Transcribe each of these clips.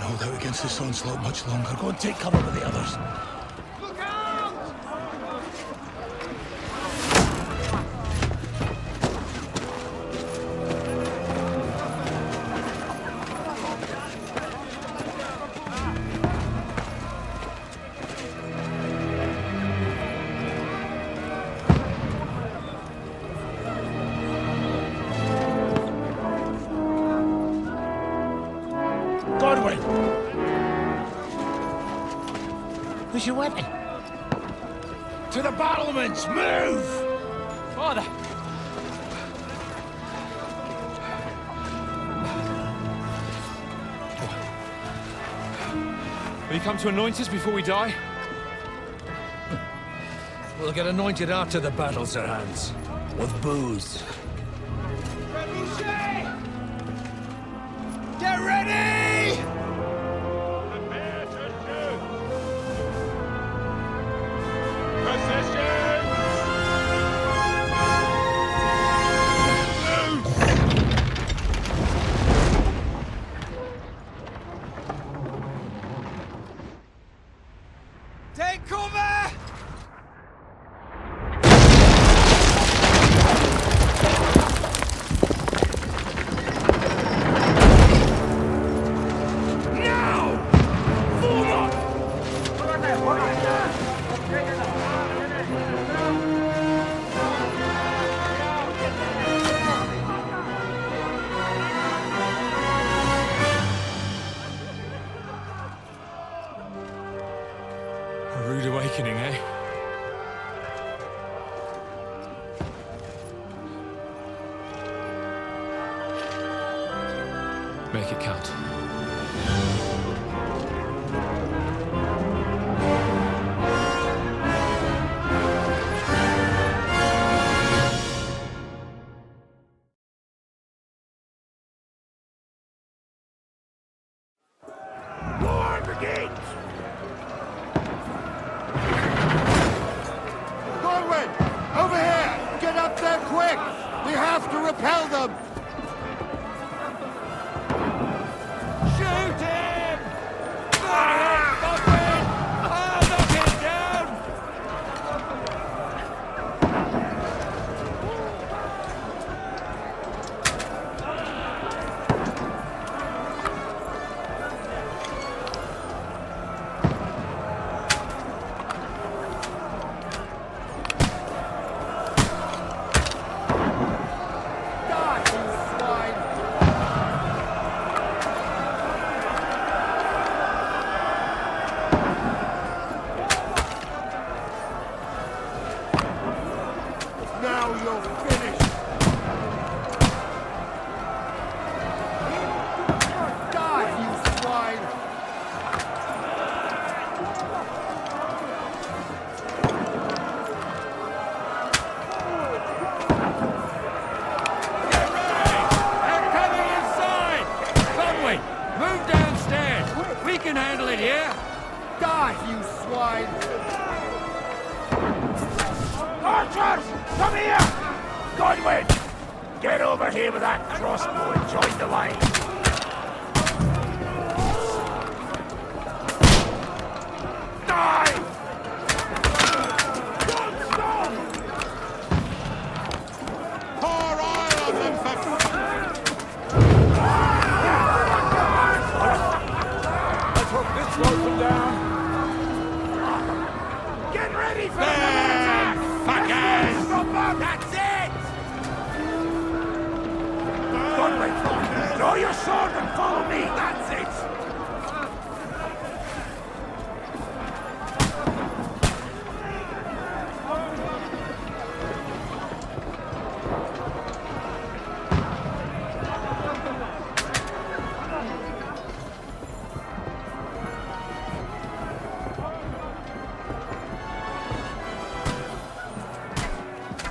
hold out against this onslaught much longer. Go and take cover with the others. Where's your weapon? To the battlements! Move! Father! Will you come to anoint us before we die? We'll get anointed after the battles are hands. With booze. Get ready! Prepare to shoot! Position! Take cover! A rude awakening, eh? Make it count. War brigade! Gorwin! Over here! Get up there quick! We have to repel them! Shoot him! Godwin! I'll knock him down! Die, you swine! Now you're finished! Die, you swine! They're coming inside! Godwin, move downstairs! We can handle it here! Die, you swine! Archers! Come here! Godwin! Get over here with that crossbow and join the line! Die! Don't stop! Pour oil on them for... Let's hope this slows them down. Get ready for the attack! fuckers! Stop them! That's it! Godwin, draw your sword and follow me! That's it!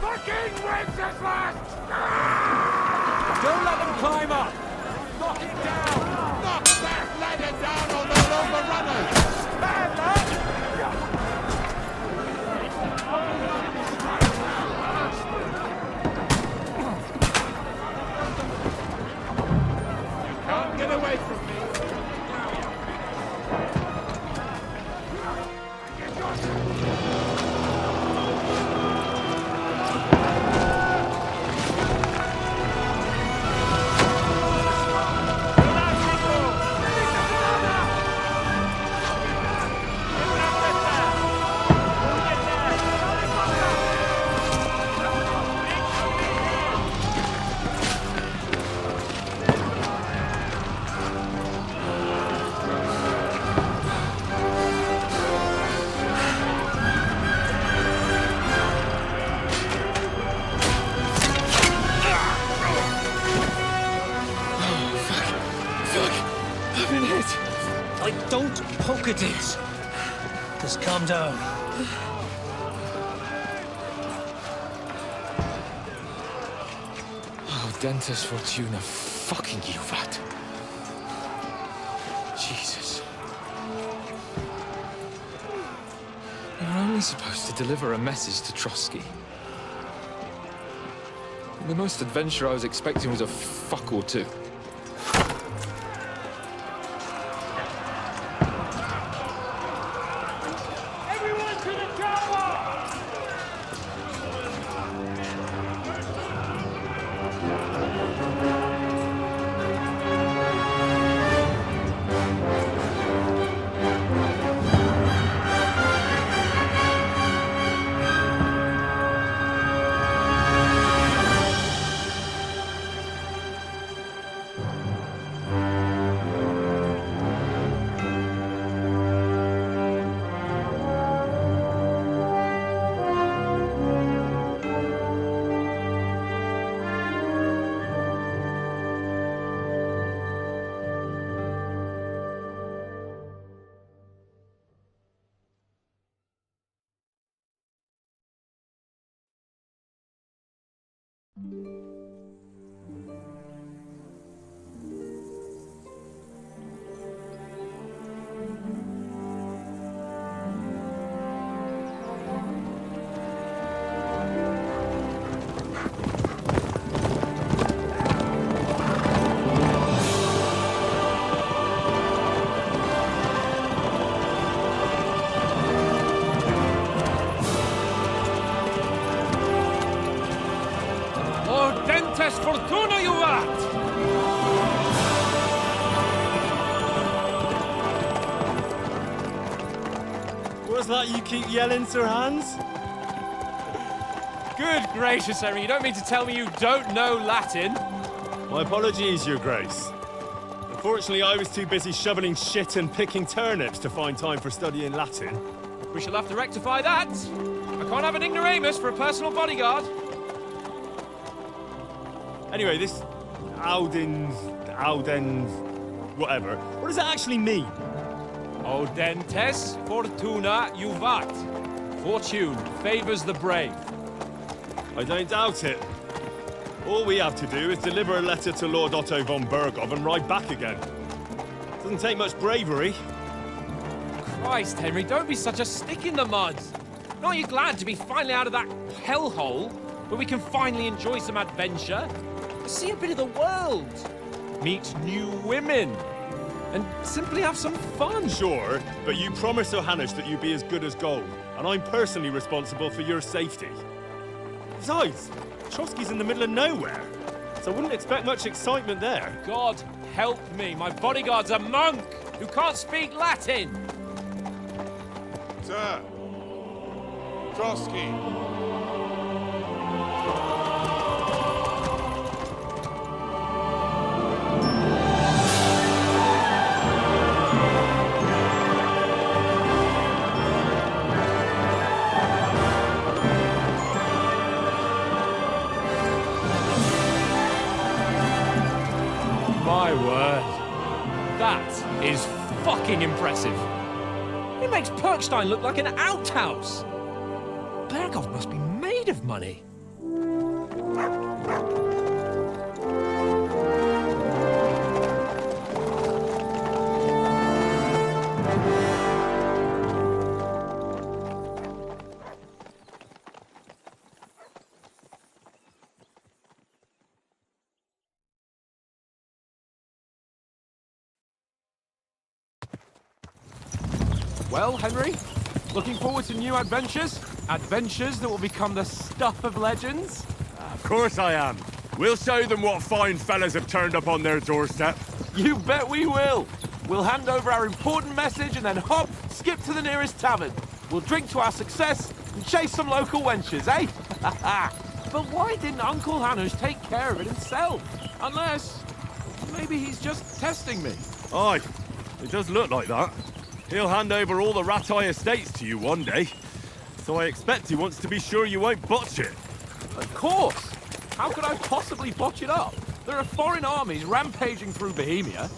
Fucking Wenceslas! Don't let them climb up! Knock it down! Knock that ladder down on the overrunners! Bad lad! Can't get away from me! Poke it is. Just calm down. Oh, Dentes Fortuna, fucking you, vat. Jesus. You're only supposed to deliver a message to Trotsky. The most adventure I was expecting was a fuck or two. Everyone to the tower! Fortuna, you vat! What's that you keep yelling, Sir Hans? Good gracious, Henry, you don't mean to tell me you don't know Latin? My apologies, Your Grace. Unfortunately, I was too busy shoveling shit and picking turnips to find time for studying Latin. We shall have to rectify that. I can't have an ignoramus for a personal bodyguard. Anyway, this Audens, whatever. What does that actually mean? Audentes Fortuna juvat. Fortune favors the brave. I don't doubt it. All we have to do is deliver a letter to Lord Otto von Bergov and ride back again. Doesn't take much bravery. Christ, Henry, don't be such a stick in the mud. Aren't you glad to be finally out of that hellhole where we can finally enjoy some adventure? See a bit of the world, meet new women, and simply have some fun. Sure, but you promised Johannes that you'd be as good as gold, and I'm personally responsible for your safety. Besides, Trotsky's in the middle of nowhere, so I wouldn't expect much excitement there. God help me, my bodyguard's a monk who can't speak Latin. Sir, Trotsky. My word. That is fucking impressive. It makes Perkstein look like an outhouse. Bergov must be made of money. Well, Henry, looking forward to new adventures? Adventures that will become the stuff of legends? Of course I am. We'll show them what fine fellas have turned up on their doorstep. You bet we will. We'll hand over our important message and then hop, skip to the nearest tavern. We'll drink to our success and chase some local wenches, eh? But why didn't Uncle Hanush take care of it himself? Unless, maybe he's just testing me. Aye, it does look like that. He'll hand over all the Ratai estates to you one day. So I expect he wants to be sure you won't botch it. Of course. How could I possibly botch it up? There are foreign armies rampaging through Bohemia.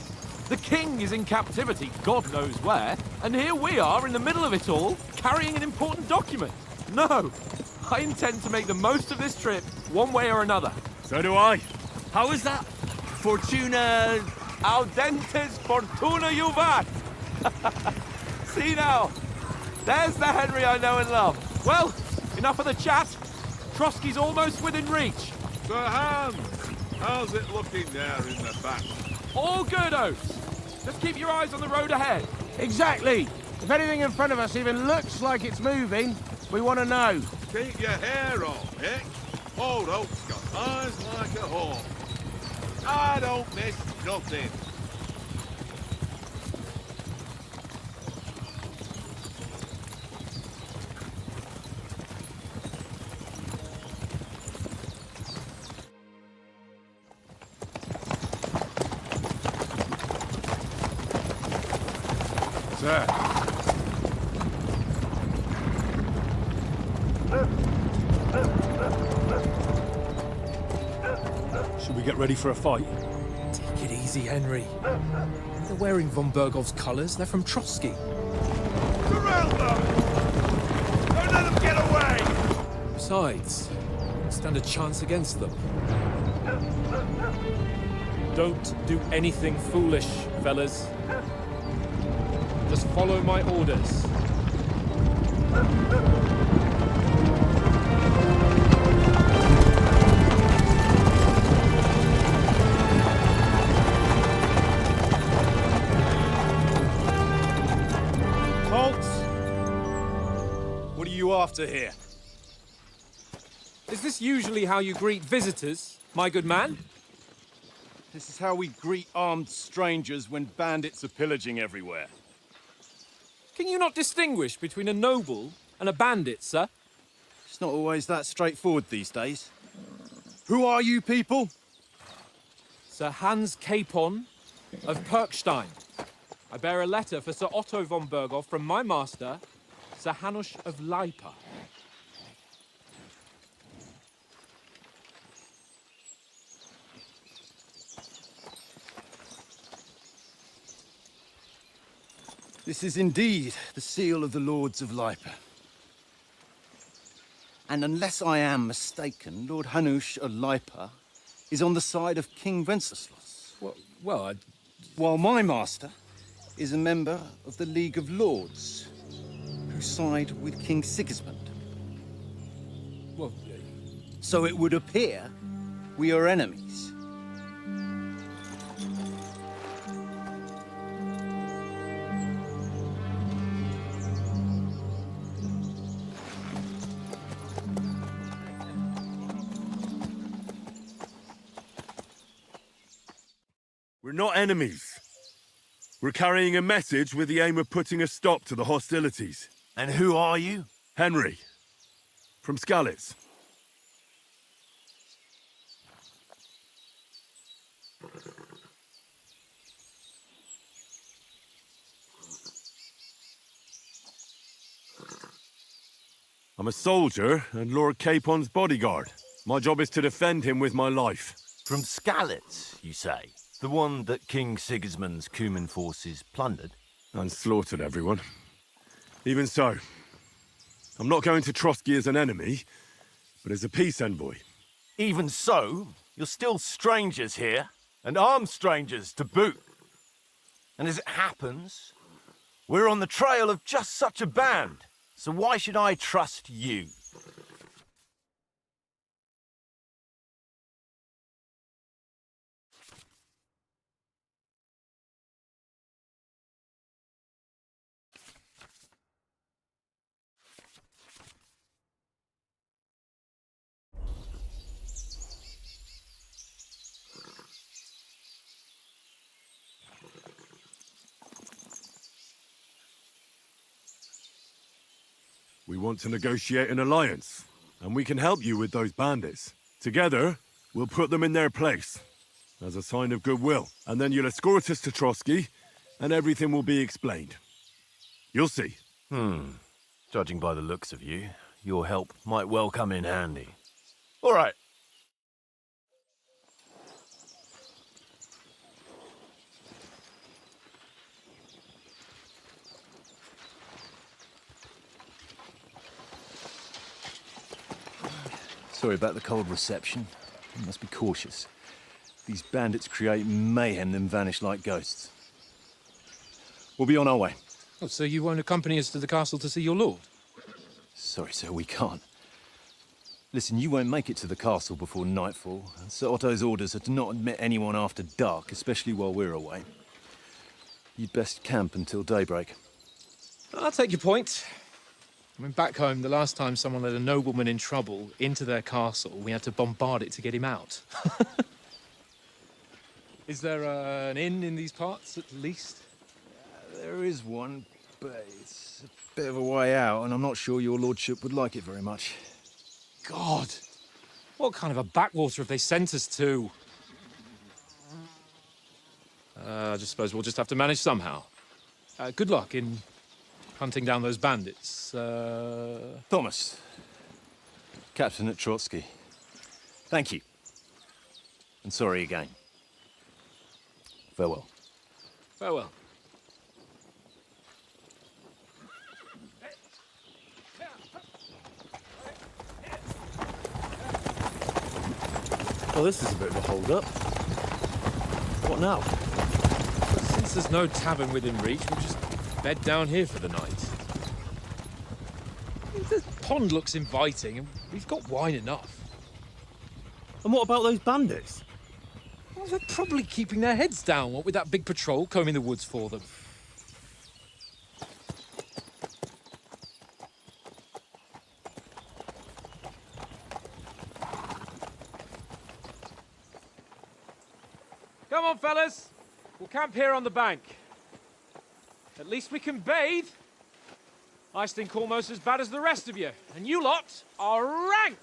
The king is in captivity, God knows where, and here we are in the middle of it all, carrying an important document. No, I intend to make the most of this trip, one way or another. So do I. How is that? Fortuna... Audentes Fortuna juvat! See now, there's the Henry I know and love. Well, enough of the chat. Trotsky's almost within reach. Sir Hans, how's it looking there in the back? All good, Oates. Just keep your eyes on the road ahead. Exactly. If anything in front of us even looks like it's moving, we want to know. Keep your hair on, Mick. Old Oak's got eyes like a hawk. I don't miss nothing. Sir. Should we get ready for a fight? Take it easy, Henry. They're wearing von Bergov's colours. They're from Trotsky. Surround them! Don't let them get away! Besides, we stand a chance against them. Don't do anything foolish, fellas. Just follow my orders. Halt! What are you after here? Is this usually how you greet visitors, my good man? This is how we greet armed strangers when bandits are pillaging everywhere. Can you not distinguish between a noble and a bandit, sir? It's not always that straightforward these days. Who are you people? Sir Hans Capon of Perkstein. I bear a letter for Sir Otto von Berghoff from my master, Sir Hanush of Lipa. This is indeed the seal of the Lords of Lipa. And unless I am mistaken, Lord Hanush of Lipa is on the side of King Wenceslas. Well, While my master is a member of the League of Lords, who side with King Sigismund. well, So it would appear we are enemies. We're not enemies. We're carrying a message with the aim of putting a stop to the hostilities. And who are you? Henry, from Skalitz. I'm a soldier and Lord Capon's bodyguard. My job is to defend him with my life. From Skalitz, you say? The one that King Sigismund's Cuman forces plundered? And slaughtered everyone. Even so, I'm not going to Trotsky as an enemy, but as a peace envoy. Even so, you're still strangers here, and armed strangers to boot. And as it happens, we're on the trail of just such a band, so why should I trust you? We want to negotiate an alliance, and we can help you with those bandits. Together, we'll put them in their place, as a sign of goodwill. And then you'll escort us to Trotsky, and everything will be explained. You'll see. Judging by the looks of you, your help might well come in handy. All right. Sorry about the cold reception. You must be cautious. These bandits create mayhem, then vanish like ghosts. We'll be on our way. Oh, so you won't accompany us to the castle to see your lord? Sorry, sir, we can't. Listen, you won't make it to the castle before nightfall. Sir Otto's orders are to not admit anyone after dark, especially while we're away. You'd best camp until daybreak. I'll take your point. I mean, back home, the last time someone led a nobleman in trouble into their castle, we had to bombard it to get him out. Is there an inn in these parts, at least? There is one, but it's a bit of a way out, and I'm not sure your lordship would like it very much. God! What kind of a backwater have they sent us to? I just suppose we'll just have to manage somehow. Good luck in hunting down those bandits. Thomas, Captain at Trotsky. Thank you. And sorry again. Farewell. Farewell. Well, this is a bit of a hold-up. What now? Since there's no tavern within reach, we'll just bed down here for the night. The pond looks inviting, and we've got wine enough. And what about those bandits? Well, they're probably keeping their heads down, what with that big patrol combing the woods for them. Come on, fellas. We'll camp here on the bank. At least we can bathe. I stink almost as bad as the rest of you, and you lot are rank.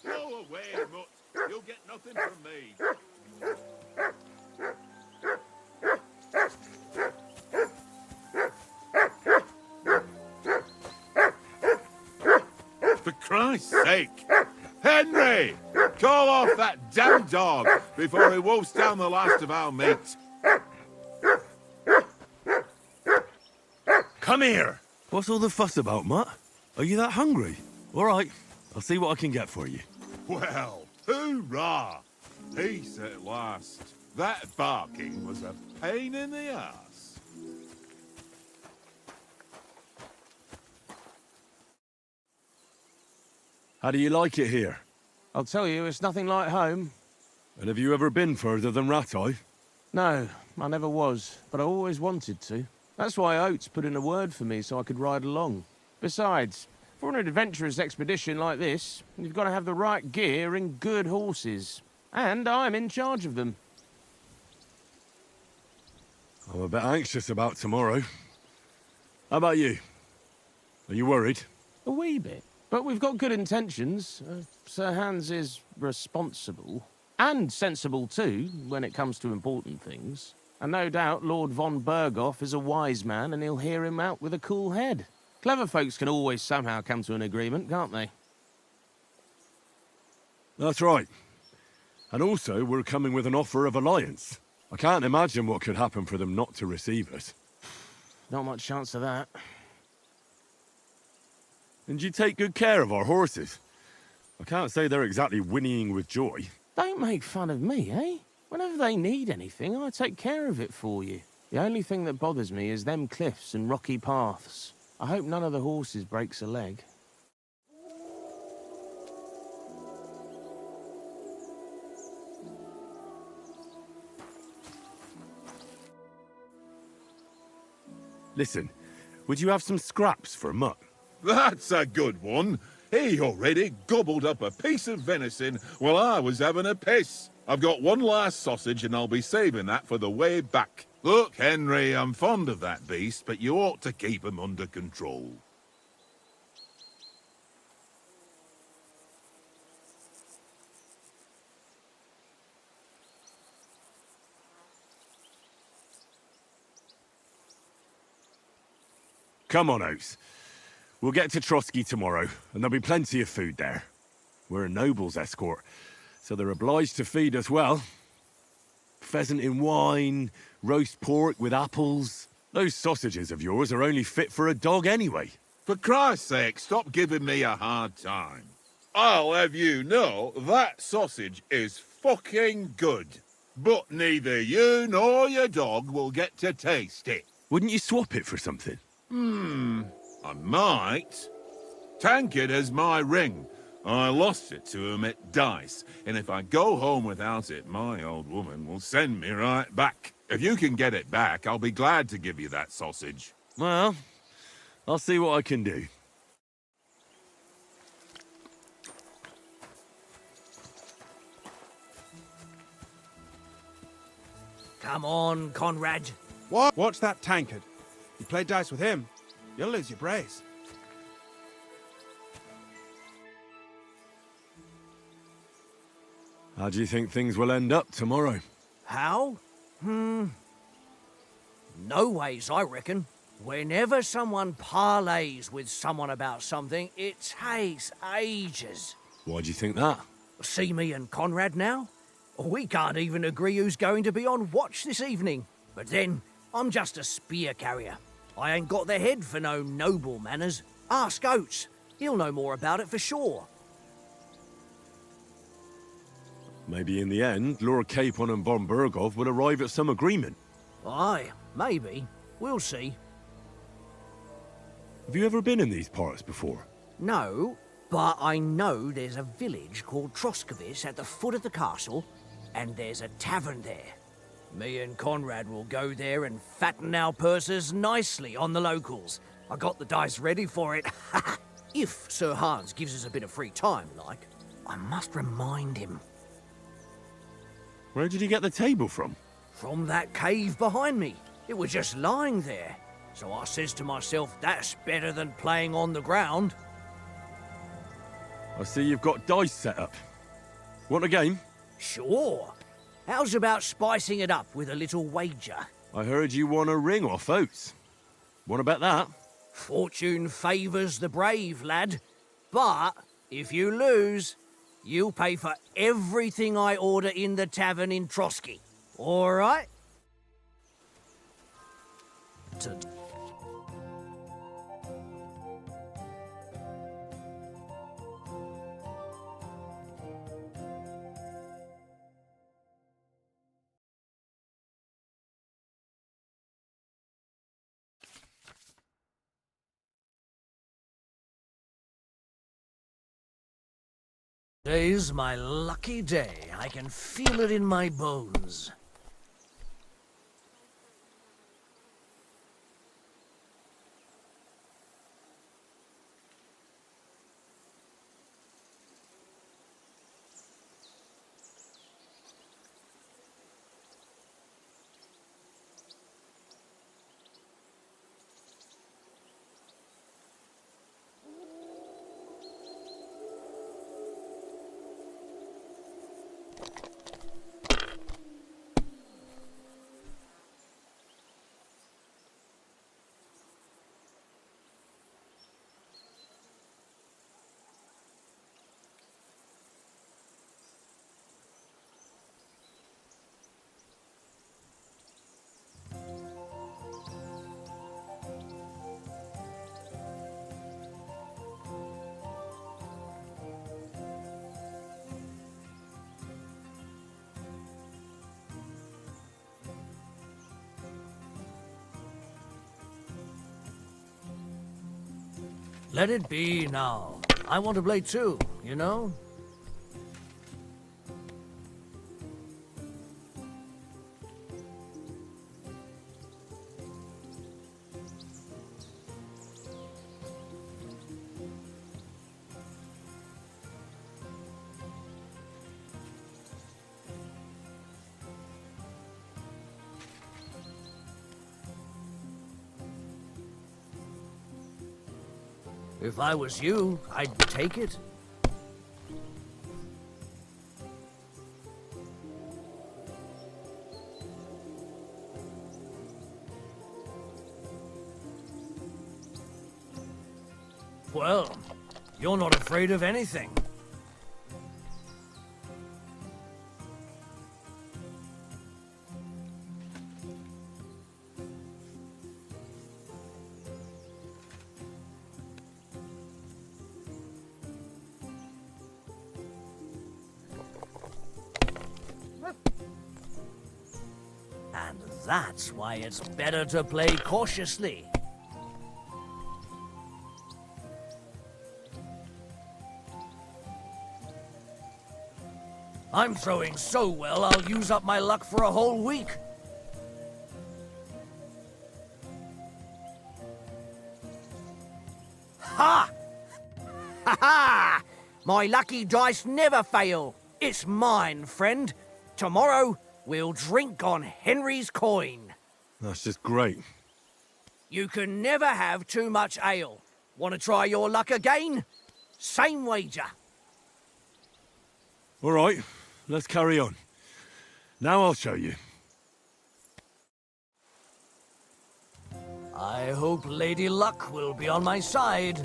Go away, Mutt. You'll get nothing from me. For Christ's sake! Henry! Call off that damn dog before he wolfs down the last of our meat. Come here! What's all the fuss about, Mutt? Are you that hungry? All right, I'll see what I can get for you. Well, hoorah! Peace at last. That barking was a pain in the ass. How do you like it here? I'll tell you, it's nothing like home. And have you ever been further than Rattay? No, I never was, but I always wanted to. That's why Oates put in a word for me so I could ride along. Besides, for an adventurous expedition like this, you've got to have the right gear and good horses. And I'm in charge of them. I'm a bit anxious about tomorrow. How about you? Are you worried? A wee bit. But we've got good intentions. Sir Hans is responsible. And sensible too, when it comes to important things. And no doubt Lord von Berghoff is a wise man and he'll hear him out with a cool head. Clever folks can always somehow come to an agreement, can't they? That's right. And also, we're coming with an offer of alliance. I can't imagine what could happen for them not to receive us. Not much chance of that. And you take good care of our horses. I can't say they're exactly whinnying with joy. Don't make fun of me, eh? Whenever they need anything, I take care of it for you. The only thing that bothers me is them cliffs and rocky paths. I hope none of the horses breaks a leg. Listen, would you have some scraps for Mutt? That's a good one. He already gobbled up a piece of venison while I was having a piss. I've got one last sausage and I'll be saving that for the way back. Look, Henry, I'm fond of that beast, but you ought to keep him under control. Come on, Oates. We'll get to Trotsky tomorrow, and there'll be plenty of food there. We're a noble's escort, so they're obliged to feed us well. Pheasant in wine, roast pork with apples. Those sausages of yours are only fit for a dog anyway. For Christ's sake, stop giving me a hard time. I'll have you know that sausage is fucking good. But neither you nor your dog will get to taste it. Wouldn't you swap it for something? I might. Tankard has my ring. I lost it to him at dice, and if I go home without it, my old woman will send me right back. If you can get it back, I'll be glad to give you that sausage. Well, I'll see what I can do. Come on, Conrad. What? Watch that tankard. You play dice with him, you'll lose your brace. How do you think things will end up tomorrow? How? No ways, I reckon. Whenever someone parleys with someone about something, it takes ages. Why do you think that? See me and Conrad now? We can't even agree who's going to be on watch this evening. But then, I'm just a spear carrier. I ain't got the head for no noble manners. Ask Oates. He'll know more about it for sure. Maybe in the end, Lord Capon and Von Berghoff will arrive at some agreement. Aye, maybe. We'll see. Have you ever been in these parts before? No, but I know there's a village called Troskovis at the foot of the castle, and there's a tavern there. Me and Conrad will go there and fatten our purses nicely on the locals. I got the dice ready for it. If Sir Hans gives us a bit of free time, like. I must remind him. Where did you get the table from? From that cave behind me. It was just lying there. So I says to myself, that's better than playing on the ground. I see you've got dice set up. Want a game? Sure. How's about spicing it up with a little wager? I heard you won a ring off Oates. Want to bet that? Fortune favours the brave, lad. But if you lose, you'll pay for everything I order in the tavern in Trotsky. All right? Today's my lucky day. I can feel it in my bones. Let it be now. I want to play too, you know? If I was you, I'd take it. Well, you're not afraid of anything. That's why it's better to play cautiously. I'm throwing so well, I'll use up my luck for a whole week. Ha! Ha ha! My lucky dice never fail. It's mine, friend. Tomorrow, we'll drink on Henry's coin. That's just great. You can never have too much ale. Want to try your luck again? Same wager. All right, let's carry on. Now I'll show you. I hope Lady Luck will be on my side.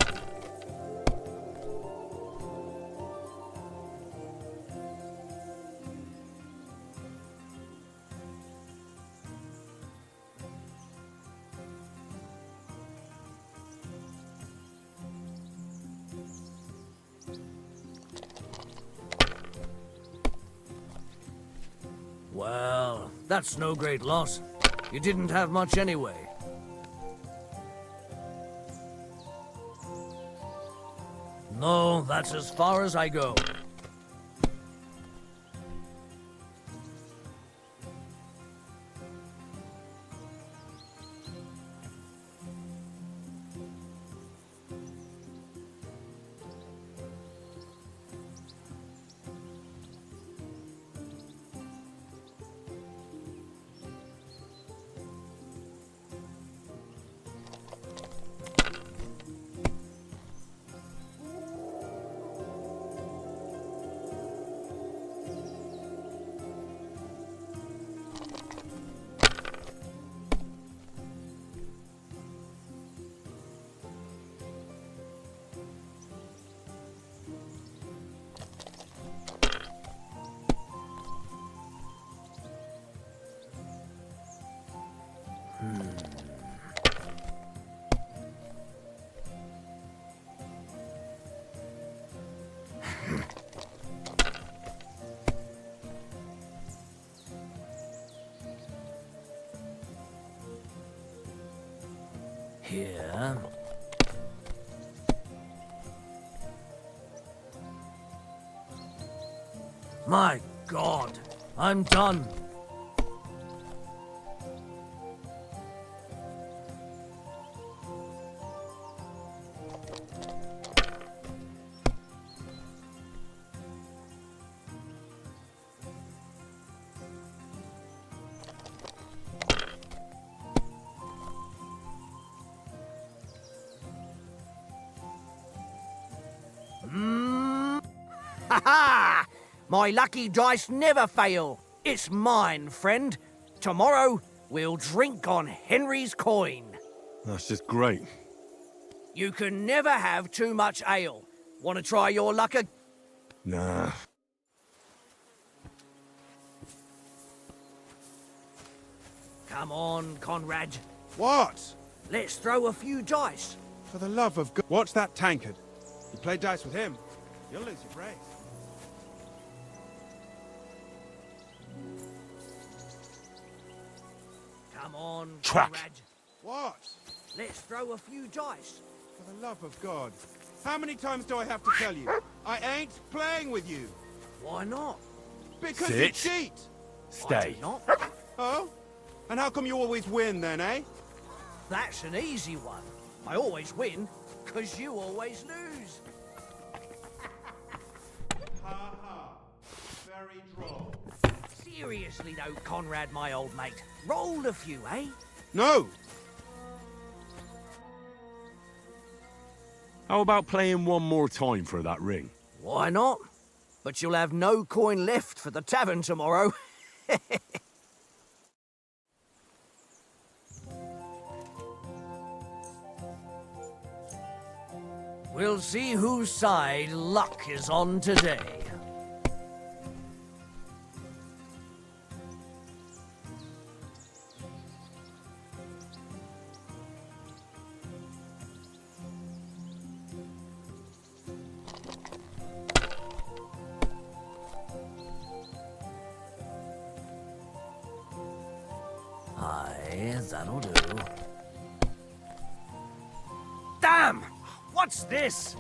Well, that's no great loss. You didn't have much anyway. No, that's as far as I go. Here. My God, I'm done. Ha ha! My lucky dice never fail. It's mine, friend. Tomorrow, we'll drink on Henry's coin. That's just great. You can never have too much ale. Want to try your luck again? Nah. Come on, Conrad. What? Let's throw a few dice. For the love of God. Watch that tankard. You play dice with him, you'll lose your brains. Come on, Track. Conrad. What? Let's throw a few dice. For the love of God. How many times do I have to tell you? I ain't playing with you. Why not? Because Sit. you cheat. I Stay. do not. Oh? And how come you always win then, eh? That's an easy one. I always win, because you always lose. Ha ha. Very droll. Seriously though, Conrad, my old mate. Roll a few, eh? No! How about playing one more time for that ring? Why not? But you'll have no coin left for the tavern tomorrow. We'll see whose side luck is on today. Aye, that'll do. Damn! What's this?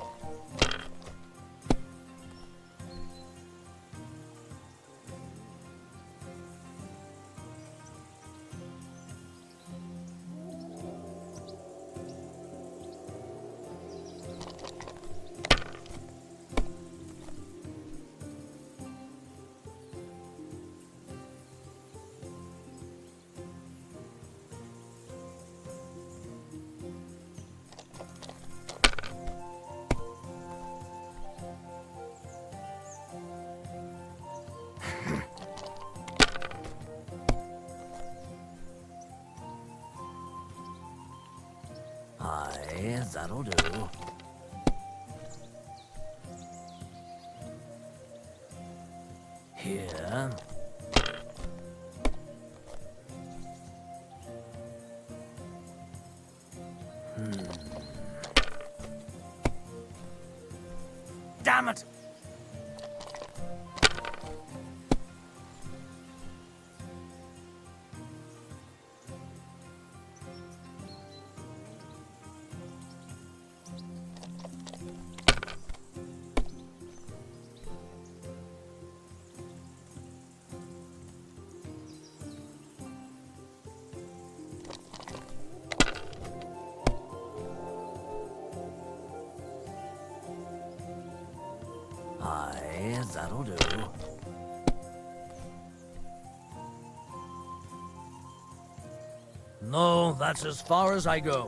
Aye, that'll do. Here. Damn it! Aye, that'll do. No, that's as far as I go.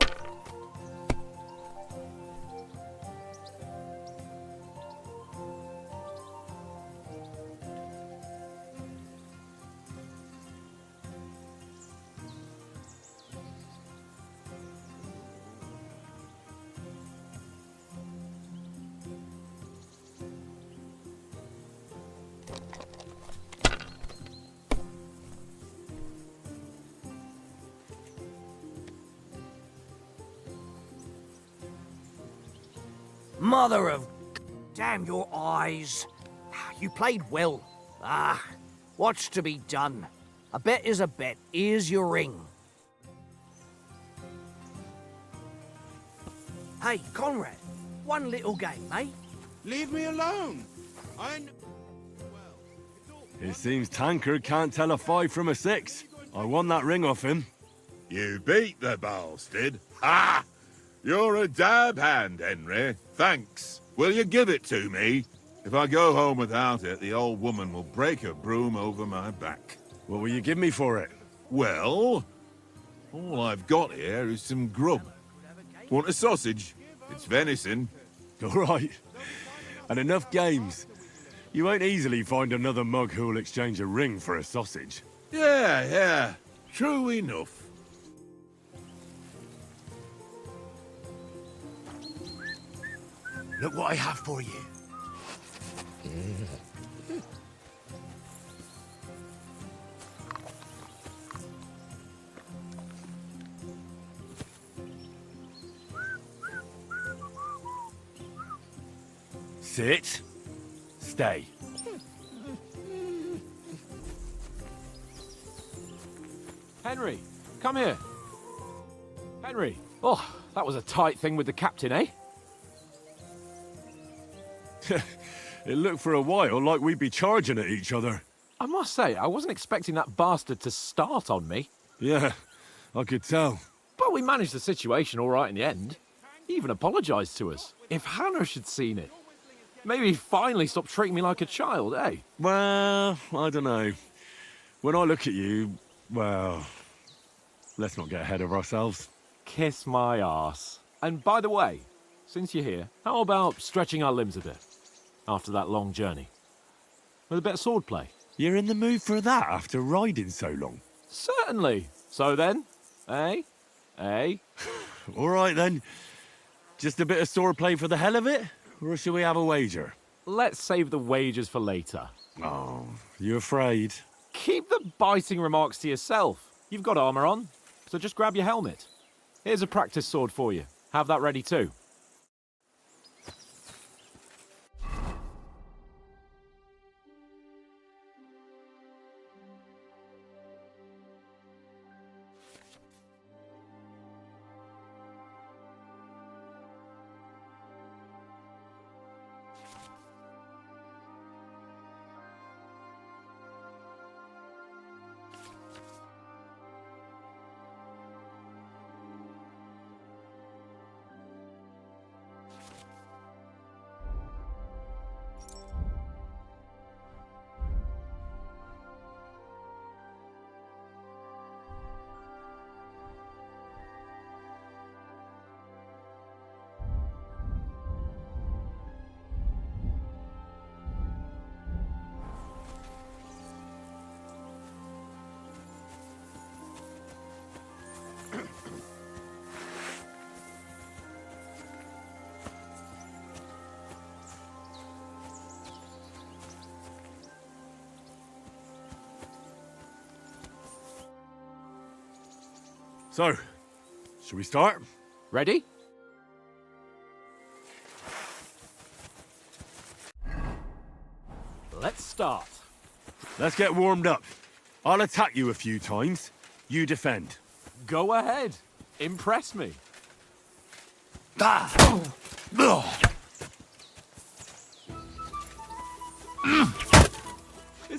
Mother of... Damn your eyes. You played well. Ah, what's to be done? A bet is a bet. Here's your ring. Hey, Conrad. One little game, eh? Leave me alone. It seems Tankard can't tell a 5 from a 6. I won that ring off him. You beat the bastard. Ha! You're a dab hand, Henry. Thanks. Will you give it to me? If I go home without it, the old woman will break her broom over my back. What will you give me for it? Well, all I've got here is some grub. Want a sausage? It's venison. All right. And enough games. You won't easily find another mug who'll exchange a ring for a sausage. Yeah. True enough. Look what I have for you. Sit. Stay. Henry, come here. Henry. Oh, that was a tight thing with the captain, eh? It looked for a while like we'd be charging at each other. I must say, I wasn't expecting that bastard to start on me. Yeah, I could tell. But we managed the situation all right in the end. He even apologised to us. If Hannah had seen it, maybe he'd finally stop treating me like a child, eh? Well, I don't know. When I look at you, well, let's not get ahead of ourselves. Kiss my arse. And by the way, since you're here, how about stretching our limbs a bit after that long journey? With a bit of swordplay. You're in the mood for that after riding so long? Certainly. So then, eh? Eh? All right then. Just a bit of swordplay for the hell of it? Or shall we have a wager? Let's save the wagers for later. Oh, you afraid? Keep the biting remarks to yourself. You've got armor on, so just grab your helmet. Here's a practice sword for you. Have that ready too. So, should we start? Ready? Let's start. Let's get warmed up. I'll attack you a few times. You defend. Go ahead. Impress me. Is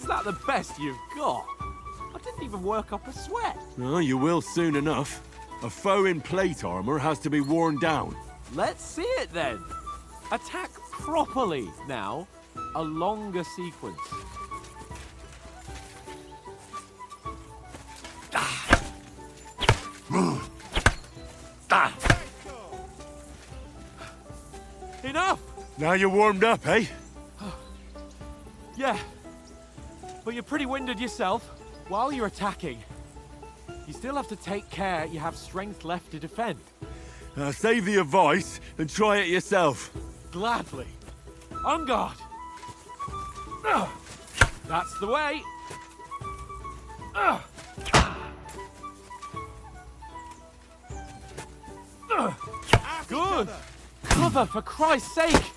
that the best you've got? I didn't even work up a sweat. No, you will soon enough. A foe in plate armor has to be worn down. Let's see it then. Attack properly now. A longer sequence. Enough! Now you're warmed up, eh? Yeah. But you're pretty winded yourself. While you're attacking, you still have to take care you have strength left to defend. Save the advice and try it yourself. Gladly. On guard. That's the way. Good. Cover, for Christ's sake.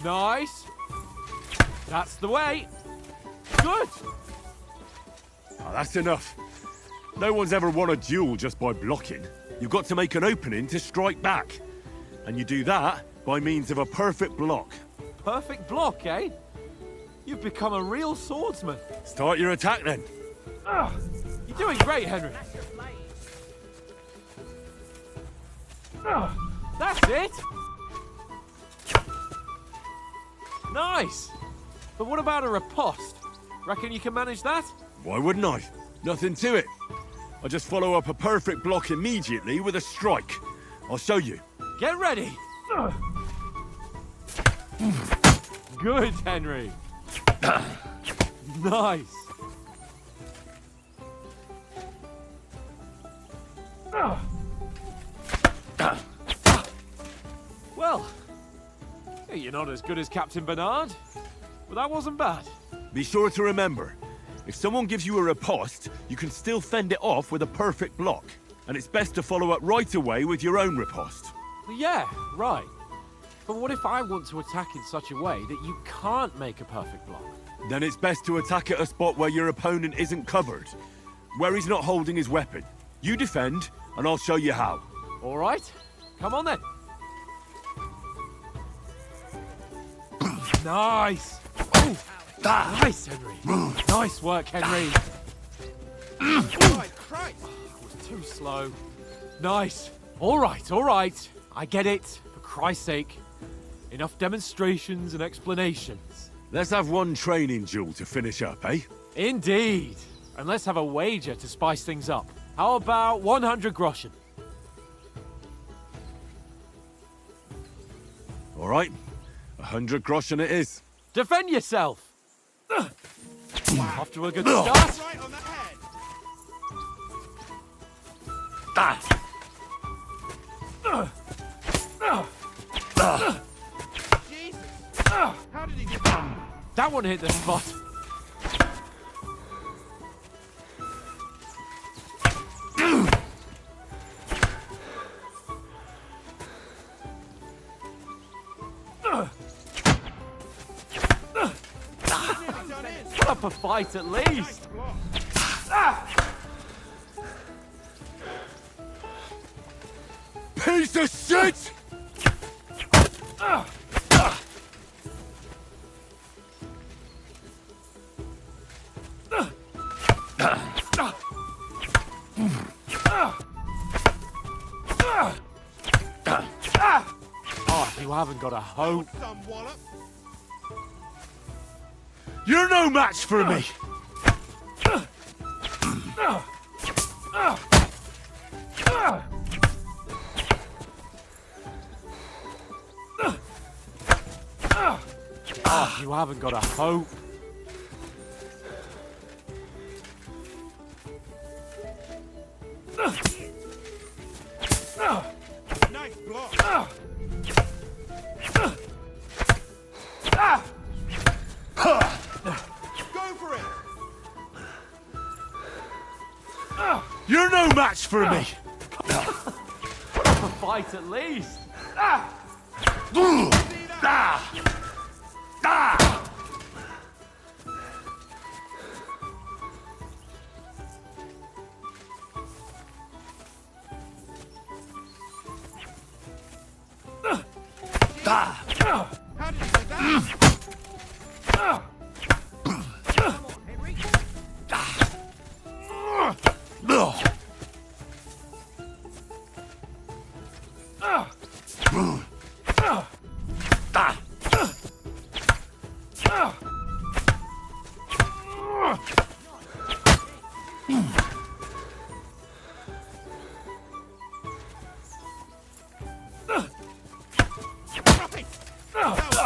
Nice. That's the way. Good. Oh, that's enough. No one's ever won a duel just by blocking. You've got to make an opening to strike back. And you do that by means of a perfect block. Perfect block, eh? You've become a real swordsman. Start your attack then. You're doing great, Henry. That's it. Nice. But what about a riposte? Reckon you can manage that? Why wouldn't I? Nothing to it. I just follow up a perfect block immediately with a strike. I'll show you. Get ready. Good, Henry. Nice. Well, you're not as good as Captain Bernard, but that wasn't bad. Be sure to remember, if someone gives you a riposte, you can still fend it off with a perfect block. And it's best to follow up right away with your own riposte. Yeah, right. But what if I want to attack in such a way that you can't make a perfect block? Then it's best to attack at a spot where your opponent isn't covered, where he's not holding his weapon. You defend, and I'll show you how. All right, come on then. Nice. Ooh. Nice, Henry. Nice work, Henry. My Christ! That was too slow. Nice. All right, all right. I get it. For Christ's sake. Enough demonstrations and explanations. Let's have one training duel to finish up, eh? Indeed. And let's have a wager to spice things up. How about 100 groschen? All right. 100 groschen it is. Defend yourself. Off to a good start. Right on the head! Jesus! How did he get that? That one hit the spot. Put up a fight at least. Piece of shit! Oh, you haven't got a hope. Some wallop. You're no match for me! Oh, you haven't got a hope. Nice block. Go for it! for me. A fight at least. How did you do that?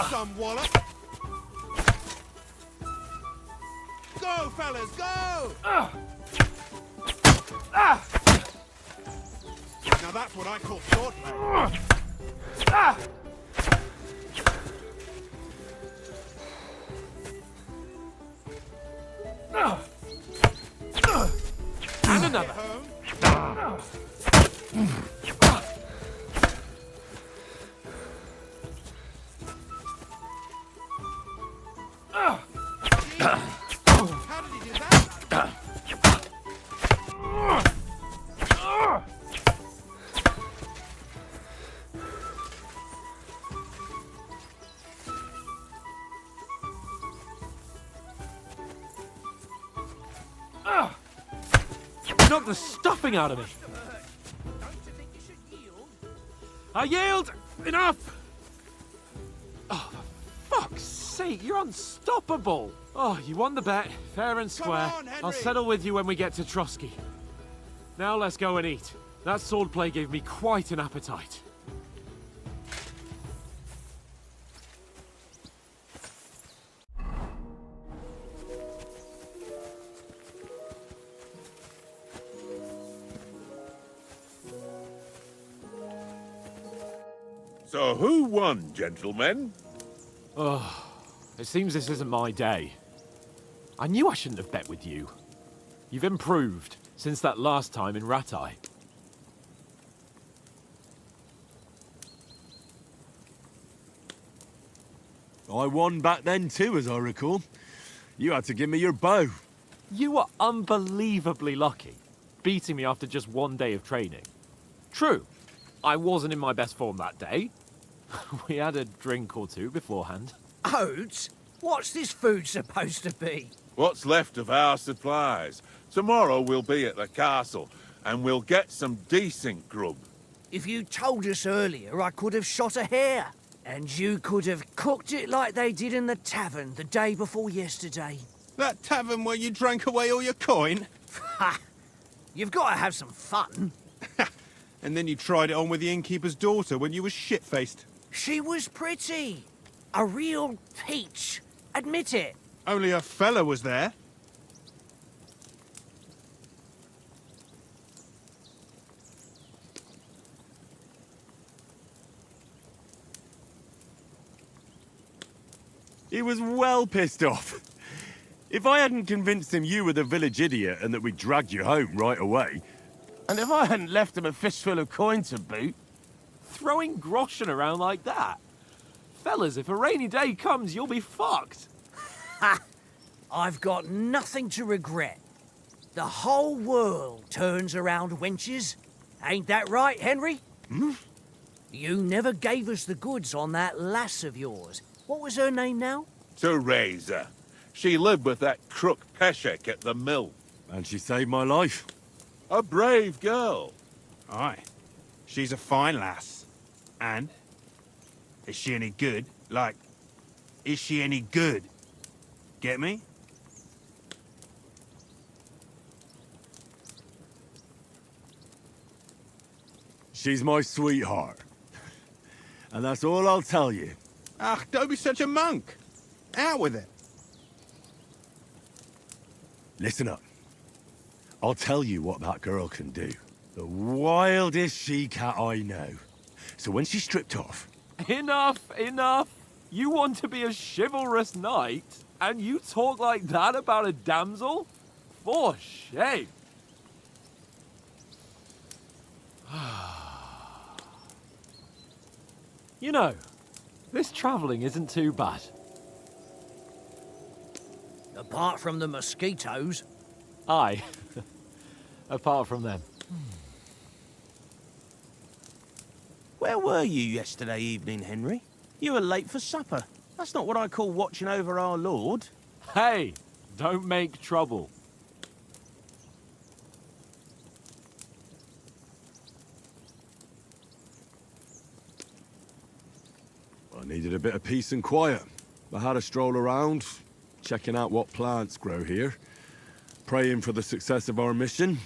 Some wallop. Go, fellas, go! Now that's what I call swordplay. And another. How did he do that? Knock the stuffing out of me. I yield. Enough. Oh, for fuck's sake, you're unstoppable. Oh, you won the bet, fair and square. on, Henry. I'll settle with you when we get to Trotsky. Now let's go and eat. That swordplay gave me quite an appetite. So who won, gentlemen? It seems this isn't my day. I knew I shouldn't have bet with you. You've improved since that last time in Ratai. I won back then too, as I recall. You had to give me your bow. You were unbelievably lucky, beating me after just one day of training. True, I wasn't in my best form that day. We had a drink or two beforehand. Oats? What's this food supposed to be? What's left of our supplies? Tomorrow we'll be at the castle, and we'll get some decent grub. If you told us earlier, I could have shot a hare. And you could have cooked it like they did in the tavern the day before yesterday. That tavern where you drank away all your coin? Ha! You've got to have some fun. And then you tried it on with the innkeeper's daughter when you were shit-faced. She was pretty. A real peach. Admit it. Only a fella was there. He was well pissed off. If I hadn't convinced him you were the village idiot and that we dragged you home right away... And if I hadn't left him a fistful of coin to boot, Throwing groschen around like that? Fellas, if a rainy day comes, you'll be fucked. Ha! I've got nothing to regret. The whole world turns around wenches. Ain't that right, Henry? Hmm? You never gave us the goods on that lass of yours. What was her name now? Teresa. She lived with that crook Peshek at the mill. And she saved my life. A brave girl. Aye. She's a fine lass. And? Is she any good? Like, is she any good? Get me? She's my sweetheart. And that's all I'll tell you. Ah, don't be such a monk. Out with it. Listen up. I'll tell you what that girl can do. The wildest she-cat I know. So when she's stripped off... Enough, enough. You want to be a chivalrous knight, and you talk like that about a damsel? For shame. You know, this travelling isn't too bad. Apart from the mosquitoes. Aye. Apart from them. Where were you yesterday evening, Henry? You were late for supper. That's not what I call watching over our Lord. Hey, don't make trouble. I needed a bit of peace and quiet. I had a stroll around, checking out what plants grow here, praying for the success of our mission.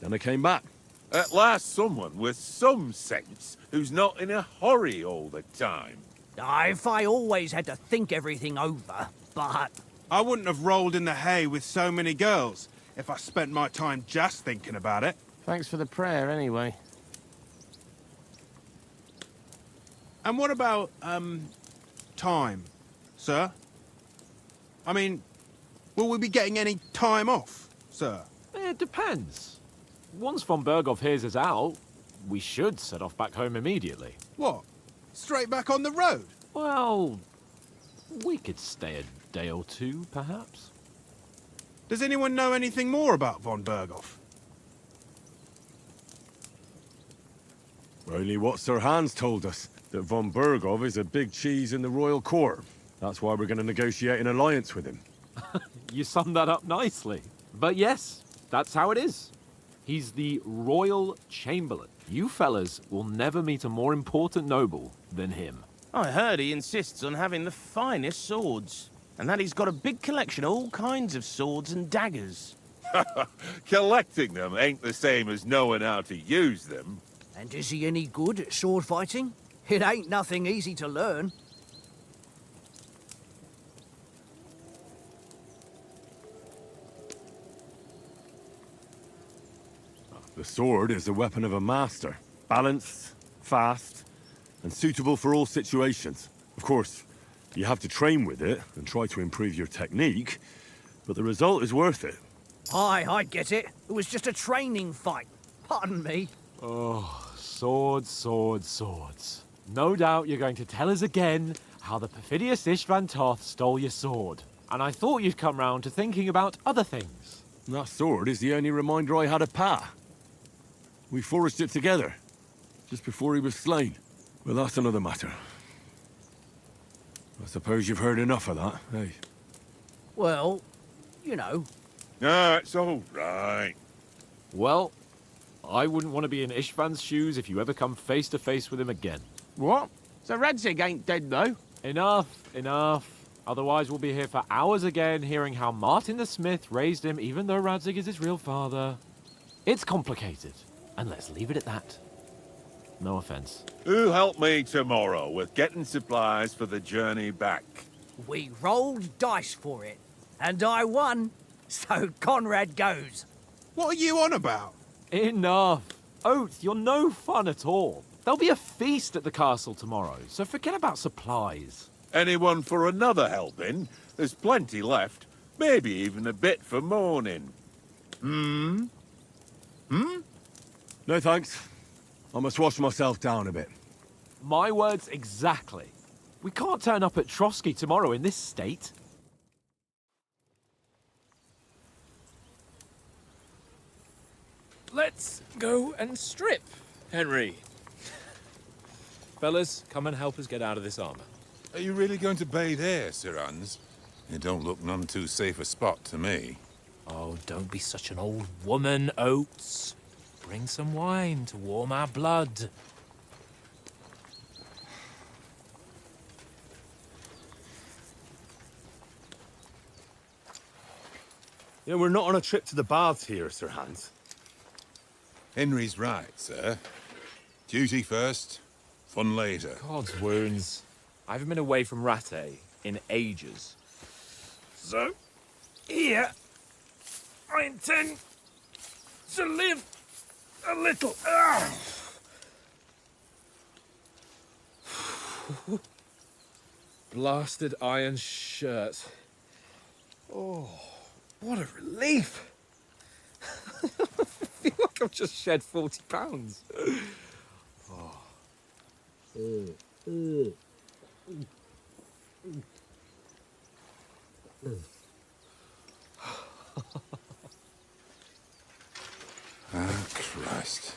Then I came back. At last someone with some sense who's not in a hurry all the time. If I always had to think everything over, but... I wouldn't have rolled in the hay with so many girls if I spent my time just thinking about it. Thanks for the prayer, anyway. And what about, time, sir? I mean, will we be getting any time off, sir? It depends. Once von Berghoff hears us out, we should set off back home immediately. What? Straight back on the road? Well, we could stay a day or two, perhaps. Does anyone know anything more about von Berghoff? Only what Sir Hans told us, that von Berghoff is a big cheese in the royal court. That's why we're going to negotiate an alliance with him. You summed that up nicely. But yes, that's how it is. He's the Royal Chamberlain. You fellas will never meet a more important noble than him. I heard he insists on having the finest swords, and that he's got a big collection of all kinds of swords and daggers. Collecting them ain't the same as knowing how to use them. And is he any good at sword fighting? It ain't nothing easy to learn. The sword is the weapon of a master. Balanced, fast, and suitable for all situations. Of course, you have to train with it and try to improve your technique, but the result is worth it. Aye, I get it. It was just a training fight. Pardon me. Oh, swords, swords, swords. No doubt you're going to tell us again how the perfidious Istvan Toth stole your sword. And I thought you'd come round to thinking about other things. That sword is the only reminder I had of Pa. We forged it together, just before he was slain. Well, that's another matter. I suppose you've heard enough of that, eh? Well, you know. Ah, it's all right. Well, I wouldn't want to be in Istvan's shoes if you ever come face to face with him again. What? So Radzig ain't dead, though? Enough, enough. Otherwise we'll be here for hours again hearing how Martin the Smith raised him even though Radzig is his real father. It's complicated, and let's leave it at that. No offense. Who'll help me tomorrow with getting supplies for the journey back? We rolled dice for it, and I won, so Conrad goes. What are you on about? Enough. Oath, you're no fun at all. There'll be a feast at the castle tomorrow, so forget about supplies. Anyone for another helping? There's plenty left. Maybe even a bit for morning. No thanks. I must wash myself down a bit. My words exactly. We can't turn up at Trotsky tomorrow in this state. Let's go and strip, Henry. Fellas, come and help us get out of this armor. Are you really going to bathe here, Sir Hans? It don't look none too safe a spot to me. Oh, don't be such an old woman, Oates. Bring some wine to warm our blood. You know, we're not on a trip to the baths here, Sir Hans. Henry's right, sir. Duty first, fun later. God's wounds. I haven't been away from Rate in ages. So, here, I intend to live a little. Blasted iron shirt. Oh, what a relief. I've just shed £40. Ah, Christ.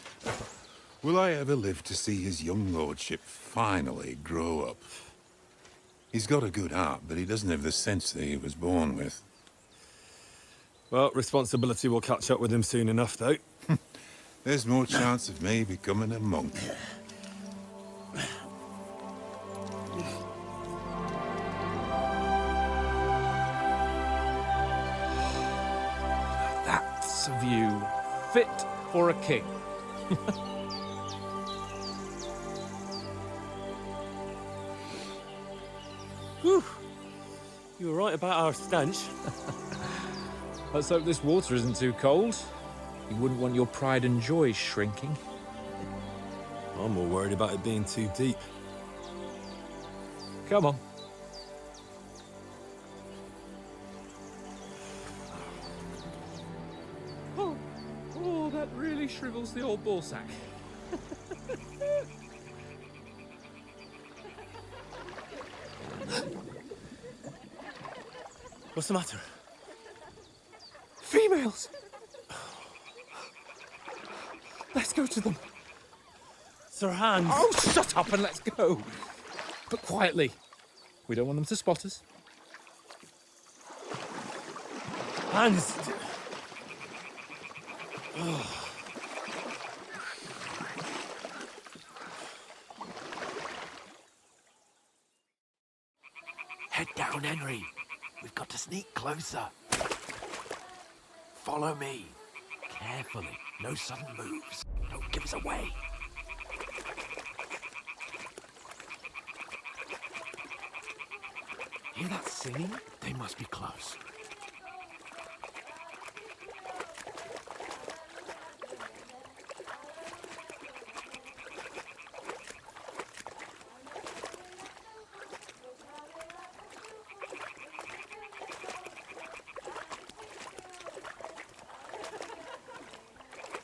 Will I ever live to see his young lordship finally grow up? He's got a good heart, but he doesn't have the sense that he was born with. Well, responsibility will catch up with him soon enough, though. There's more chance of me becoming a monk. That's a view fit for a king. Whew. You were right about our stench. Let's hope this water isn't too cold. You wouldn't want your pride and joy shrinking. I'm more worried about it being too deep. Come on. Oh, that really shrivels the old ball sack. What's the matter? Females! Let's go to them. Sir Hans! Oh, shut up and let's go. But quietly. We don't want them to spot us. Hans! Head down, Henry. We've got to sneak closer. Follow me. Carefully. No sudden moves. Don't give us away. Hear that singing? They must be close.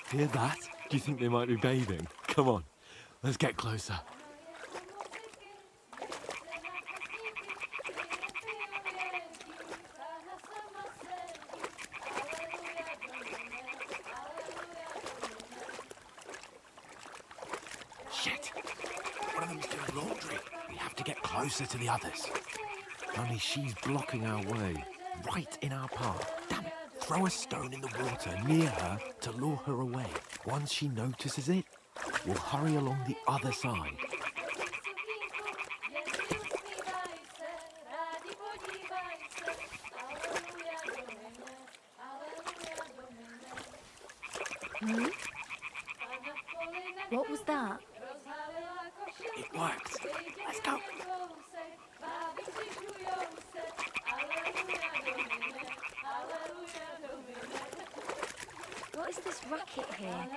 Hear that? Do you think they might be bathing? Come on, let's get closer. Shit! One of them's doing laundry. We have to get closer to the others. Only she's blocking our way, right in our path. Damn it! Throw a stone in the water near her to lure her away. Once she notices it, we'll hurry along the other side. What was that? It worked. Let's go. What is this racket here?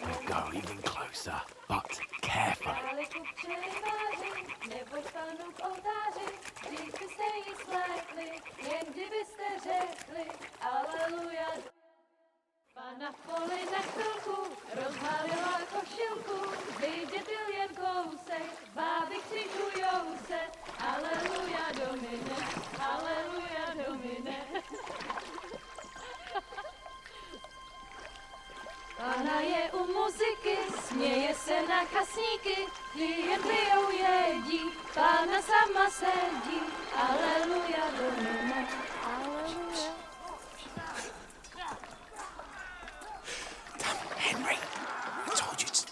We'll go even closer, but carefully. Pana v poli na chvilku rozhalila košilku, vyjde byl jen kousek, báby křižujou se, aleluja domine, aleluja domine. Pana je u muziky, směje se na kasníky, klienty ją jedí, Pána sama sedí, aleluja domine, aleluja. Henry, I told you to...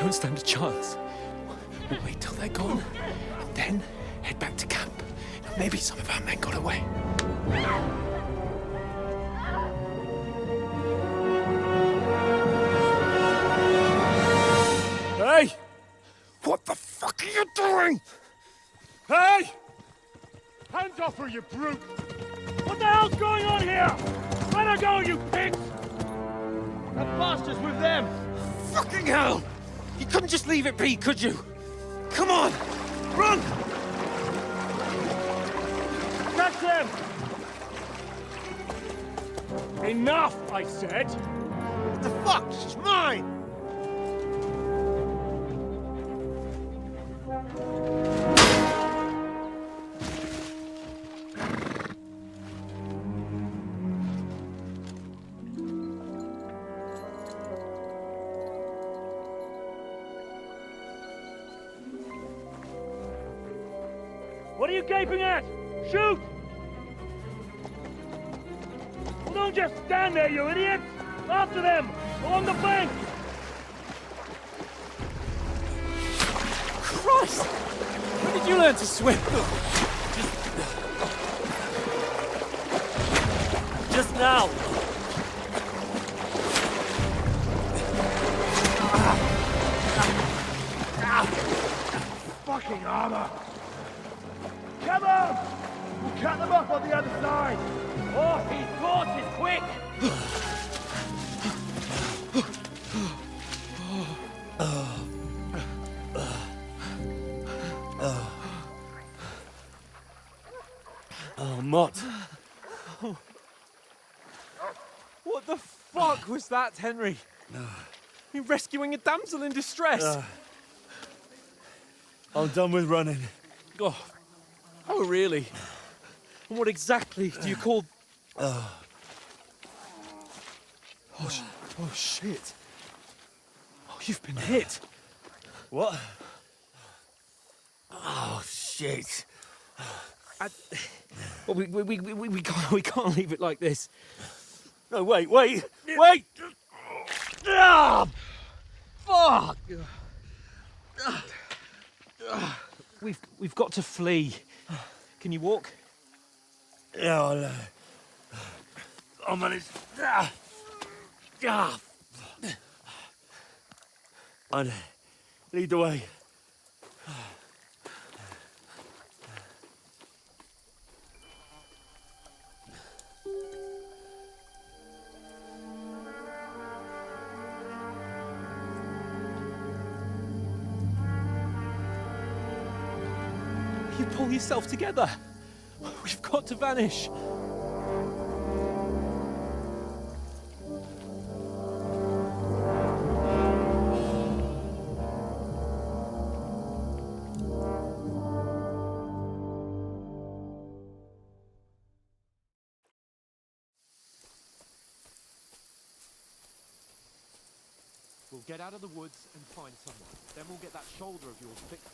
don't stand a chance. We'll wait till they're gone, and then head back to camp. Maybe some of our men got away. Hey! What the fuck are you doing? Hey! Hands off her, you brute! What the hell's going on here? Let her go, you pigs! That bastard's with them! Fucking hell! You couldn't just leave it be, could you? Come on! Run! Catch them! Enough, I said! What the fuck? She's mine! What are you gaping at? Shoot! Well, don't just stand there, you idiots! After them! Along the bank! Christ! When did you learn to swim? Just now! Fucking armor! Come on! We'll cut them off on the other side! Oh, his horse is quick! Oh, Mott. What the fuck was that, Henry? You rescuing a damsel in distress? I'm done with running. Oh, really? And what exactly do you call... Oh, shit. Oh, you've been hit. What? Oh, shit. Well, we can't leave it like this. No, wait! Ah! Fuck! We've got to flee. Can you walk? Yeah, I'll manage. And lead the way. You pull yourself together. We've got to vanish. We'll get out of the woods and find someone. Then we'll get that shoulder of yours fixed.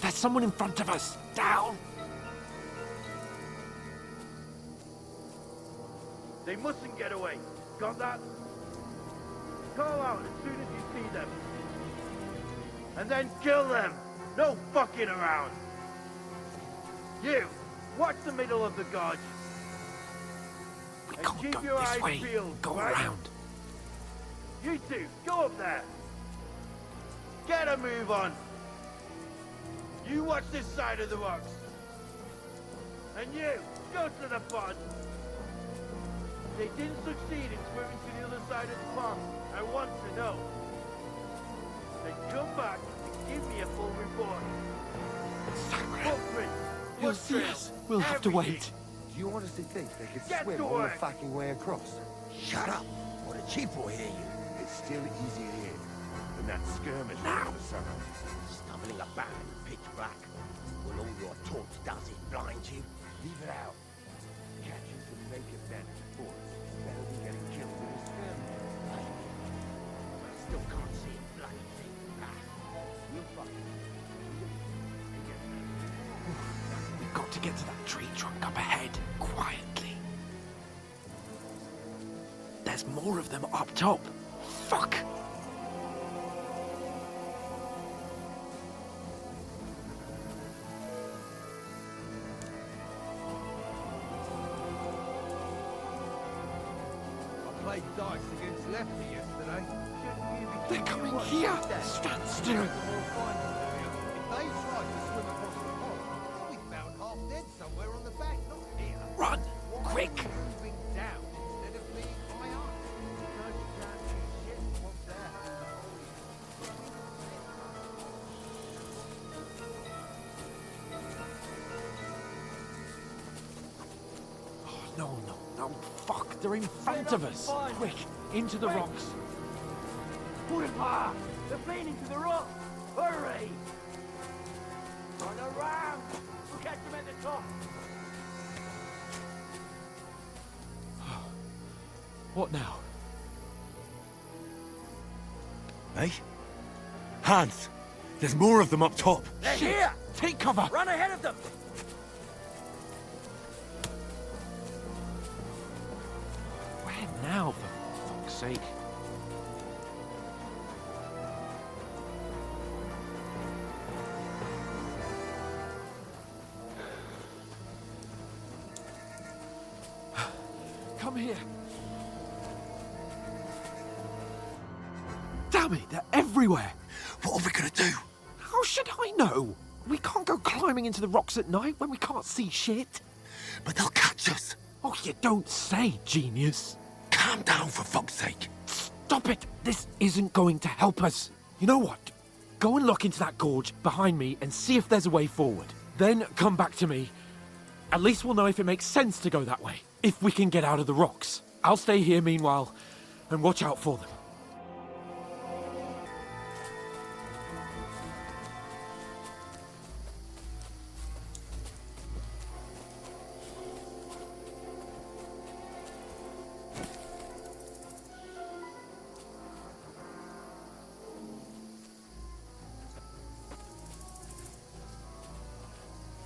There's someone in front of us! Down! They mustn't get away. Got that? Call out as soon as you see them. And then kill them! No fucking around! You! Watch the middle of the gorge! We And can't keep go your this eyes way. peeled, Go right? around. You two, go up there! Get a move on! You watch this side of the rocks! And you, go to the pond! They didn't succeed in swimming to the other side of the pond. I want to know. Then come back and give me a full report. Footprints, He'll see us. We'll have to wait. Do you honestly think they could Get swim to all the work. fucking way across? Shut up, or the chief will hear you. It's still easier here than that skirmish with the sun. Stumbling about in pitch black. We'll your torch does it blind you. Leave it out. Catching some naked men in the forest is better than getting killed in his family. I still can't see a bloody thing. We'll fuck it. We've got to get to that tree trunk up ahead, quietly. There's more of them up top. Fuck! I played dice against Lefty yesterday. They're coming here! Stand still! If they tried to swim across the pond, we found half dead somewhere on the bank, not here. Run! Why Quick! are we moving down instead of being high up? Because you can't see shit from there. No, no, no. Fuck, they're in front of us. Quick, into the rocks. Put it back! They're playing into the rock! Hurry! Turn around! We'll catch them at the top! What now? Hey? Hans! There's more of them up top! They're Shit. here! Take cover! Run ahead of them! Where now, for fuck's sake? Come here. Damn it, they're everywhere. What are we gonna do? How should I know? We can't go climbing into the rocks at night when we can't see shit. But they'll catch us! Oh, you don't say, genius. Calm down, for fuck's sake! Stop it! This isn't going to help us. You know what? Go and look into that gorge behind me and see if there's a way forward. Then come back to me. At least we'll know if it makes sense to go that way. If we can get out of the rocks. I'll stay here meanwhile and watch out for them.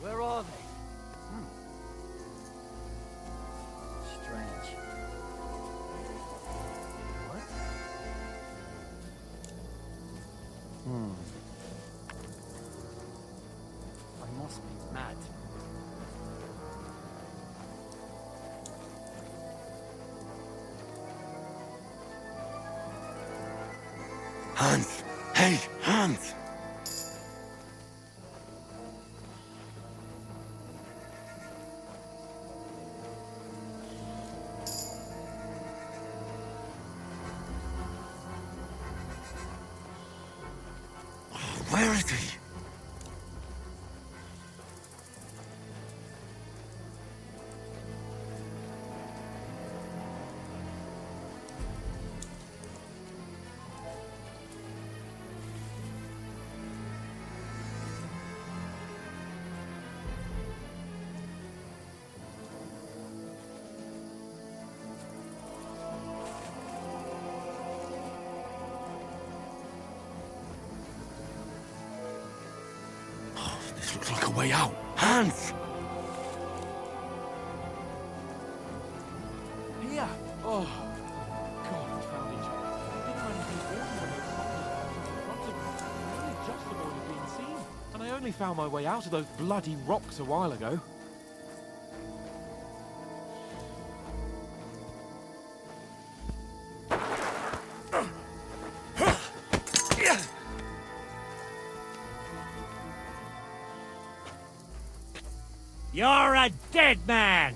Where are they? Strange. What? I must be mad. Hans! Hey, Hans! Where is he? This looks like a way out. Hans! Here! Oh, God, we found each other. I didn't manage to warn them of something in front of me. I only just avoided being seen. And I only found my way out of those bloody rocks a while ago. You're a dead man!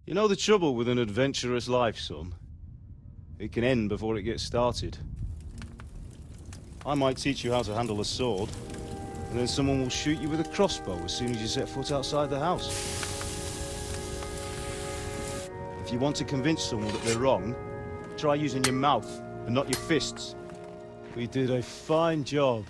You know the trouble with an adventurous life, son? It can end before it gets started. I might teach you how to handle a sword, and then someone will shoot you with a crossbow as soon as you set foot outside the house. If you want to convince someone that they're wrong, try using your mouth and not your fists. We did a fine job.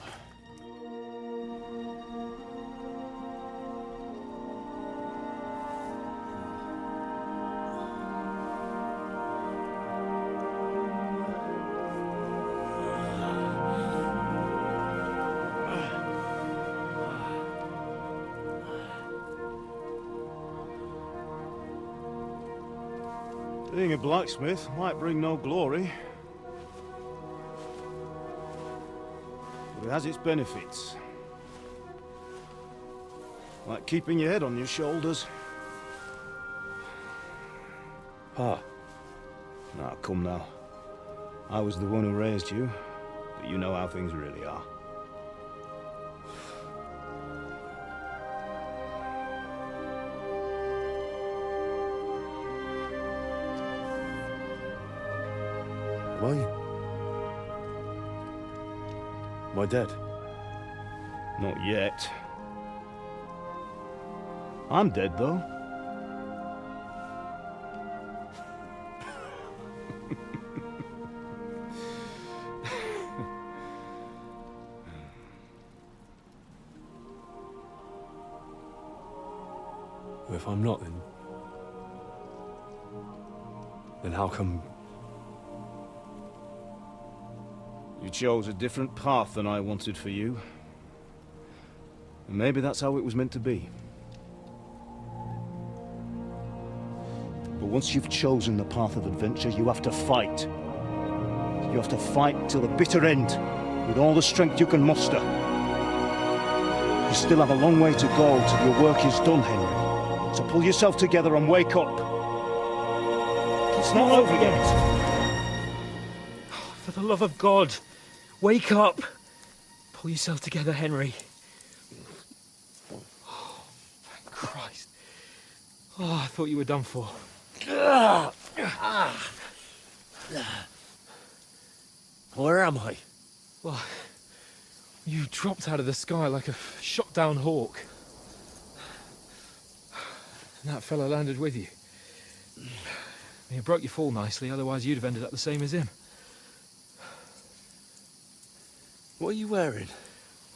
Being a blacksmith might bring no glory, but it has its benefits. Like keeping your head on your shoulders. Pa. Now, come now. I was the one who raised you, but you know how things really are. Am I dead? Not yet. I'm dead, though. If I'm not, then how come... You chose a different path than I wanted for you. And maybe that's how it was meant to be. But once you've chosen the path of adventure, you have to fight. You have to fight till the bitter end, with all the strength you can muster. You still have a long way to go till your work is done, Henry. So pull yourself together and wake up. It's not over yet. For the love of God, wake up! Pull yourself together, Henry. Oh, thank Christ. Oh, I thought you were done for. Where am I? Well, you dropped out of the sky like a shot-down hawk. And that fella landed with you. You broke your fall nicely, otherwise you'd have ended up the same as him. What are you wearing?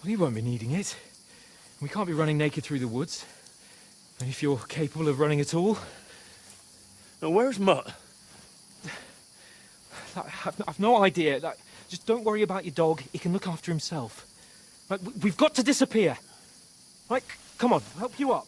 Well, you won't be needing it. We can't be running naked through the woods. And if you're capable of running at all. Now, where's Mutt? I've no idea. Just don't worry about your dog. He can look after himself. We've got to disappear. Right, come on, I'll help you up.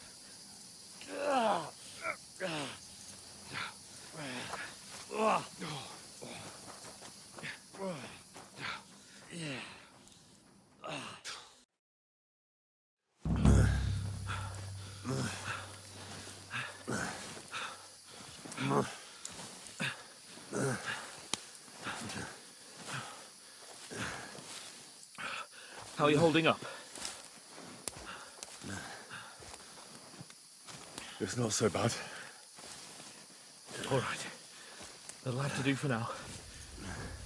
How are you holding up? It's not so bad. All right. That'll have to do for now.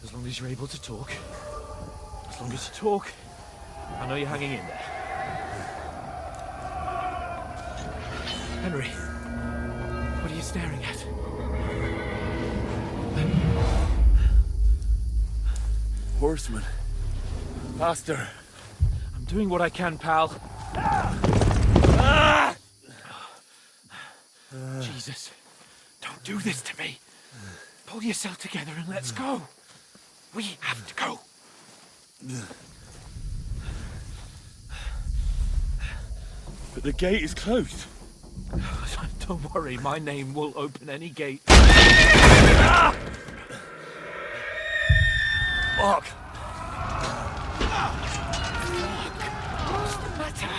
As long as you're able to talk. As long as you talk, I know you're hanging in there. Henry, what are you staring at? Horseman. Faster. I'm doing what I can, pal. Jesus, don't do this to me. Pull yourself together and let's go. We have to go. But the gate is closed. Don't worry, my name will open any gate. Fuck. What's the matter?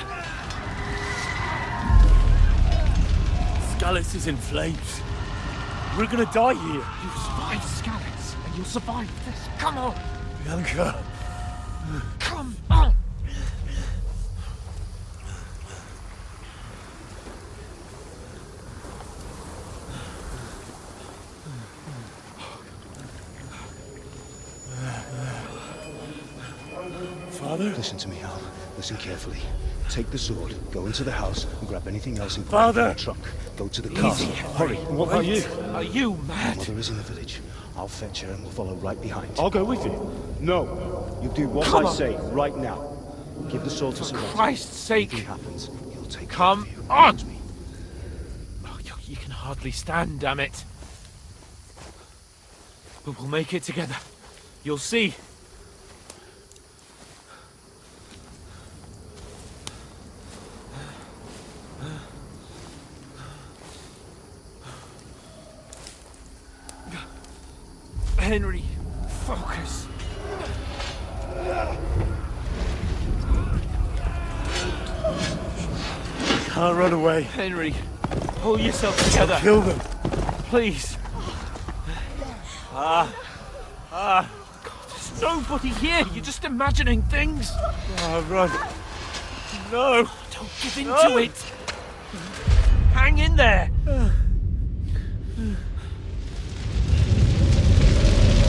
Scallis is in flames. We're gonna die here. You survived Scallis, and you'll survive this. Come on. Bianca. Come on. Father? Listen to me, Al. Listen carefully. Take the sword, go into the house, and grab anything else important from the trunk. Go to the castle. Hurry. What about you? Are you mad? My mother is in the village. I'll fetch her and we'll follow right behind. I'll go with you. No. You do what Come I on. say right now. Give the sword to For someone. Christ's sake. Anything happens, he'll take Come care of you. on! Trust me. Oh, you can hardly stand, damn it. But we'll make it together. You'll see. Henry, focus. Can't run away. Henry, pull yourself together. I'll kill them. Please. God, there's nobody here. You're just imagining things. Run. No. Don't give in to it. Hang in there.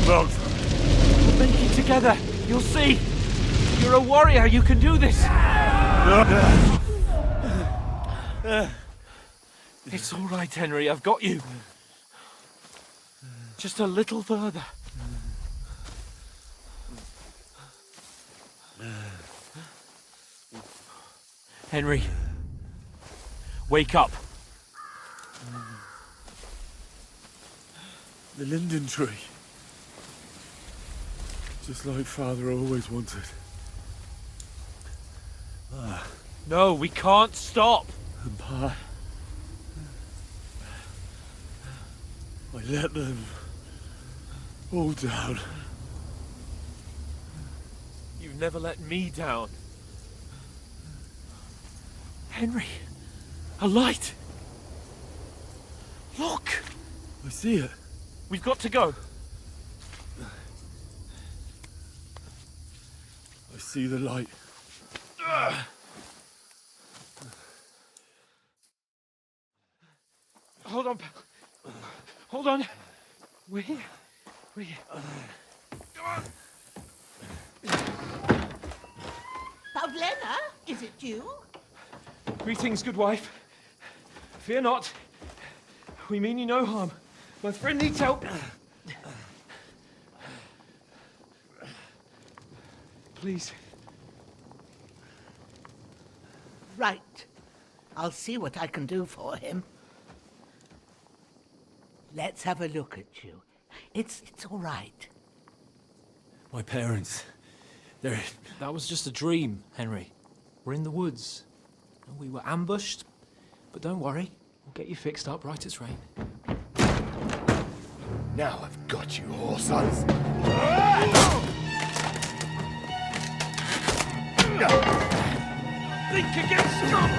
Look. We'll make it together. You'll see. You're a warrior. You can do this. It's all right, Henry. I've got you. Just a little further. Henry, wake up. The linden tree. Just like Father always wanted. No, we can't stop. And Pa, I let them all down. You've never let me down. Henry, a light. Look. I see it. We've got to go. I see the light. Hold on, pal. Hold on. We're here. We're here. Come on. Pavlena, is it you? Greetings, good wife. Fear not. We mean you no harm. My friend needs help. Please. Right. I'll see what I can do for him. Let's have a look at you. It's all right. My parents. They're... That was just a dream, Henry. We're in the woods. We were ambushed, but don't worry. We'll get you fixed up right as rain. Now I've got you, whoresons. Think against them!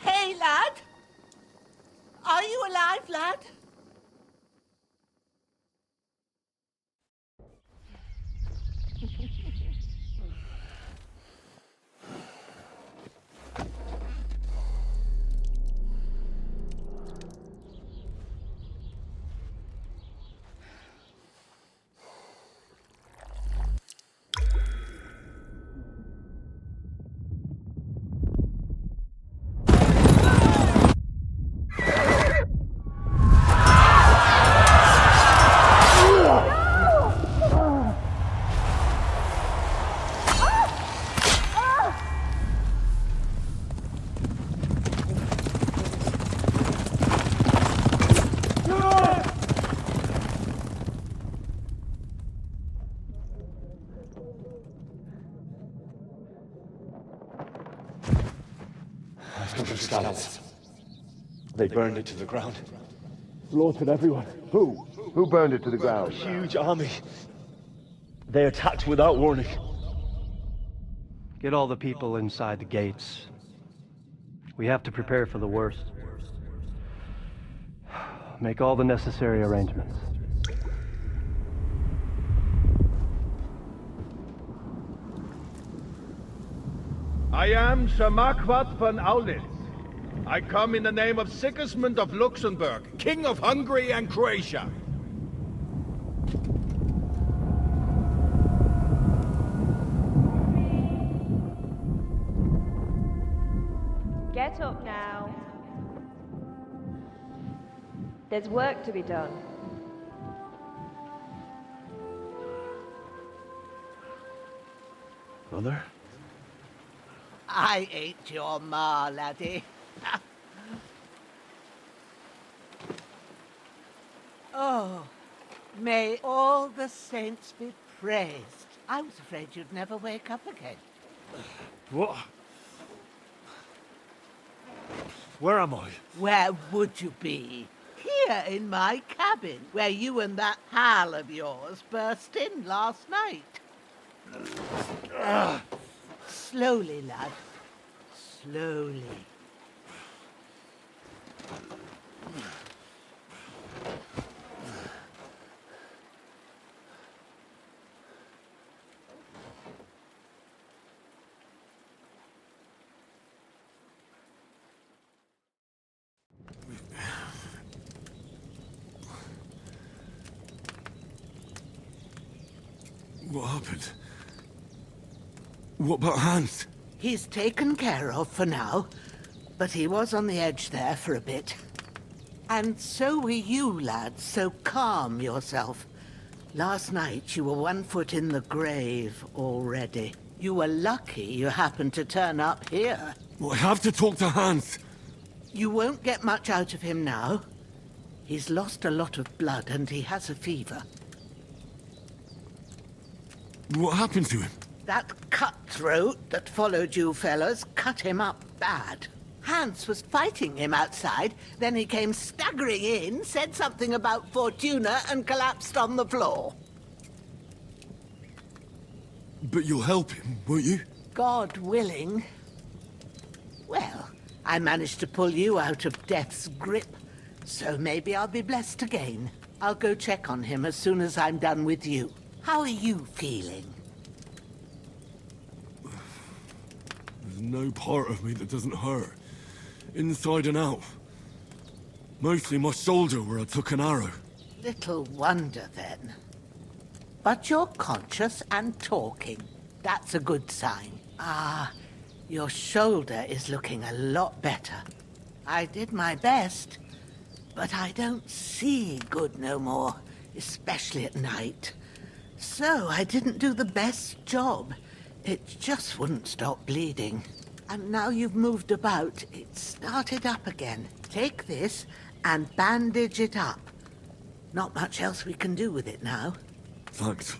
Hey, lad! Are you alive, lad? They burned it to the ground. Slaughtered everyone. Who? Who burned it to the ground? Huge army. They attacked without warning. Get all the people inside the gates. We have to prepare for the worst. Make all the necessary arrangements. I am Sir Marquardt von Aulitz. I come in the name of Sigismund of Luxembourg, King of Hungary and Croatia. Get up now. There's work to be done. Mother? I ain't your ma, laddie. Oh, may all the saints be praised. I was afraid you'd never wake up again. What? Where am I? Where would you be? Here in my cabin, where you and that pal of yours burst in last night. Slowly, lad. Slowly. What happened? What about Hans? He's taken care of for now, but he was on the edge there for a bit. And so were you, lad, so calm yourself. Last night you were 1 foot in the grave already. You were lucky you happened to turn up here. Well, I have to talk to Hans. You won't get much out of him now. He's lost a lot of blood and he has a fever. What happened to him? That cutthroat that followed you fellas cut him up bad. Hans was fighting him outside, then he came staggering in, said something about Fortuna, and collapsed on the floor. But you'll help him, won't you? God willing. Well, I managed to pull you out of death's grip, so maybe I'll be blessed again. I'll go check on him as soon as I'm done with you. How are you feeling? There's no part of me that doesn't hurt. Inside and out. Mostly my shoulder where I took an arrow. Little wonder then. But you're conscious and talking. That's a good sign. Ah, your shoulder is looking a lot better. I did my best, but I don't see good no more, especially at night. So I didn't do the best job. It just wouldn't stop bleeding. And now you've moved about, it started up again. Take this and bandage it up. Not much else we can do with it now. Thanks.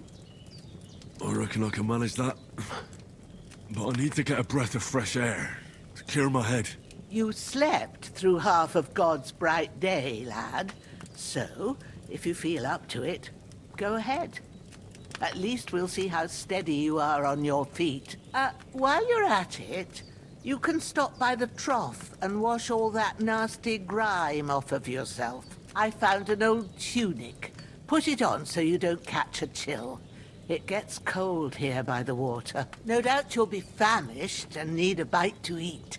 I reckon I can manage that. But I need to get a breath of fresh air to clear my head. You slept through half of God's bright day, lad. So, if you feel up to it, go ahead. At least we'll see how steady you are on your feet. While you're at it, you can stop by the trough and wash all that nasty grime off of yourself. I found an old tunic. Put it on so you don't catch a chill. It gets cold here by the water. No doubt you'll be famished and need a bite to eat.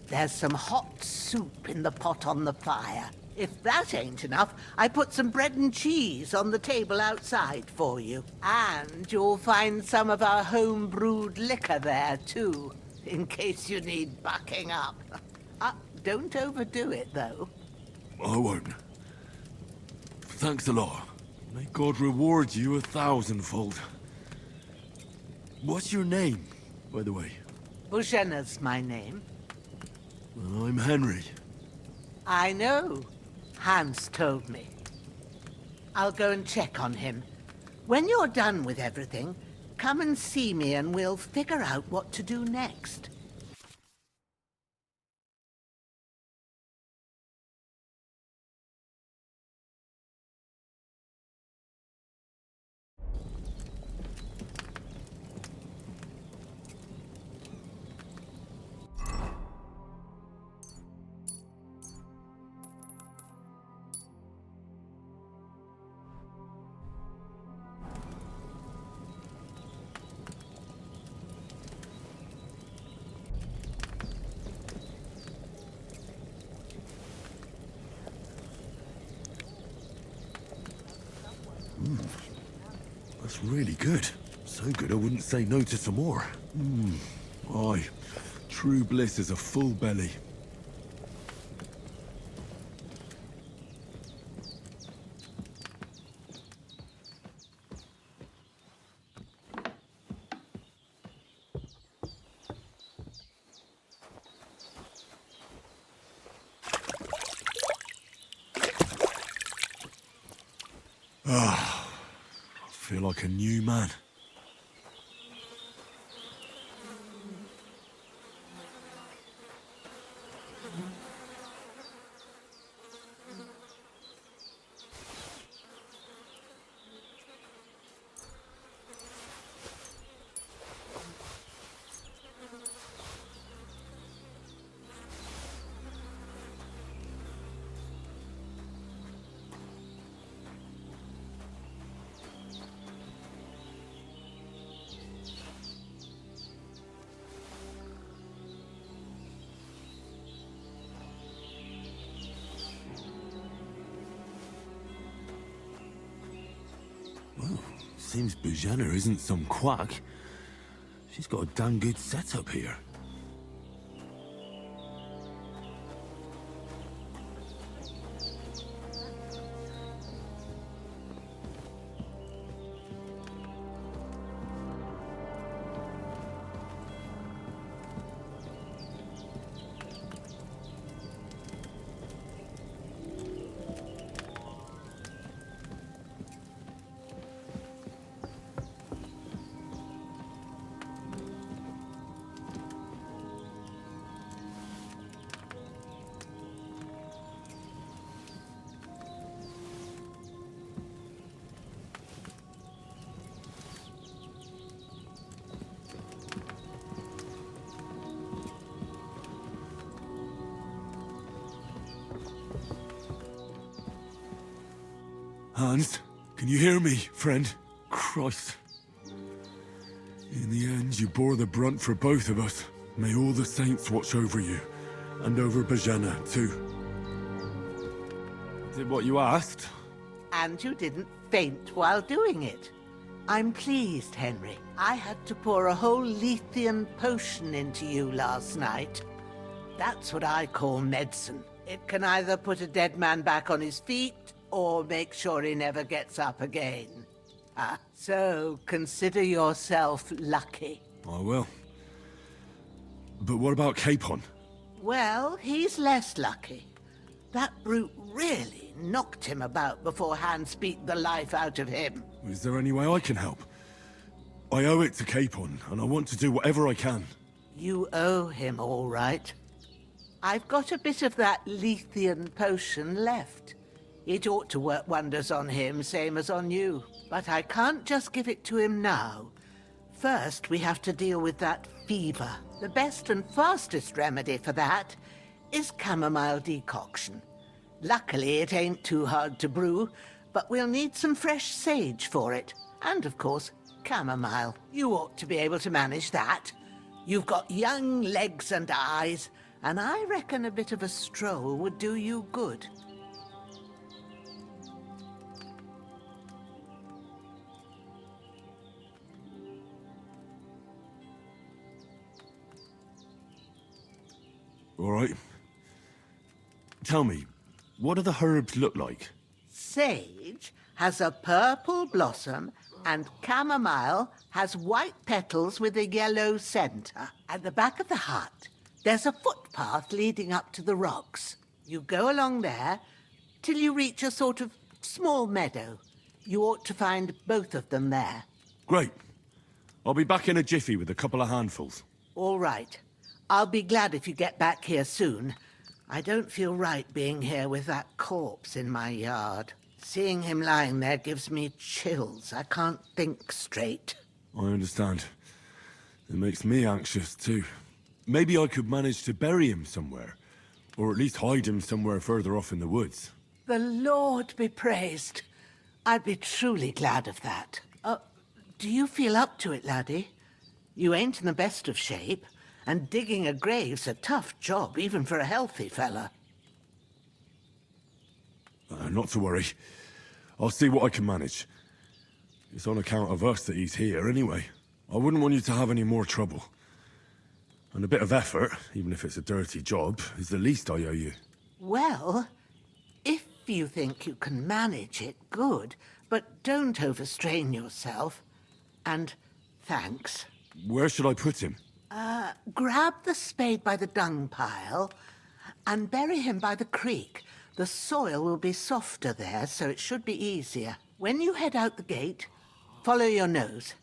There's some hot soup in the pot on the fire. If that ain't enough, I put some bread and cheese on the table outside for you. And you'll find some of our home-brewed liquor there, too, in case you need bucking up. Don't overdo it, though. I won't. Thanks a lot. May God reward you 1,000-fold. What's your name, by the way? Bohena's my name. Well, I'm Henry. I know. Hans told me. I'll go and check on him. When you're done with everything, come and see me and we'll figure out what to do next. really good. So good I wouldn't say no to some more. Aye. True bliss is a full belly. Ah, I feel like a new man. Well, seems Bohemia isn't some quack. She's got a damn good setup here. Hans, can you hear me, friend? Christ. In the end, you bore the brunt for both of us. May all the saints watch over you, and over Bohemia, too. Did what you asked? And you didn't faint while doing it. I'm pleased, Henry. I had to pour a whole Lethean potion into you last night. That's what I call medicine. It can either put a dead man back on his feet, or make sure he never gets up again. So consider yourself lucky. I will. But what about Capon? Well, he's less lucky. That brute really knocked him about before Hans beat the life out of him. Is there any way I can help? I owe it to Capon, and I want to do whatever I can. You owe him, all right. I've got a bit of that Lethean potion left. It ought to work wonders on him, same as on you. But I can't just give it to him now. First, we have to deal with that fever. The best and fastest remedy for that is chamomile decoction. Luckily, it ain't too hard to brew, but we'll need some fresh sage for it. And, of course, chamomile. You ought to be able to manage that. You've got young legs and eyes, and I reckon a bit of a stroll would do you good. All right. Tell me, what do the herbs look like? Sage has a purple blossom, and chamomile has white petals with a yellow center. At the back of the hut, there's a footpath leading up to the rocks. You go along there till you reach a sort of small meadow. You ought to find both of them there. Great. I'll be back in a jiffy with a couple of handfuls. All right. I'll be glad if you get back here soon. I don't feel right being here with that corpse in my yard. Seeing him lying there gives me chills. I can't think straight. I understand. It makes me anxious, too. Maybe I could manage to bury him somewhere. Or at least hide him somewhere further off in the woods. The Lord be praised. I'd be truly glad of that. Do you feel up to it, laddie? You ain't in the best of shape. And digging a grave's a tough job, even for a healthy fella. Not to worry. I'll see what I can manage. It's on account of us that he's here anyway. I wouldn't want you to have any more trouble. And a bit of effort, even if it's a dirty job, is the least I owe you. Well, if you think you can manage it, good. But don't overstrain yourself. And thanks. Where should I put him? Grab the spade by the dung pile and bury him by the creek. The soil will be softer there, so it should be easier. When you head out the gate, follow your nose.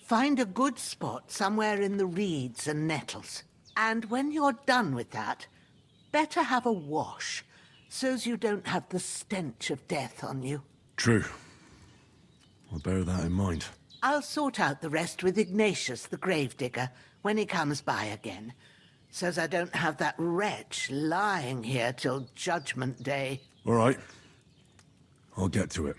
Find a good spot somewhere in the reeds and nettles. And when you're done with that, better have a wash, so's you don't have the stench of death on you. True. I'll bear that in mind. I'll sort out the rest with Ignatius, the gravedigger, when he comes by again, so's I don't have that wretch lying here till Judgment Day. All right. I'll get to it.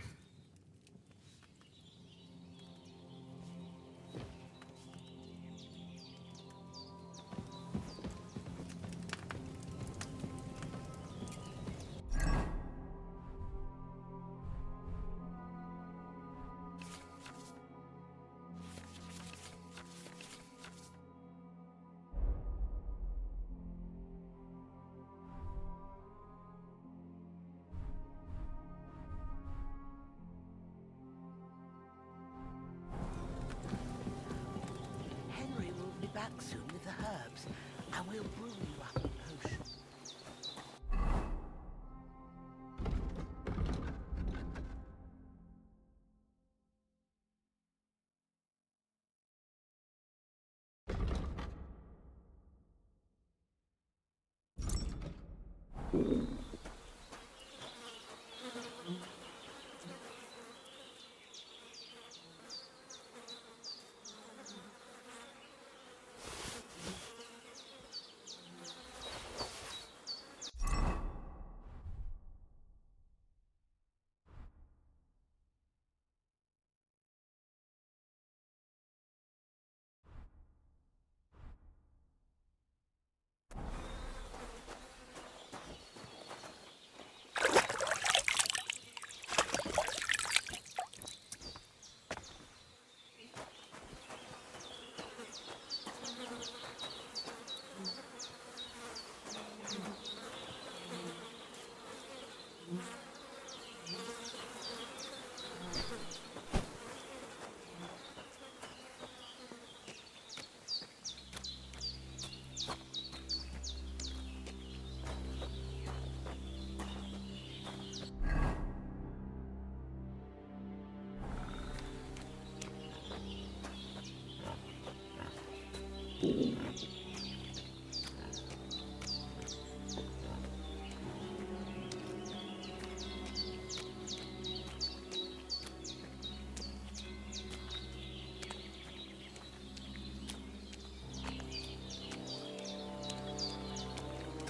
Henry will be back soon with the herbs, and we'll brew you up a potion.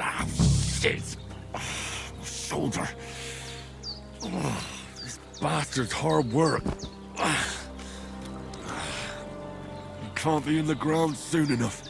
Ah, shit! My shoulder. This bastard's hard work. You can't be in the ground soon enough.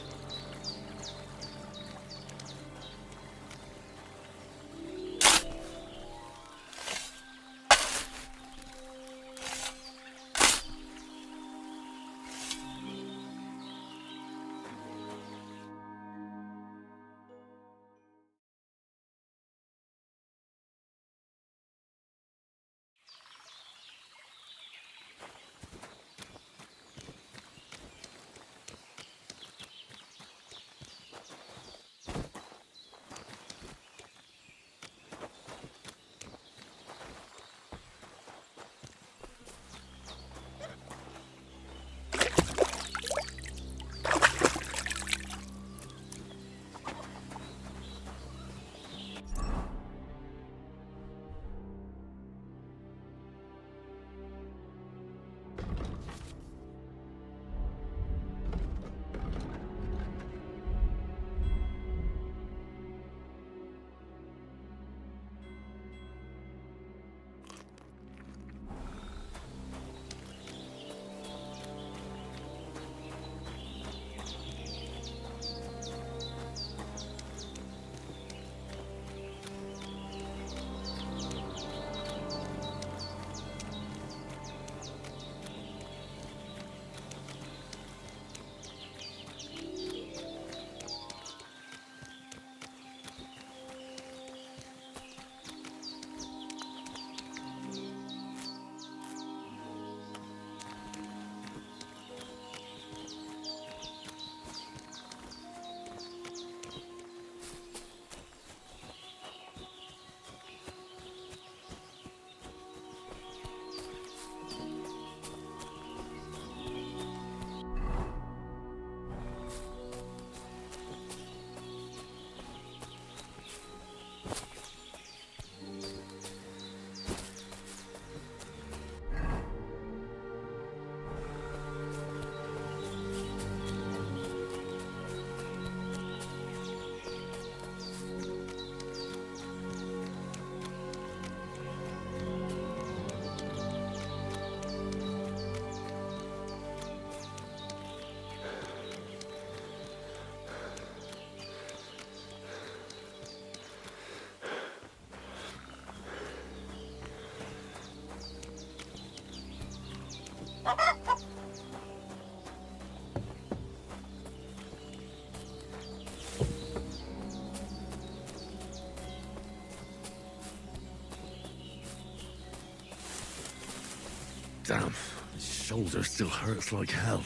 Damn, his shoulder still hurts like hell.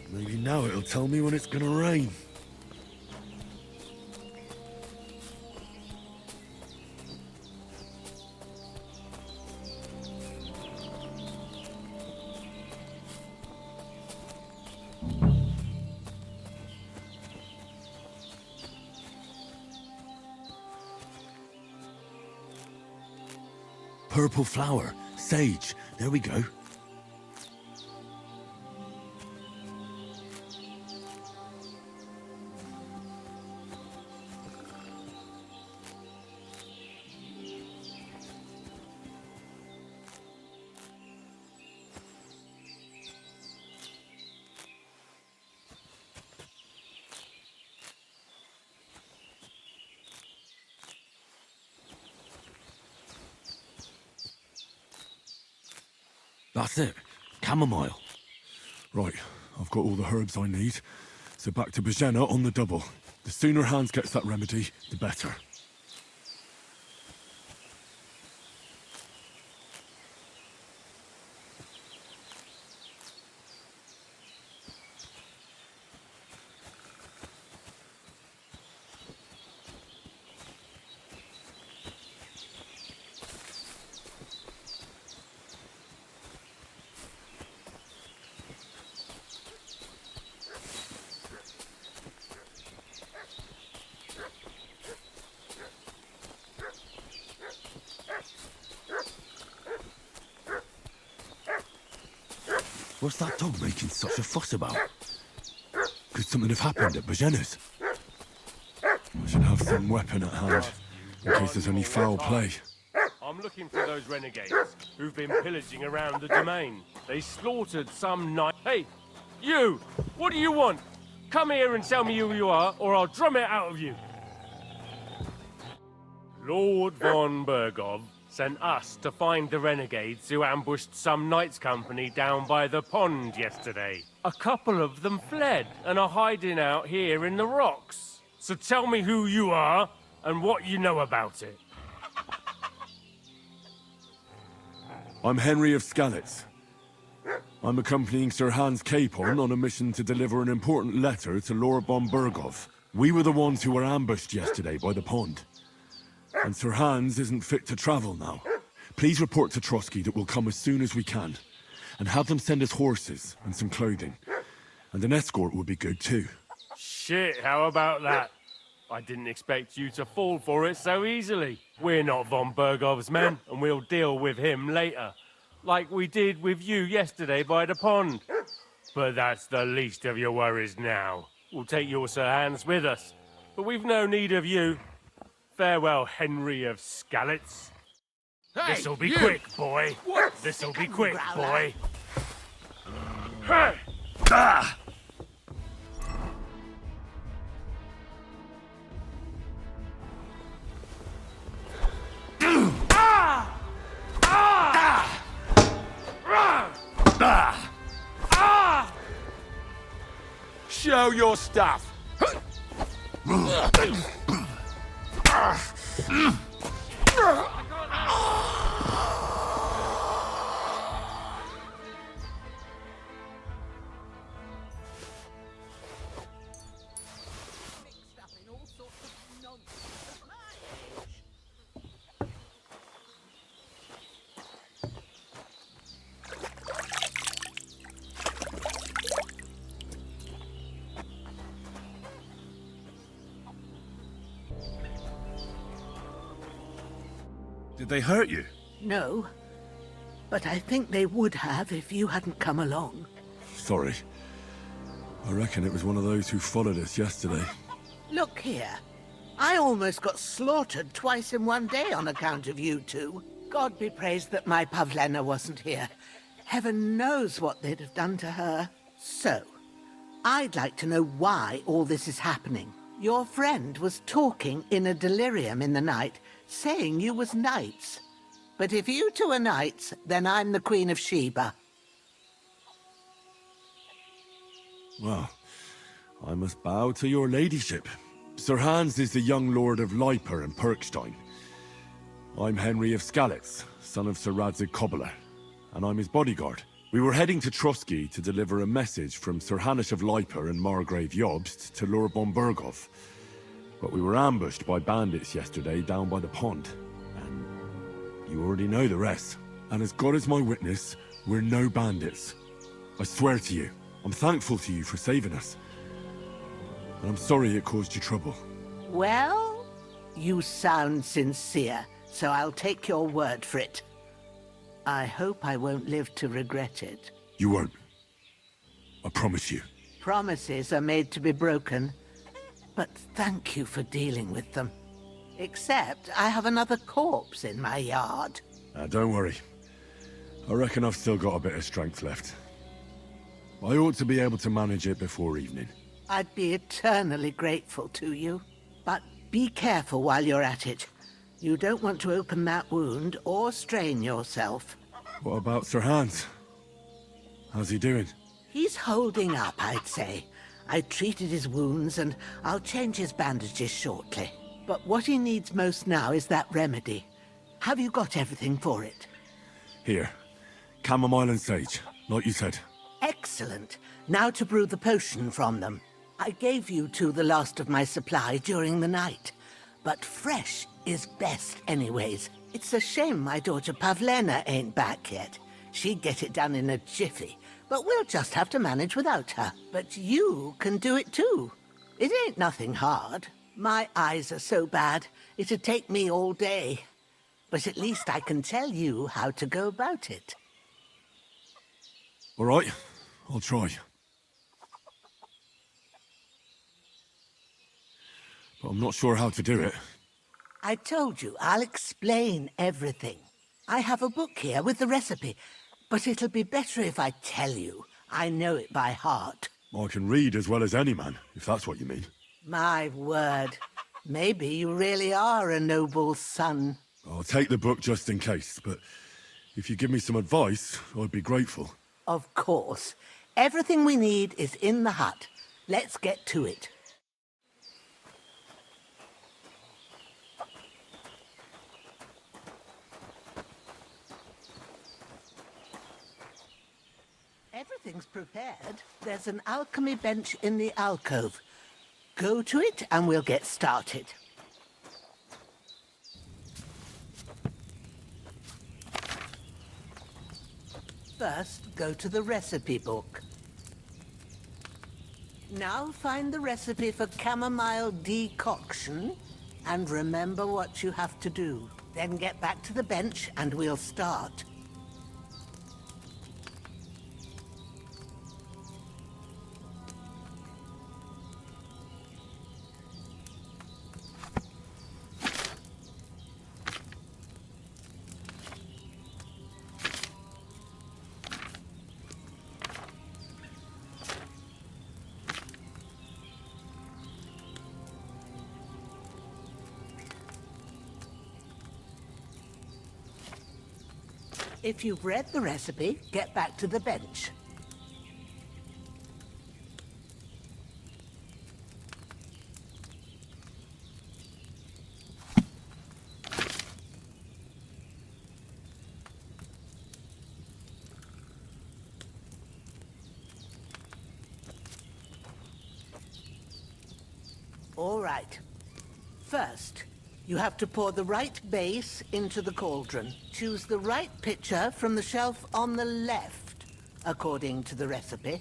Maybe now it'll tell me when it's gonna rain. Purple flower, sage, there we go. That's it. Chamomile. Right, I've got all the herbs I need. So back to Bohemia on the double. The sooner Hans gets that remedy, the better. What's that dog making such a fuss about? Could something have happened at Bohemia's? I should have some weapon at hand, in case there's any foul play. I'm looking for those renegades who've been pillaging around the domain. They slaughtered some knight. Hey, you! What do you want? Come here and tell me who you are, or I'll drum it out of you. Lord von Bergov sent us to find the renegades who ambushed some knights' company down by the pond yesterday. A couple of them fled and are hiding out here in the rocks. So tell me who you are and what you know about it. I'm Henry of Skalitz. I'm accompanying Sir Hans Capon on a mission to deliver an important letter to Lord von Bergov. We were the ones who were ambushed yesterday by the pond. And Sir Hans isn't fit to travel now. Please report to Trotsky that we'll come as soon as we can. And have them send us horses and some clothing. And an escort would be good too. Shit, how about that? I didn't expect you to fall for it so easily. We're not von Bergov's men, and we'll deal with him later. Like we did with you yesterday by the pond. But that's the least of your worries now. We'll take your Sir Hans with us. But we've no need of you. Farewell, Henry of Skalitz. Hey, This'll be you! quick, boy. What? This'll be quick, boy. Ah! Show your stuff. Did they hurt you? No, but I think they would have if you hadn't come along. Sorry. I reckon it was one of those who followed us yesterday. Look here. I almost got slaughtered twice in one day on account of you two. God be praised that my Pavlena wasn't here. Heaven knows what they'd have done to her. So, I'd like to know why all this is happening. Your friend was talking in a delirium in the night, saying you was knights. But if you two are knights, then I'm the Queen of Sheba. Well, I must bow to your ladyship. Sir Hans is the young lord of Leiper and Perkstein. I'm Henry of Skalitz, son of Sir Radzig Cobbler. and I'm his bodyguard. We were heading to Trotsky to deliver a message from Sir Hanush of Liper and Margrave Jobst to Lord von Berghoff. But we were ambushed by bandits yesterday down by the pond, and you already know the rest. And as God is my witness, we're no bandits. I swear to you, I'm thankful to you for saving us. And I'm sorry it caused you trouble. Well, you sound sincere, so I'll take your word for it. I hope I won't live to regret it. You won't. I promise you. Promises are made to be broken, but thank you for dealing with them. Except I have another corpse in my yard. Don't worry. I reckon I've still got a bit of strength left. I ought to be able to manage it before evening. I'd be eternally grateful to you. But be careful while you're at it. You don't want to open that wound or strain yourself. What about Sir Hans? How's he doing? He's holding up, I'd say. I treated his wounds and I'll change his bandages shortly. But what he needs most now is that remedy. Have you got everything for it? Here. Chamomile and sage, like you said. Excellent. Now to brew the potion from them. I gave you two the last of my supply during the night. But fresh is best anyways. It's a shame my daughter Pavlena ain't back yet. She'd get it done in a jiffy. But we'll just have to manage without her. But you can do it too. It ain't nothing hard. My eyes are so bad, it'd take me all day. But at least I can tell you how to go about it. All right, I'll try. But I'm not sure how to do it. I told you, I'll explain everything. I have a book here with the recipe, but it'll be better if I tell you. I know it by heart. I can read as well as any man, if that's what you mean. My word. Maybe you really are a noble son. I'll take the book just in case, but if you give me some advice, I'd be grateful. Of course. Everything we need is in the hut. Let's get to it. Everything's prepared. There's an alchemy bench in the alcove. Go to it and we'll get started. First, go to the recipe book. Now find the recipe for chamomile decoction and remember what you have to do. Then get back to the bench and we'll start. If you've read the recipe, get back to the bench. All right. First, you have to pour the right base into the cauldron. Choose the right pitcher from the shelf on the left, according to the recipe.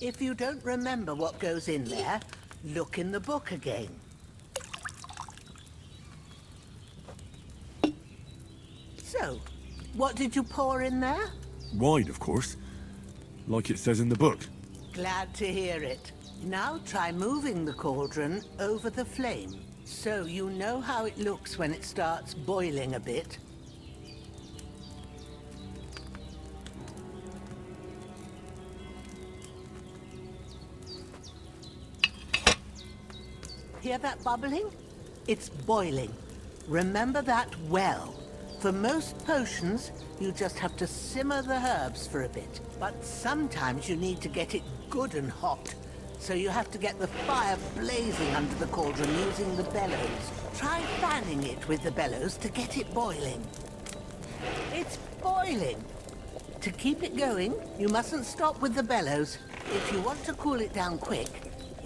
If you don't remember what goes in there, look in the book again. So, what did you pour in there? Wine, of course. Like it says in the book. Glad to hear it. Now try moving the cauldron over the flame, so you know how it looks when it starts boiling a bit. Hear that bubbling? It's boiling. Remember that well. For most potions, you just have to simmer the herbs for a bit. But sometimes you need to get it good and hot. So you have to get the fire blazing under the cauldron using the bellows. Try fanning it with the bellows to get it boiling. It's boiling. To keep it going, you mustn't stop with the bellows. If you want to cool it down quick,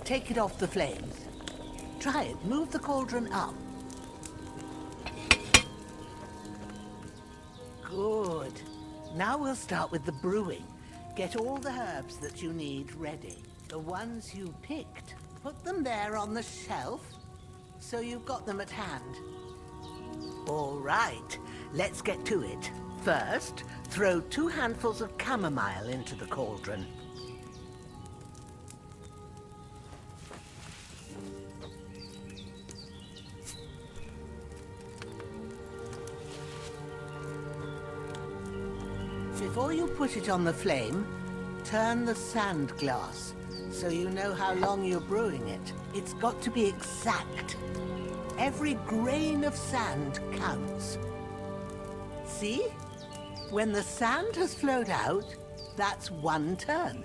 take it off the flames. Try it. Move the cauldron up. Good. Now we'll start with the brewing. Get all the herbs that you need ready. The ones you picked. Put them there on the shelf, so you've got them at hand. All right, let's get to it. First, throw 2 handfuls of chamomile into the cauldron. Before you put it on the flame, turn the sand glass so you know how long you're brewing it. It's got to be exact. Every grain of sand counts. See? When the sand has flowed out, that's 1 turn.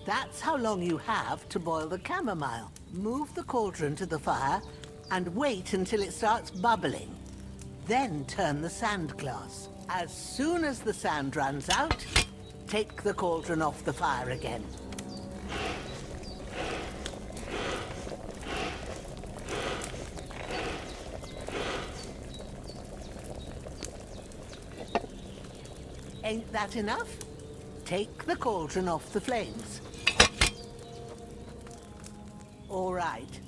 That's how long you have to boil the chamomile. Move the cauldron to the fire and wait until it starts bubbling. Then turn the sand glass. As soon as the sand runs out, take the cauldron off the fire again. Ain't that enough? Take the cauldron off the flames. All right.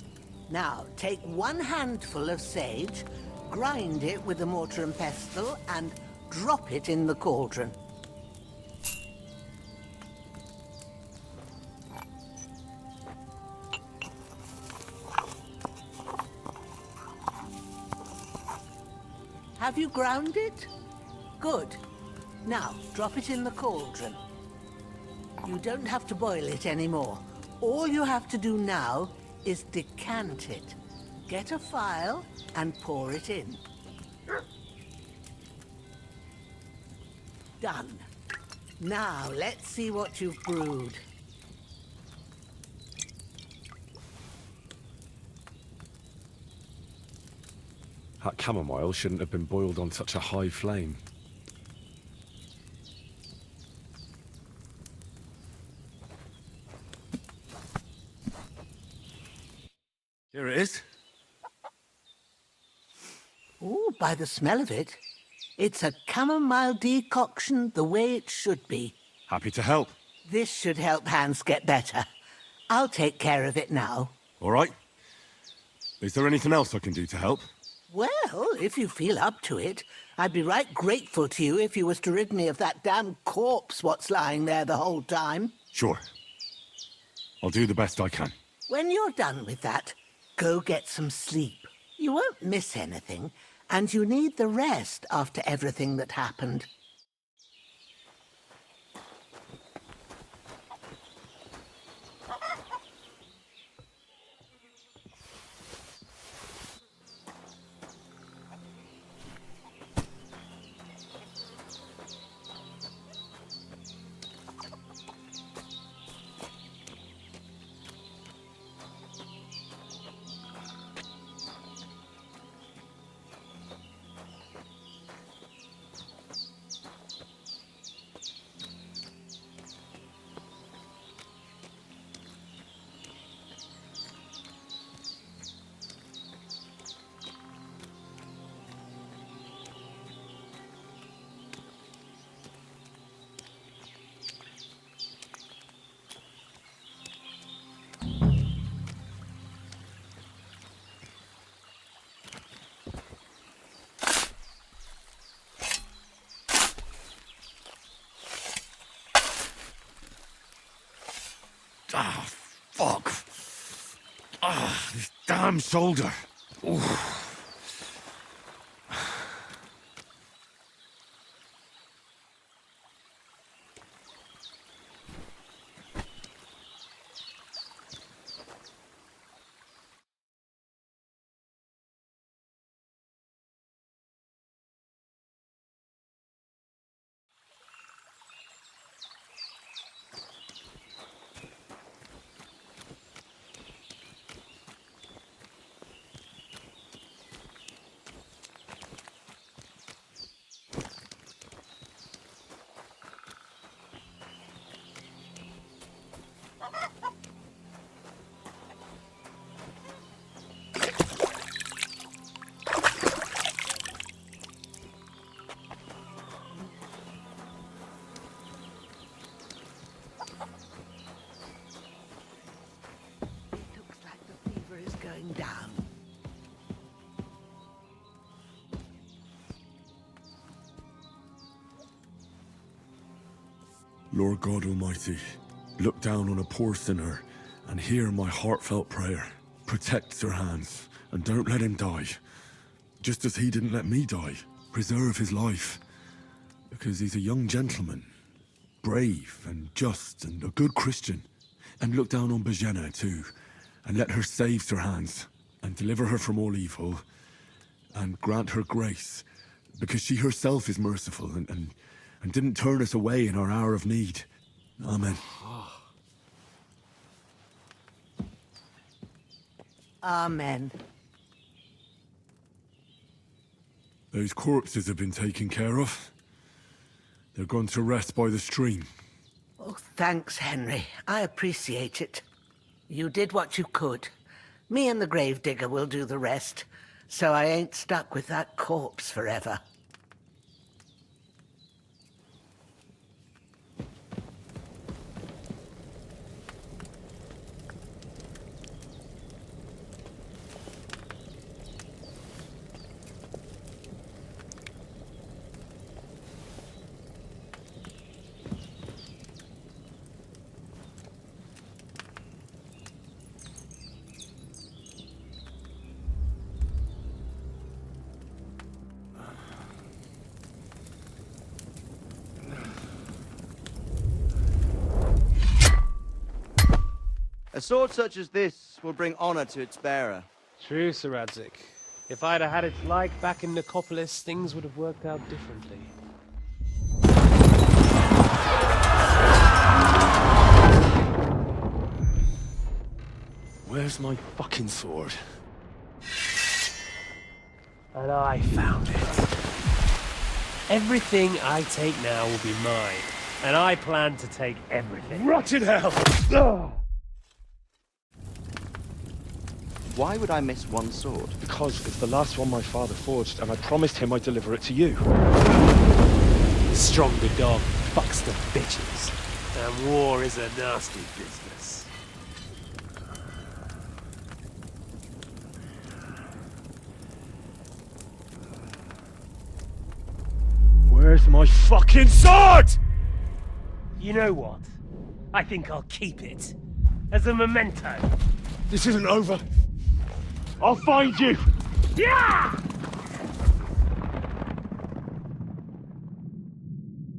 Now, take 1 handful of sage, grind it with a mortar and pestle, and drop it in the cauldron. Have you ground it? Good. Now, drop it in the cauldron. You don't have to boil it anymore. All you have to do now is decant it. Get a phial and pour it in. Done. Now, let's see what you've brewed. That chamomile shouldn't have been boiled on such a high flame. Here it is. Ooh, by the smell of it, it's a chamomile decoction the way it should be. Happy to help. This should help Hans get better. I'll take care of it now. All right. Is there anything else I can do to help? Well, if you feel up to it, I'd be right grateful to you if you was to rid me of that damn corpse what's lying there the whole time. Sure. I'll do the best I can. When you're done with that, go get some sleep. You won't miss anything, and you need the rest after everything that happened. Ah, fuck. Ah, this damn shoulder. Oof. going down. Lord God Almighty, look down on a poor sinner and hear my heartfelt prayer. Protect Sir Hans and don't let him die. Just as he didn't let me die. Preserve his life. Because he's a young gentleman. Brave and just and a good Christian. And look down on Bohemia too. And let her save Sir Hans. And deliver her from all evil. And grant her grace. Because she herself is merciful and didn't turn us away in our hour of need. Amen. Amen. Those corpses have been taken care of. They're gone to rest by the stream. Oh, thanks, Henry. I appreciate it. You did what you could. Me and the gravedigger will do the rest, so I ain't stuck with that corpse forever. A sword such as this will bring honor to its bearer. True, Sir Radzik. If I'd have had its like back in Nicopolis, things would have worked out differently. Where's my fucking sword? And I found it. Everything I take now will be mine, and I plan to take everything. Rotted hell! Why would I miss one sword? Because it's the last one my father forged, and I promised him I'd deliver it to you. The stronger dog fucks the bitches, and war is a nasty business. Where's my fucking sword? You know what? I think I'll keep it. As a memento. This isn't over. I'll find you! Yeah!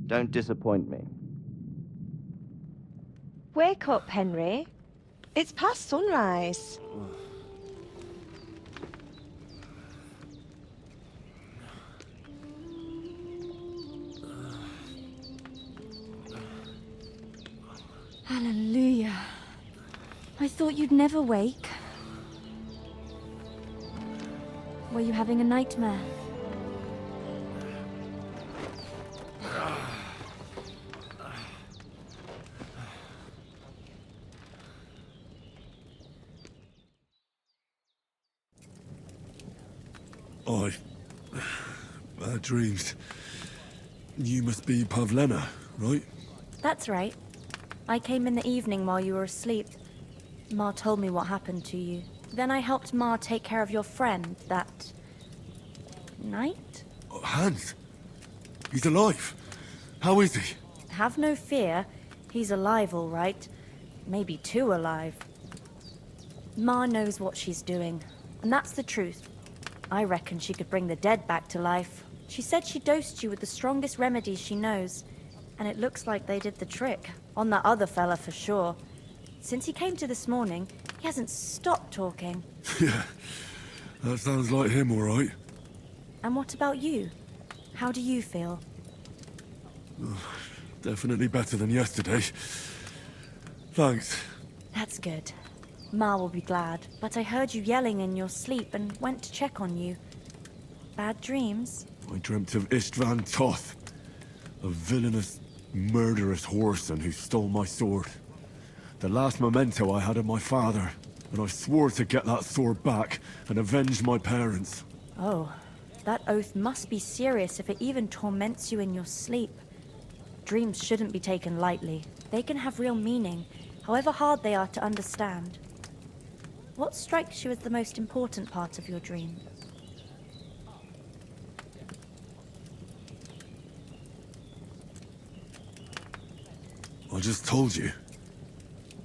Don't disappoint me. Wake up, Henry. It's past sunrise. Hallelujah. I thought you'd never wake. Were you having a nightmare? Bad dreams. You must be Pavlena, right? That's right. I came in the evening while you were asleep. Ma told me what happened to you. Then I helped Ma take care of your friend that night? Hans? He's alive. How is he? Have no fear. He's alive, all right. Maybe too alive. Ma knows what she's doing, and that's the truth. I reckon she could bring the dead back to life. She said she dosed you with the strongest remedies she knows, and it looks like they did the trick. On that other fella for sure. Since he came to this morning, he hasn't stopped talking. Yeah, that sounds like him, all right. And what about you? How do you feel? Definitely better than yesterday. Thanks. That's good. Ma will be glad, but I heard you yelling in your sleep and went to check on you. Bad dreams? I dreamt of Istvan Toth, a villainous, murderous whoreson who stole my sword. The last memento I had of my father, and I swore to get that sword back and avenge my parents. Oh, that oath must be serious if it even torments you in your sleep. Dreams shouldn't be taken lightly. They can have real meaning, however hard they are to understand. What strikes you as the most important part of your dream? I just told you.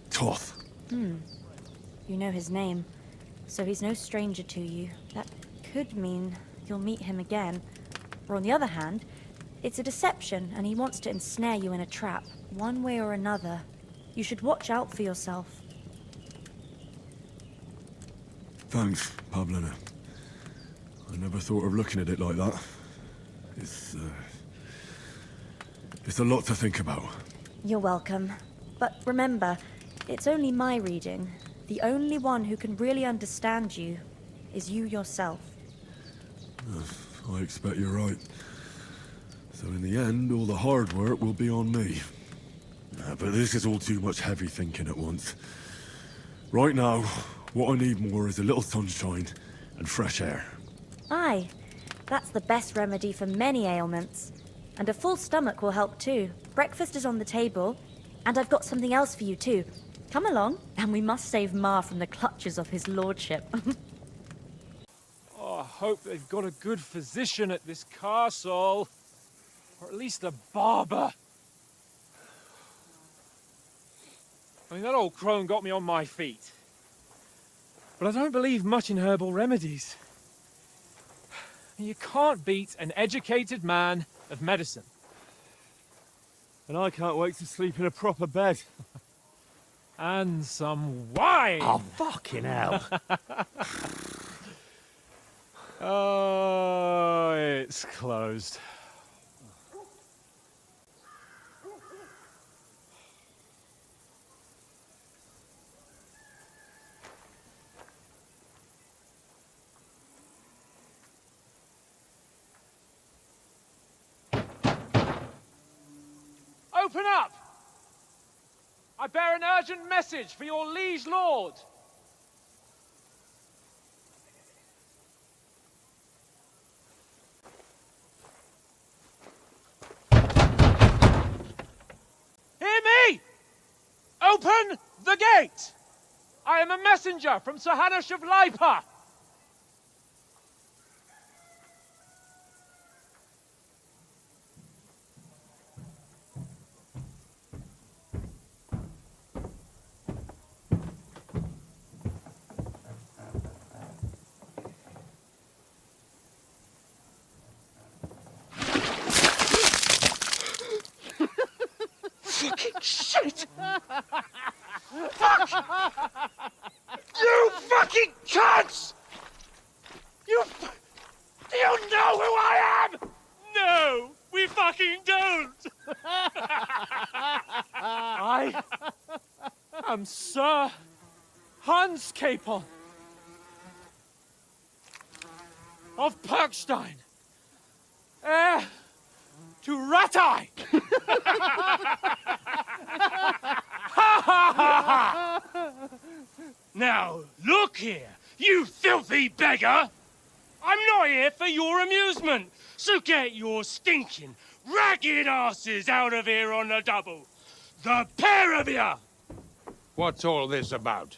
Toth. You know his name, so he's no stranger to you. That could mean you'll meet him again. Or on the other hand, it's a deception and he wants to ensnare you in a trap, one way or another. You should watch out for yourself. Thanks, Pavlina. I never thought of looking at it like that. It's a lot to think about. You're welcome. But remember, it's only my reading. The only one who can really understand you is you yourself. I expect you're right. So in the end, all the hard work will be on me. But this is all too much heavy thinking at once. Right now, what I need more is a little sunshine and fresh air. Aye, that's the best remedy for many ailments. And a full stomach will help too. Breakfast is on the table, and I've got something else for you too. Come along, and we must save Ma from the clutches of his lordship. Oh, I hope they've got a good physician at this castle. Or at least a barber. I mean, that old crone got me on my feet. But I don't believe much in herbal remedies. You can't beat an educated man of medicine. And I can't wait to sleep in a proper bed. And some wine! Oh, fucking hell. Oh, it's closed. Open up! I bear an urgent message for your liege lord. Hear me! Open the gate! I am a messenger from Sir Hanush of Lipa. Fucking shit! Fuck! You fucking cunts! Do you know who I am? No, we fucking don't! I am Sir Hans Capon of Perkstein, heir to Ratai! Now, look here, you filthy beggar! I'm not here for your amusement, so get your stinking, ragged asses out of here on the double. The pair of you! What's all this about?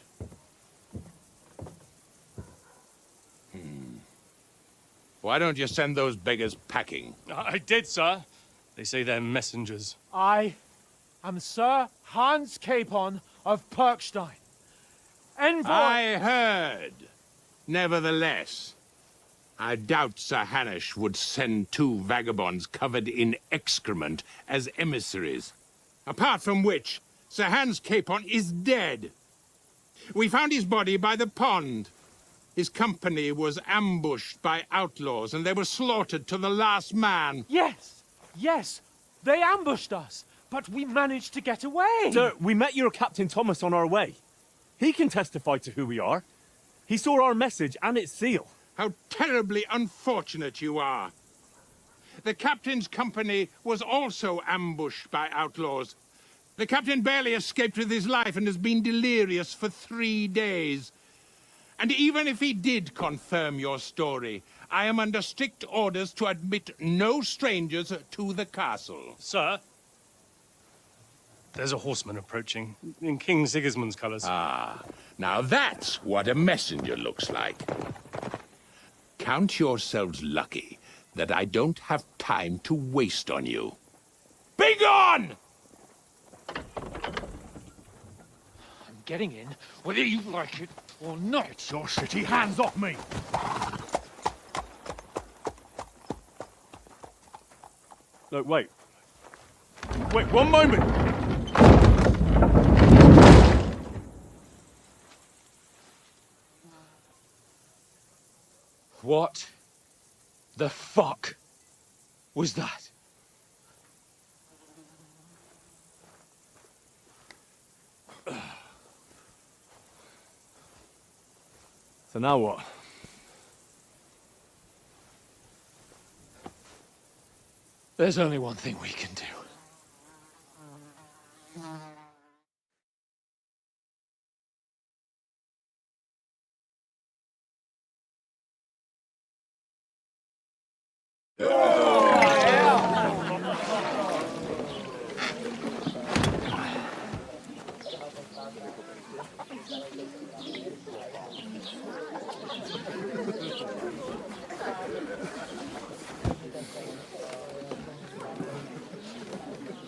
Why don't you send those beggars packing? I did, sir. They say they're messengers. I am Sir Hans Capon of Perkstein. Envoy... I heard. Nevertheless, I doubt Sir Hanush would send two vagabonds covered in excrement as emissaries. Apart from which, Sir Hans Capon is dead. We found his body by the pond. His company was ambushed by outlaws, and they were slaughtered to the last man. Yes, yes, they ambushed us, but we managed to get away. Sir, we met your Captain Thomas on our way. He can testify to who we are. He saw our message and its seal. How terribly unfortunate you are. The captain's company was also ambushed by outlaws. The captain barely escaped with his life and has been delirious for 3 days. And even if he did confirm your story, I am under strict orders to admit no strangers to the castle. Sir? There's a horseman approaching, in King Sigismund's colours. Ah, now that's what a messenger looks like. Count yourselves lucky that I don't have time to waste on you. Be gone! I'm getting in, whether you like it or not. Your shitty hands off me! Look, wait. Wait, one moment! What the fuck was that? So now what? There's only one thing we can do.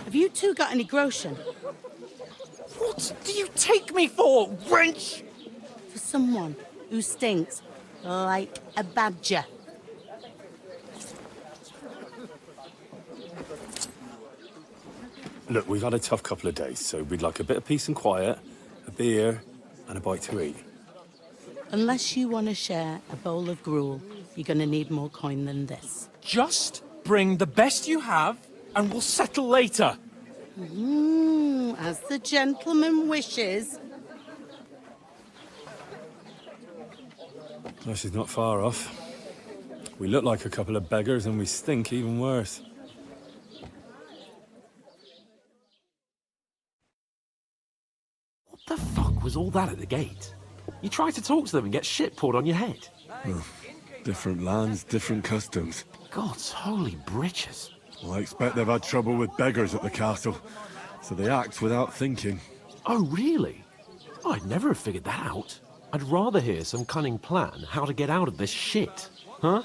Have you two got any groschen? What do you take me for, wench? For someone who stinks like a badger. Look, we've had a tough couple of days, so we'd like a bit of peace and quiet, a beer, and a bite to eat. Unless you want to share a bowl of gruel, you're going to need more coin than this. Just bring the best you have, and we'll settle later. As the gentleman wishes. No, she's not far off. We look like a couple of beggars, and we stink even worse. What the fuck was all that at the gate? You try to talk to them and get shit poured on your head. Well, different lands, different customs. God's holy britches. Well, I expect they've had trouble with beggars at the castle, so they act without thinking. Oh, really? I'd never have figured that out. I'd rather hear some cunning plan how to get out of this shit. Huh?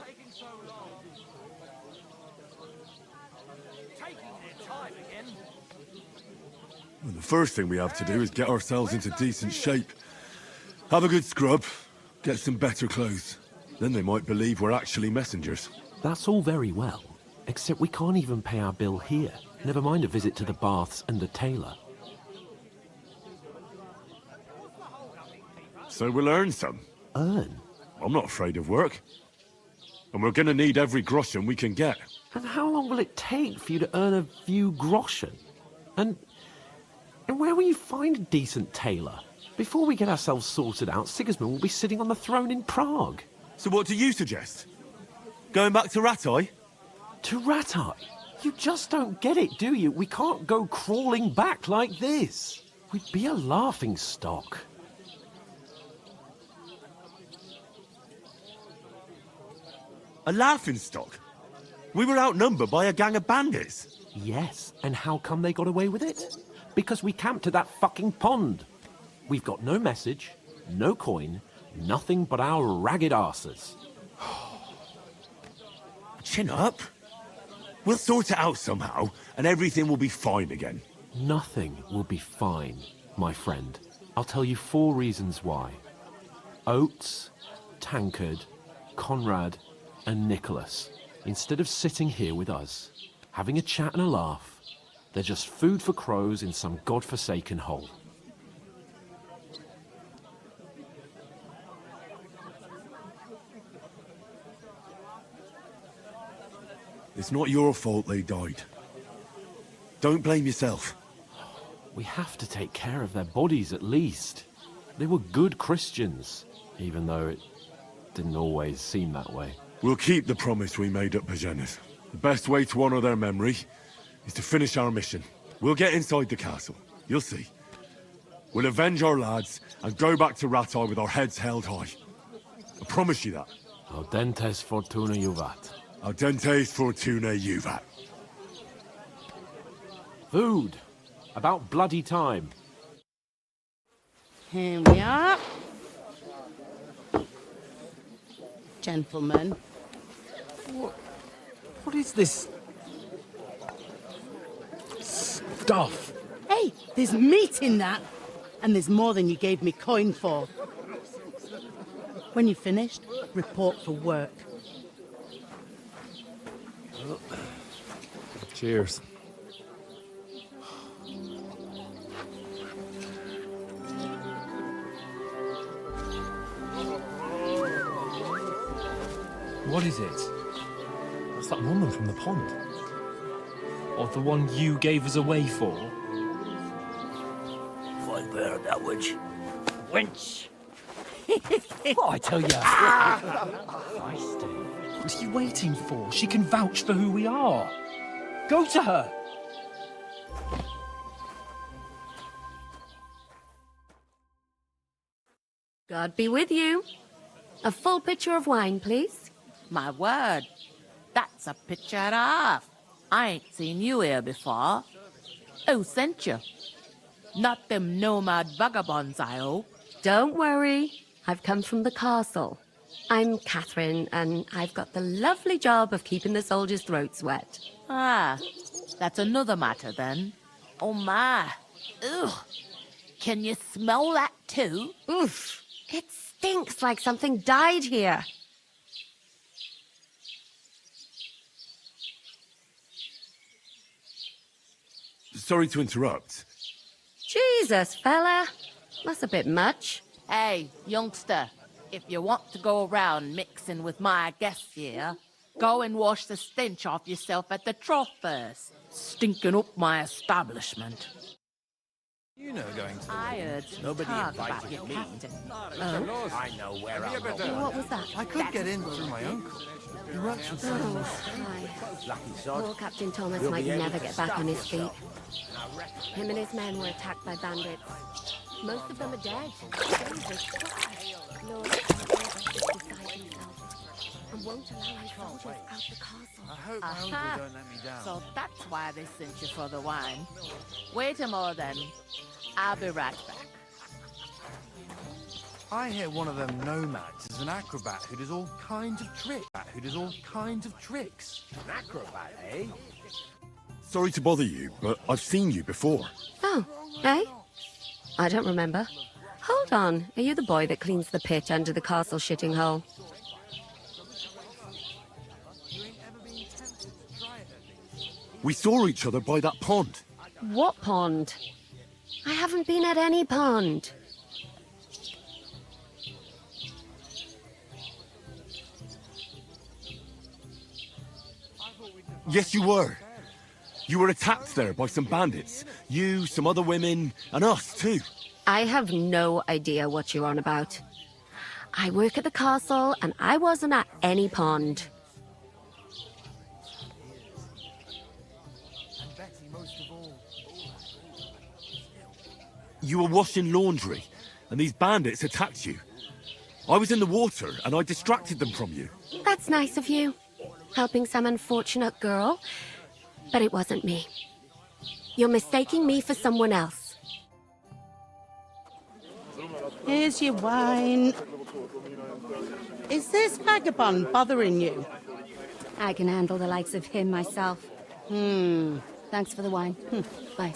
Well, the first thing we have to do is get ourselves into decent shape. Have a good scrub, get some better clothes. Then they might believe we're actually messengers. That's all very well, except we can't even pay our bill here. Never mind a visit to the baths and the tailor. So we'll earn some. Earn? I'm not afraid of work. And we're gonna need every groschen we can get. And how long will it take for you to earn a few groschen? And where will you find a decent tailor? Before we get ourselves sorted out, Sigismund will be sitting on the throne in Prague. So what do you suggest? Going back to Ratai? To Ratai? You just don't get it, do you? We can't go crawling back like this. We'd be a laughing stock. A laughingstock? We were outnumbered by a gang of bandits. Yes, and how come they got away with it? Because we camped at that fucking pond. We've got no message, no coin, nothing but our ragged arses. Chin up. We'll sort it out somehow, and everything will be fine again. Nothing will be fine, my friend. I'll tell you 4 reasons why. Oates, Tankard, Conrad, and Nicholas, instead of sitting here with us, having a chat and a laugh, they're just food for crows in some godforsaken hole. It's not your fault they died. Don't blame yourself. We have to take care of their bodies at least. They were good Christians, even though it didn't always seem that way. We'll keep the promise we made at Pagenes. The best way to honor their memory is to finish our mission. We'll get inside the castle. You'll see. We'll avenge our lads and go back to Ratai with our heads held high. I promise you that. Audentes Fortuna Juvat. Audentes Fortuna Juvat. Food. About bloody time. Here we are. Gentlemen. What is this stuff? Hey, there's meat in that. And there's more than you gave me coin for. When you're finished, report for work. Cheers. What is it? What's that woman from the pond? Or the one you gave us away for? Fight bear that witch. Wench! What I tell you? What are you waiting for? She can vouch for who we are. Go to her. God be with you. A full pitcher of wine, please. My word, that's a picture and a half. I ain't seen you here before. Who sent you? Not them nomad vagabonds, I hope. Don't worry. I've come from the castle. I'm Catherine, and I've got the lovely job of keeping the soldiers' throats wet. Ah, that's another matter then. Oh my. Ugh. Can you smell that too? Oof. It stinks like something died here. Sorry to interrupt. Jesus, fella. That's a bit much. Hey, youngster, if you want to go around mixing with my guests here, go and wash the stench off yourself at the trough first. Stinking up my establishment. You know going to... I heard Nobody talk invited about your me. captain. Oh? I know where I'm going. What was that? I could get in through my uncle. He works for Oh, hi. Lucky sod. Poor Captain Thomas You'll might be able never to get back stop on his feet. yourself. Him and his men were attacked by bandits. Most of them are dead. Jesus Christ. Lord, beside himself and won't allow his soldiers out the castle. I hope my uncle Aha. don't let me down. So that's why they sent you for the wine. Wait a moment then. I'll be right back. I hear one of them nomads is an acrobat who does all kinds of tricks. An acrobat, eh? Sorry to bother you, but I've seen you before. Oh, eh? I don't remember. Hold on. Are you the boy that cleans the pit under the castle shitting hole? We saw each other by that pond. What pond? I haven't been at any pond. Yes, you were. You were attacked there by some bandits. You, some other women, and us too. I have no idea what you're on about. I work at the castle, and I wasn't at any pond. You were washing laundry, and these bandits attacked you. I was in the water, and I distracted them from you. That's nice of you. Helping some unfortunate girl. But it wasn't me. You're mistaking me for someone else. Here's your wine. Is this vagabond bothering you? I can handle the likes of him myself. Thanks for the wine. Bye.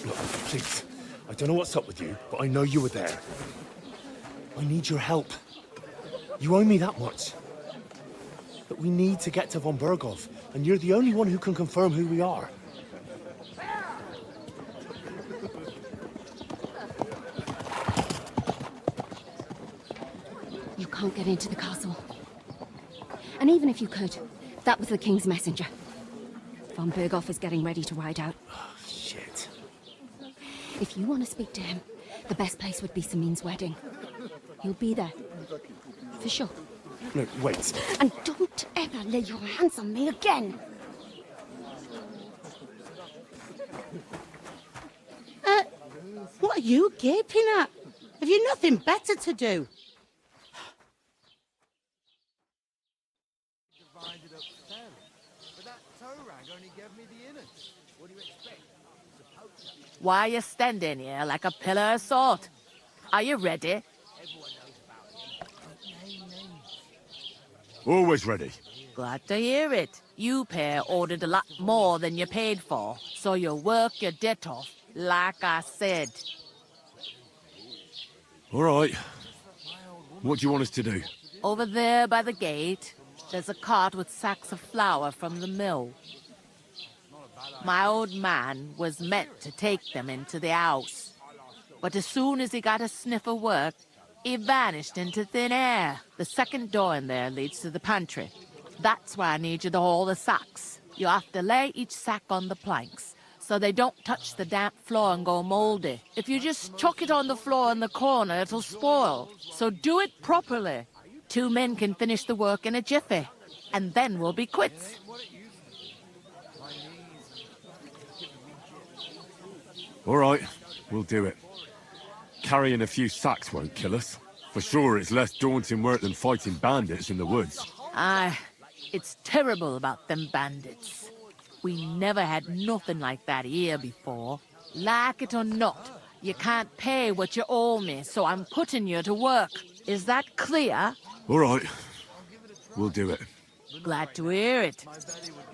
Look, please. I don't know what's up with you, but I know you were there. I need your help. You owe me that much. But we need to get to von Berghoff, and you're the only one who can confirm who we are. You can't get into the castle. And even if you could, that was the King's messenger. Von Berghoff is getting ready to ride out. Oh, shit. If you want to speak to him, the best place would be Samin's wedding. He'll be there. For sure. No, wait. And don't ever lay your hands on me again! What are you gaping at? Have you nothing better to do? Divided up 10. But that toe rag only gave me the innards. What do you expect? Why are you standing here like a pillar of salt? Are you ready? Always ready. Glad to hear it. You pair ordered a lot more than you paid for, so you work your debt off, like I said. All right. What do you want us to do? Over there by the gate, there's a cart with sacks of flour from the mill. My old man was meant to take them into the house, but as soon as he got a sniff of work, he vanished into thin air. The second door in there leads to the pantry. That's why I need you to haul the sacks. You have to lay each sack on the planks, so they don't touch the damp floor and go moldy. If you just chuck it on the floor in the corner, it'll spoil. So do it properly. 2 men can finish the work in a jiffy, and then we'll be quits. All right, we'll do it. Carrying a few sacks won't kill us. For sure, it's less daunting work than fighting bandits in the woods. Aye, it's terrible about them bandits. We never had nothing like that here before. Like it or not, you can't pay what you owe me, so I'm putting you to work. Is that clear? All right, we'll do it. Glad to hear it.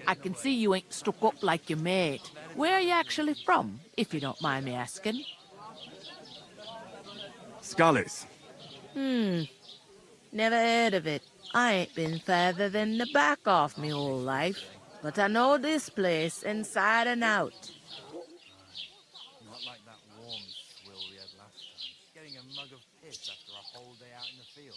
I can see you ain't stuck up like your mate. Where are you actually from, if you don't mind me asking? Scallis. Never heard of it. I ain't been further than the back off me whole life, but I know this place inside and out. Not like that warm swill we had last time. Getting a mug of piss after a whole day out in the field.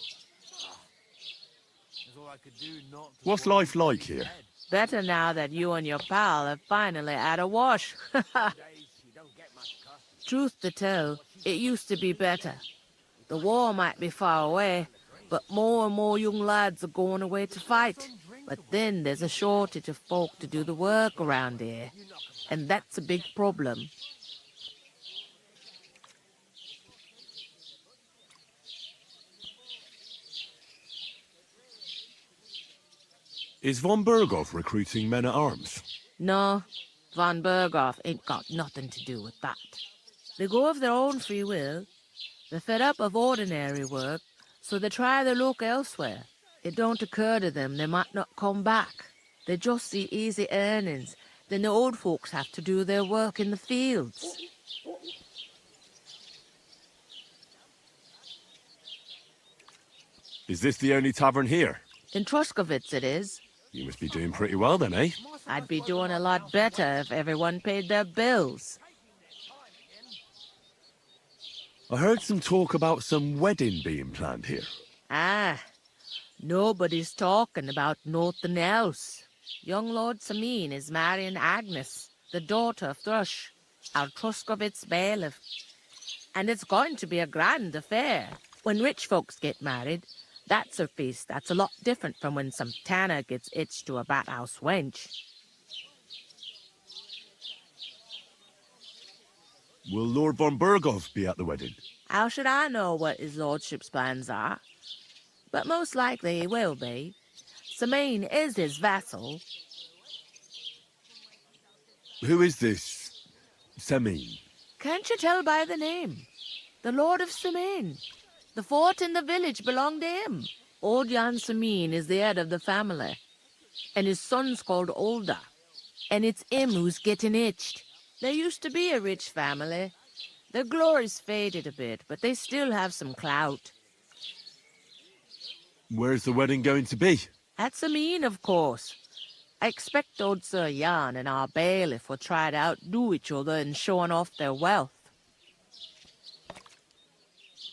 That's all I could do not to... What's life like here? Better now that you and your pal have finally had a wash. Truth to tell, it used to be better. The war might be far away, but more and more young lads are going away to fight. But then there's a shortage of folk to do the work around here, and that's a big problem. Is von Berghoff recruiting men-at-arms? No, von Berghoff ain't got nothing to do with that. They go of their own free will. They're fed up of ordinary work, so they try their luck elsewhere. It don't occur to them they might not come back. They just see easy earnings. Then the old folks have to do their work in the fields. Is this the only tavern here? In Troskovitz it is. You must be doing pretty well then, eh? I'd be doing a lot better if everyone paid their bills. I heard some talk about some wedding being planned here. Ah, nobody's talking about nothing else. Young Lord Samin is marrying Agnes, the daughter of Thrush, our Troskovitz bailiff. And it's going to be a grand affair. When rich folks get married, that's a feast that's a lot different from when some tanner gets hitched to a bathouse wench. Will Lord von Berghoff be at the wedding? How should I know what his lordship's plans are? But most likely he will be. Samin is his vassal. Who is this Samin? Can't you tell by the name? The Lord of Samin. The fort and the village belong to him. Old Jan Samin is the head of the family, and his son's called Olda, and it's him who's getting itched. There used to be a rich family. Their glory's faded a bit, but they still have some clout. Where's the wedding going to be? At Samin, of course. I expect old Sir Jan and our bailiff will try to outdo each other in showing off their wealth.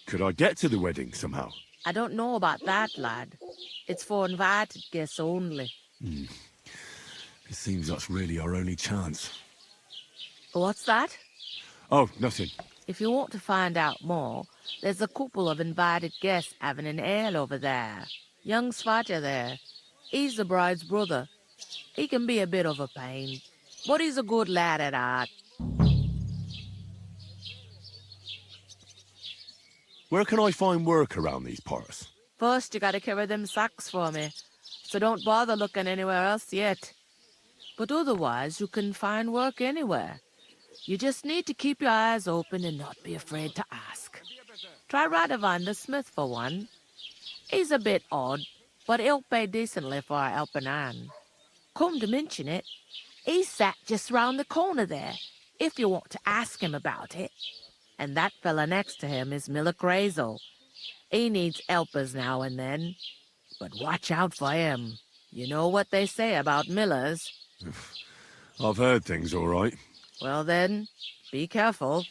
Could I get to the wedding somehow? I don't know about that, lad. It's for invited guests only. It seems that's really our only chance. What's that? Oh, nothing. If you want to find out more, there's a couple of invited guests having an ale over there. Young Svatja there. He's the bride's brother. He can be a bit of a pain, but he's a good lad at heart. Where can I find work around these parts? First, you gotta carry them sacks for me, so don't bother looking anywhere else yet. But otherwise, you can find work anywhere. You just need to keep your eyes open and not be afraid to ask. Try Radovan the smith for one. He's a bit odd, but he'll pay decently for a helping hand. Come to mention it, he's sat just round the corner there, if you want to ask him about it. And that fella next to him is Miller Crazel. He needs helpers now and then, but watch out for him. You know what they say about Millers. I've heard things, all right. Well then, be careful.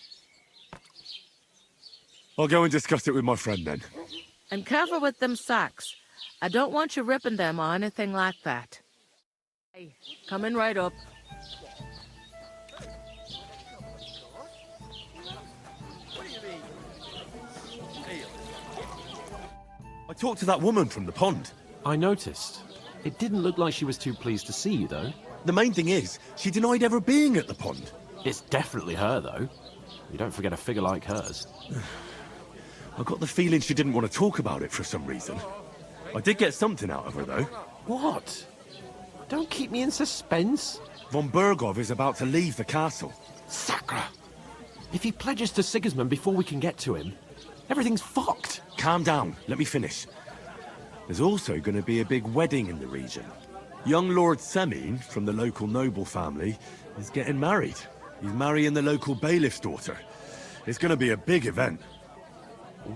I'll go and discuss it with my friend then. And careful with them sacks. I don't want you ripping them or anything like that. Hey, coming right up. I talked to that woman from the pond. I noticed. It didn't look like she was too pleased to see you, though. The main thing is, she denied ever being at the pond. It's definitely her, though. You don't forget a figure like hers. I got the feeling she didn't want to talk about it for some reason. I did get something out of her, though. What? Don't keep me in suspense. Von Bergov is about to leave the castle. Sacra! If he pledges to Sigismund before we can get to him, everything's fucked. Calm down. Let me finish. There's also going to be a big wedding in the region. Young Lord Semin, from the local noble family, is getting married. He's marrying the local bailiff's daughter. It's going to be a big event.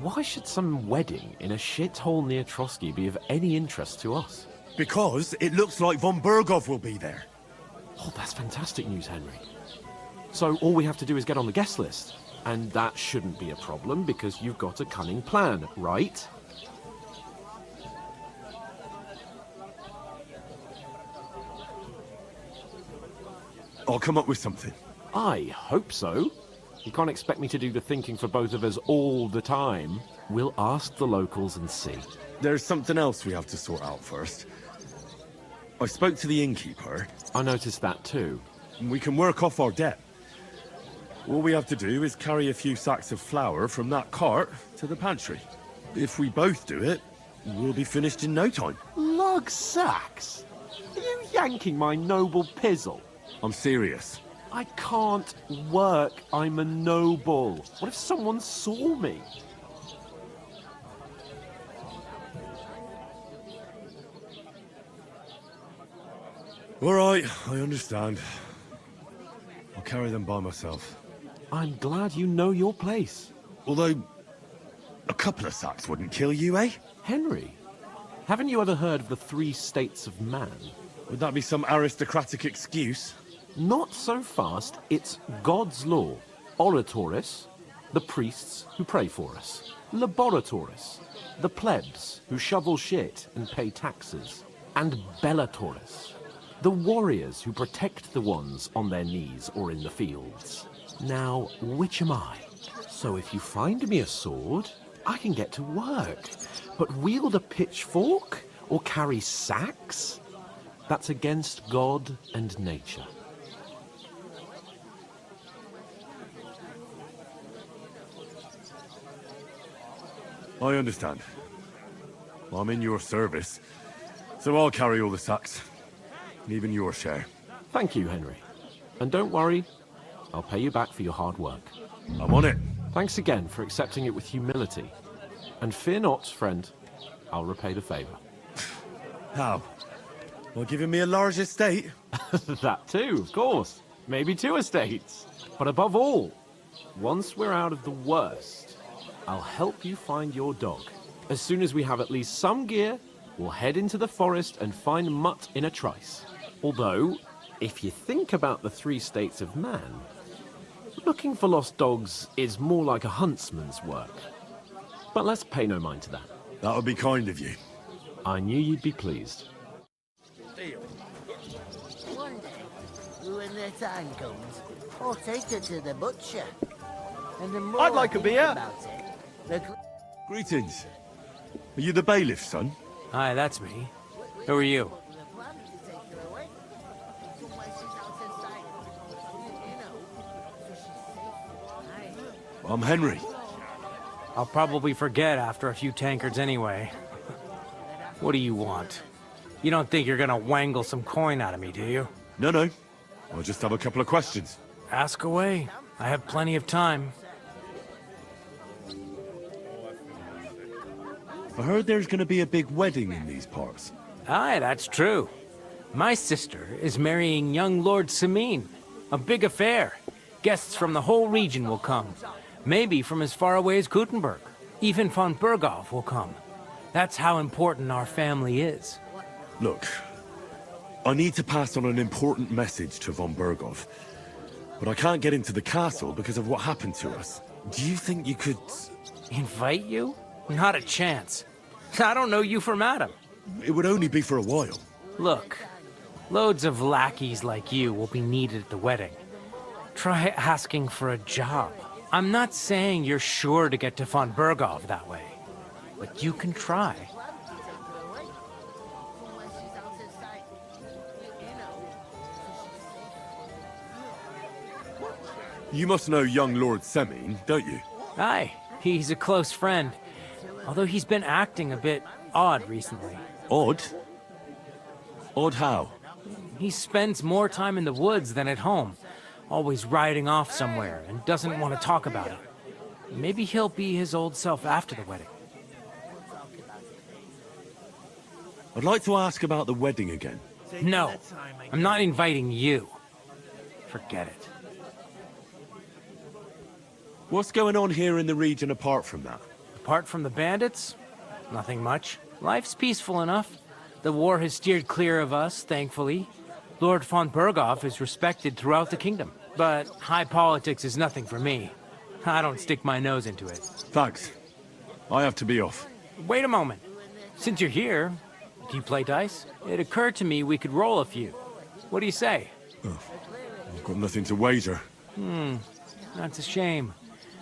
Why should some wedding in a shithole near Trotsky be of any interest to us? Because it looks like Von Bergov will be there. Oh, that's fantastic news, Henry. So all we have to do is get on the guest list. And that shouldn't be a problem because you've got a cunning plan, right? I'll come up with something. I hope so. You can't expect me to do the thinking for both of us all the time. We'll ask the locals and see. There's something else we have to sort out first. I spoke to the innkeeper. I noticed that too. We can work off our debt. All we have to do is carry a few sacks of flour from that cart to the pantry. If we both do it, we'll be finished in no time. Lug sacks? Are you yanking my noble pizzle? I'm serious. I can't work. I'm a noble. What if someone saw me? All right, I understand. I'll carry them by myself. I'm glad you know your place. Although, a couple of sacks wouldn't kill you, eh? Henry, haven't you ever heard of the 3 states of man? Would that be some aristocratic excuse? Not so fast. It's God's law. Oratores, the priests who pray for us. Laboratores, the plebs who shovel shit and pay taxes. And Bellatores, the warriors who protect the ones on their knees or in the fields. Now, which am I? So if you find me a sword, I can get to work. But wield a pitchfork or carry sacks? That's against God and nature. I understand. I'm in your service, so I'll carry all the sacks. Even your share. Thank you, Henry. And don't worry, I'll pay you back for your hard work. I'm on it. Thanks again for accepting it with humility. And fear not, friend, I'll repay the favor. How? By giving me a large estate? That too, of course. Maybe 2 estates. But above all, once we're out of the worst, I'll help you find your dog. As soon as we have at least some gear, we'll head into the forest and find Mutt in a trice. Although, if you think about the 3 states of man, looking for lost dogs is more like a huntsman's work. But let's pay no mind to that. That would be kind of you. I knew you'd be pleased. One day, when the time comes, I'll take her to the butcher. And the more I'd like I a think beer. about it, the Greetings. Are you the bailiff's son? Hi, that's me. Who are you? I'm Henry. I'll probably forget after a few tankards anyway. What do you want? You don't think you're gonna wangle some coin out of me, do you? No. I'll just have a couple of questions. Ask away. I have plenty of time. I heard there's gonna be a big wedding in these parts. Aye, that's true. My sister is marrying young Lord Samine. A big affair. Guests from the whole region will come. Maybe from as far away as Gutenberg. Even von Berghoff will come. That's how important our family is. Look, I need to pass on an important message to von Berghoff. But I can't get into the castle because of what happened to us. Do you think you could... Invite you? Not a chance. I don't know you from Adam. It would only be for a while. Look, loads of lackeys like you will be needed at the wedding. Try asking for a job. I'm not saying you're sure to get to von Berghoff that way, but you can try. You must know young Lord Semine, don't you? Aye, he's a close friend. Although he's been acting a bit odd recently. Odd? Odd how? He spends more time in the woods than at home, always riding off somewhere and doesn't want to talk about it. Maybe he'll be his old self after the wedding. I'd like to ask about the wedding again. No, I'm not inviting you. Forget it. What's going on here in the region apart from that? Apart from the bandits? Nothing much. Life's peaceful enough. The war has steered clear of us, thankfully. Lord von Berghoff is respected throughout the kingdom. But high politics is nothing for me. I don't stick my nose into it. Thanks. I have to be off. Wait a moment. Since you're here, do you play dice? It occurred to me we could roll a few. What do you say? Oh, I've got nothing to wager. That's a shame.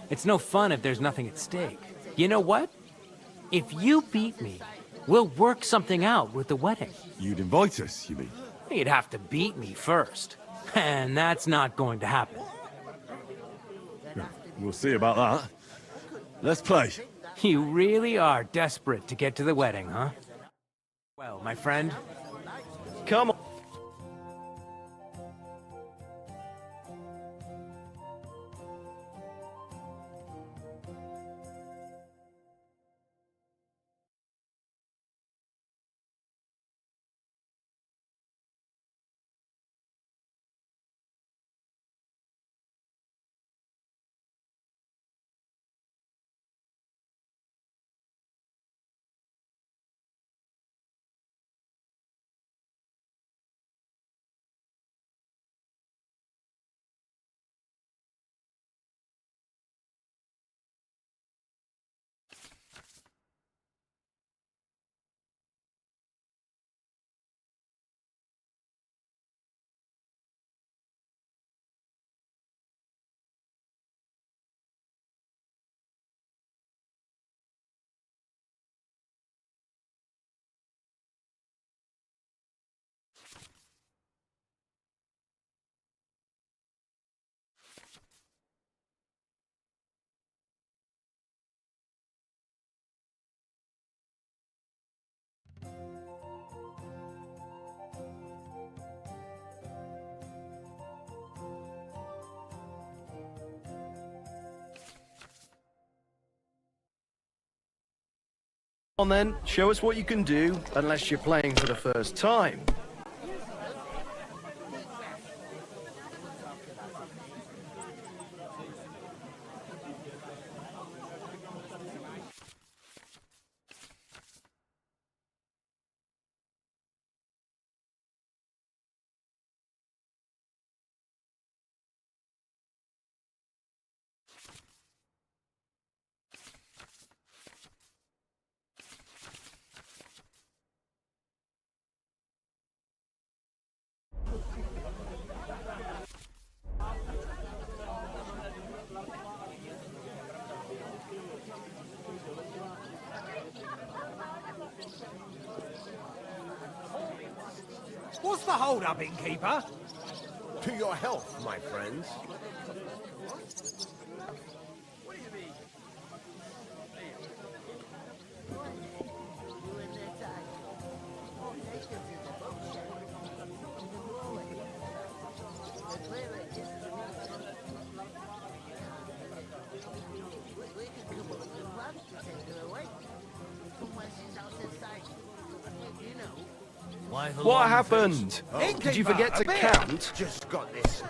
It's no fun if there's nothing at stake. You know what? If you beat me, we'll work something out with the wedding. You'd invite us, you mean? You'd have to beat me first. And that's not going to happen. We'll see about that. Let's play. You really are desperate to get to the wedding, huh? Well, my friend. Come on. On then, show us what you can do, unless you're playing for the first time. What's the hold-up, innkeeper? To your health, my friends. What happened? Did you forget to count? Just got this.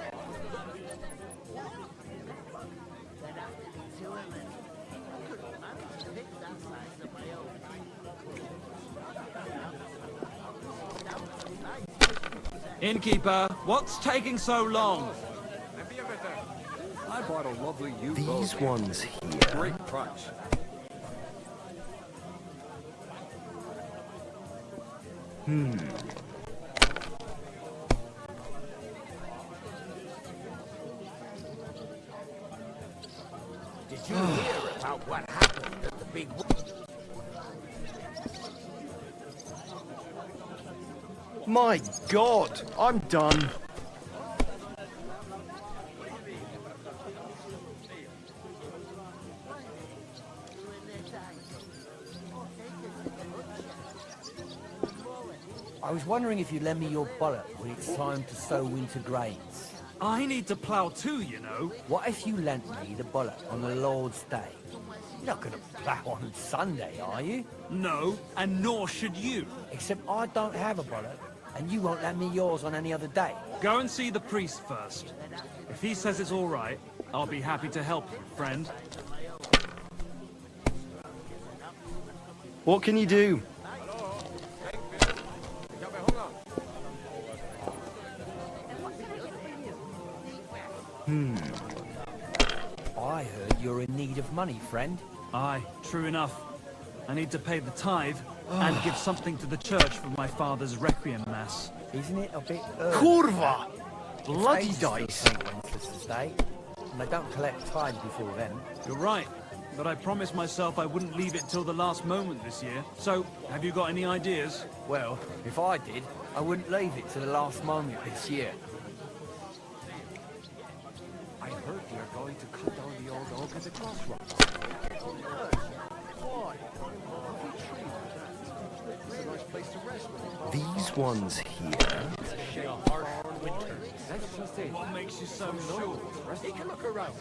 Innkeeper, what's taking so long? I bought a lovely These ones here. Great price. Did you hear about what happened at the big... My God, I'm done. I was wondering if you'd lend me your bullet when it's time to sow winter grains. I need to plough too, you know. What if you lent me the bullet on the Lord's Day? You're not going to plough on Sunday, are you? No, and nor should you. Except I don't have a bullet, and you won't lend me yours on any other day. Go and see the priest first. If he says it's all right, I'll be happy to help you, friend. What can you do? I heard you're in need of money, friend. Aye, true enough. I need to pay the tithe and give something to the church for my father's requiem mass. Isn't it a bit early? Kurva! It's Bloody ages dice! to St. Wenceslas Day, and they don't collect tithes before then. You're right, but I promised myself I wouldn't leave it till the last moment this year. So, have you got any ideas? Well, if I did, I wouldn't leave it to the last moment this year. I heard they're going to cut down the old oak at the crossroads. Why? It's a nice place to rest. These ones here. That's just it. What makes you so sure? Take a look around.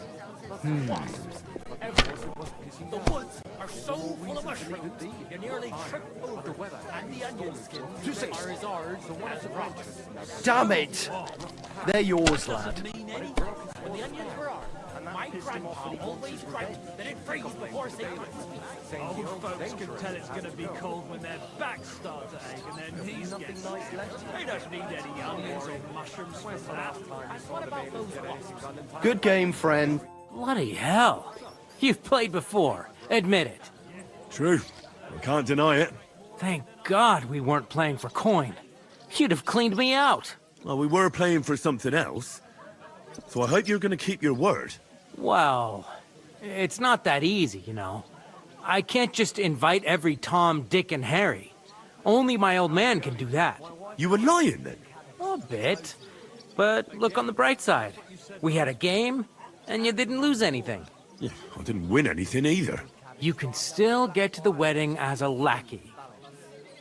The woods are so full of mushrooms, you nearly trip over. And the onion skins are as hard as rocks. Damn it! They're yours, lad. When the onions were hard, my grandpa always cried that it freeze before St. Old folks can tell it's going to be cold when their backs start to ache and their knees get stiff. They don't need any onions or mushrooms for that. And what about those wasps? Good game, friend. Bloody hell. You've played before. Admit it. True. I can't deny it. Thank God we weren't playing for coin. You'd have cleaned me out. Well, we were playing for something else. So I hope you're going to keep your word. Well, it's not that easy, you know. I can't just invite every Tom, Dick, and Harry. Only my old man can do that. You were lying, then? A bit. But look on the bright side. We had a game, and you didn't lose anything. Yeah, I didn't win anything either. You can still get to the wedding as a lackey.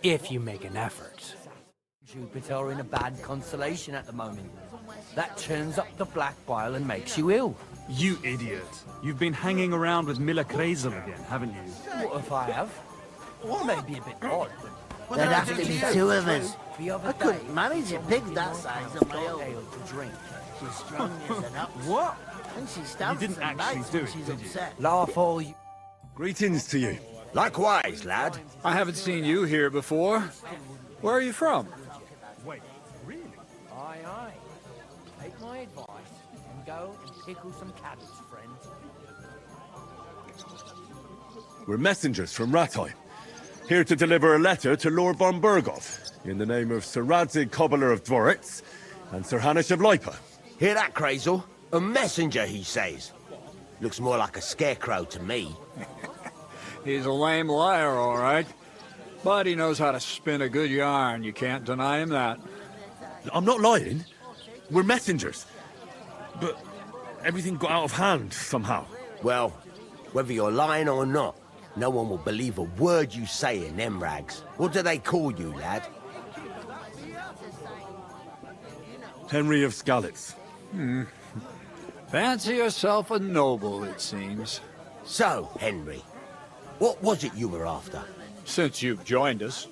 If you make an effort. Jupiter are in a bad constellation at the moment. That turns up the black bile and makes you ill. You idiot. You've been hanging around with Miller Kreisel again, haven't you? What if I have? Well, maybe a bit odd, but... There'd have to be two of us. The other I couldn't day, manage a pig that size on my got own. ale to drink. She's strong as an ox. What? And she stamps You didn't and actually bites do when it, she's did you? upset. Laugh all you... Greetings to you. Likewise, lad. I haven't seen you here before. Where are you from? Wait, really? Aye, aye. Take my advice and go and pickle some cabbage, friend. We're messengers from Ratai, here to deliver a letter to Lord von Burgov, in the name of Sir Radzig, Cobbler of Dvoritz, and Sir Hanush of Lipa. Hear that, Kreisel? A messenger, he says. Looks more like a scarecrow to me. He's a lame liar, all right. But he knows how to spin a good yarn. You can't deny him that. I'm not lying. We're messengers. But everything got out of hand somehow. Well, whether you're lying or not, no one will believe a word you say in them rags. What do they call you, lad? Henry of Skalitz. Fancy yourself a noble, it seems. So, Henry, what was it you were after? since you've joined us.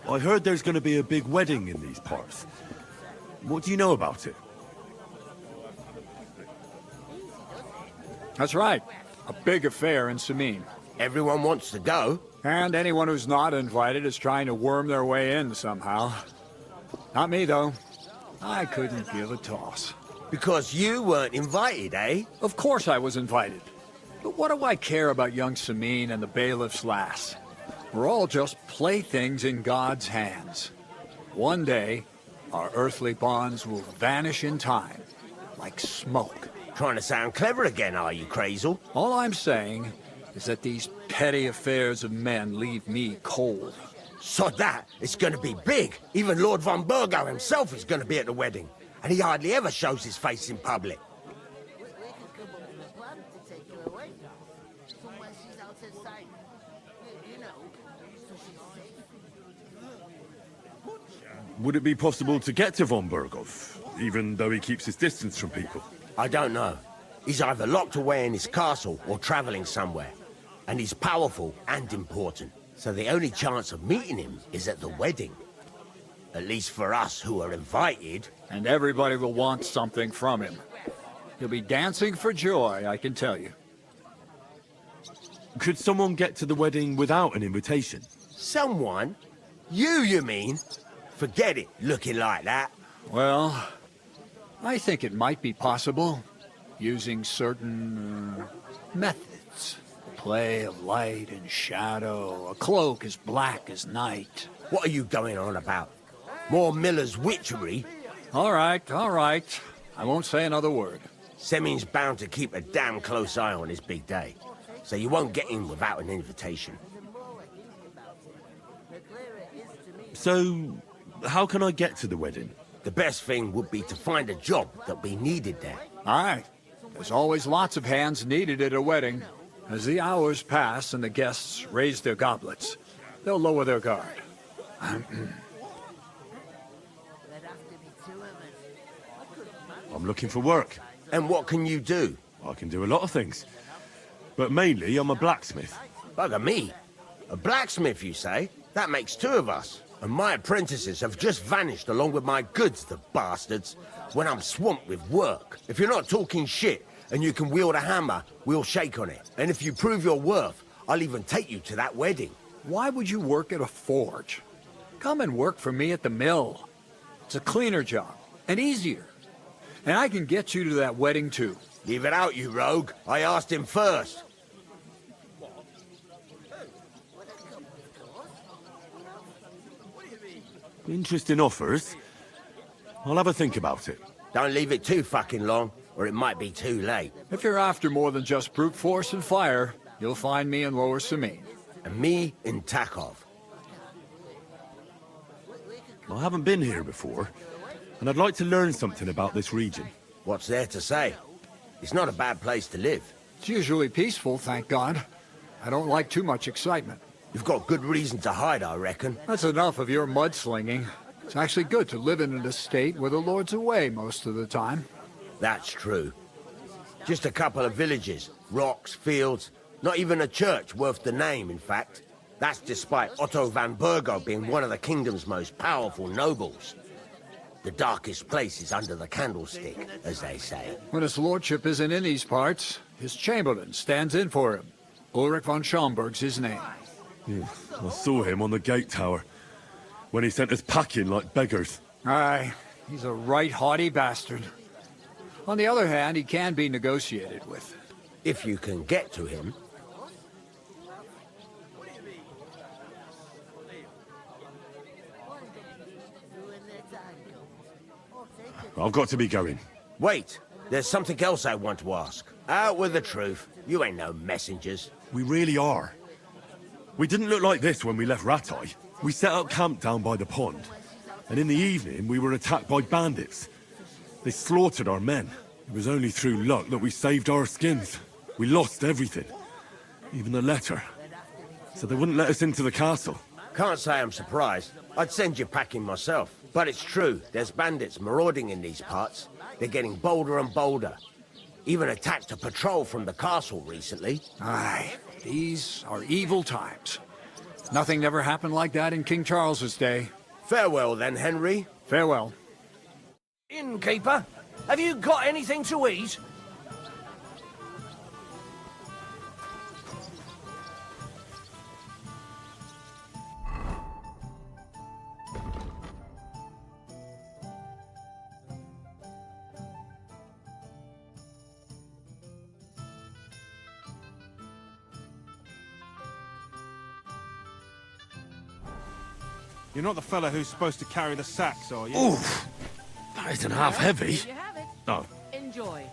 I heard there's going to be a big wedding in these parts. What do you know about it? That's right. A big affair in Sameen. Everyone wants to go. And anyone who's not invited is trying to worm their way in somehow. Not me, though. I couldn't give a toss. Because you weren't invited, eh? Of course I was invited. But what do I care about young Sameen and the bailiff's lass? We're all just playthings in God's hands. One day, our earthly bonds will vanish in time, like smoke. Trying to sound clever again, are you, Crazel? All I'm saying is that these petty affairs of men leave me cold. So that, it's gonna be big. Even Lord von Burgo himself is gonna be at the wedding. And he hardly ever shows his face in public. Would it be possible to get to von Burgov, even though he keeps his distance from people? I don't know. He's either locked away in his castle or traveling somewhere. And he's powerful and important. So the only chance of meeting him is at the wedding. At least for us who are invited. And everybody will want something from him. He'll be dancing for joy, I can tell you. Could someone get to the wedding without an invitation? Someone? You mean? Forget it, looking like that. Well, I think it might be possible, using certain methods. Play of light and shadow, a cloak as black as night. What are you going on about? More Miller's witchery? All right, all right. I won't say another word. Semin's bound to keep a damn close eye on his big day, so you won't get in without an invitation. So, how can I get to the wedding? The best thing would be to find a job that we needed there. All right. There's always lots of hands needed at a wedding. As the hours pass and the guests raise their goblets, they'll lower their guard. I'm looking for work. And what can you do? I can do a lot of things. But mainly, I'm a blacksmith. Bugger me. A blacksmith, you say? That makes two of us. And my apprentices have just vanished along with my goods, the bastards, when I'm swamped with work. If you're not talking shit and you can wield a hammer, we'll shake on it. And if you prove your worth, I'll even take you to that wedding. Why would you work at a forge? Come and work for me at the mill. It's a cleaner job, and easier. And I can get you to that wedding, too. Leave it out, you rogue. I asked him first. Interesting offers. I'll have a think about it. Don't leave it too fucking long, or it might be too late. If you're after more than just brute force and fire, you'll find me in Lower Sameen. And me in Tachov. I haven't been here before, and I'd like to learn something about this region. What's there to say? It's not a bad place to live. It's usually peaceful, thank God. I don't like too much excitement. You've got good reason to hide, I reckon. That's enough of your mudslinging. It's actually good to live in an estate where the Lord's away most of the time. That's true. Just a couple of villages, rocks, fields, not even a church worth the name, in fact. That's despite Otto van Burgo being one of the kingdom's most powerful nobles. The darkest place is under the candlestick, as they say. When his lordship isn't in these parts, his chamberlain stands in for him. Ulrich von Schomberg's his name. Yeah, I saw him on the gate tower, when he sent us packing like beggars. Aye, he's a right haughty bastard. On the other hand, he can be negotiated with. If you can get to him. I've got to be going. Wait, there's something else I want to ask. Out with the truth. You ain't no messengers. We really are. We didn't look like this when we left Ratai. We set up camp down by the pond, and in the evening we were attacked by bandits. They slaughtered our men. It was only through luck that we saved our skins. We lost everything, even the letter. So they wouldn't let us into the castle. Can't say I'm surprised. I'd send you packing myself. But it's true, there's bandits marauding in these parts. They're getting bolder and bolder. Even attacked a patrol from the castle recently. Aye, these are evil times. Nothing ever happened like that in King Charles's day. Farewell then, Henry. Farewell. Innkeeper, have you got anything to eat? You're not the fella who's supposed to carry the sacks, are you? Oof! That isn't half heavy. There you have it. Oh. Enjoy.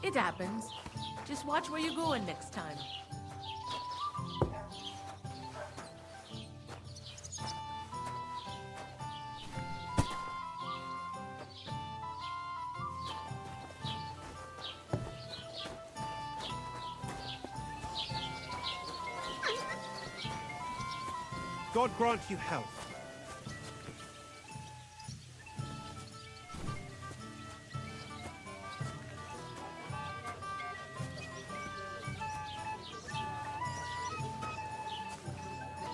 It happens. Just watch where you're going next time. God grant you health.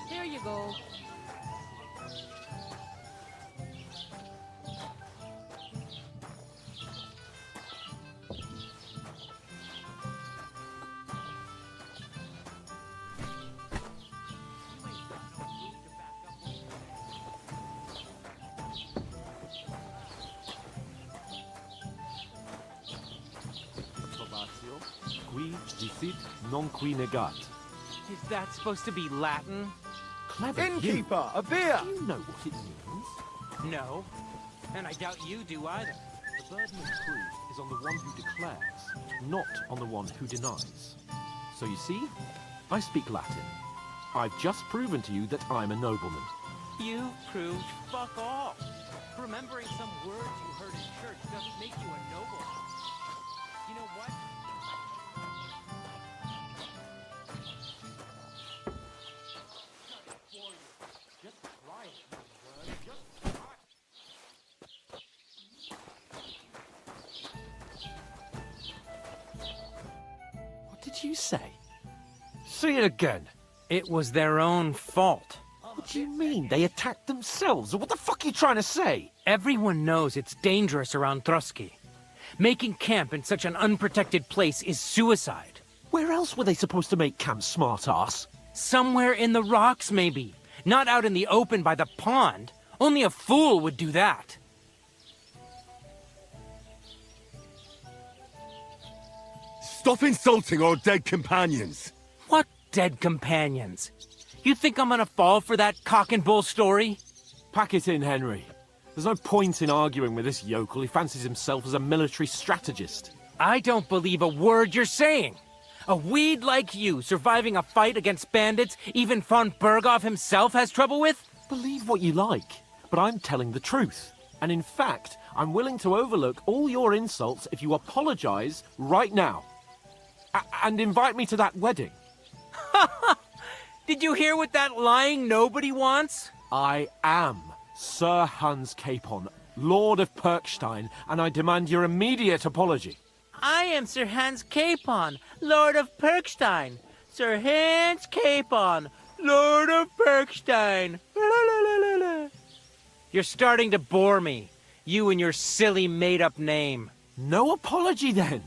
Here you go. Qui dicit non qui negat. Is that supposed to be Latin? Clever Innkeeper, a beer! Do you know what it means? No. And I doubt you do either. The burden of proof is on the one who declares, not on the one who denies. So you see, I speak Latin. I've just proven to you that I'm a nobleman. You proved fuck off. Remembering some words you heard in church doesn't make you a noble. You know what? Just try it, just try it. What did you say? Say it again. It was their own fault. What do you mean? They attacked themselves? What the fuck are you trying to say? Everyone knows it's dangerous around Trotsky. Making camp in such an unprotected place is suicide. Where else were they supposed to make camp, smart-ass? Somewhere in the rocks, maybe. Not out in the open by the pond. Only a fool would do that. Stop insulting our dead companions! What dead companions? You think I'm gonna fall for that cock and bull story? Pack it in, Henry. There's no point in arguing with this yokel. He fancies himself as a military strategist. I don't believe a word you're saying. A weed like you surviving a fight against bandits even von Berghoff himself has trouble with? Believe what you like, but I'm telling the truth. And in fact, I'm willing to overlook all your insults if you apologize right now. And invite me to that wedding. Did you hear what that lying nobody wants? I am Sir Hans Capon, Lord of Perkstein, and I demand your immediate apology. I am Sir Hans Capon, Lord of Perkstein. Sir Hans Capon, Lord of Perkstein. You're starting to bore me. You and your silly made-up name. No apology, then.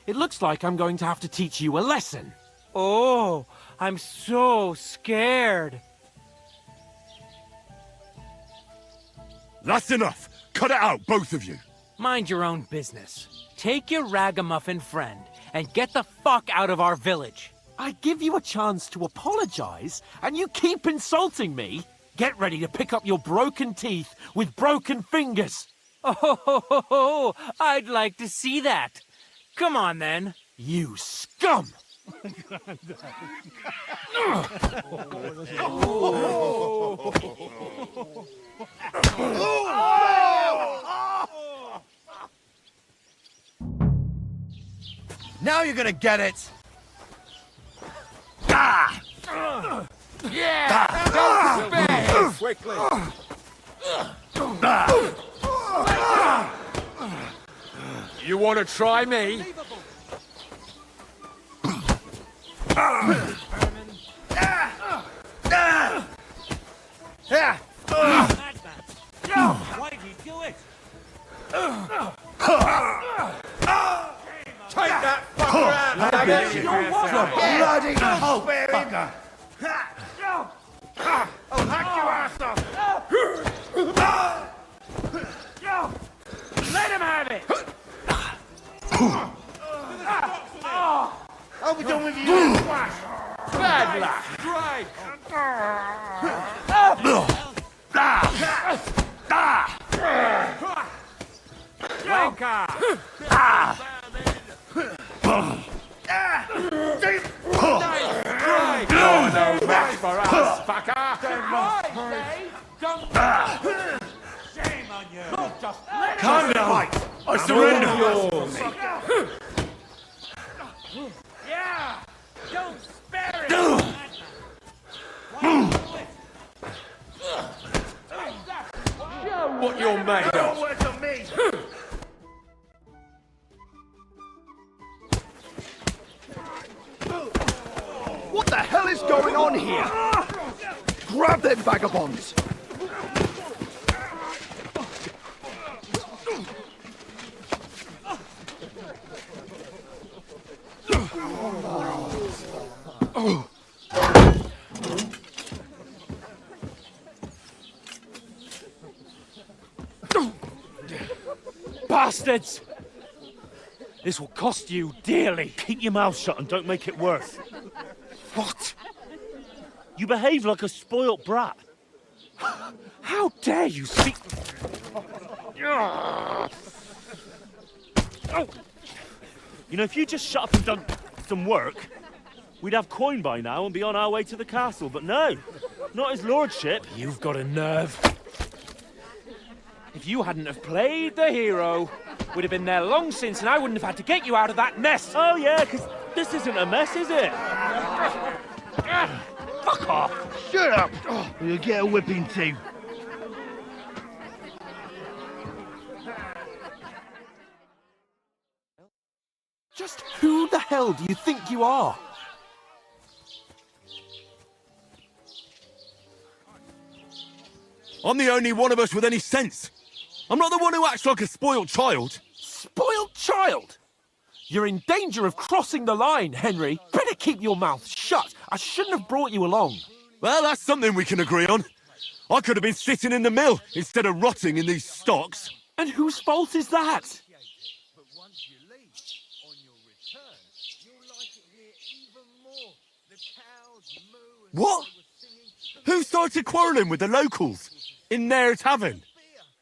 It looks like I'm going to have to teach you a lesson. Oh, I'm so scared. That's enough! Cut it out, both of you! Mind your own business. Take your ragamuffin friend and get the fuck out of our village. I give you a chance to apologize, and you keep insulting me? Get ready to pick up your broken teeth with broken fingers. Oh, I'd like to see that. Come on, then. You scum! Now you're gonna get it! Yeah! Don't spare! Quickly! You want to try me? Why did you do it? Take that fucker out! Bloody fucker! I'll hack your ass off! Let him have it! I'll be done with you, squash! Bad luck! You're no match for us, fucker! Shame on you! Calm down! I surrender! Yeah! Don't spare it! Show what you're made No of! words on me! What the hell is going on here? Grab them vagabonds! Bastards! This will cost you dearly. Keep your mouth shut and don't make it worse. What? You behave like a spoilt brat. How dare you speak... You know, if you just shut up and done some work, we'd have coin by now and be on our way to the castle. But no, not his lordship. You've got a nerve. If you hadn't have played the hero, we'd have been there long since and I wouldn't have had to get you out of that mess. Oh yeah, because this isn't a mess, is it? Fuck off. Shut up! You'll get a whipping too. Just who the hell do you think you are? I'm the only one of us with any sense. I'm not the one who acts like a spoiled child. Spoiled child? You're in danger of crossing the line, Henry. Better keep your mouth shut. I shouldn't have brought you along. Well, that's something we can agree on. I could have been sitting in the mill instead of rotting in these stocks. And whose fault is that? What? Who started quarrelling with the locals in their tavern?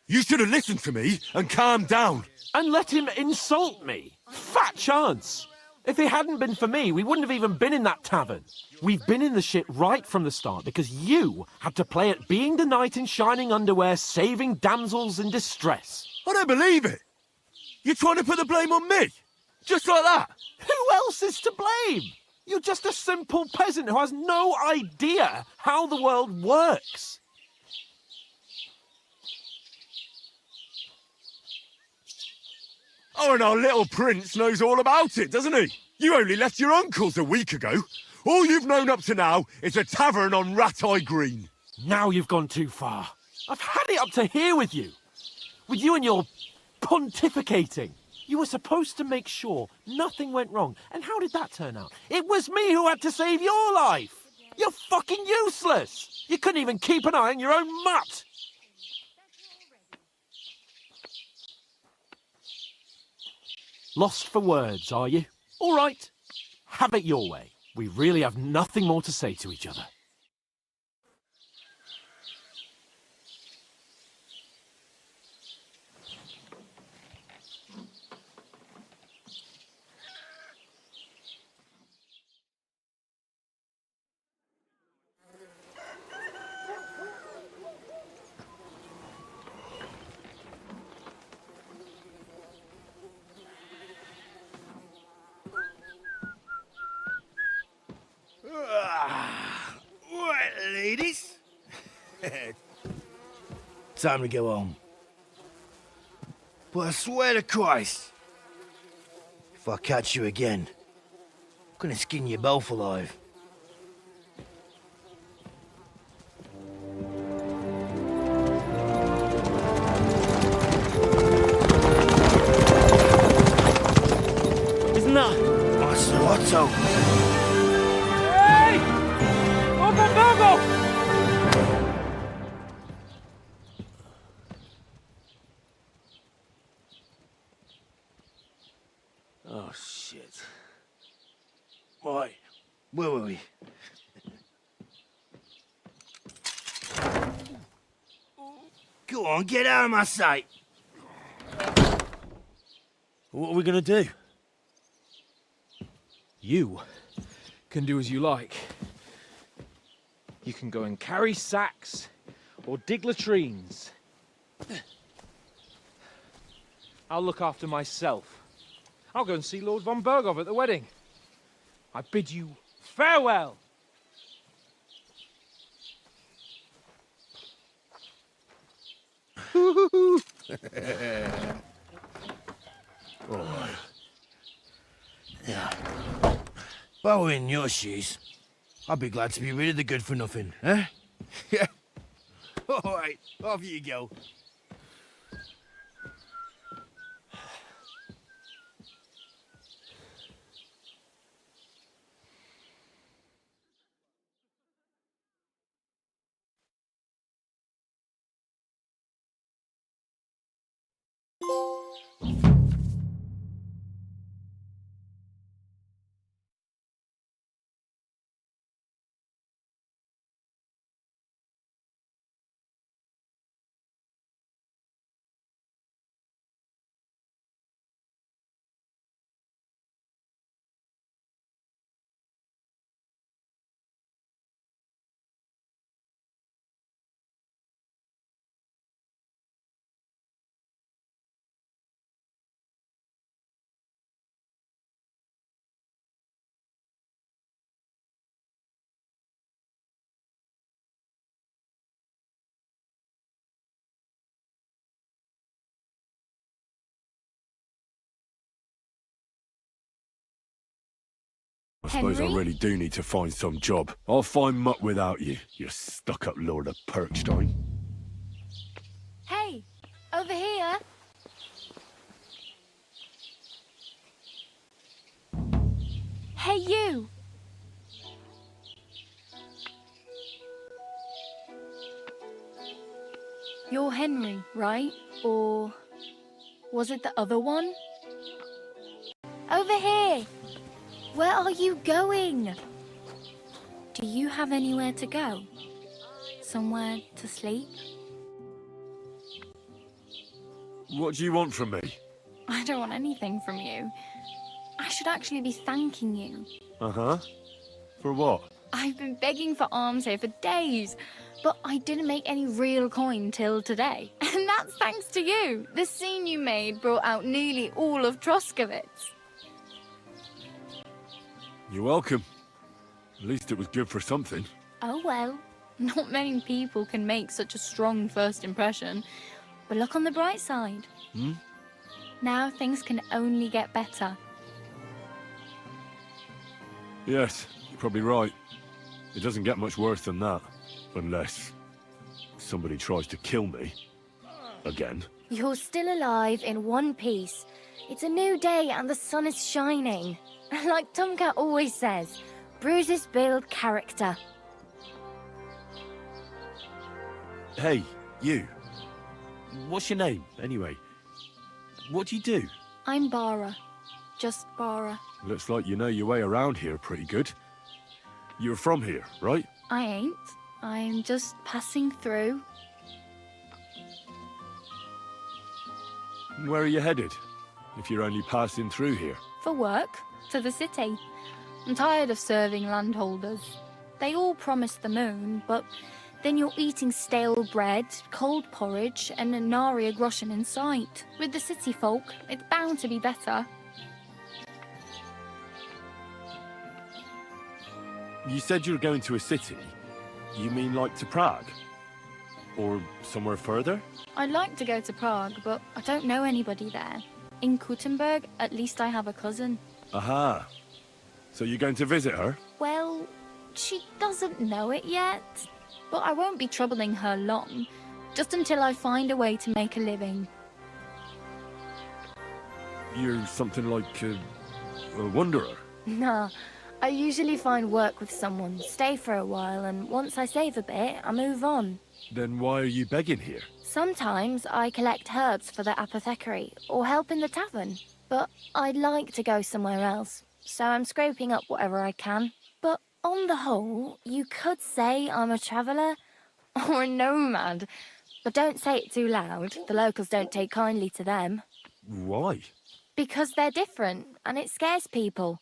You should have listened to me and calmed down. And let him insult me. Fat chance. If it hadn't been for me, we wouldn't have even been in that tavern. We've been in the shit right from the start because you had to play at being the knight in shining underwear, saving damsels in distress. I don't believe it. You're trying to put the blame on me? Just like that? Who else is to blame? You're just a simple peasant who has no idea how the world works. Oh, and our little prince knows all about it, doesn't he? You only left your uncle's a week ago. All you've known up to now is a tavern on Rat-Eye Green. Now you've gone too far. I've had it up to here with you. With you and your pontificating. You were supposed to make sure nothing went wrong. And how did that turn out? It was me who had to save your life. You're fucking useless. You couldn't even keep an eye on your own mutt. Lost for words, are you? All right. Have it your way. We really have nothing more to say to each other. time to go home. But I swear to Christ, if I catch you again, I'm gonna skin you both alive. Isn't that Master Otto? Hey! Open Virgo! Oh, shit. Right, where were we? Go on, get out of my sight! What are we gonna do? You can do as you like. You can go and carry sacks or dig latrines. I'll look after myself. I'll go and see Lord von Berghoff at the wedding. I bid you farewell. All right. Yeah. If I were in your shoes, I'd be glad to be rid of the good-for-nothing, eh? Yeah. All right, off you go. I suppose I Henry? really do need to find some job. I'll find muck without you, you stuck-up Lord of Perkstein. Hey, over here. Hey, you. You're Henry, right? Or was it the other one? Over here. Where are you going? Do you have anywhere to go? Somewhere to sleep? What do you want from me? I don't want anything from you. I should actually be thanking you. Uh-huh. For what? I've been begging for alms here for days, but I didn't make any real coin till today. And that's thanks to you. The scene you made brought out nearly all of Troskovitz. You're welcome. At least it was good for something. Oh well, not many people can make such a strong first impression. But look on the bright side. Hmm? Now things can only get better. Yes, you're probably right. It doesn't get much worse than that. Unless somebody tries to kill me. Again. You're still alive in one piece. It's a new day and the sun is shining. Like Tomcat always says, bruises build character. Hey, you. What's your name, anyway? What do you do? I'm Bara. Just Bara. Looks like you know your way around here pretty good. You're from here, right? I ain't. I'm just passing through. Where are you headed? If you're only passing through here. For work. To the city. I'm tired of serving landholders. They all promise the moon, but then you're eating stale bread, cold porridge, and a nary a groschen in sight. With the city folk, it's bound to be better. You said you're going to a city. You mean like to Prague? Or somewhere further? I'd like to go to Prague, but I don't know anybody there. In Kuttenberg, at least I have a cousin. Aha. So you're going to visit her? Well, she doesn't know it yet. But I won't be troubling her long, just until I find a way to make a living. You're something like a wanderer? Nah, I usually find work with someone, stay for a while, and once I save a bit, I move on. Then why are you begging here? Sometimes I collect herbs for the apothecary, or help in the tavern. But I'd like to go somewhere else, so I'm scraping up whatever I can. But on the whole, you could say I'm a traveller, or a nomad. But don't say it too loud, the locals don't take kindly to them. Why? Because they're different, and it scares people.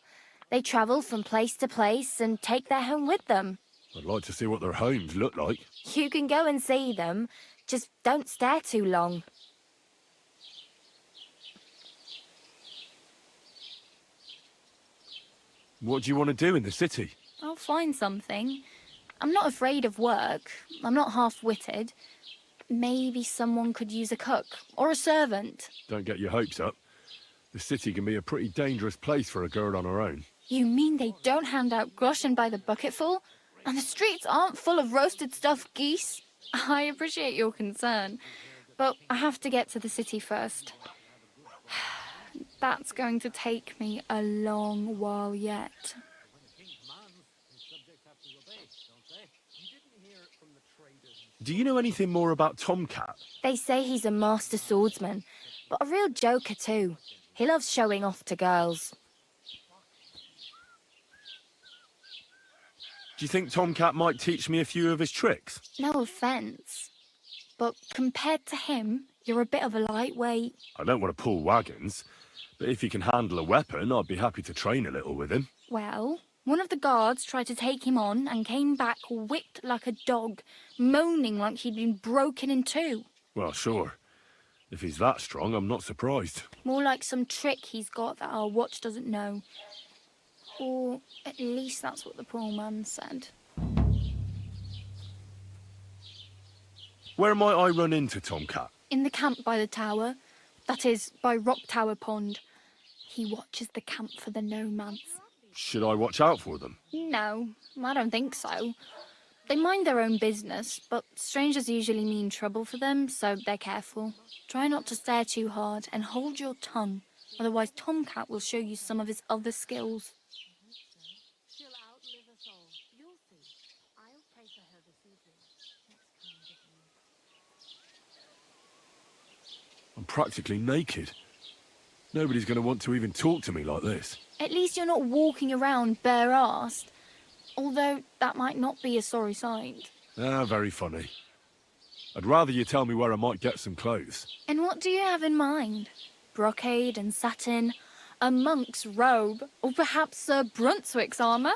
They travel from place to place and take their home with them. I'd like to see what their homes look like. You can go and see them, just don't stare too long. What do you want to do in the city? I'll find something. I'm not afraid of work. I'm not half-witted. Maybe someone could use a cook, or a servant. Don't get your hopes up. The city can be a pretty dangerous place for a girl on her own. You mean they don't hand out groschen by the bucketful? And the streets aren't full of roasted stuffed geese? I appreciate your concern, but I have to get to the city first. That's going to take me a long while yet. Do you know anything more about Tomcat? They say he's a master swordsman, but a real joker too. He loves showing off to girls. Do you think Tomcat might teach me a few of his tricks? No offence, but compared to him, you're a bit of a lightweight. I don't want to pull wagons, but if he can handle a weapon, I'd be happy to train a little with him. Well, one of the guards tried to take him on and came back whipped like a dog, moaning like he'd been broken in two. Well, sure. If he's that strong, I'm not surprised. More like some trick he's got that our watch doesn't know. Or at least that's what the poor man said. Where might I run into Tomcat? In the camp by the tower. That is, by Rock Tower Pond. He watches the camp for the nomads. Should I watch out for them? No, I don't think so. They mind their own business, but strangers usually mean trouble for them, so they're careful. Try not to stare too hard and hold your tongue, otherwise Tomcat will show you some of his other skills. I'm practically naked. Nobody's going to want to even talk to me like this. At least you're not walking around bare-arsed. Although that might not be a sorry sight. Ah, very funny. I'd rather you tell me where I might get some clothes. And what do you have in mind? Brocade and satin, a monk's robe, or perhaps Sir Brunswick's armour?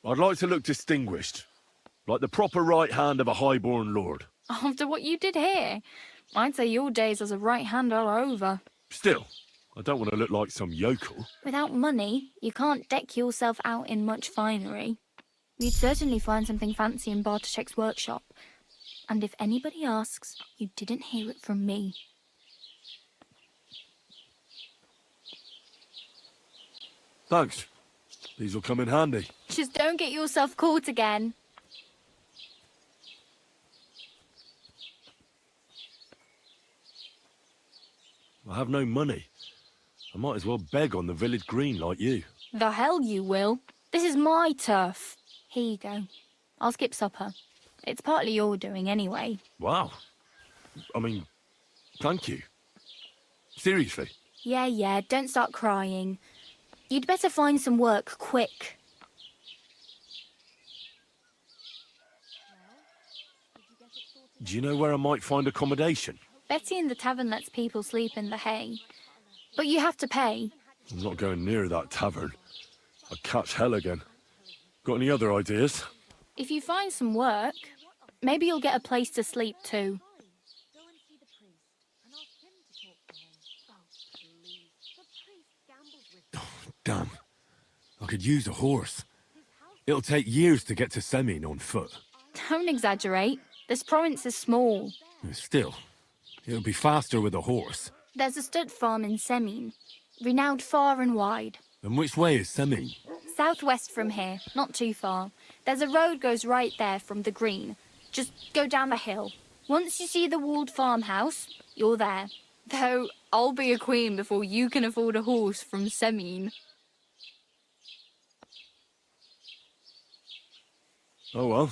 I'd like to look distinguished, like the proper right hand of a highborn lord. After what you did here, I'd say your days as a right hand are over. Still, I don't want to look like some yokel. Without money, you can't deck yourself out in much finery. You'd certainly find something fancy in Bartoszek's workshop. And if anybody asks, you didn't hear it from me. Thanks. These will come in handy. Just don't get yourself caught again. I have no money. I might as well beg on the village green like you. The hell you will. This is my turf. Here you go. I'll skip supper. It's partly your doing anyway. Wow. I mean, thank you. Seriously. Yeah, don't start crying. You'd better find some work quick. Do you know where I might find accommodation? Betty in the tavern lets people sleep in the hay. But you have to pay. I'm not going near that tavern. I'd catch hell again. Got any other ideas? If you find some work, maybe you'll get a place to sleep too. Damn. I could use a horse. It'll take years to get to Semin on foot. Don't exaggerate. This province is small. Still, it'll be faster with a horse. There's a stud farm in Semin, renowned far and wide. And which way is Semin? Southwest from here, not too far. There's a road goes right there from the green. Just go down the hill. Once you see the walled farmhouse, you're there. Though, I'll be a queen before you can afford a horse from Semin. Oh well.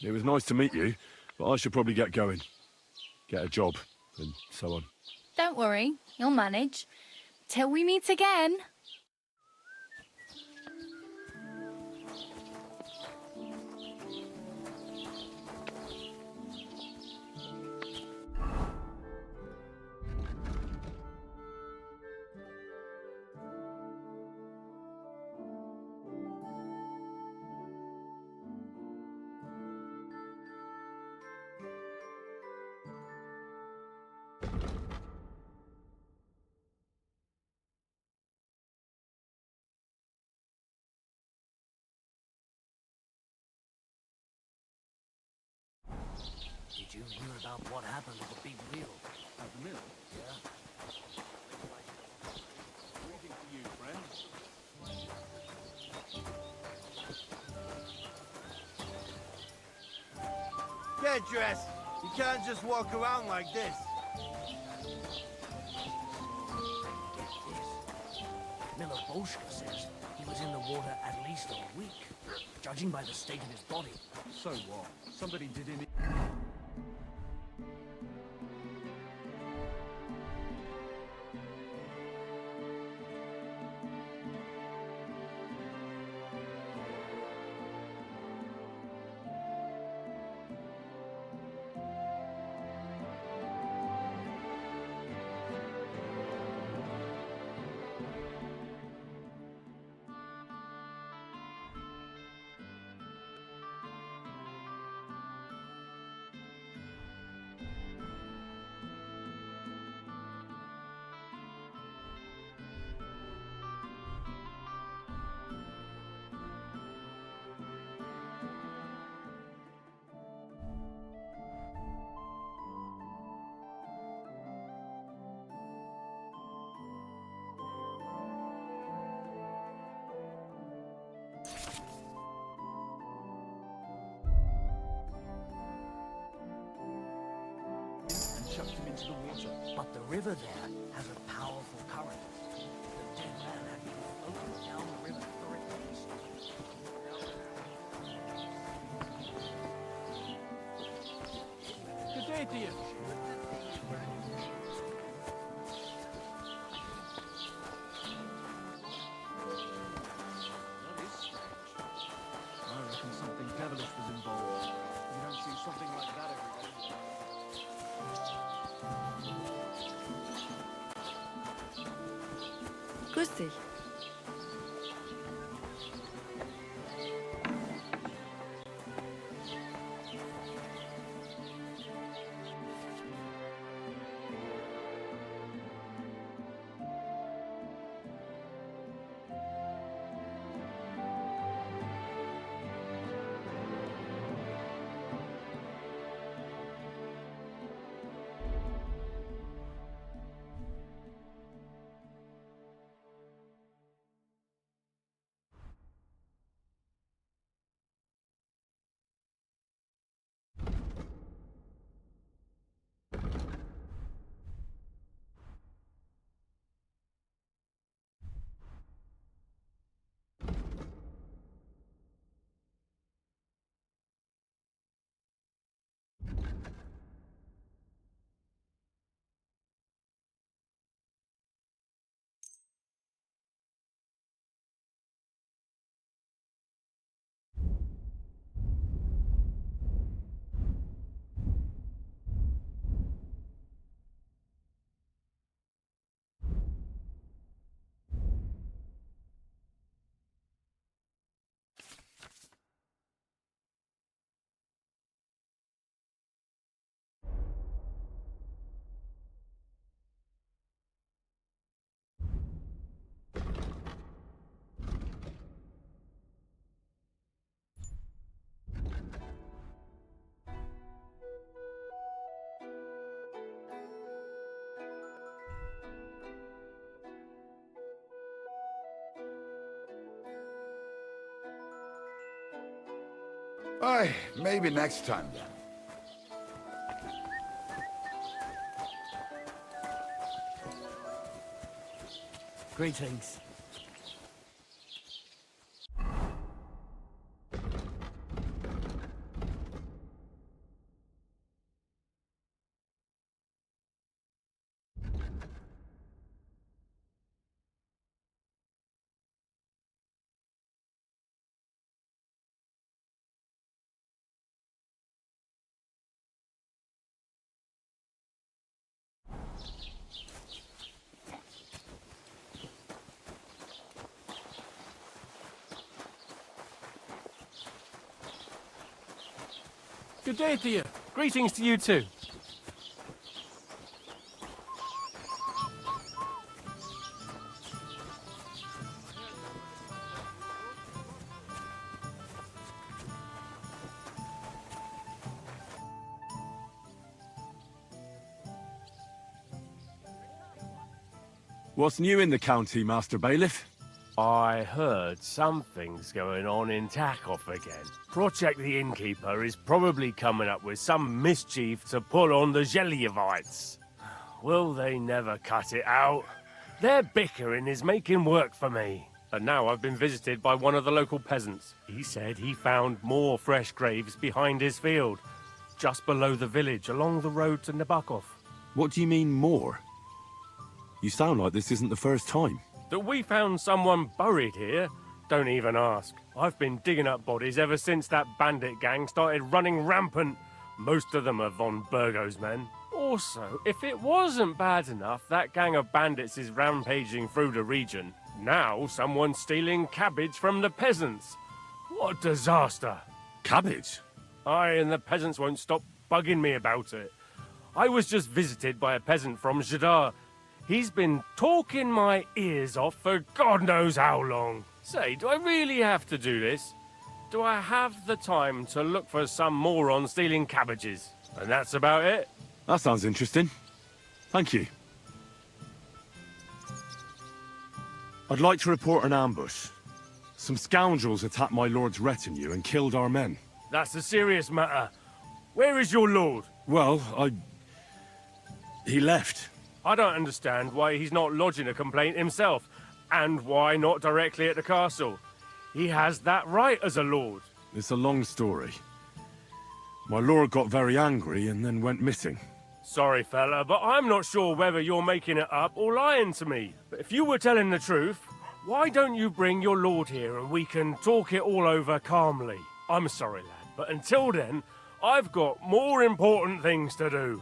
It was nice to meet you, but I should probably get going. Get a job, and so on. Don't worry, you'll manage. Till we meet again. Did you hear about what happened with the big wheel? At the mill? Yeah. Waiting for you, friend. Get dressed. You can't just walk around like this. Get this. Miller Boschka says he was in the water at least a week, judging by the state of his body. So what? Somebody did him. Chucked him into the water. But the river there has a powerful current. The dead man had been floating down the river for at least. Good day to you. That is strange. I reckon something devilish was involved. You don't see something like that every day. Grüß dich. Aye, maybe next time then. Greetings. Good day to you. Greetings to you too. What's new in the county, Master Bailiff? I heard something's going on in Tachov again. Project the Innkeeper is probably coming up with some mischief to pull on the Zhelyevites. Will they never cut it out? Their bickering is making work for me. And now I've been visited by one of the local peasants. He said he found more fresh graves behind his field, just below the village, along the road to Nabokov. What do you mean, more? You sound like this isn't the first time. That we found someone buried here? Don't even ask. I've been digging up bodies ever since that bandit gang started running rampant. Most of them are von Burgo's men. Also, if it wasn't bad enough that gang of bandits is rampaging through the region, now someone's stealing cabbage from the peasants. What a disaster. Cabbage? Aye, and the peasants won't stop bugging me about it. I was just visited by a peasant from Jadar. He's been talking my ears off for God knows how long. Say, do I really have to do this? Do I have the time to look for some moron stealing cabbages? And that's about it. That sounds interesting. Thank you. I'd like to report an ambush. Some scoundrels attacked my lord's retinue and killed our men. That's a serious matter. Where is your lord? Well, he left. I don't understand why he's not lodging a complaint himself, and why not directly at the castle. He has that right as a lord. It's a long story. My lord got very angry and then went missing. Sorry, fella, but I'm not sure whether you're making it up or lying to me. But if you were telling the truth, why don't you bring your lord here and we can talk it all over calmly? I'm sorry, lad, but until then, I've got more important things to do.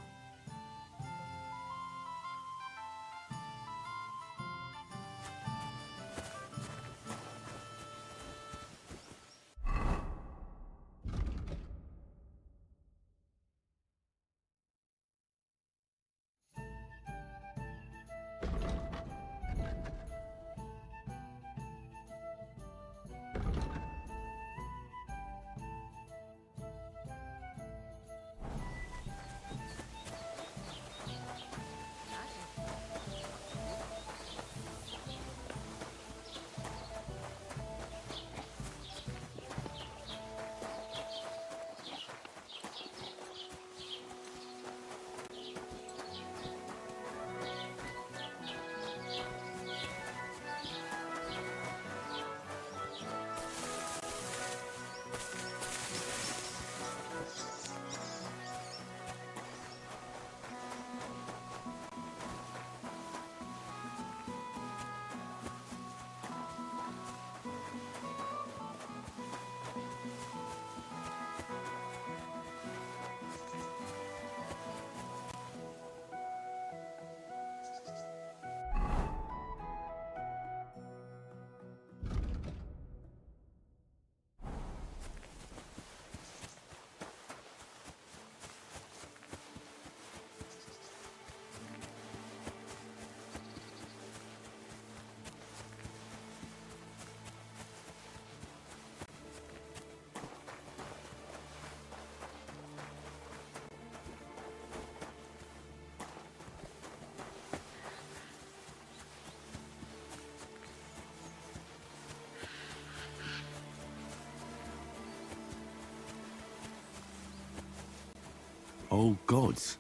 old gods.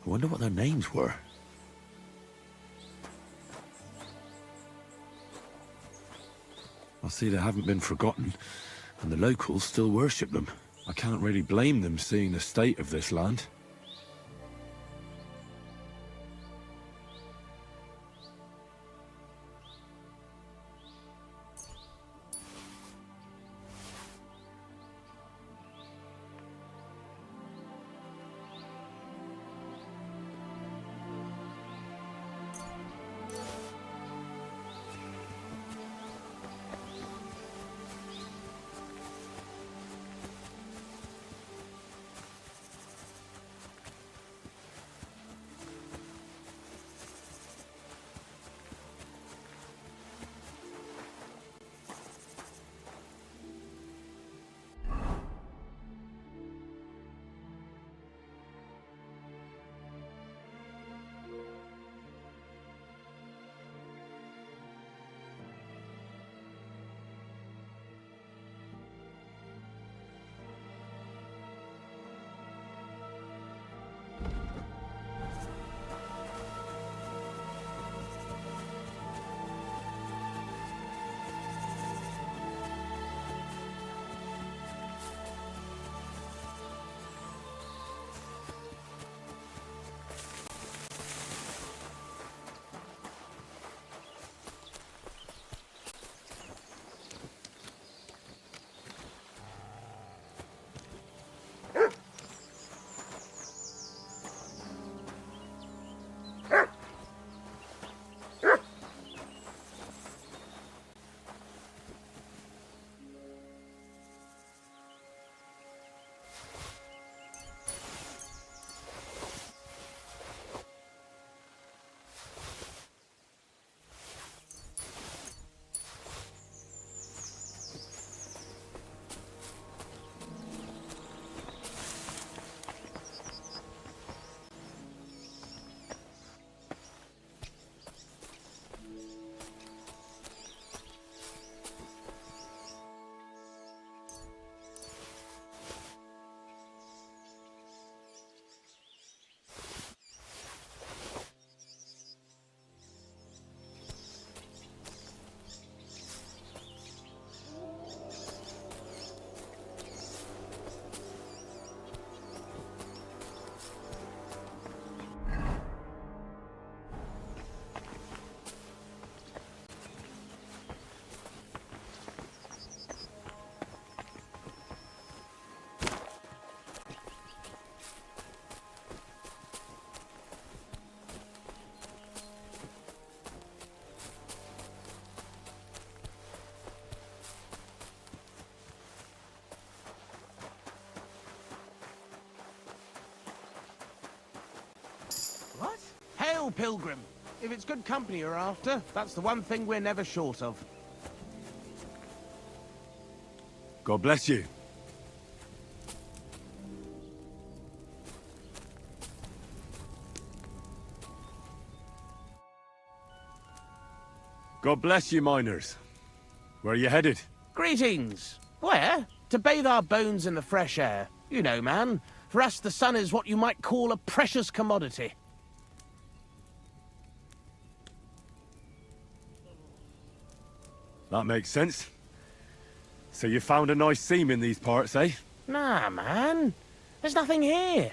I wonder what their names were. I see they haven't been forgotten, and the locals still worship them. I can't really blame them seeing the state of this land. What? Hail, Pilgrim! If it's good company you're after, that's the one thing we're never short of. God bless you. God bless you, miners. Where are you headed? Greetings! Where? To bathe our bones in the fresh air. You know, man. For us, the sun is what you might call a precious commodity. That makes sense. So you found a nice seam in these parts, eh? Nah, man. There's nothing here.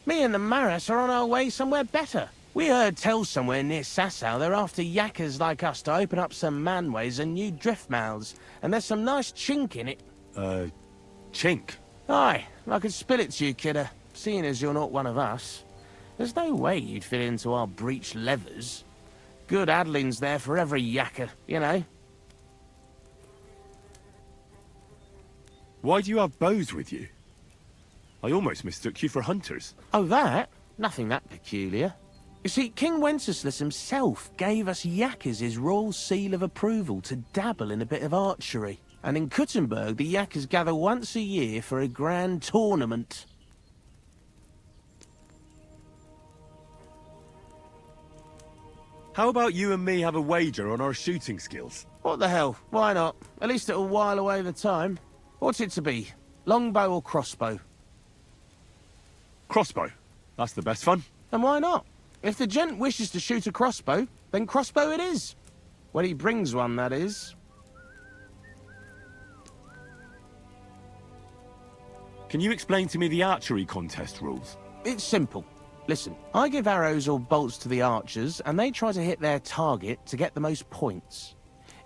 Me and the Maras are on our way somewhere better. We heard tell somewhere near Sasau they're after yakkers like us to open up some manways and new drift mouths, and there's some nice chink in it. Chink? Aye, I could spill it to you, kidder, seeing as you're not one of us. There's no way you'd fit into our breech leathers. Good addling's there for every yakker, you know. Why do you have bows with you? I almost mistook you for hunters. Oh, that? Nothing that peculiar. You see, King Wenceslas himself gave us yakkers his royal seal of approval to dabble in a bit of archery. And in Kuttenberg, the yakkers gather once a year for a grand tournament. How about you and me have a wager on our shooting skills? What the hell? Why not? At least it'll while away the time. What's it to be? Longbow or crossbow? Crossbow. That's the best fun. And why not? If the gent wishes to shoot a crossbow, then crossbow it is. When he brings one, that is. Can you explain to me the archery contest rules? It's simple. Listen, I give arrows or bolts to the archers, and they try to hit their target to get the most points.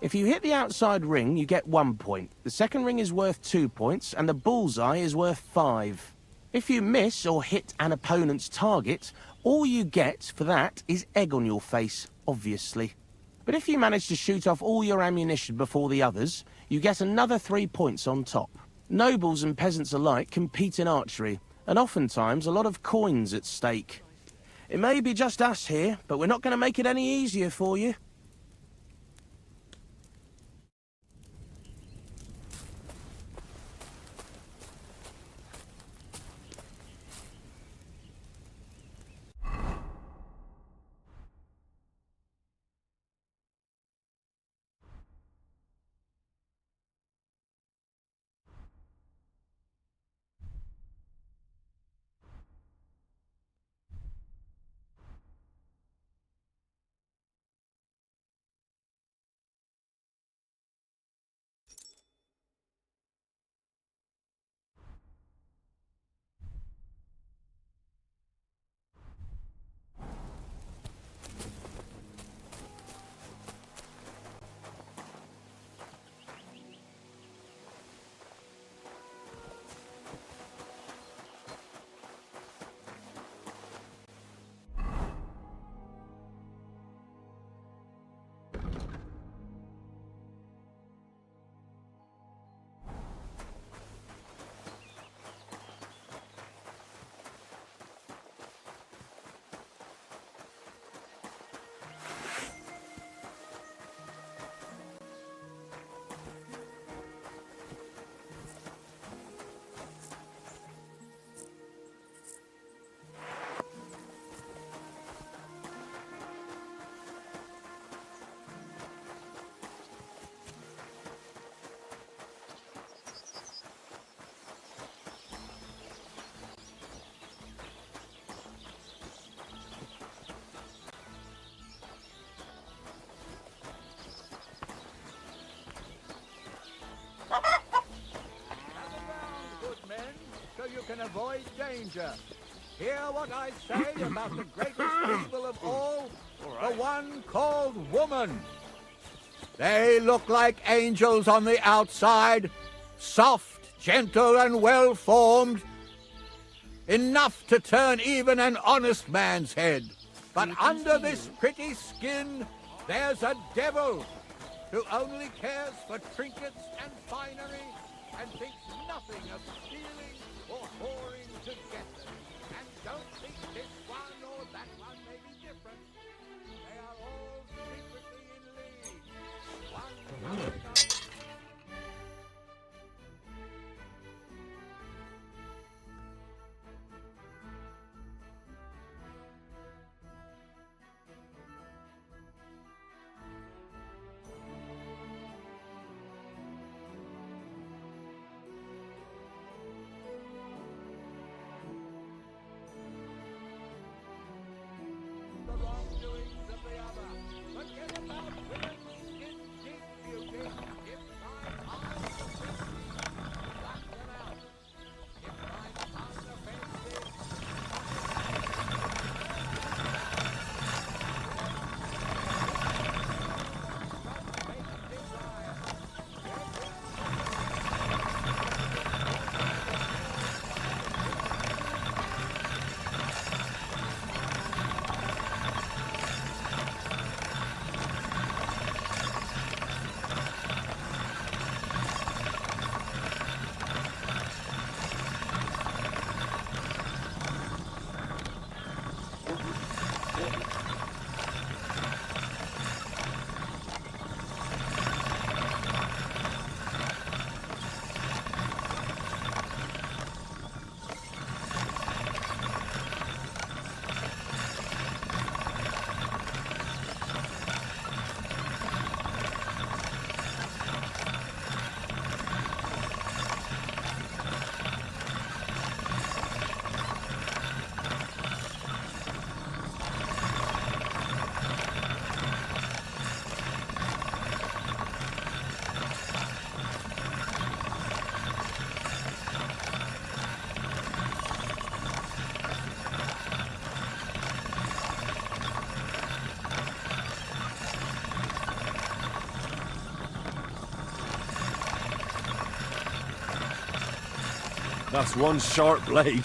If you hit the outside ring, you get 1 point. The second ring is worth 2 points, and the bullseye is worth 5. If you miss or hit an opponent's target, all you get for that is egg on your face, obviously. But if you manage to shoot off all your ammunition before the others, you get another 3 points on top. Nobles and peasants alike compete in archery, and oftentimes a lot of coins at stake. It may be just us here, but we're not going to make it any easier for you. So you can avoid danger. Hear what I say about the greatest evil of all, the one called woman. They look like angels on the outside, soft, gentle, and well-formed, enough to turn even an honest man's head. But under this pretty skin, there's a devil who only cares for trinkets and finery and thinks nothing of stealing or whoring to get them. And don't think this one or that one may be different. They are all secretly in league. One with another. That's one sharp blade.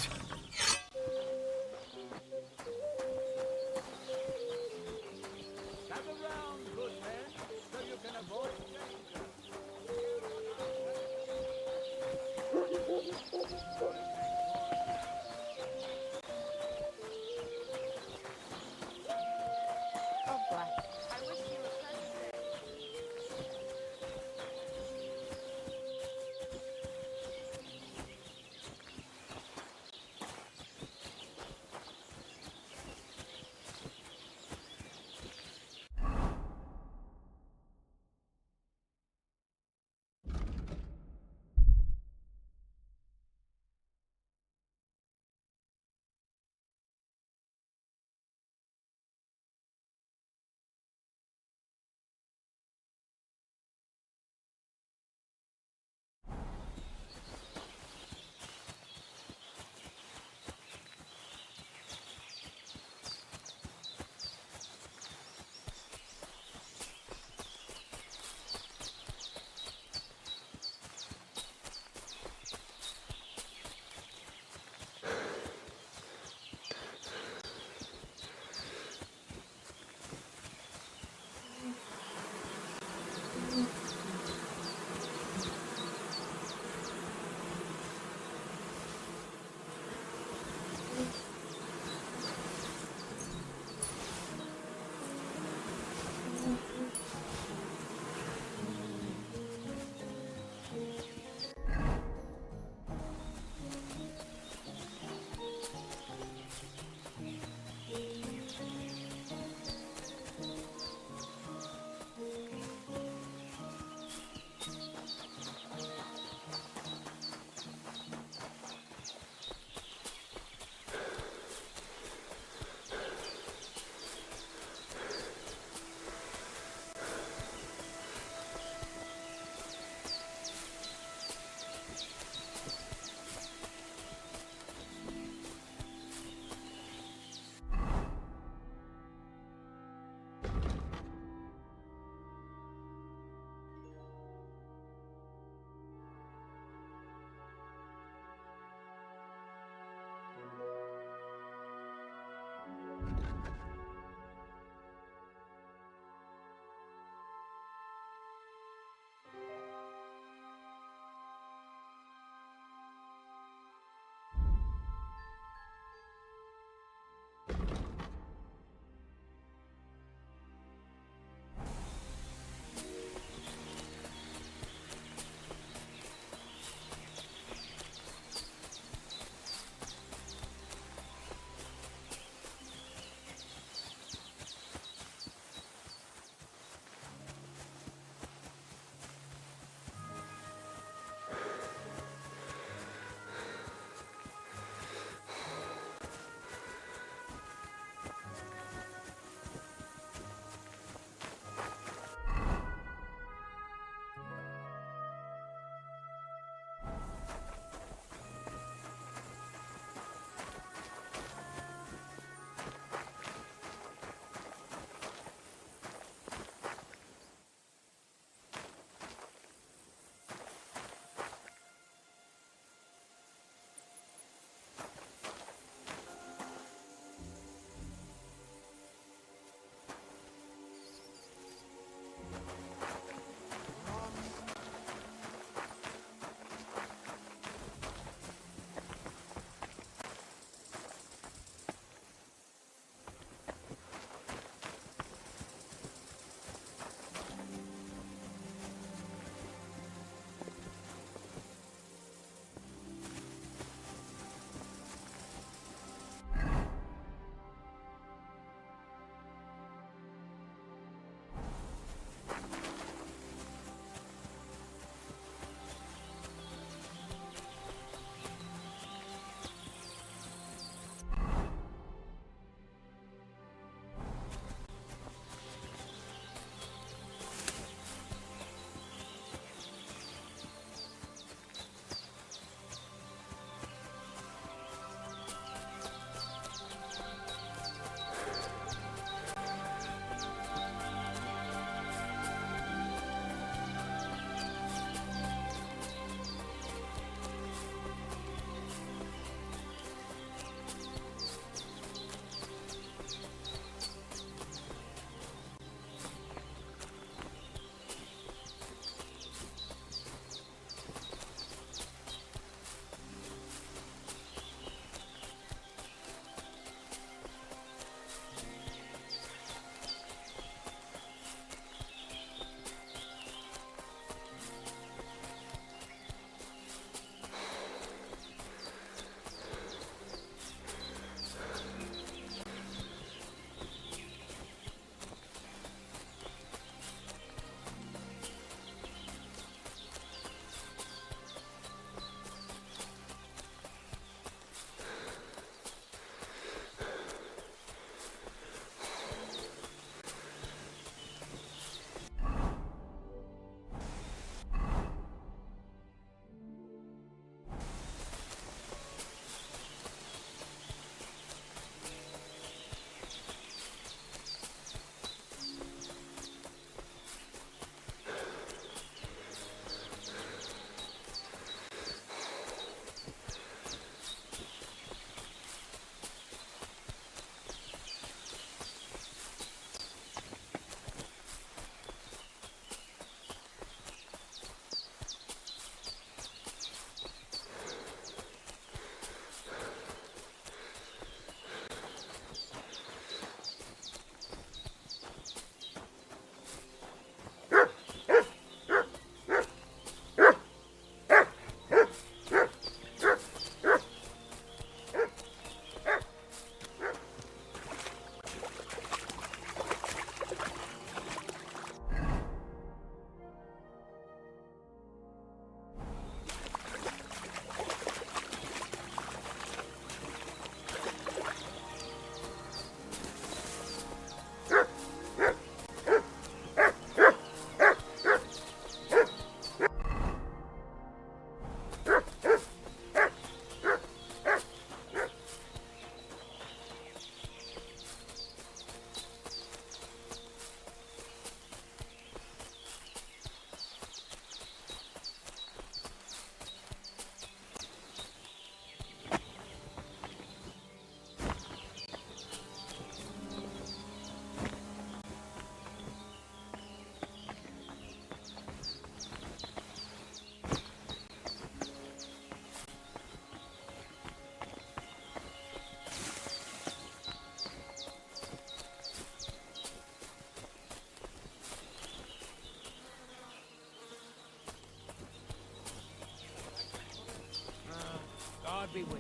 be with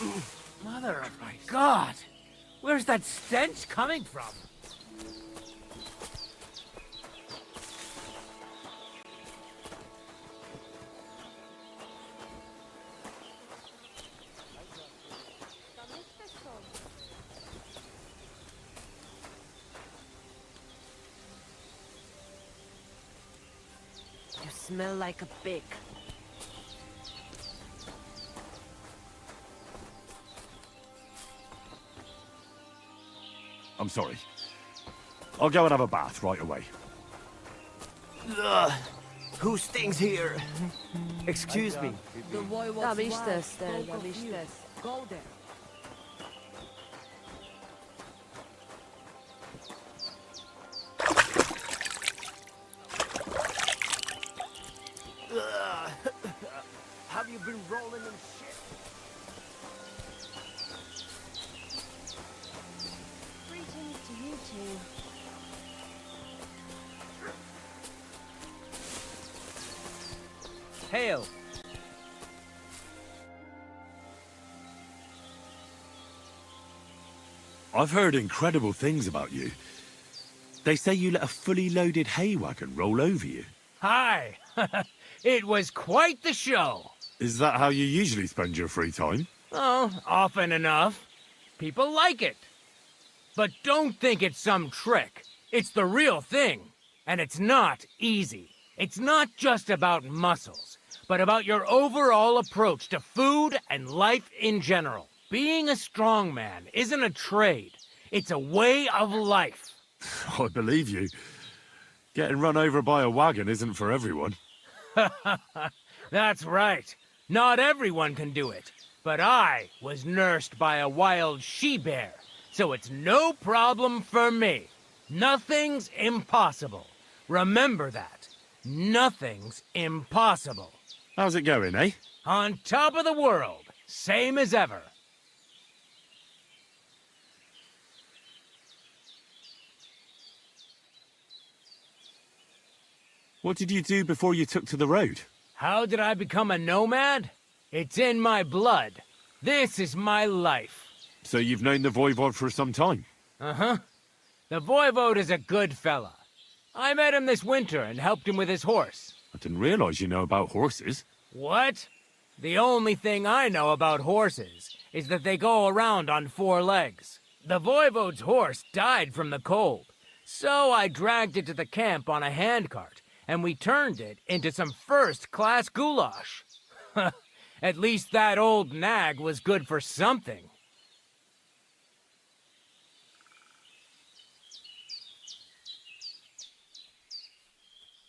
you. Mother of God! Where's that stench coming from? You smell like a pig. I'm sorry. I'll go and have a bath right away. Ugh. Who stings here? Excuse me. The boy was Go there. Have you been rolling in shit? Greetings to you two. Hail! I've heard incredible things about you. They say you let a fully loaded hay wagon roll over you. Hi! It was quite the show. Is that how you usually spend your free time? Oh, often enough. People like it. But don't think it's some trick. It's the real thing. And it's not easy. It's not just about muscles, but about your overall approach to food and life in general. Being a strongman isn't a trade. It's a way of life. I believe you. Getting run over by a wagon isn't for everyone. That's right. Not everyone can do it. But I was nursed by a wild she-bear, so it's no problem for me. Nothing's impossible. Remember that. Nothing's impossible. How's it going, eh? On top of the world, same as ever. What did you do before you took to the road? How did I become a nomad? It's in my blood. This is my life. So you've known the Voivod for some time? Uh-huh. The Voivode is a good fella. I met him this winter and helped him with his horse. I didn't realize you know about horses. What? The only thing I know about horses is that they go around on 4 legs. The Voivode's horse died from the cold, so I dragged it to the camp on a handcart, and we turned it into some first-class goulash. At least that old nag was good for something.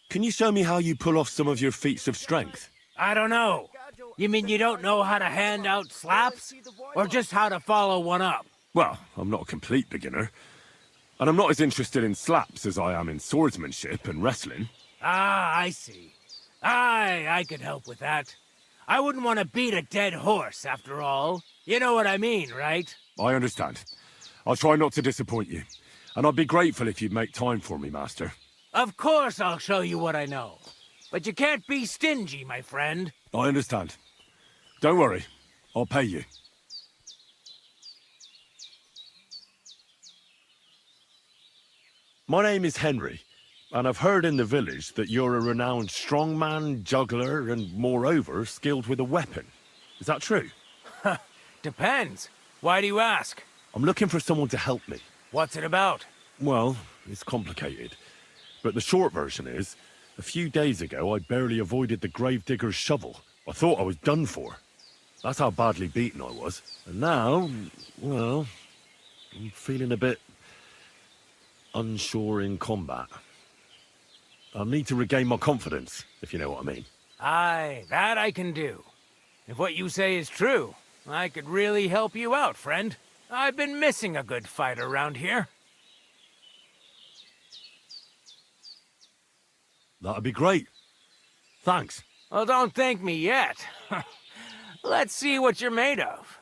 Can you show me how you pull off some of your feats of strength? I don't know. You mean you don't know how to hand out slaps? Or just how to follow one up? Well, I'm not a complete beginner. And I'm not as interested in slaps as I am in swordsmanship and wrestling. Ah, I see. I could help with that. I wouldn't want to beat a dead horse, after all. You know what I mean, right? I understand. I'll try not to disappoint you. And I'd be grateful if you'd make time for me, Master. Of course I'll show you what I know. But you can't be stingy, my friend. I understand. Don't worry. I'll pay you. My name is Henry, and I've heard in the village that you're a renowned strongman, juggler, and moreover, skilled with a weapon. Is that true? Depends. Why do you ask? I'm looking for someone to help me. What's it about? Well, it's complicated. But the short version is, a few days ago I barely avoided the gravedigger's shovel. I thought I was done for. That's how badly beaten I was. And now, well, I'm feeling a bit unsure in combat. I'll need to regain my confidence, if you know what I mean. Aye, that I can do. If what you say is true, I could really help you out, friend. I've been missing a good fight around here. That'd be great. Thanks. Well, don't thank me yet. Let's see what you're made of.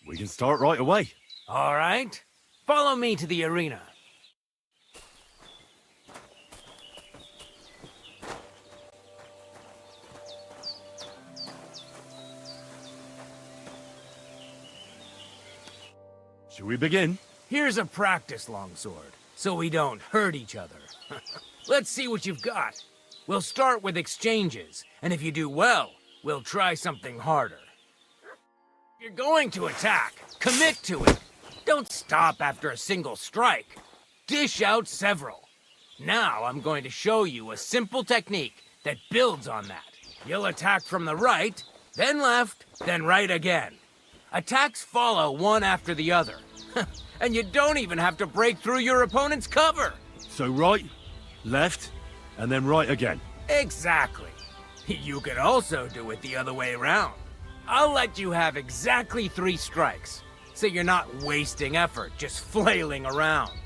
We can start right away. All right. Follow me to the arena. Should we begin? Here's a practice longsword, so we don't hurt each other. Let's see what you've got. We'll start with exchanges, and if you do well, we'll try something harder. If you're going to attack, commit to it. Don't stop after a single strike. Dish out several. Now I'm going to show you a simple technique that builds on that. You'll attack from the right, then left, then right again. Attacks follow one after the other. And you don't even have to break through your opponent's cover. So right, left, and then right again. Exactly. You could also do it the other way around. I'll let you have exactly 3 strikes, so you're not wasting effort just flailing around.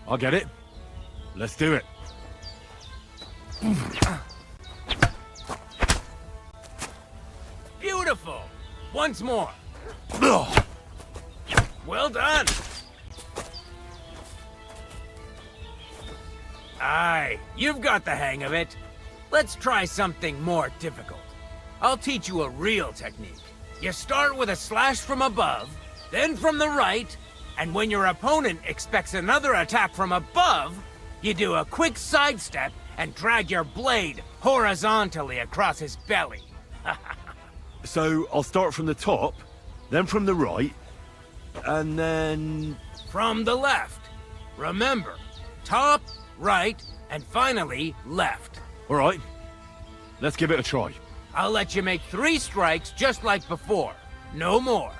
I'll get it. Let's do it. Beautiful! Once more. Well done! Aye, you've got the hang of it. Let's try something more difficult. I'll teach you a real technique. You start with a slash from above, then from the right, and when your opponent expects another attack from above, you do a quick sidestep and drag your blade horizontally across his belly. So I'll start from the top, then from the right, and then... From the left. Remember, top, right, and finally left. All right, let's give it a try. I'll let you make 3 strikes just like before. No more.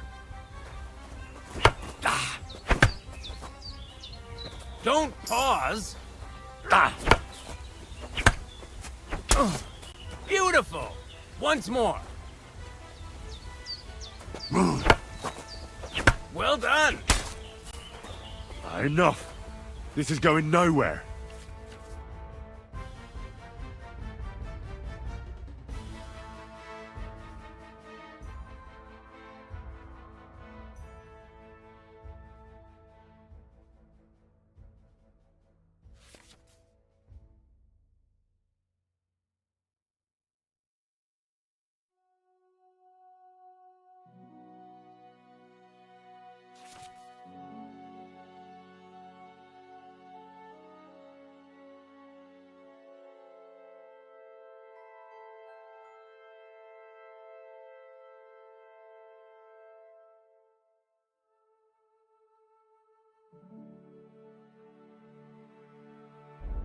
Don't pause. Beautiful. Once more. Well done. Enough. This is going nowhere.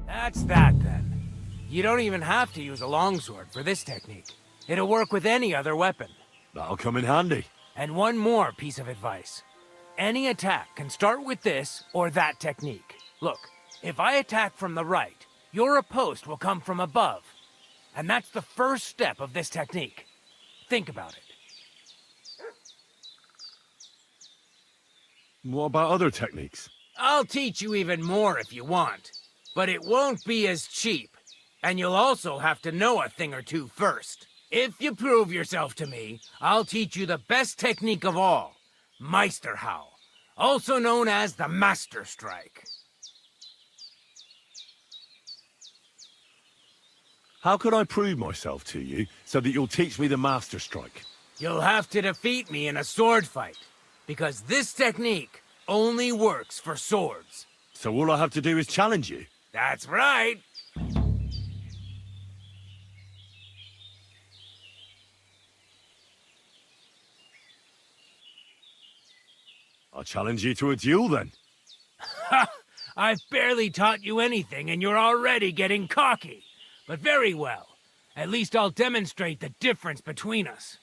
That's that, then. You don't even have to use a longsword for this technique. It'll work with any other weapon. That'll come in handy. And one more piece of advice. Any attack can start with this or that technique. Look, if I attack from the right, your riposte will come from above. And that's the first step of this technique. Think about it. What about other techniques? I'll teach you even more if you want. But it won't be as cheap. And you'll also have to know a thing or two first. If you prove yourself to me, I'll teach you the best technique of all. Meisterhau, also known as the Master Strike. How could I prove myself to you so that you'll teach me the Master Strike? You'll have to defeat me in a sword fight, because this technique only works for swords. So all I have to do is challenge you? That's right. I'll challenge you to a duel then. Ha! I've barely taught you anything and you're already getting cocky. But very well. At least I'll demonstrate the difference between us.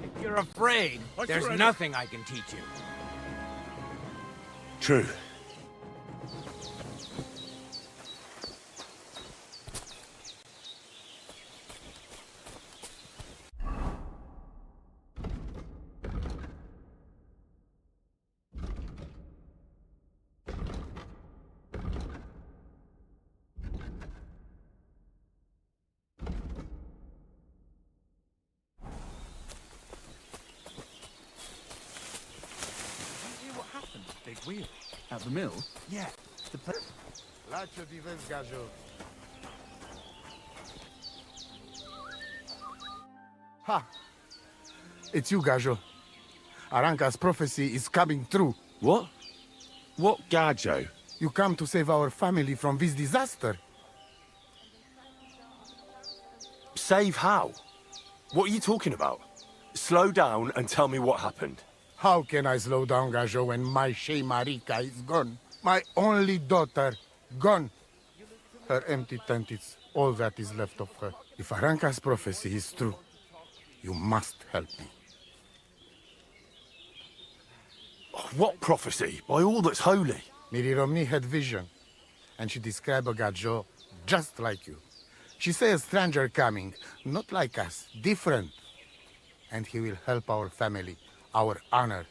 If you're afraid, there's nothing I can teach you. True. Big wheel. At the mill? Yeah. The place. Ha! It's you, Gajo. Aranka's prophecy is coming true. What? What Gajo? You come to save our family from this disaster. Save how? What are you talking about? Slow down and tell me what happened. How can I slow down, Gajo, when my Shea Marika is gone? My only daughter, gone. Her empty tent is all that is left of her. If Aranka's prophecy is true, you must help me. What prophecy? By all that's holy. Miri Romney had vision, and she described a Gajo just like you. She said a stranger coming, not like us, different. And he will help our family, our honor.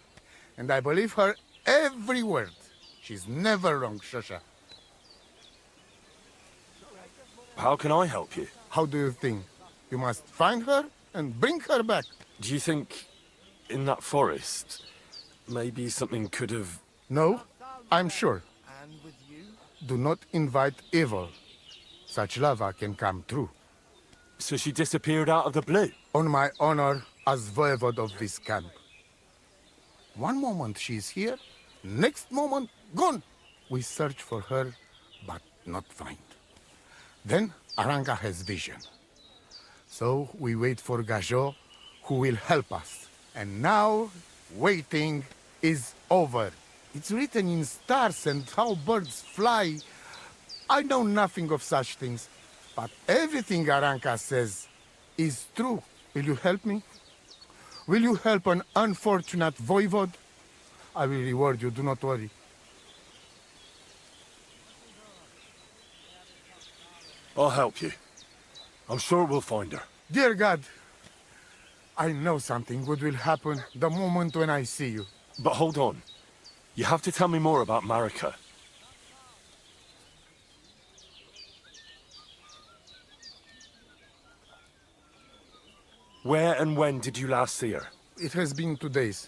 And I believe her every word. She's never wrong, Shosha. How can I help you? How do you think? You must find her and bring her back. Do you think in that forest, maybe something could have... No, I'm sure. Do not invite evil. Such lava can come true. So she disappeared out of the blue? On my honor as voivode of this camp. One moment she is here, next moment gone. We search for her, but not find. Then Aranka has vision. So we wait for Gajo, who will help us. And now, waiting is over. It's written in stars and how birds fly. I know nothing of such things, but everything Aranka says is true. Will you help me? Will you help an unfortunate voivode? I will reward you, do not worry. I'll help you. I'm sure we'll find her. Dear God, I know something good will happen the moment when I see you. But hold on. You have to tell me more about Marika. Where and when did you last see her? It has been 2 days.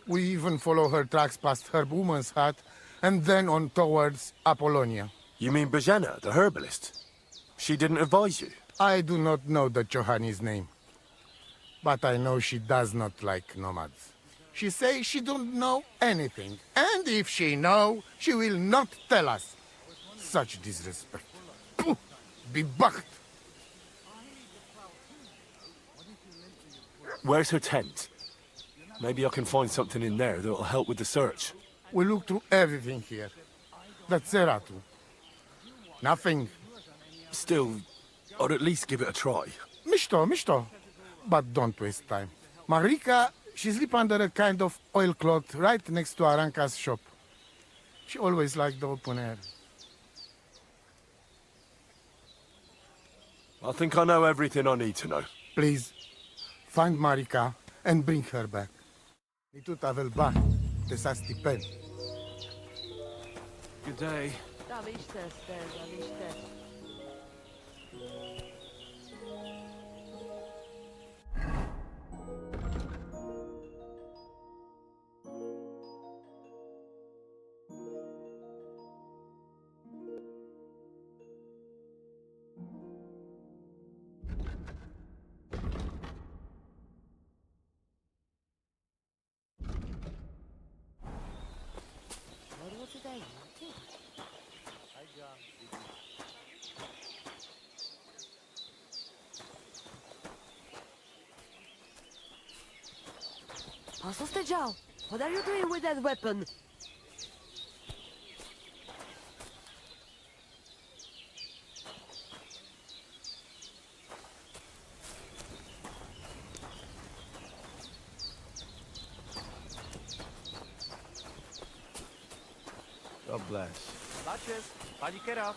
We even follow her tracks past her woman's hut, and then on towards Apollonia. You mean Bojana, the herbalist? She didn't advise you? I do not know the Johani's name. But I know she does not like nomads. She says she don't know anything. And if she know, she will not tell us. Such disrespect. Pooh! Be bucked! Where's her tent? Maybe I can find something in there that'll help with the search. We look through everything here. That's Zeratu. Nothing. Still, I'd at least give it a try. Mishto. But don't waste time. Marika, she sleep under a kind of oilcloth right next to Aranka's shop. She always liked the open air. I think I know everything I need to know. Please, find Marika and bring her back. Nitut avel ba, te sa stipen. Good day. Joe, what are you doing with that weapon? God bless. Latches, pali kierowca.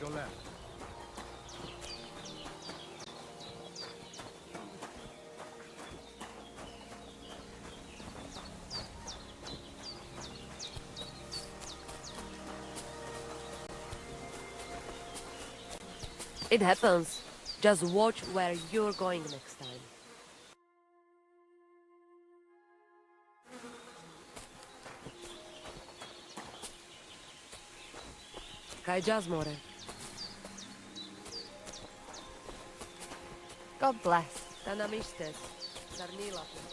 Go left. It happens. Just watch where you're going next time. Kaj jazz, more. God bless. Da nam ištes. Zar nije lako?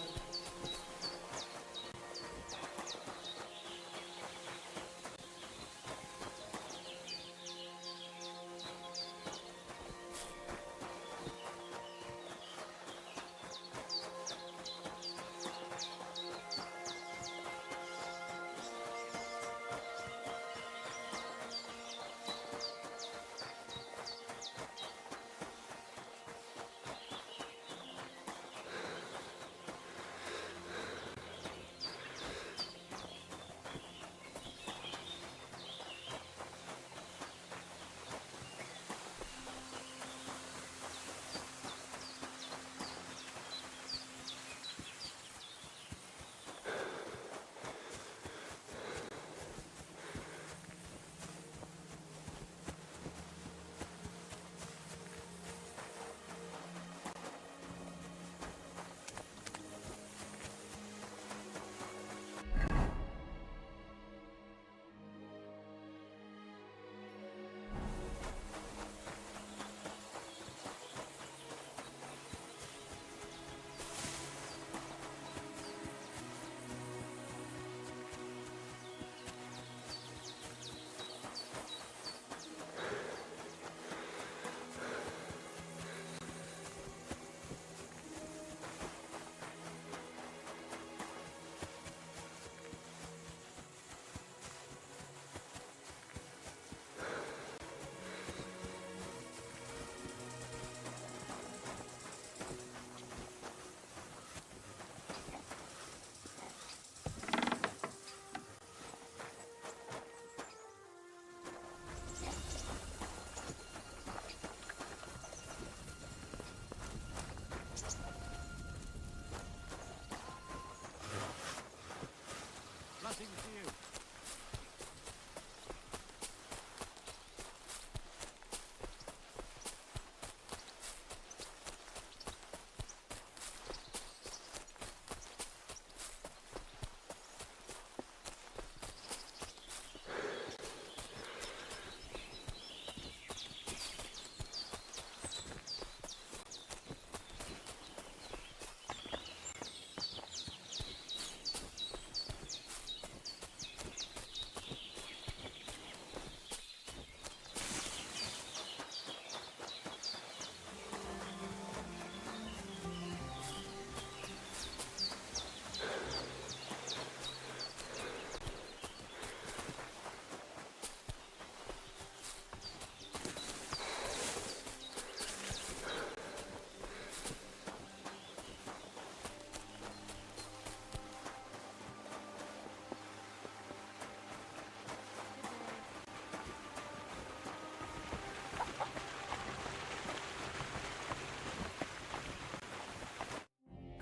Blessings to you.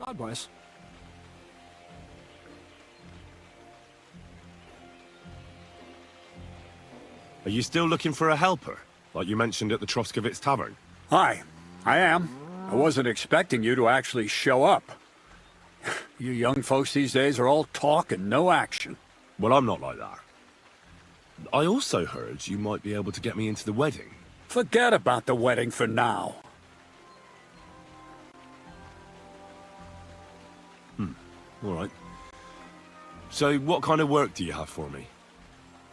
God bless. Are you still looking for a helper, like you mentioned at the Troskovitz Tavern? Hi, I am. I wasn't expecting you to actually show up. You young folks these days are all talk and no action. Well, I'm not like that. I also heard you might be able to get me into the wedding. Forget about the wedding for now. All right. So what kind of work do you have for me?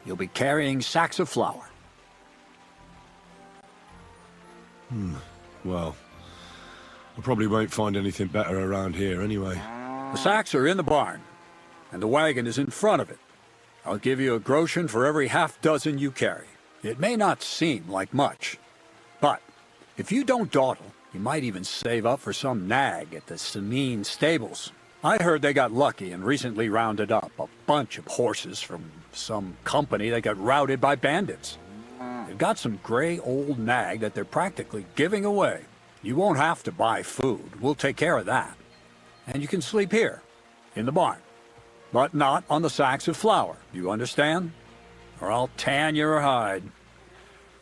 You'll be carrying sacks of flour. Well, I probably won't find anything better around here anyway. The sacks are in the barn, and the wagon is in front of it. I'll give you a groschen for every half dozen you carry. It may not seem like much, but if you don't dawdle, you might even save up for some nag at the Sameen stables. I heard they got lucky and recently rounded up a bunch of horses from some company that got routed by bandits. They've got some gray old nag that they're practically giving away. You won't have to buy food. We'll take care of that. And you can sleep here, in the barn. But not on the sacks of flour, you understand? Or I'll tan your hide.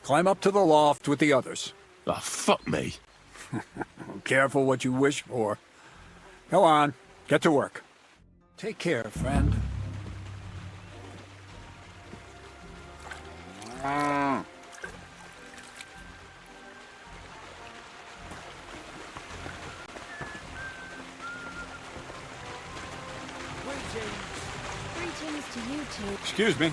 Climb up to the loft with the others. Oh, fuck me. Careful what you wish for. Go on, get to work. Take care, friend. Greetings to you two. Excuse me.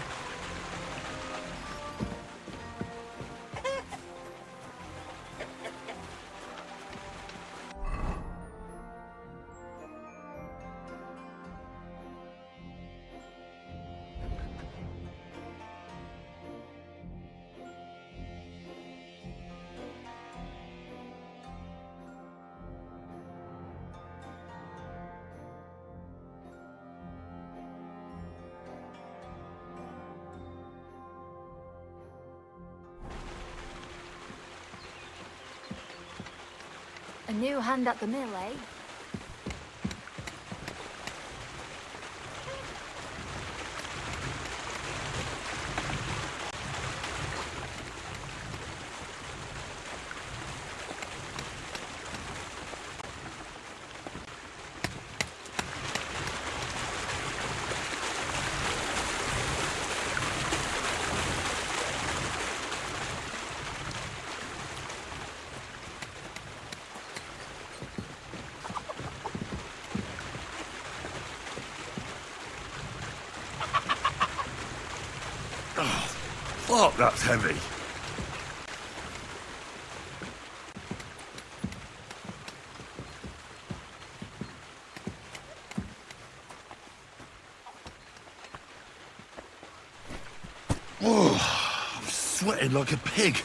A new hand at the mill, eh? Fuck, that's heavy. Oh, I'm sweating like a pig.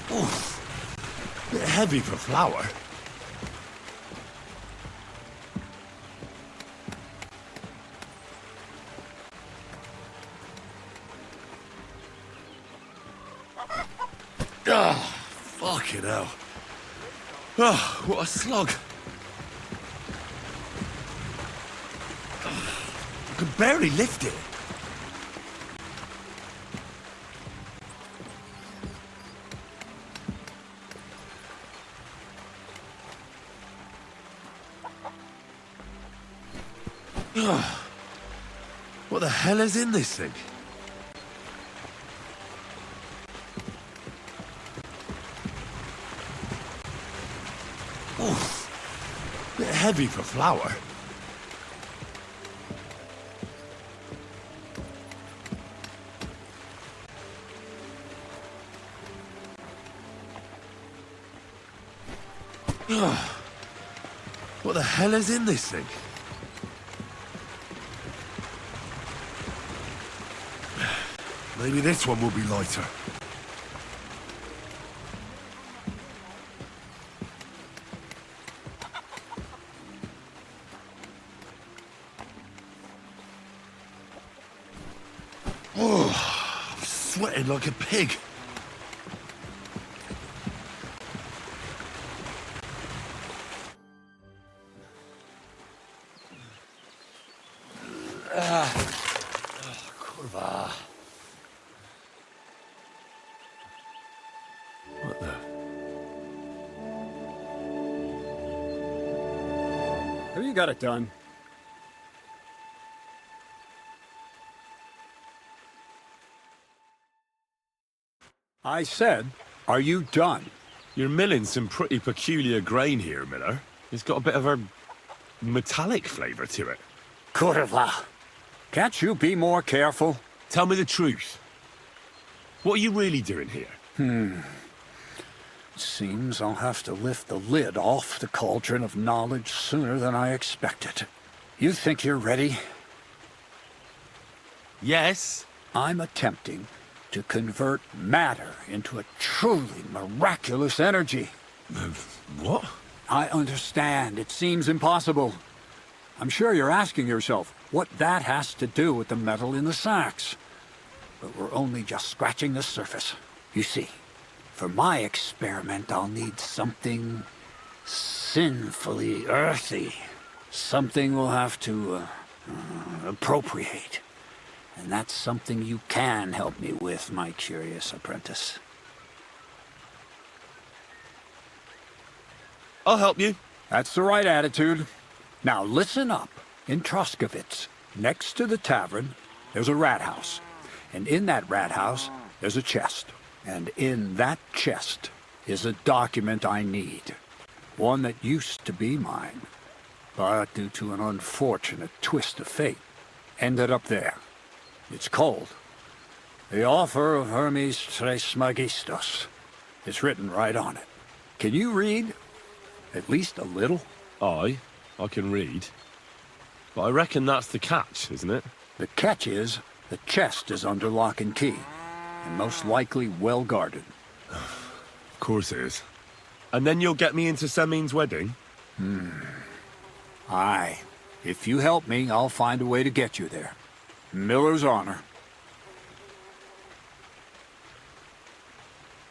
Oh, bit heavy for flour. Ah, fucking hell. Oh, what a slog. I could barely lift it. Oh, what the hell is in this thing? Bit heavy for flour. What the hell is in this thing? Maybe this one will be lighter. Oh, I'm sweating like a pig. Kurwa. What the? Have you got it done? I said, are you done? You're milling some pretty peculiar grain here, Miller. It's got a bit of a metallic flavour to it. Kurva. Can't you be more careful? Tell me the truth. What are you really doing here? Seems I'll have to lift the lid off the cauldron of knowledge sooner than I expected. You think you're ready? Yes. I'm attempting to convert matter into a truly miraculous energy. What? I understand. It seems impossible. I'm sure you're asking yourself what that has to do with the metal in the sacks. But we're only just scratching the surface. You see, for my experiment, I'll need something sinfully earthy. Something we'll have to appropriate. And that's something you can help me with, my curious apprentice. I'll help you. That's the right attitude. Now listen up. In Troskovitz, next to the tavern, there's a rat house. And in that rat house, there's a chest. And in that chest is a document I need. One that used to be mine. But due to an unfortunate twist of fate, ended up there. It's called The Offer of Hermes Trismegistos. It's written right on it. Can you read? At least a little? I can read. But I reckon that's the catch, isn't it? The catch is, the chest is under lock and key, and most likely well guarded. Of course it is. And then you'll get me into Semin's wedding? Aye. If you help me, I'll find a way to get you there. Miller's honor.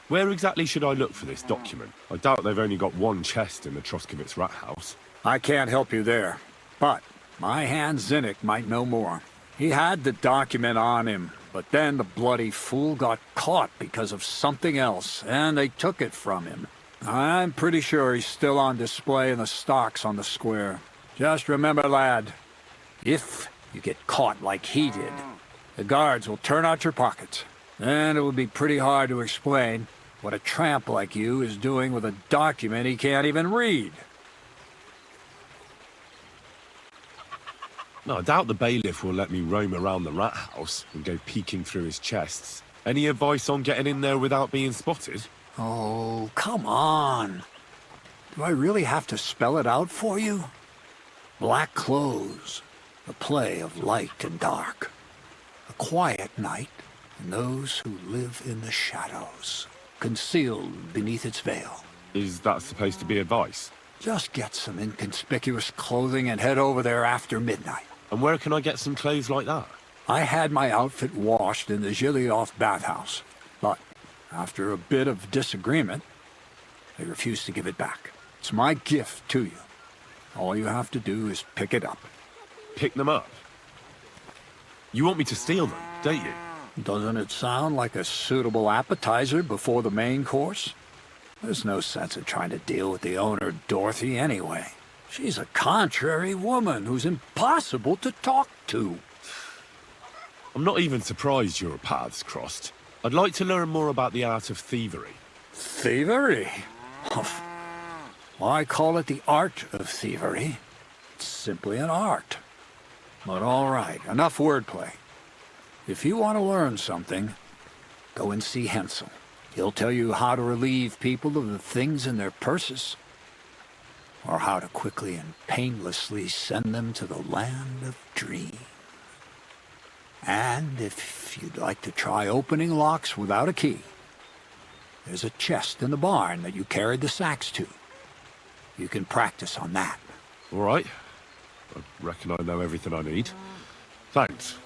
Where exactly should I look for this document? I doubt they've only got one chest in the Troskovitz rat house. I can't help you there, but my hand Zinnik might know more. He had the document on him, but then the bloody fool got caught because of something else, and they took it from him. I'm pretty sure he's still on display in the stocks on the square. Just remember, lad, if you get caught like he did, the guards will turn out your pockets. And it would be pretty hard to explain what a tramp like you is doing with a document he can't even read. No, I doubt the bailiff will let me roam around the rat house and go peeking through his chests. Any advice on getting in there without being spotted? Oh, come on. Do I really have to spell it out for you? Black clothes, the play of light and dark. A quiet night, and those who live in the shadows, concealed beneath its veil. Is that supposed to be advice? Just get some inconspicuous clothing and head over there after midnight. And where can I get some clothes like that? I had my outfit washed in the Gilioff bathhouse, but after a bit of disagreement, they refused to give it back. It's my gift to you. All you have to do is pick it up. Pick them up? You want me to steal them, don't you? Doesn't it sound like a suitable appetizer before the main course? There's no sense in trying to deal with the owner, Dorothy, anyway. She's a contrary woman who's impossible to talk to. I'm not even surprised your paths crossed. I'd like to learn more about the art of thievery. Thievery? Why call it the art of thievery? It's simply an art. But all right, enough wordplay. If you want to learn something, go and see Hensel. He'll tell you how to relieve people of the things in their purses, or how to quickly and painlessly send them to the land of dreams. And if you'd like to try opening locks without a key, there's a chest in the barn that you carried the sacks to. You can practice on that. All right. I reckon I know everything I need. Thanks.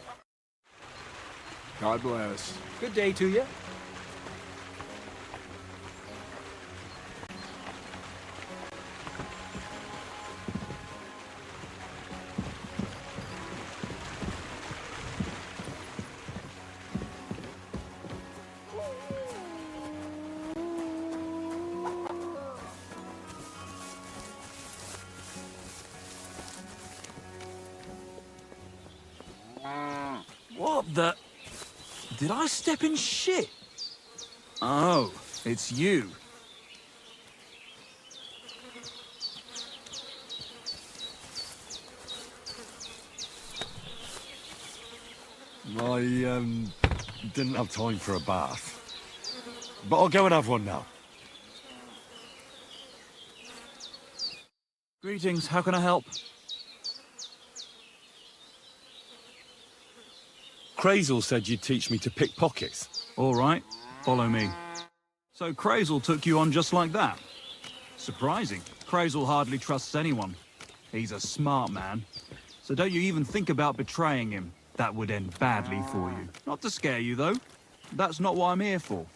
God bless. Good day to you. What the... Did I step in shit? Oh, it's you. I, didn't have time for a bath. But I'll go and have one now. Greetings, how can I help? Crazel said you'd teach me to pick pockets. All right, follow me. So Crazel took you on just like that? Surprising. Crazel hardly trusts anyone. He's a smart man. So don't you even think about betraying him. That would end badly for you. Not to scare you, though. That's not what I'm here for.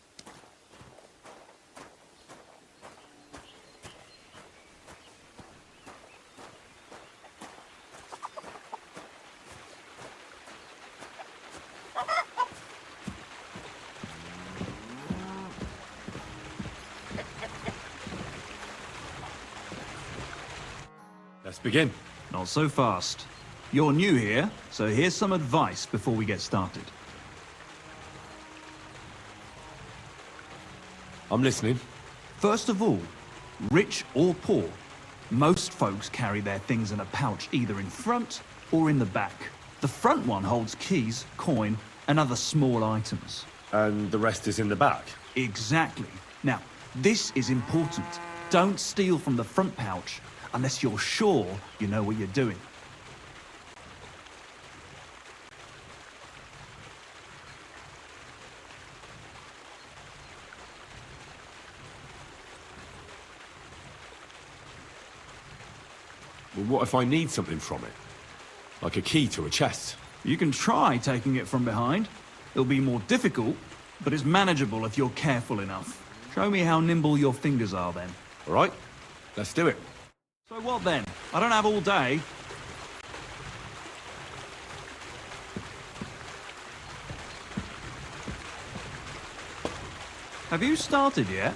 Let's begin. Not so fast. You're new here, so here's some advice before we get started. I'm listening. First of all, rich or poor, most folks carry their things in a pouch either in front or in the back. The front one holds keys, coin, and other small items. And the rest is in the back? Exactly. Now, this is important. Don't steal from the front pouch unless you're sure you know what you're doing. Well, what if I need something from it? Like a key to a chest? You can try taking it from behind. It'll be more difficult, but it's manageable if you're careful enough. Show me how nimble your fingers are then. All right, let's do it. So what then? I don't have all day. Have you started yet?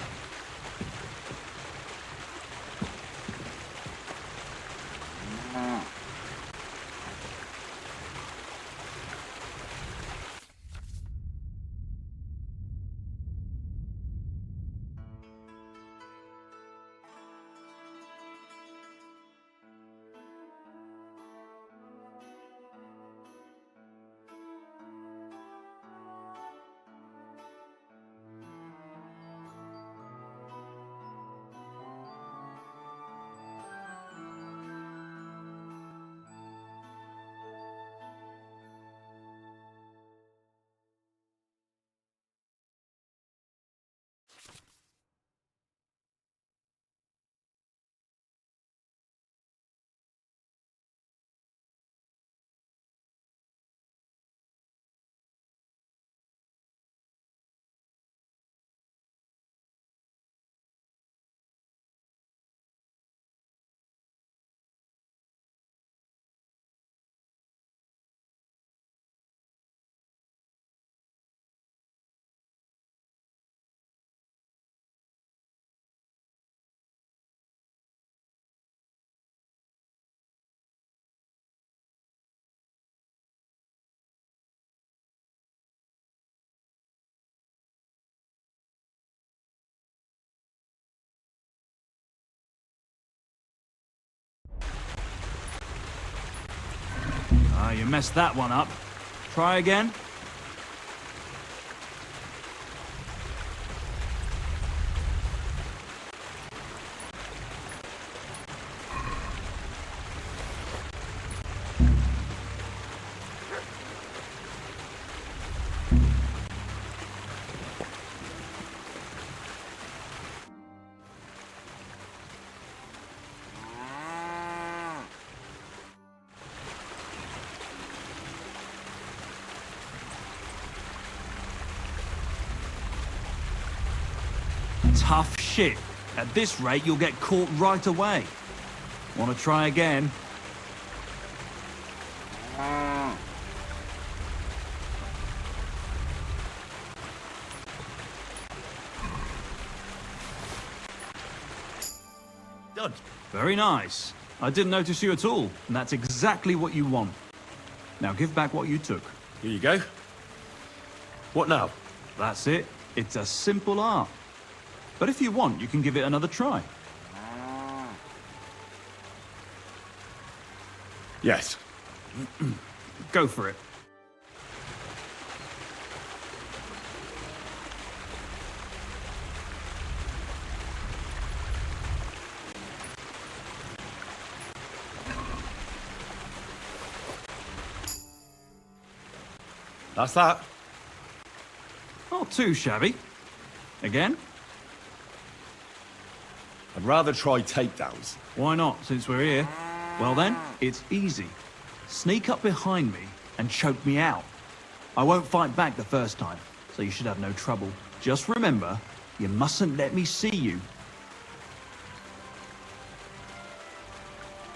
Ah, you messed that one up. Try again. Tough shit. At this rate, you'll get caught right away. Want to try again? Done. Very nice. I didn't notice you at all, and that's exactly what you want. Now give back what you took. Here you go. What now? That's it. It's a simple art. But if you want, you can give it another try. Yes. Go for it. That's that. Not too shabby. Again? I'd rather try takedowns. Why not, since we're here? Well then, it's easy. Sneak up behind me and choke me out. I won't fight back the first time, so you should have no trouble. Just remember, you mustn't let me see you.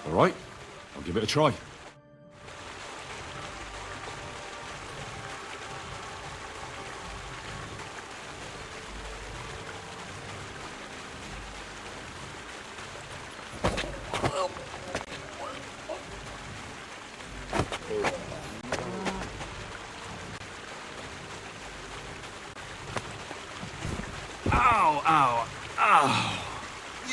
All right, I'll give it a try. Ow, ow, ow.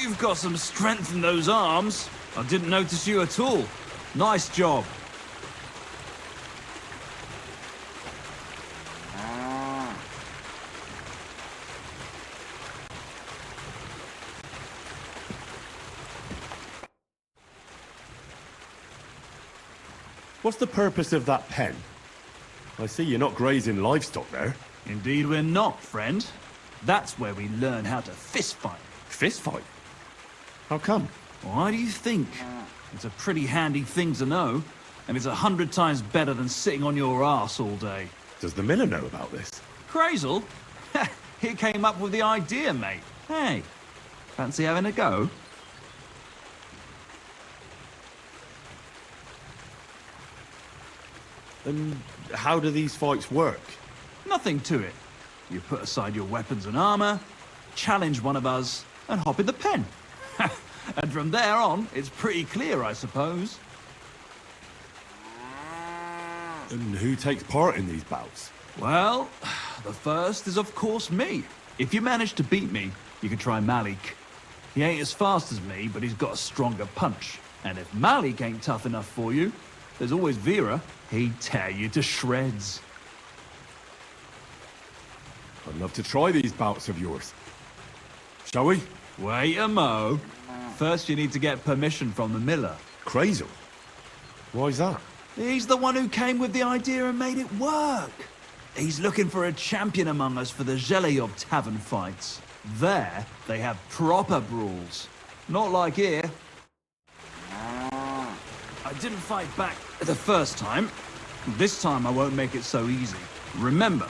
You've got some strength in those arms. I didn't notice you at all. Nice job. What's the purpose of that pen? I see you're not grazing livestock there. Indeed we're not, friend. That's where we learn how to fist fight. Fist fight? How come? Why do you think? It's a pretty handy thing to know, and it's 100 times better than sitting on your ass all day. Does the miller know about this? Crazel? He came up with the idea, mate. Hey, fancy having a go? And how do these fights work? Nothing to it. You put aside your weapons and armor, challenge one of us, and hop in the pen. And from there on, it's pretty clear, I suppose. And who takes part in these bouts? Well, the first is of course me. If you manage to beat me, you can try Malik. He ain't as fast as me, but he's got a stronger punch. And if Malik ain't tough enough for you, there's always Vera. He'd tear you to shreds. I'd love to try these bouts of yours. Shall we? Wait a mo. First you need to get permission from the miller. Crazel? Why's that? He's the one who came with the idea and made it work. He's looking for a champion among us for the Zheleyov tavern fights. There, they have proper brawls. Not like here. I didn't fight back the first time. This time I won't make it so easy. Remember,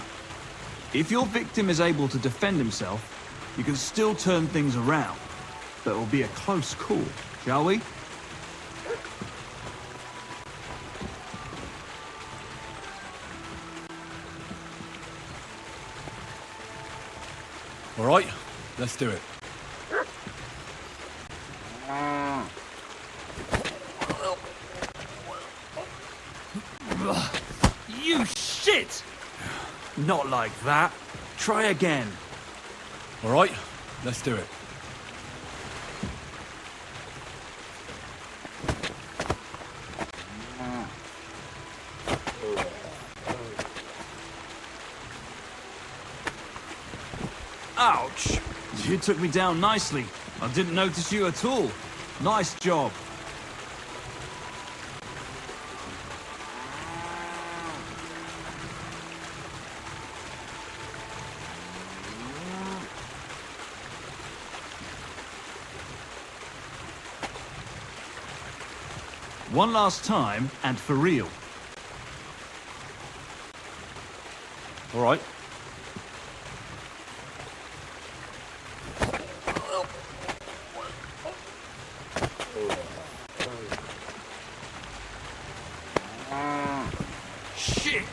if your victim is able to defend himself, you can still turn things around. But it will be a close call, shall we? All right, let's do it. You shit! Not like that. Try again. All right, let's do it. Ouch! You took me down nicely. I didn't notice you at all. Nice job. One last time, and for real. All right. Shit!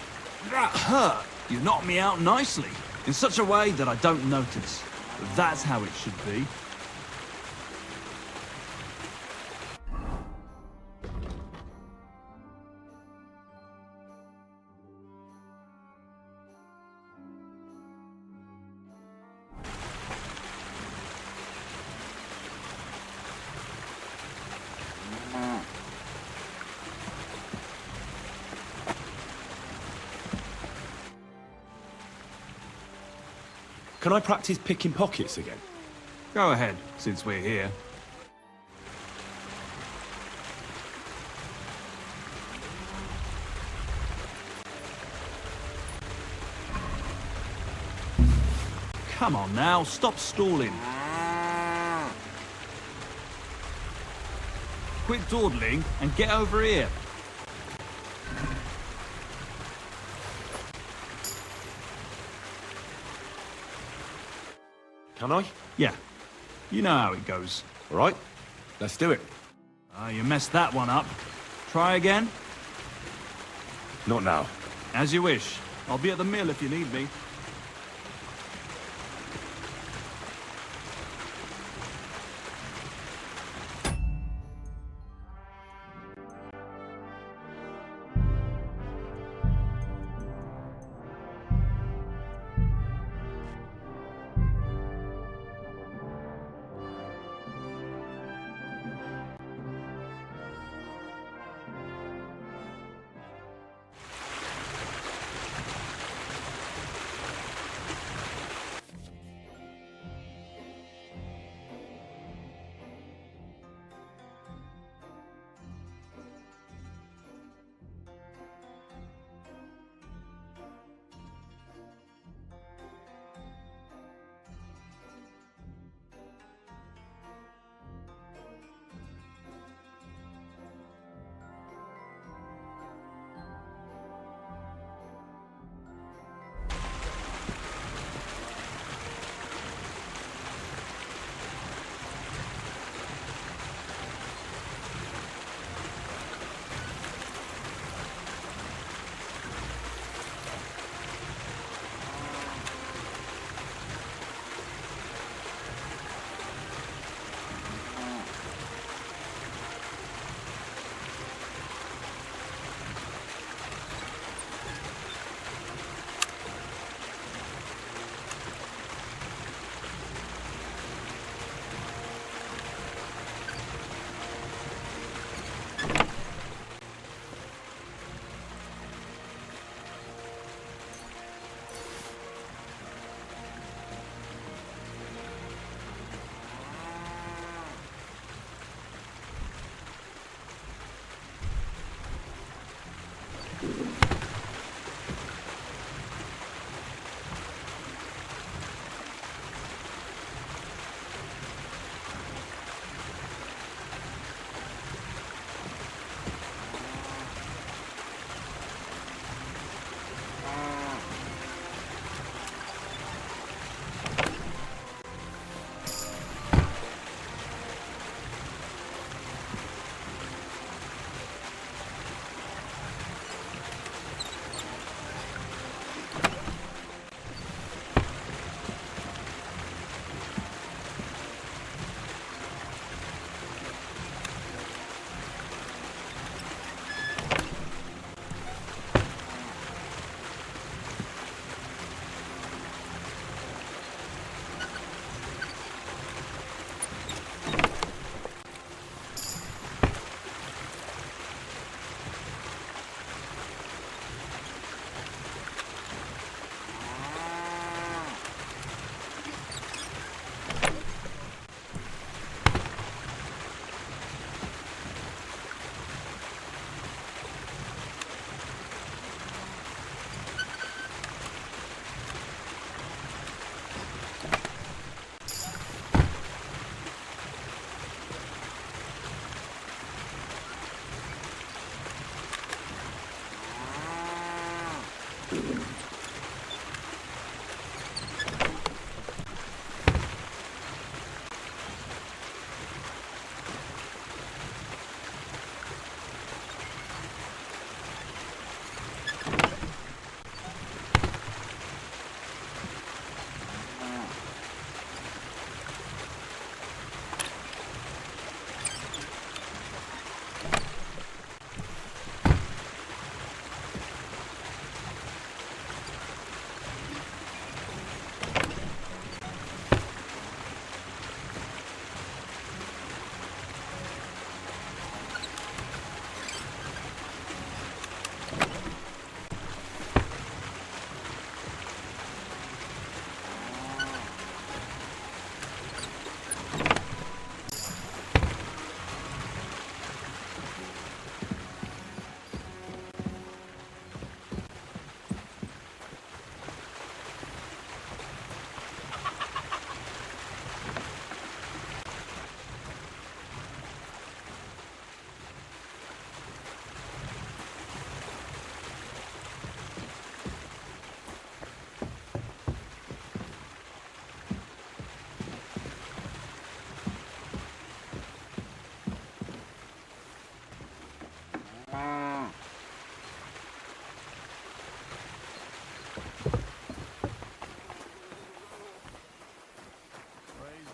That hurt! You knocked me out nicely, in such a way that I don't notice. But that's how it should be. Can I practice picking pockets again? Go ahead, since we're here. Come on now, stop stalling. quit dawdling and get over here. Can I? Yeah. You know how it goes. All right, let's do it. Ah, you messed that one up. Try again? Not now. As you wish. I'll be at the mill if you need me.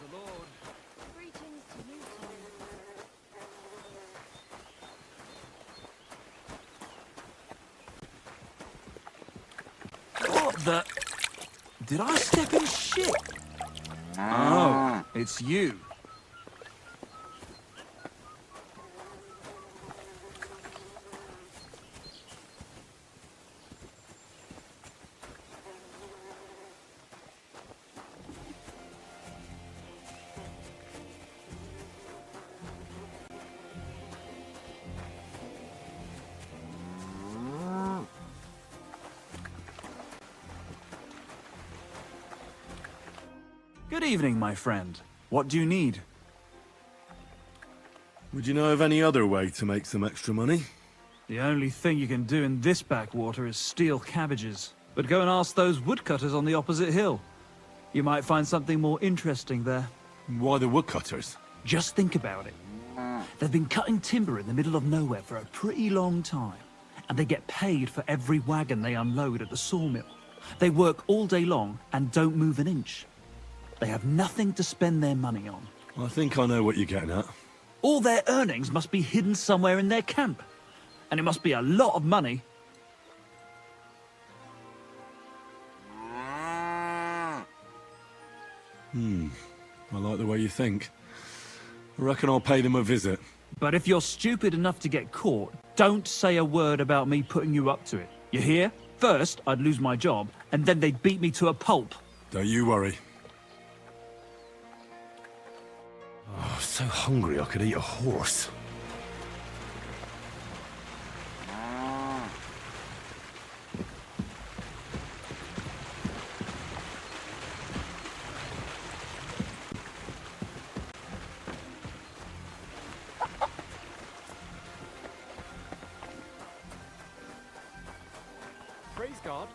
the Lord. Greetings to you too. What the? Did I step in shit? Oh, it's you. Good evening, my friend. What do you need? Would you know of any other way to make some extra money? The only thing you can do in this backwater is steal cabbages. But go and ask those woodcutters on the opposite hill. You might find something more interesting there. Why the woodcutters? Just think about it. They've been cutting timber in the middle of nowhere for a pretty long time. And they get paid for every wagon they unload at the sawmill. They work all day long and don't move an inch. They have nothing to spend their money on. I think I know what you're getting at. All their earnings must be hidden somewhere in their camp. And it must be a lot of money. I like the way you think. I reckon I'll pay them a visit. But if you're stupid enough to get caught, don't say a word about me putting you up to it. You hear? First, I'd lose my job, and then they'd beat me to a pulp. Don't you worry. Oh, so hungry I could eat a horse. Praise God.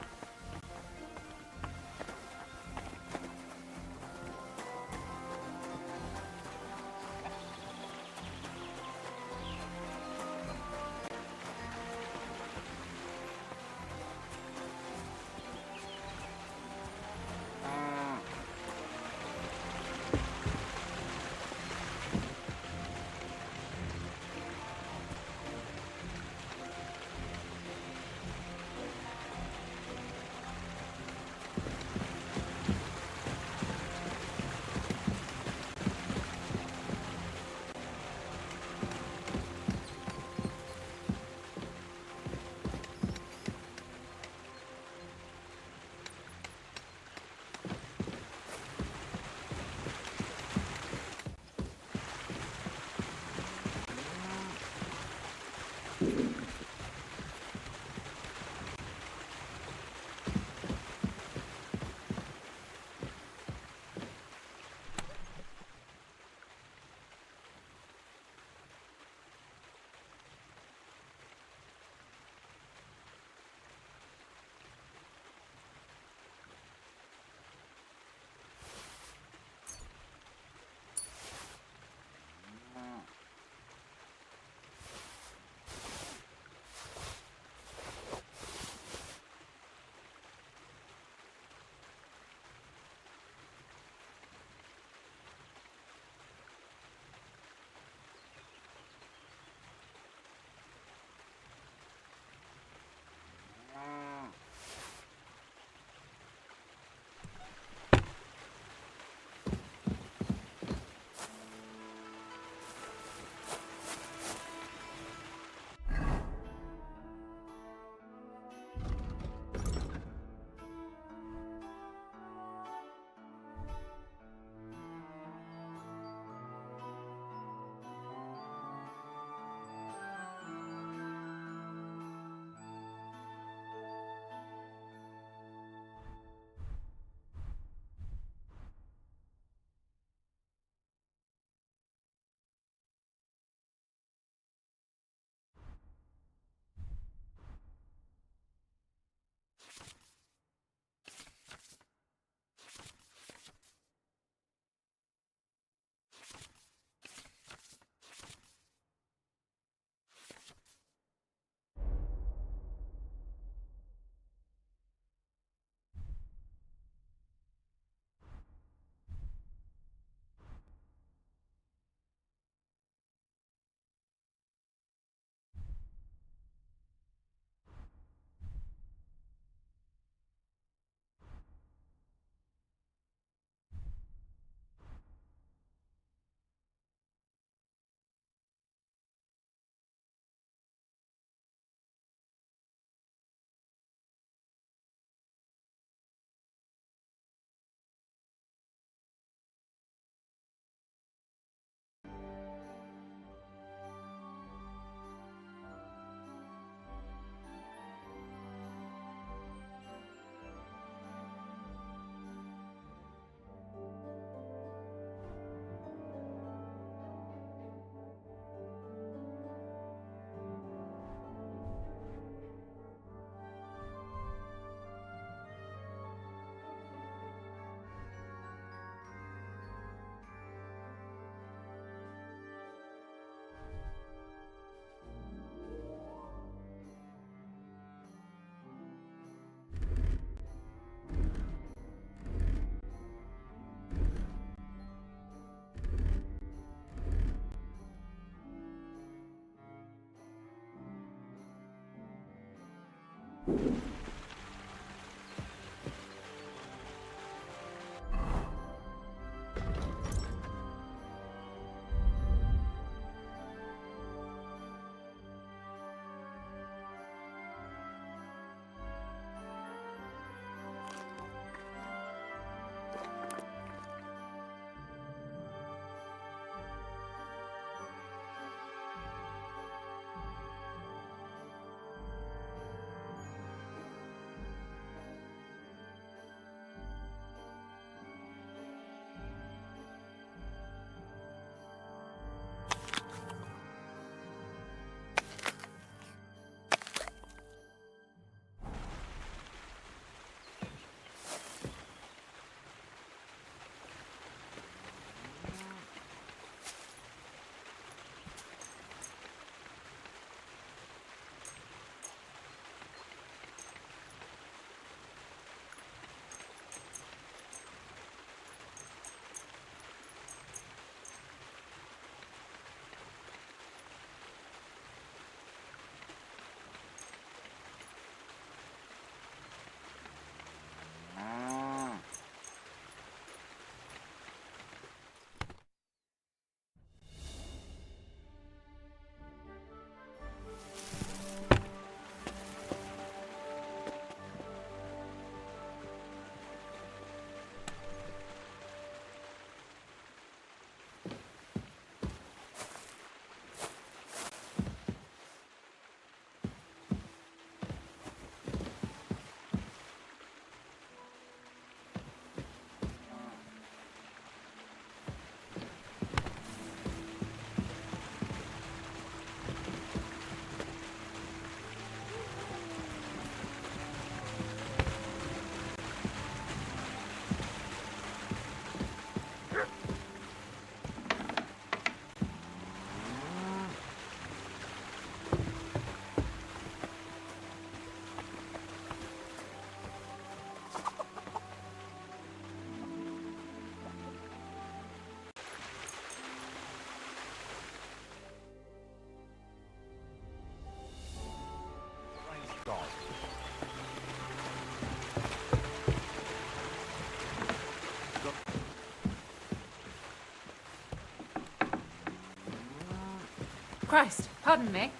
Christ, pardon me.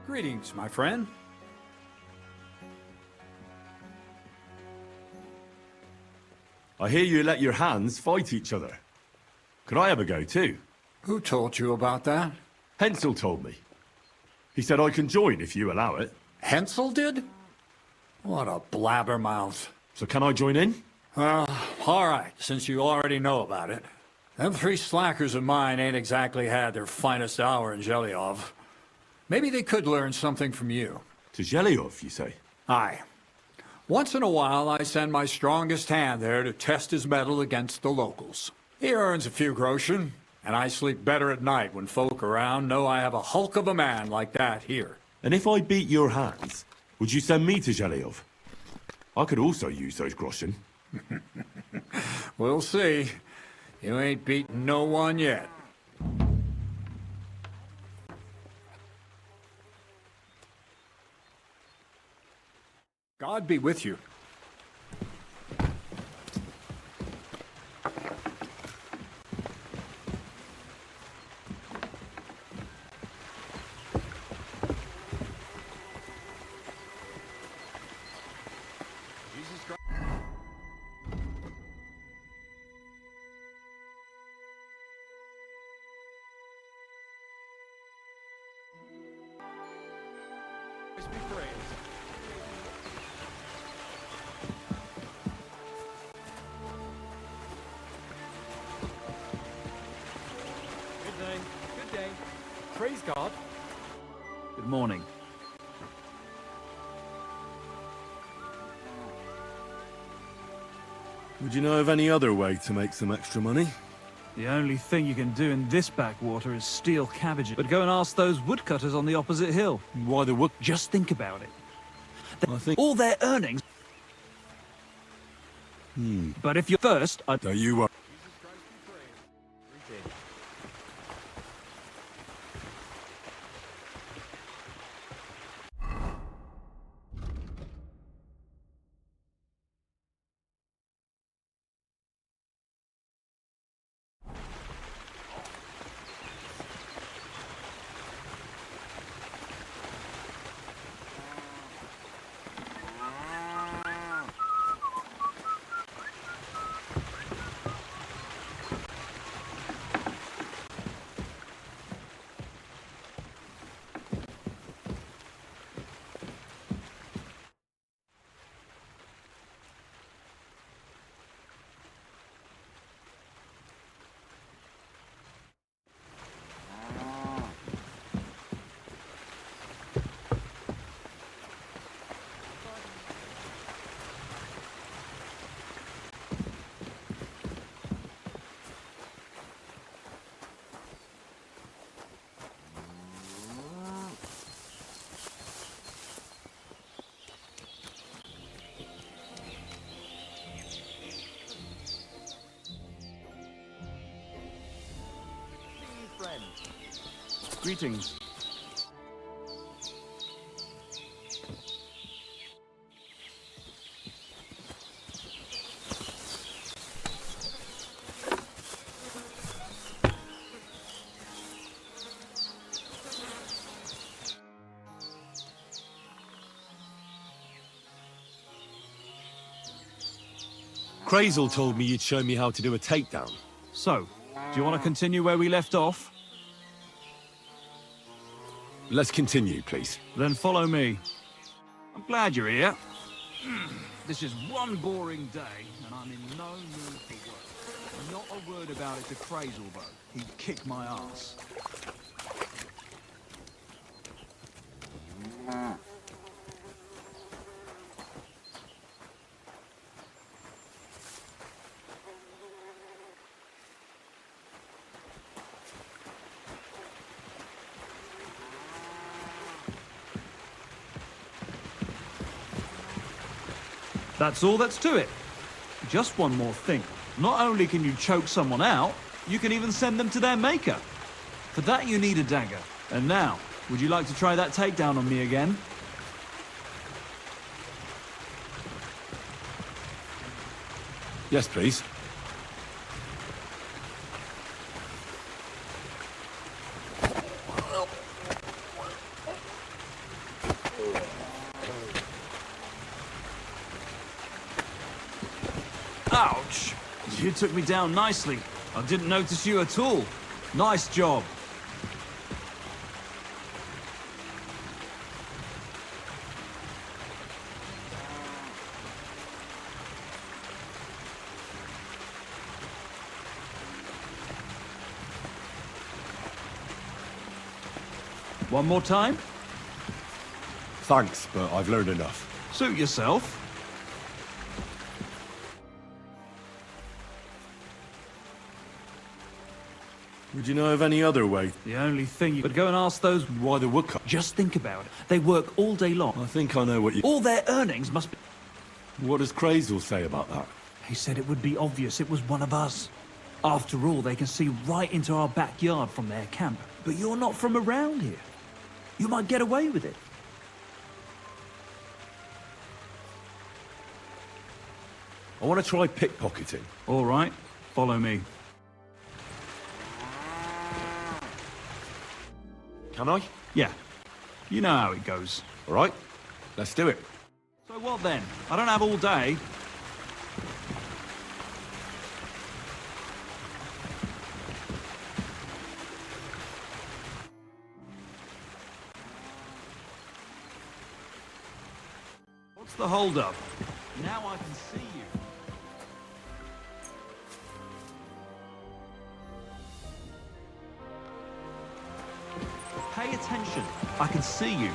Greetings, my friend. I hear you let your hands fight each other. Could I have a go too? Who told you about that? Hensel told me. He said I can join if you allow it. Hensel did? What a blabbermouth. So can I join in? All right, since you already know about it. Them three slackers of mine ain't exactly had their finest hour in Zhelyov. Maybe they could learn something from you. To Zhelyov, you say? Aye. Once in a while, I send my strongest hand there to test his mettle against the locals. He earns a few groschen, and I sleep better at night when folk around know I have a hulk of a man like that here. And if I beat your hands, would you send me to Zhelyov? I could also use those groschen. We'll see. You ain't beaten no one yet. God be with you. Praise God. Good morning. Would you know of any other way to make some extra money? The only thing you can do in this backwater is steal cabbages. But go and ask those woodcutters on the opposite hill. Why the wood? Just think about it. I think All their earnings... But if you're first, Don't you worry. Greetings. Crazel told me you'd show me how to do a takedown. So, do you want to continue where we left off? Let's continue, please. Then follow me. I'm glad you're here. This is one boring day, and I'm in no mood for work. Not a word about it to Crazel, though. He'd kick my ass. That's all that's to it. Just one more thing. Not only can you choke someone out, you can even send them to their maker. For that you need a dagger. And now, would you like to try that takedown on me again? Yes, please. Ouch! You took me down nicely. I didn't notice you at all. Nice job. One more time? Thanks, but I've learned enough. Suit yourself. Would you know of any other way? The only thing you could go and ask those... Why the woodcut? Just think about it. They work all day long. I think I know what you... All their earnings must be... What does Crazel say about that? He said it would be obvious it was one of us. After all, they can see right into our backyard from their camp. But you're not from around here. You might get away with it. I want to try pickpocketing. All right, follow me. Can I? Yeah. You know how it goes. All right, let's do it. So what then? I don't have all day. What's the hold-up? Now I can see you. Pay attention. I can see you.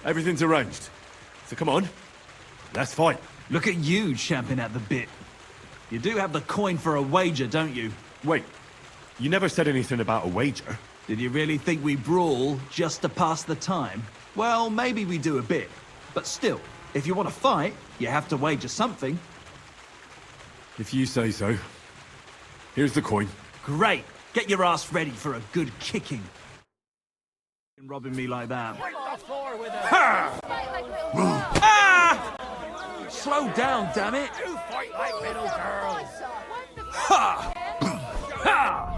Everything's arranged. So come on, let's fight. Look at you champing at the bit. You do have the coin for a wager, don't you? Wait, you never said anything about a wager. Did you really think we brawl just to pass the time? Well, maybe we do a bit. But still, if you want to fight, you have to wager something. If you say so. Here's the coin. Great. Get your ass ready for a good kicking. Robbing me like that. Slow down, damn it! You fight like little girls. Ha! Ha!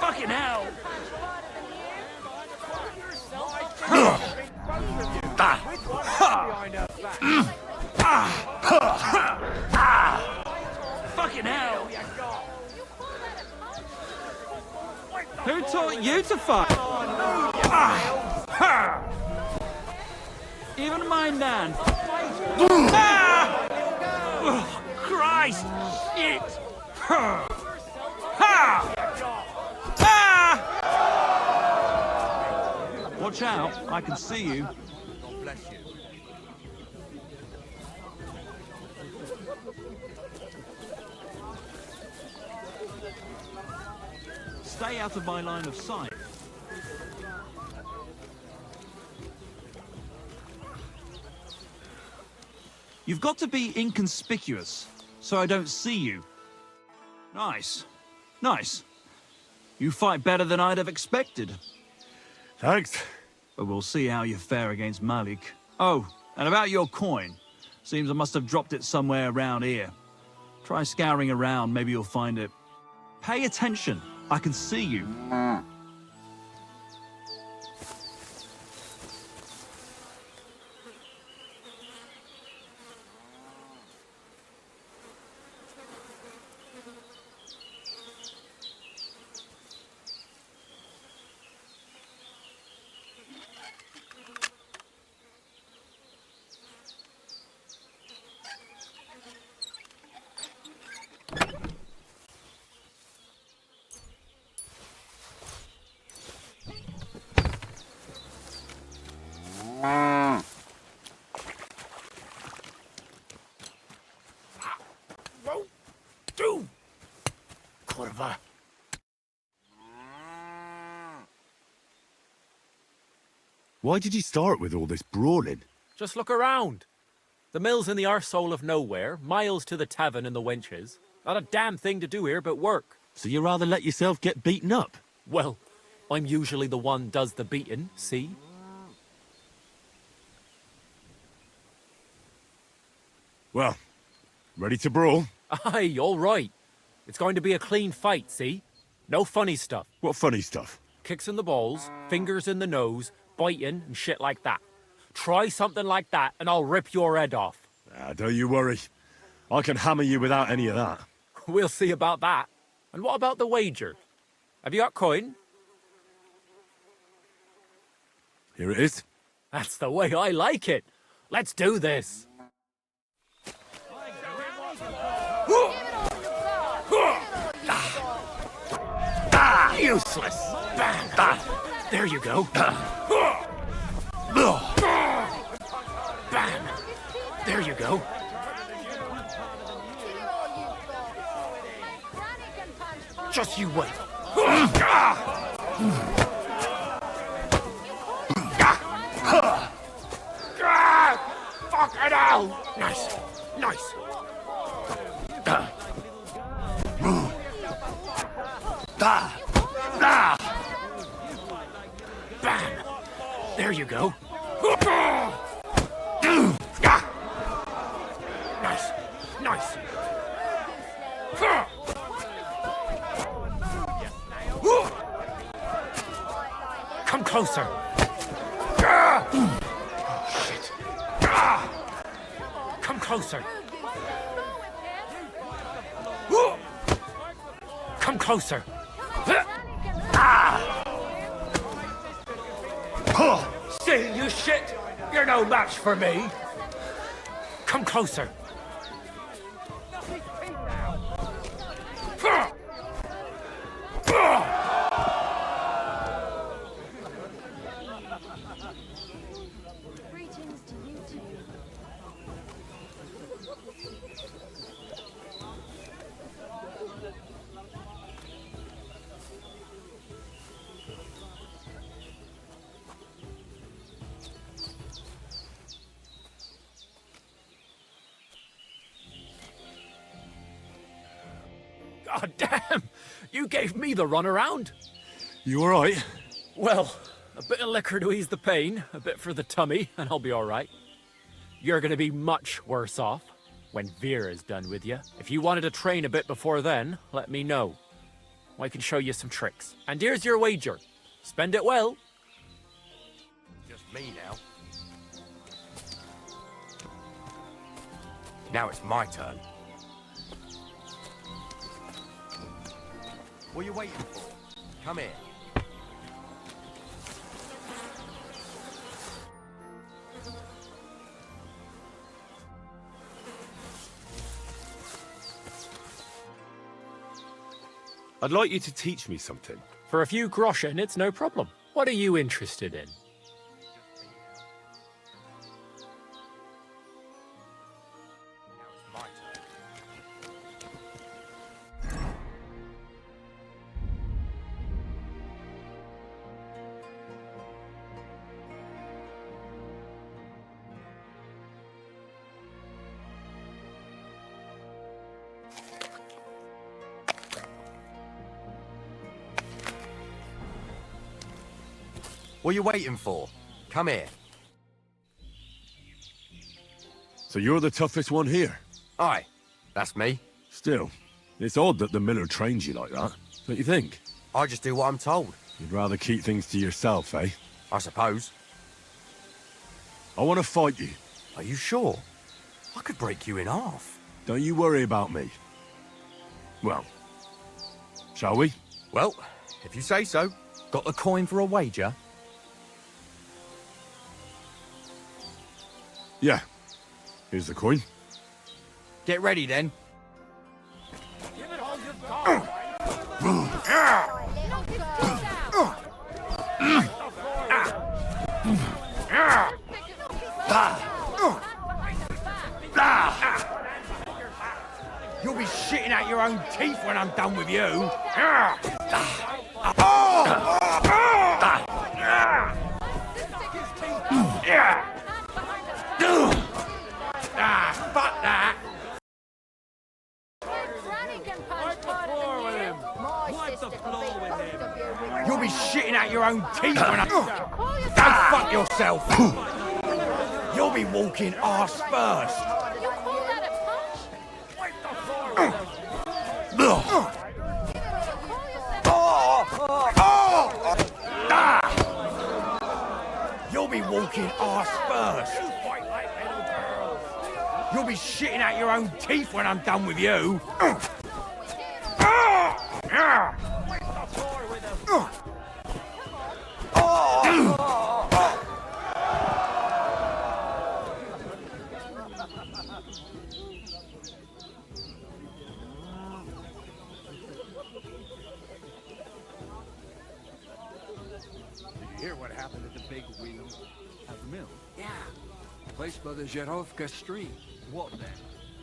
Fucking hell! Fucking hell! Who taught you to fight? Even my nan. Christ! Shit! Watch out, I can see you. God bless you. Stay out of my line of sight. You've got to be inconspicuous, so I don't see you. Nice. Nice. You fight better than I'd have expected. Thanks. But we'll see how you fare against Malik. Oh, and about your coin. Seems I must have dropped it somewhere around here. Try scouring around, maybe you'll find it. Pay attention. I can see you. Why did you start with all this brawling? Just look around. The mill's in the arsehole of nowhere, miles to the tavern and the wenches. Not a damn thing to do here but work. So you rather let yourself get beaten up? Well, I'm usually the one does the beating, see? Well, ready to brawl? Aye, all right. It's going to be a clean fight, see? No funny stuff. What funny stuff? Kicks in the balls, fingers in the nose, biting and shit like that. Try something like that and I'll rip your head off. Don't you worry. I can hammer you without any of that. We'll see about that. And what about the wager? Have you got coin? Here it is. That's the way I like it. Let's do this. Useless. Bam. There you go. Bam. There you go. Just you wait. Fucking hell! Nice. Nice. Bam! There you go. Nice. Nice. Come closer. Shit. Come closer. Come closer. See, you shit! You're no match for me! Come closer. God damn! You gave me the runaround. You all right? Well, a bit of liquor to ease the pain, a bit for the tummy, and I'll be all right. You're gonna be much worse off when Vera's done with you. If you wanted to train a bit before then, let me know. I can show you some tricks. And here's your wager. Spend it well. Just me now. Now it's my turn. What are you waiting for? Come here. I'd like you to teach me something. For a few groschen, it's no problem. What are you interested in? What are you waiting for? Come here. So you're the toughest one here? Aye, that's me. Still, it's odd that the miller trains you like that. Don't you think? I just do what I'm told. You'd rather keep things to yourself, eh? I suppose. I want to fight you. Are you sure? I could break you in half. Don't you worry about me. Well, shall we? Well, if you say so. Got the coin for a wager? Yeah. Here's the coin. Get ready then. You'll be shitting out your own teeth when I'm done with you. Fuck that! You'll be shitting out your own teeth when I... Go fuck yourself! You'll be walking arse first! You'll be walking arse first! You'll be shitting out your own teeth when I'm done with you! Did you hear what happened at the big wheel? At the mill? Yeah. Place by the Zherovka stream. What then?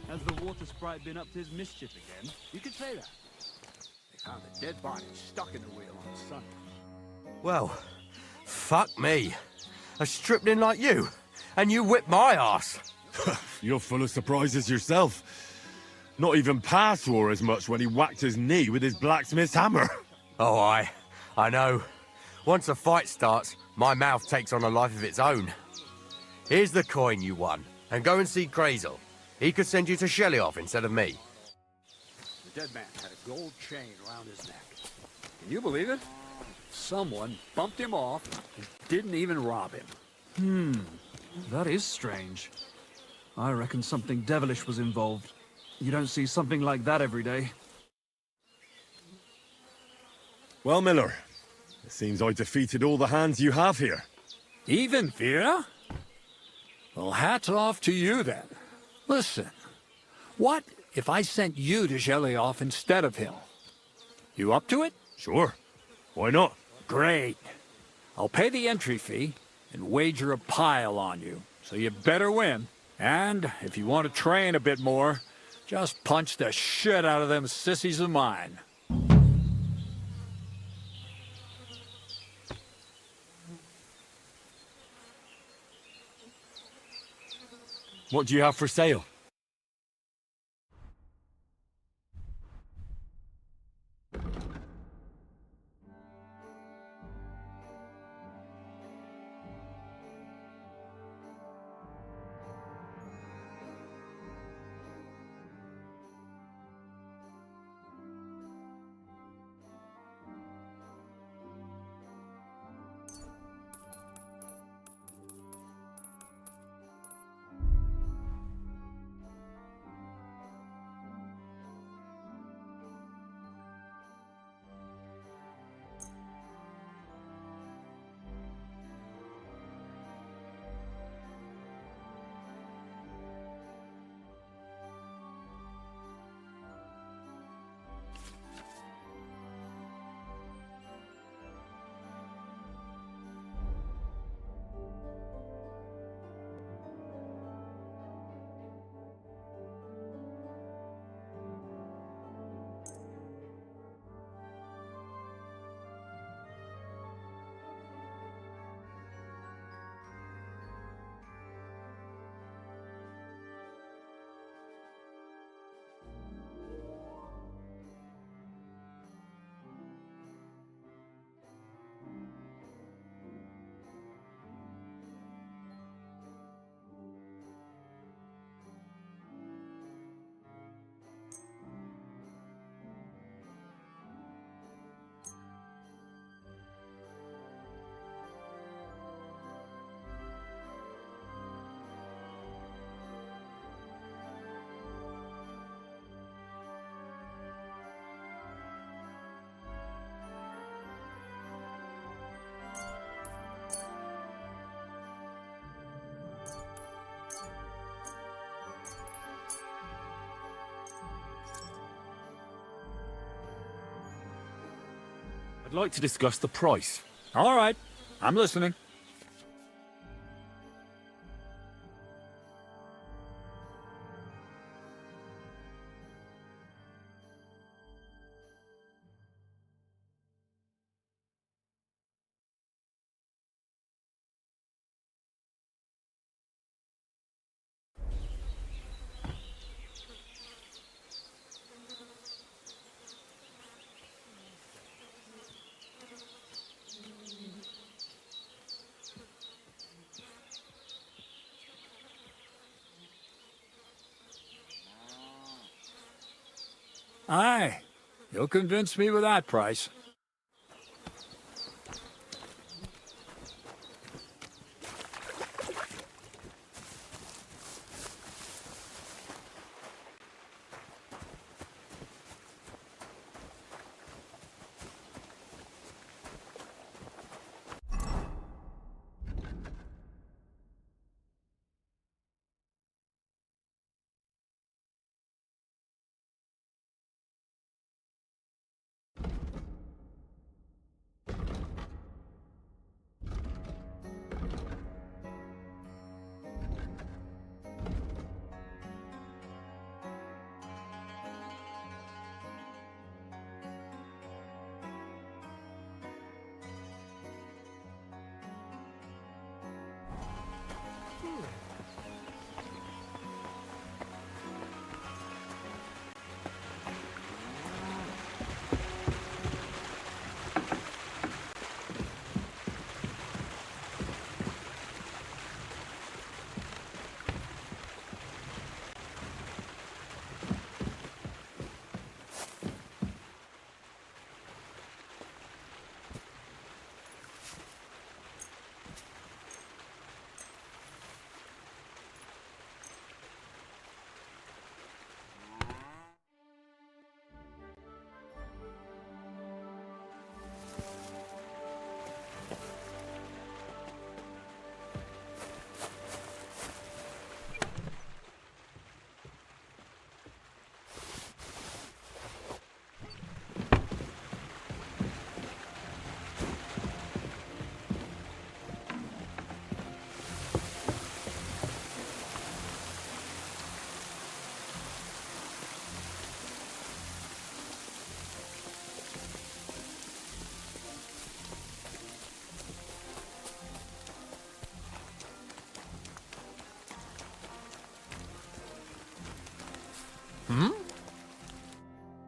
Has the water sprite been up to his mischief again? You could say that. They found a dead body stuck in the wheel on Sunday. Well, fuck me. I stripped in like you, and you whipped my ass. You're full of surprises yourself. Not even Pa swore as much when he whacked his knee with his blacksmith's hammer. Oh, I know. Once a fight starts, my mouth takes on a life of its own. Here's the coin you won, and go and see Crazel. He could send you to Shelioff instead of me. The dead man had a gold chain around his neck. Can you believe it? Someone bumped him off and didn't even rob him. That is strange. I reckon something devilish was involved. You don't see something like that every day. Well, Miller, it seems I defeated all the hands you have here. Even Vera? Well, hats off to you then. Listen, what if I sent you to Shelioff instead of him? You up to it? Sure. Why not? Great. I'll pay the entry fee and wager a pile on you, so you better win. And if you want to train a bit more, just punch the shit out of them sissies of mine. What do you have for sale? I'd like to discuss the price. All right, I'm listening. Aye, you'll convince me with that price.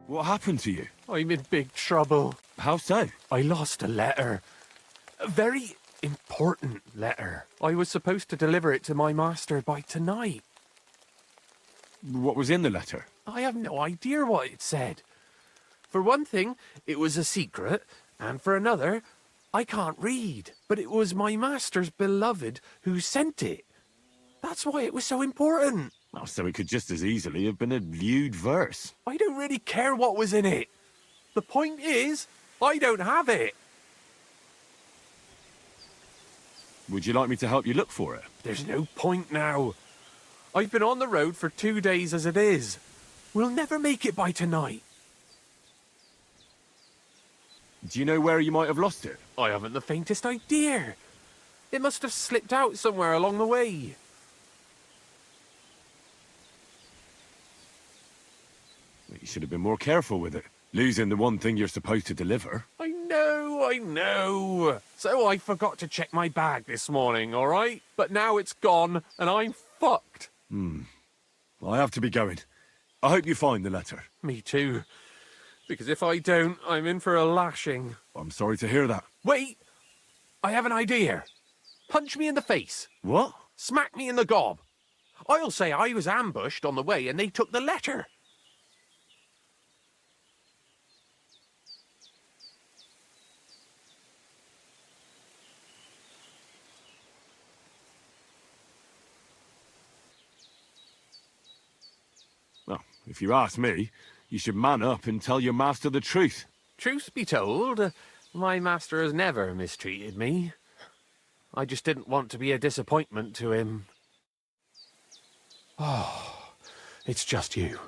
What happened to you? I'm in big trouble. How so? I lost a letter. A very important letter. I was supposed to deliver it to my master by tonight. What was in the letter? I have no idea what it said. For one thing, it was a secret, and for another, I can't read. But it was my master's beloved who sent it. That's why it was so important. Oh, so it could just as easily have been a lewd verse. I don't really care what was in it. The point is, I don't have it. Would you like me to help you look for it? There's no point now. I've been on the road for 2 days as it is. We'll never make it by tonight. Do you know where you might have lost it? I haven't the faintest idea. It must have slipped out somewhere along the way. You should have been more careful with it. Losing the one thing you're supposed to deliver. I know. So I forgot to check my bag this morning, all right? But now it's gone, and I'm fucked. I have to be going. I hope you find the letter. Me too. Because if I don't, I'm in for a lashing. I'm sorry to hear that. Wait! I have an idea. Punch me in the face. What? Smack me in the gob. I'll say I was ambushed on the way and they took the letter. Well, if you ask me, you should man up and tell your master the truth. Truth be told, my master has never mistreated me. I just didn't want to be a disappointment to him. Oh, it's just you.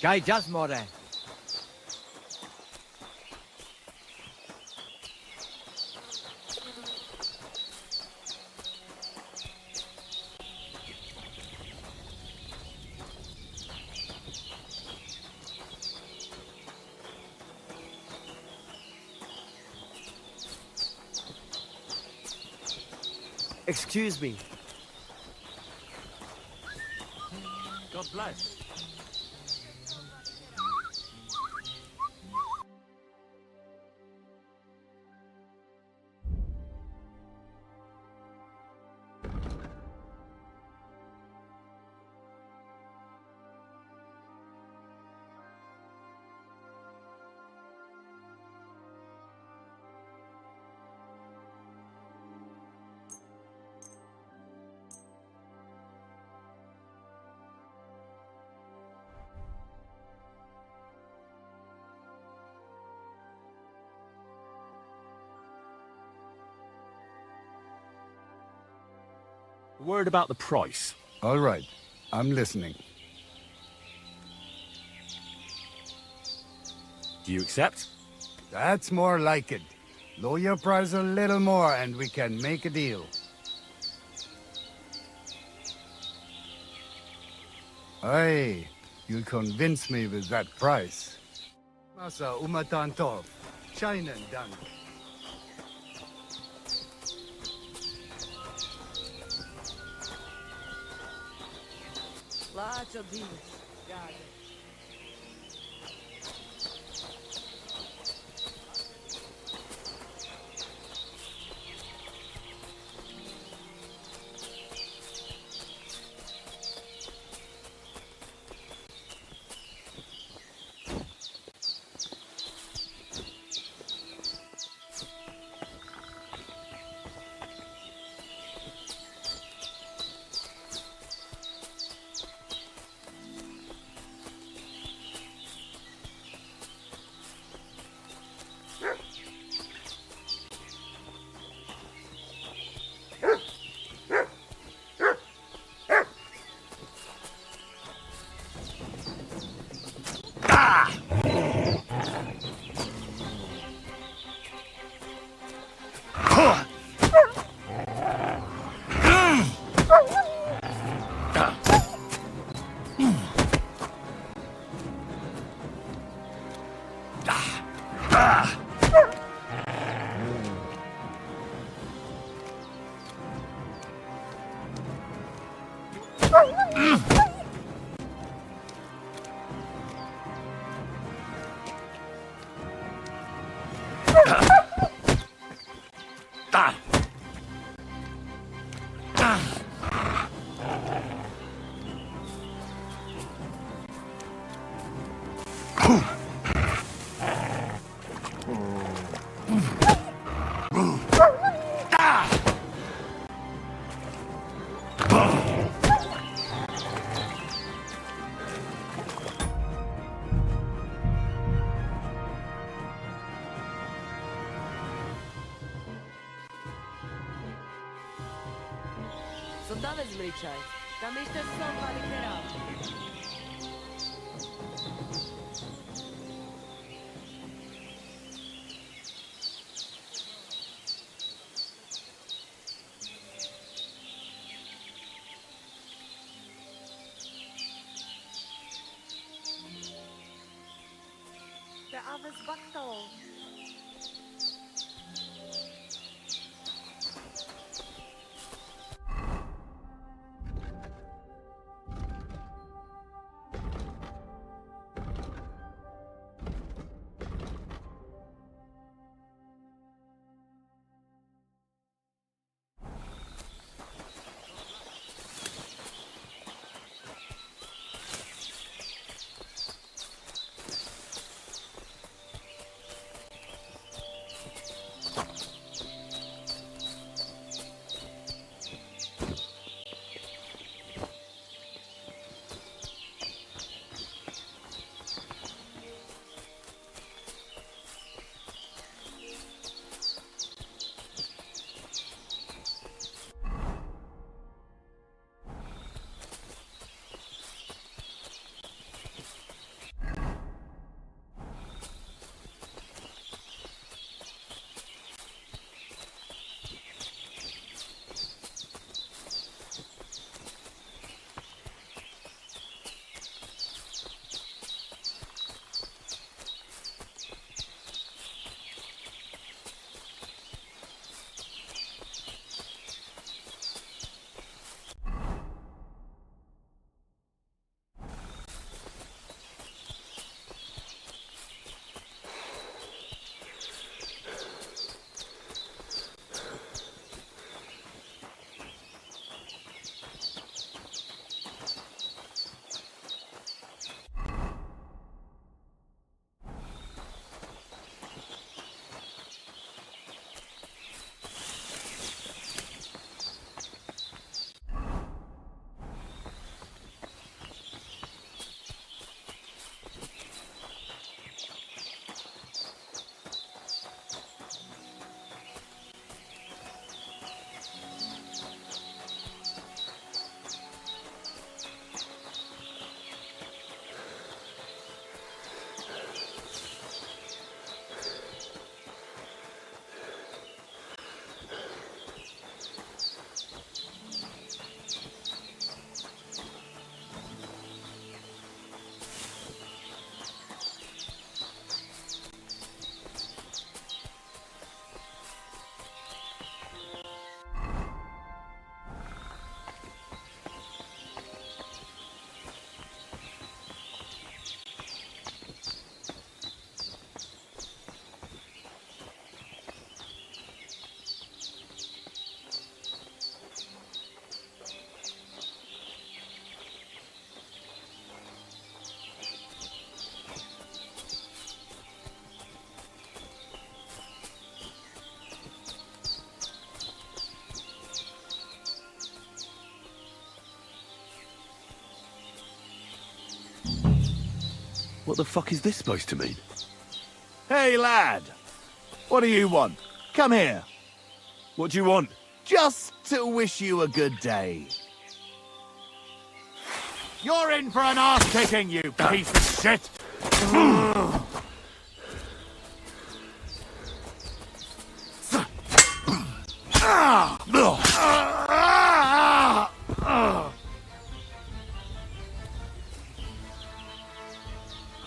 Gai just more. Excuse me. God bless. Word about the price. All right, I'm listening. Do you accept? That's more like it. Lower your price a little more and we can make a deal. Aye, you'll convince me with that price. Masa umatantov, shine and dunk. Lots of these. Got it. So dane zmyčaj. Tam ještě somebody get out. The others battle. What the fuck is this supposed to mean? Hey, lad! What do you want? Come here. What do you want? Just to wish you a good day. You're in for an ass-kicking, you piece of shit!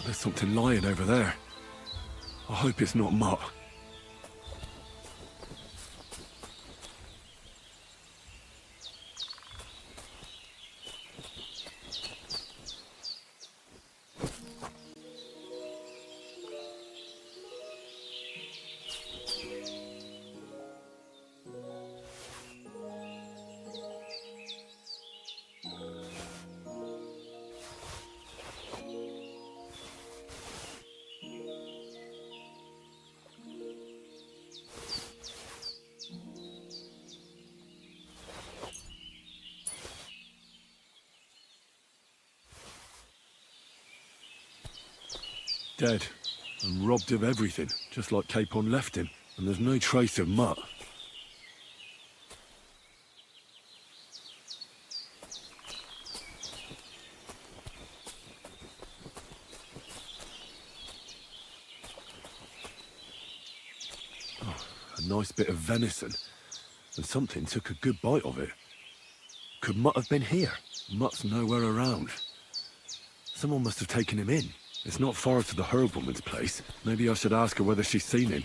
There's something lying over there. I hope it's not Mutt. Dead, and robbed of everything, just like Capon left him. And there's no trace of Mutt. Oh, a nice bit of venison. And something took a good bite of it. Could Mutt have been here? Mutt's nowhere around. Someone must have taken him in. It's not far to the herb woman's place. Maybe I should ask her whether she's seen him.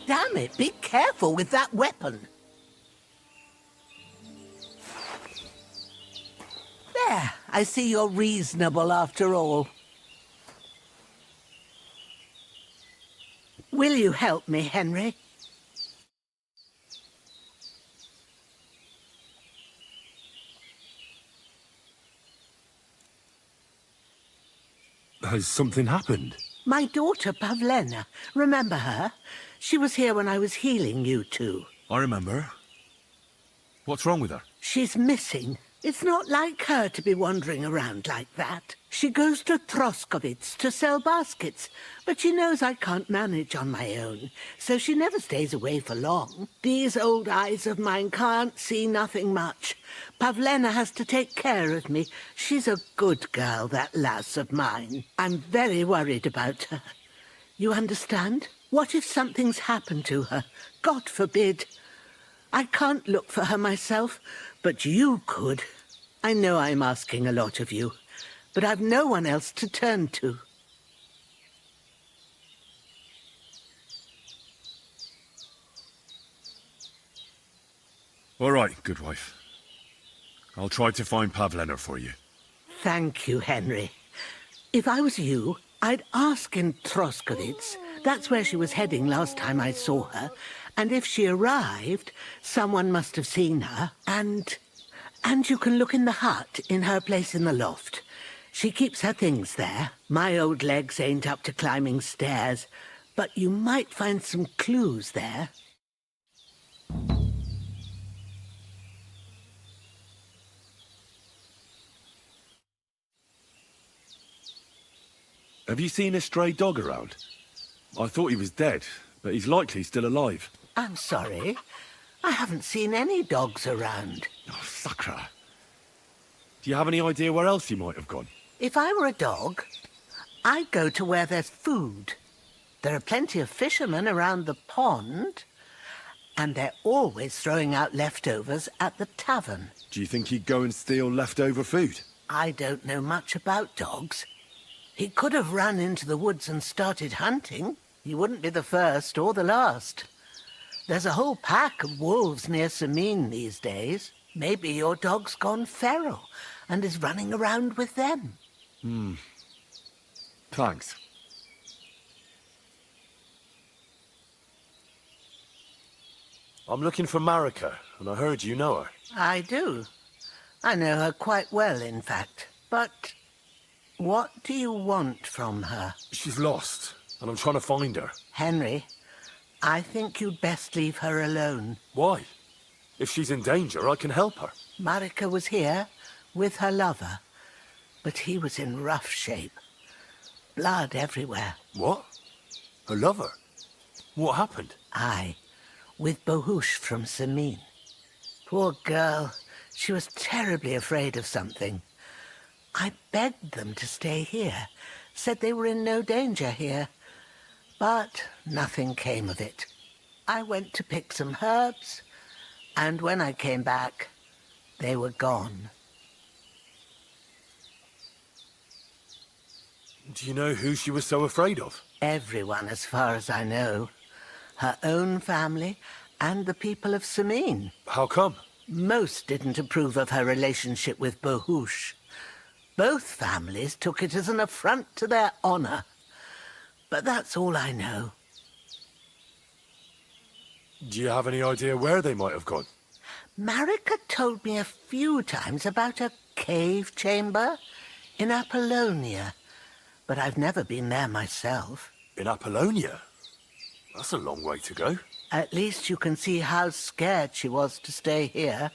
Damn it, be careful with that weapon. There, I see you're reasonable after all. Will you help me, Henry? Has something happened? My daughter, Pavlena. Remember her? She was here when I was healing you two. I remember. What's wrong with her? She's missing. It's not like her to be wandering around like that. She goes to Troskovitz to sell baskets, but she knows I can't manage on my own, so she never stays away for long. These old eyes of mine can't see nothing much. Pavlena has to take care of me. She's a good girl, that lass of mine. I'm very worried about her. You understand? What if something's happened to her? God forbid. I can't look for her myself, but you could. I know I'm asking a lot of you, but I've no one else to turn to. All right, good wife. I'll try to find Pavlena for you. Thank you, Henry. If I was you, I'd ask in Troskovitz. That's where she was heading last time I saw her. And if she arrived, someone must have seen her. And you can look in the hut in her place in the loft. She keeps her things there. My old legs ain't up to climbing stairs, but you might find some clues there. Have you seen a stray dog around? I thought he was dead, but he's likely still alive. I'm sorry. I haven't seen any dogs around. Oh, Sakra. Do you have any idea where else he might have gone? If I were a dog, I'd go to where there's food. There are plenty of fishermen around the pond, and they're always throwing out leftovers at the tavern. Do you think he'd go and steal leftover food? I don't know much about dogs. He could have run into the woods and started hunting. He wouldn't be the first or the last. There's a whole pack of wolves near Sameen these days. Maybe your dog's gone feral and is running around with them. Thanks. I'm looking for Marika, and I heard you know her. I do. I know her quite well, in fact. But what do you want from her? She's lost, and I'm trying to find her. Henry, I think you'd best leave her alone. Why? If she's in danger, I can help her. Marika was here with her lover, but he was in rough shape. Blood everywhere. What? Her lover? What happened? Aye, with Bohush from Sameen. Poor girl. She was terribly afraid of something. I begged them to stay here, said they were in no danger here. But nothing came of it. I went to pick some herbs, and when I came back, they were gone. Do you know who she was so afraid of? Everyone, as far as I know. Her own family and the people of Sameen. How come? Most didn't approve of her relationship with Bohush. Both families took it as an affront to their honor. But that's all I know. Do you have any idea where they might have gone? Marika told me a few times about a cave chamber in Apollonia, but I've never been there myself. In Apollonia? That's a long way to go. At least you can see how scared she was to stay here.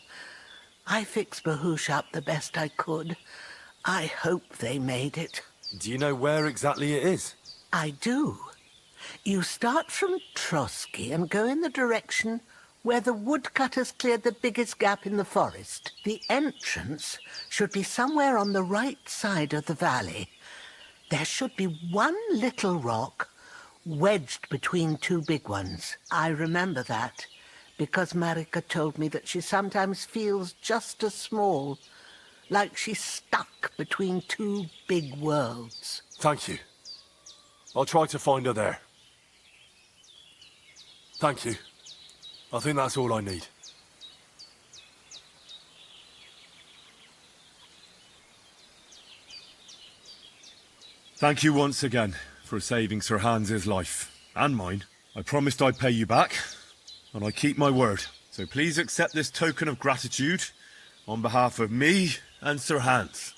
I fixed Bohush up the best I could. I hope they made it. Do you know where exactly it is? I do. You start from Trotsky and go in the direction where the woodcutters cleared the biggest gap in the forest. The entrance should be somewhere on the right side of the valley. There should be one little rock wedged between two big ones. I remember that, because Marika told me that she sometimes feels just as small, like she's stuck between two big worlds. Thank you. I'll try to find her there. Thank you. I think that's all I need. Thank you once again for saving Sir Hans's life, and mine. I promised I'd pay you back, and I keep my word. So please accept this token of gratitude on behalf of me and Sir Hans.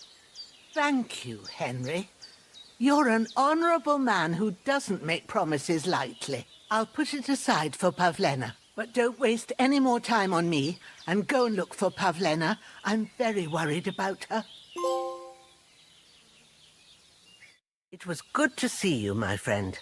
Thank you, Henry. You're an honourable man who doesn't make promises lightly. I'll put it aside for Pavlena, but don't waste any more time on me, and go and look for Pavlena. I'm very worried about her. It was good to see you, my friend.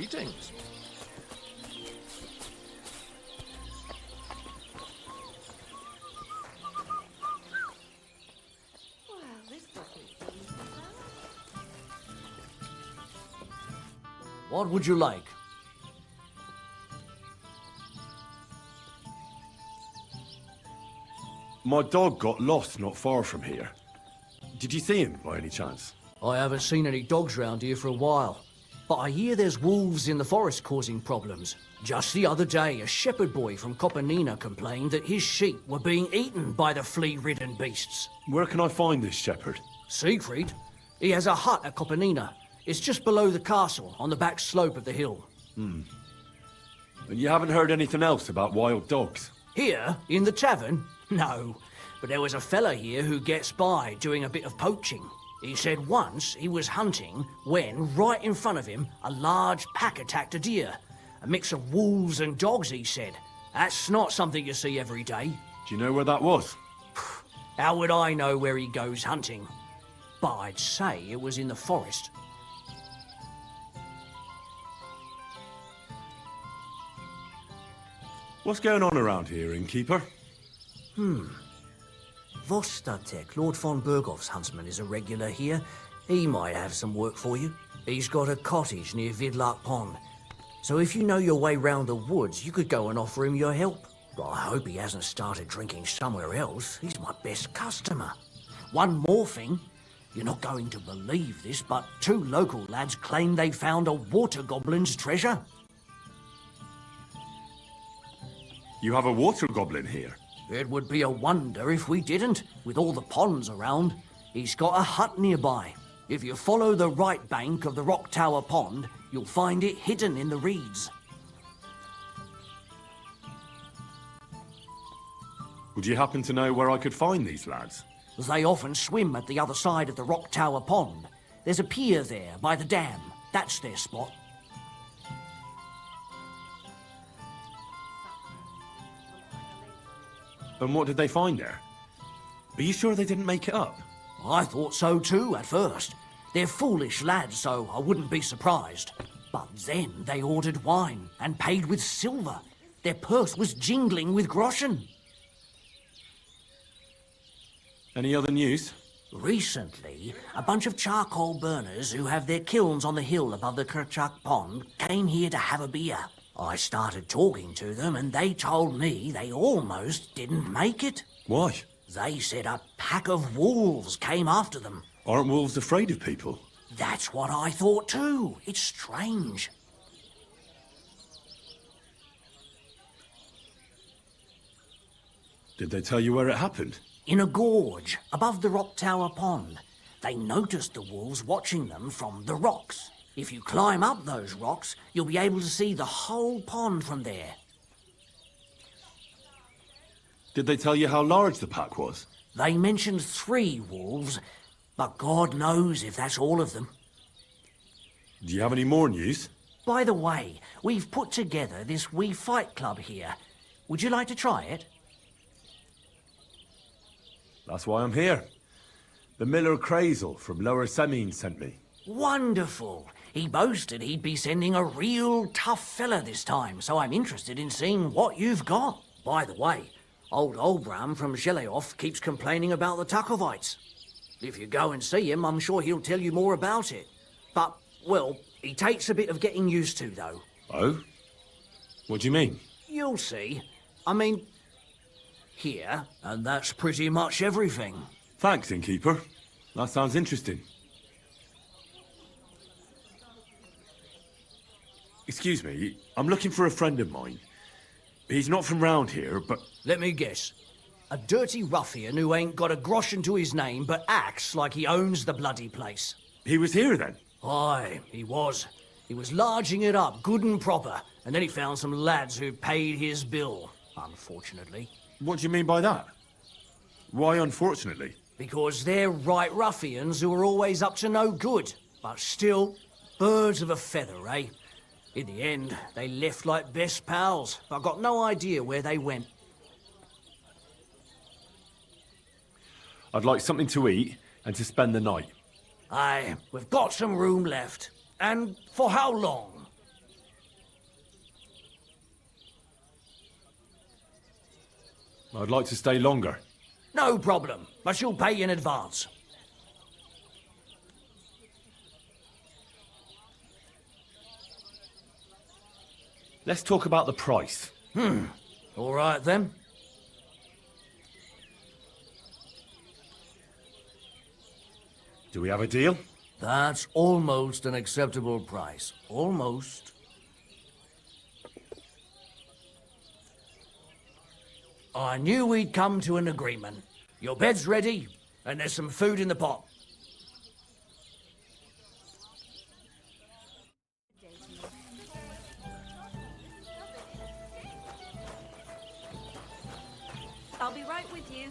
Greetings. What would you like? My dog got lost not far from here. Did you see him by any chance? I haven't seen any dogs round here for a while, but I hear there's wolves in the forest causing problems. Just the other day, a shepherd boy from Copenina complained that his sheep were being eaten by the flea-ridden beasts. Where can I find this shepherd? Siegfried? He has a hut at Copenina. It's just below the castle, on the back slope of the hill. And you haven't heard anything else about wild dogs? Here, in the tavern? No, but there was a fella here who gets by doing a bit of poaching. He said once he was hunting when, right in front of him, a large pack attacked a deer. A mix of wolves and dogs, he said. That's not something you see every day. Do you know where that was? How would I know where he goes hunting? But I'd say it was in the forest. What's going on around here, innkeeper? Vostatek, Lord von Berghoff's huntsman, is a regular here. He might have some work for you. He's got a cottage near Vidlark Pond. So if you know your way round the woods, you could go and offer him your help. But I hope he hasn't started drinking somewhere else. He's my best customer. One more thing. You're not going to believe this, but 2 local lads claim they found a water goblin's treasure. You have a water goblin here? It would be a wonder if we didn't, with all the ponds around. He's got a hut nearby. If you follow the right bank of the Rock Tower Pond, you'll find it hidden in the reeds. Would you happen to know where I could find these lads? They often swim at the other side of the Rock Tower Pond. There's a pier there by the dam. That's their spot. And what did they find there? Are you sure they didn't make it up? I thought so too at first. They're foolish lads, so I wouldn't be surprised. But then they ordered wine and paid with silver. Their purse was jingling with groschen. Any other news? Recently, a bunch of charcoal burners who have their kilns on the hill above the Kerchak Pond came here to have a beer. I started talking to them and they told me they almost didn't make it. Why? They said a pack of wolves came after them. Aren't wolves afraid of people? That's what I thought too. It's strange. Did they tell you where it happened? In a gorge above the Rock Tower Pond. They noticed the wolves watching them from the rocks. If you climb up those rocks, you'll be able to see the whole pond from there. Did they tell you how large the pack was? They mentioned 3 wolves, but God knows if that's all of them. Do you have any more news? By the way, we've put together this wee fight club here. Would you like to try it? That's why I'm here. The Miller Crazel from Lower Semine sent me. Wonderful. He boasted he'd be sending a real tough fella this time, so I'm interested in seeing what you've got. By the way, old Olbram from Zheleov keeps complaining about the Tachovites. If you go and see him, I'm sure he'll tell you more about it. But, well, he takes a bit of getting used to, though. Oh? What do you mean? You'll see. I mean, here, and that's pretty much everything. Thanks, innkeeper. That sounds interesting. Excuse me, I'm looking for a friend of mine. He's not from round here, but... Let me guess. A dirty ruffian who ain't got a groschen to his name, but acts like he owns the bloody place. He was here then? Aye, he was. He was larging it up, good and proper, and then he found some lads who paid his bill, unfortunately. What do you mean by that? Why unfortunately? Because they're right ruffians who are always up to no good. But still, birds of a feather, eh? In the end, they left like best pals. I've got no idea where they went. I'd like something to eat and to spend the night. Aye, we've got some room left. And for how long? I'd like to stay longer. No problem, but you'll pay in advance. Let's talk about the price. All right then. Do we have a deal? That's almost an acceptable price. Almost. I knew we'd come to an agreement. Your bed's ready, and there's some food in the pot. I'll be right with you.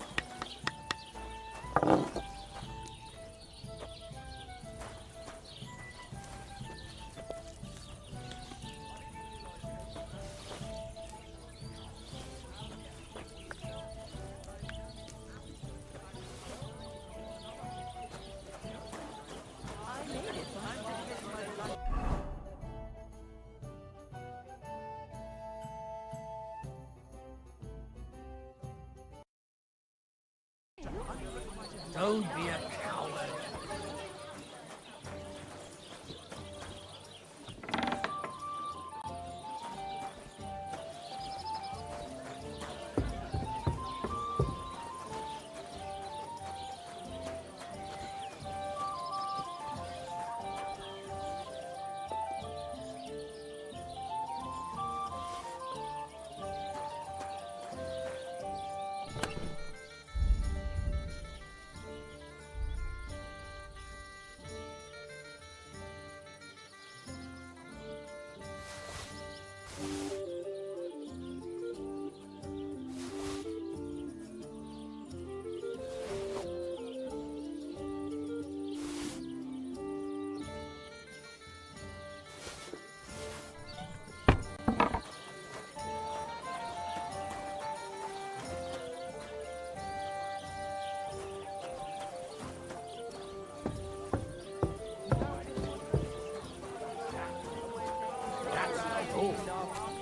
Don't be a coward.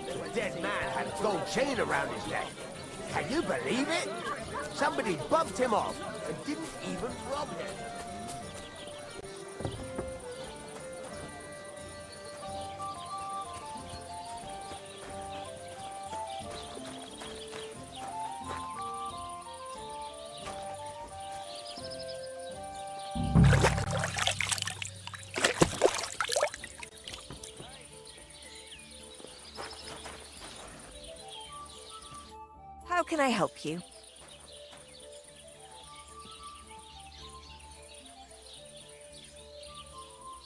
The dead man had a gold chain around his neck. Can you believe it? Somebody bumped him off and didn't even rob him. How can I help you?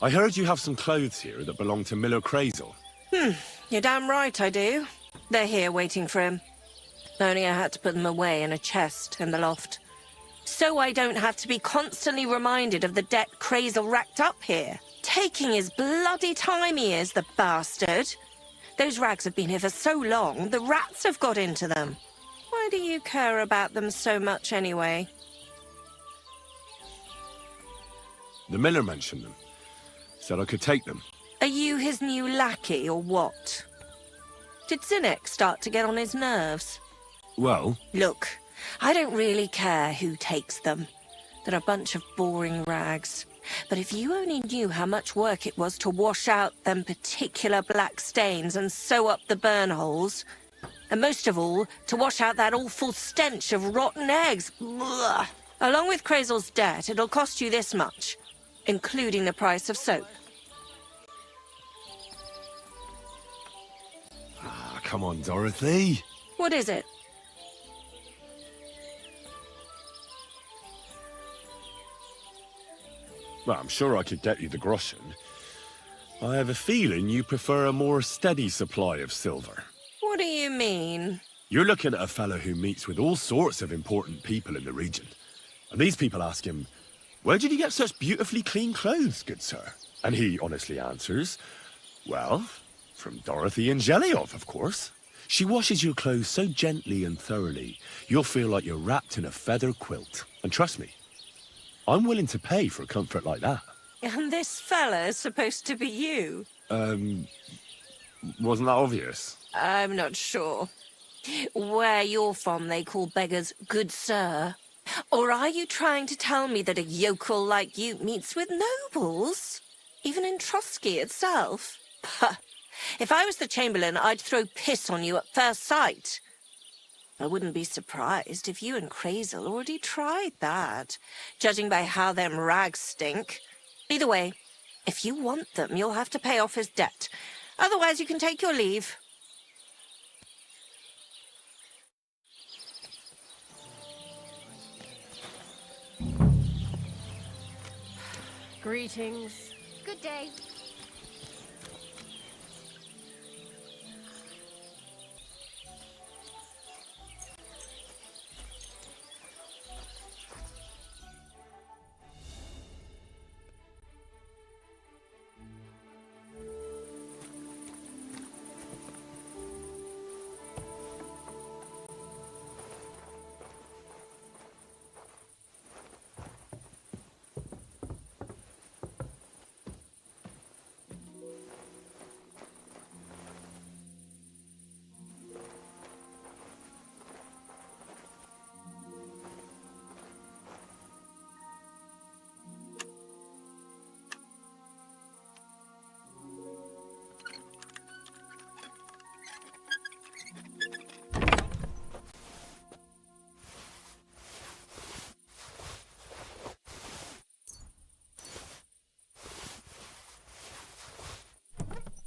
I heard you have some clothes here that belong to Miller Crazel. You're damn right I do. They're here waiting for him. Only I had to put them away in a chest in the loft. So I don't have to be constantly reminded of the debt Crazel racked up here. Taking his bloody time he is, the bastard. Those rags have been here for so long, the rats have got into them. Why do you care about them so much anyway? The miller mentioned them. Said I could take them. Are you his new lackey or what? Did Zinnek start to get on his nerves? Well, Look, I don't really care who takes them. They're a bunch of boring rags. But if you only knew how much work it was to wash out them particular black stains and sew up the burn holes, and most of all, to wash out that awful stench of rotten eggs. Blah. Along with Crazel's debt, it'll cost you this much, including the price of soap. come on, Dorothy. What is it? Well, I'm sure I could get you the groschen. I have a feeling you prefer a more steady supply of silver. What do you mean? You're looking at a fellow who meets with all sorts of important people in the region. And these people ask him, "Where did you get such beautifully clean clothes, good sir?" And he honestly answers, "Well, from Dorothy Angeliov, of course. She washes your clothes so gently and thoroughly, you'll feel like you're wrapped in a feather quilt. And trust me, I'm willing to pay for a comfort like that." And this fella's supposed to be you? Wasn't that obvious? I'm not sure. Where you're from, they call beggars good sir. Or are you trying to tell me that a yokel like you meets with nobles? Even in Trotsky itself? Pah. If I was the Chamberlain, I'd throw piss on you at first sight. I wouldn't be surprised if you and Crazel already tried that, judging by how them rags stink. Either way, if you want them, you'll have to pay off his debt. Otherwise, you can take your leave. Greetings. Good day.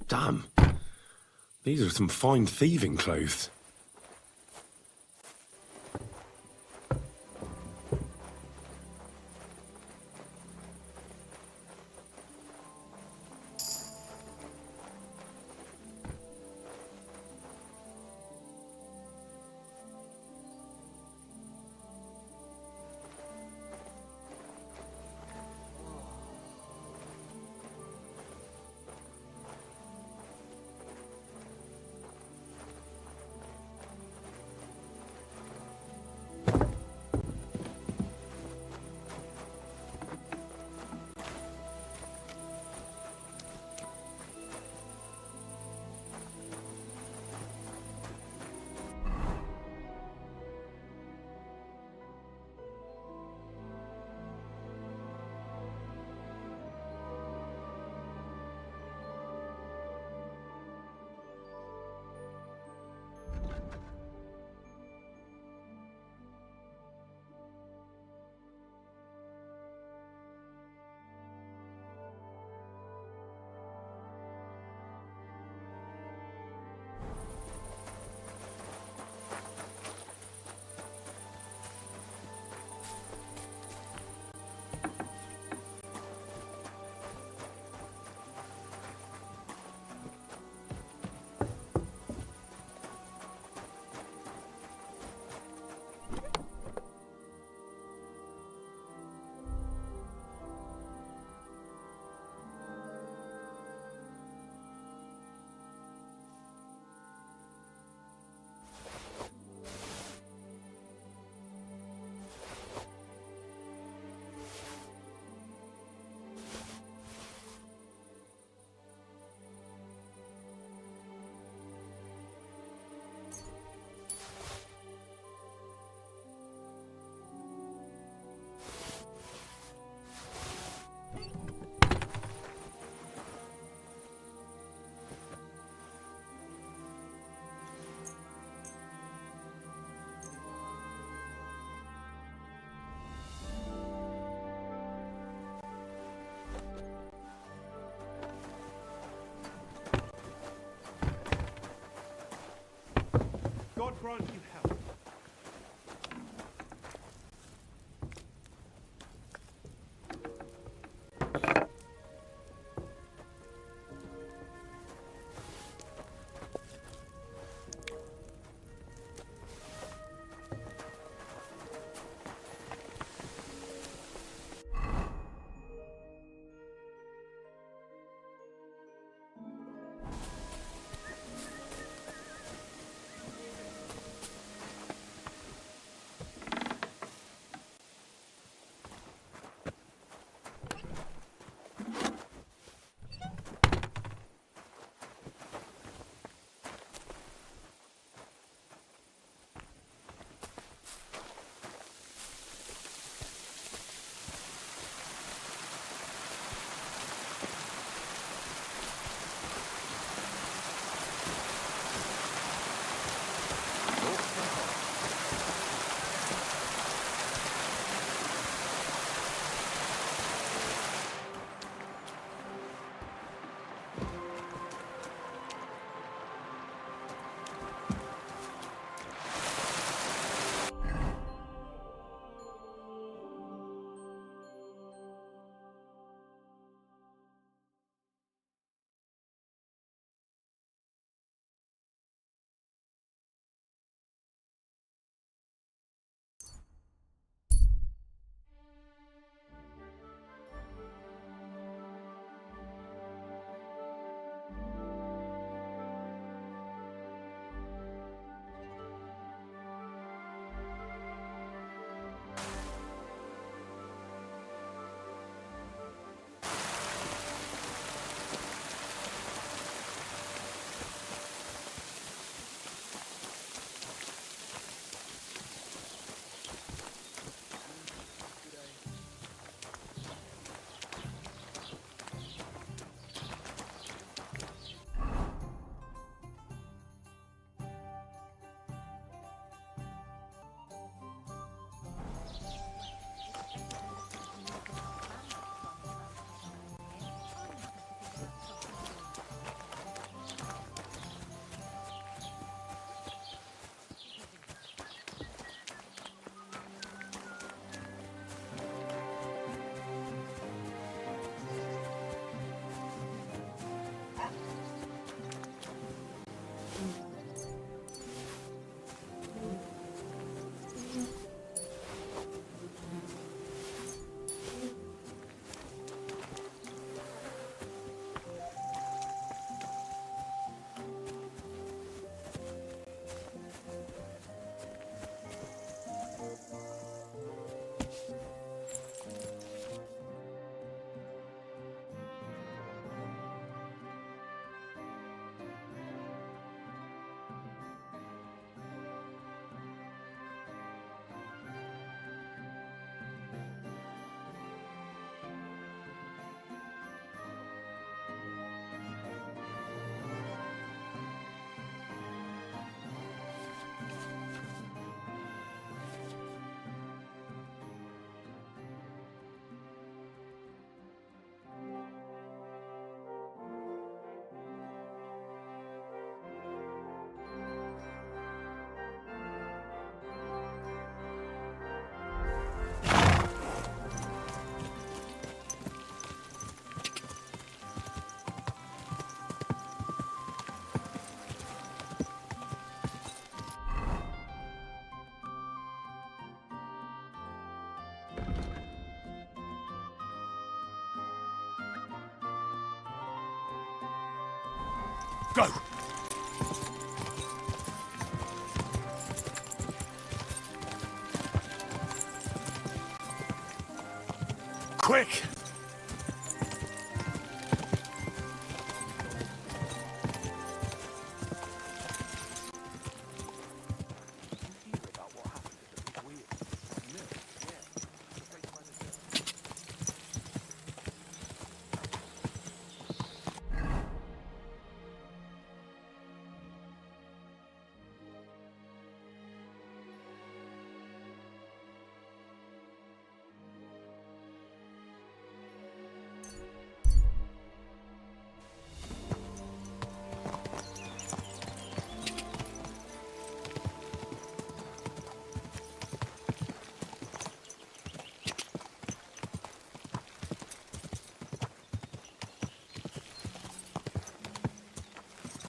Damn. These are some fine thieving clothes. Go! Quick!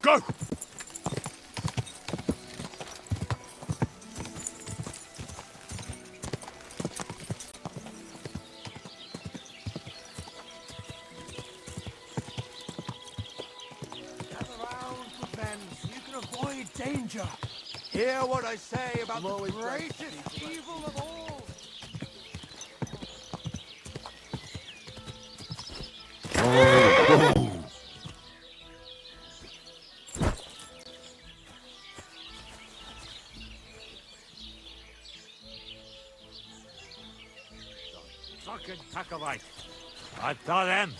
Go! Avoid danger. Hear what I say about the greatest evil of all. Fucking Tachov. I saw them.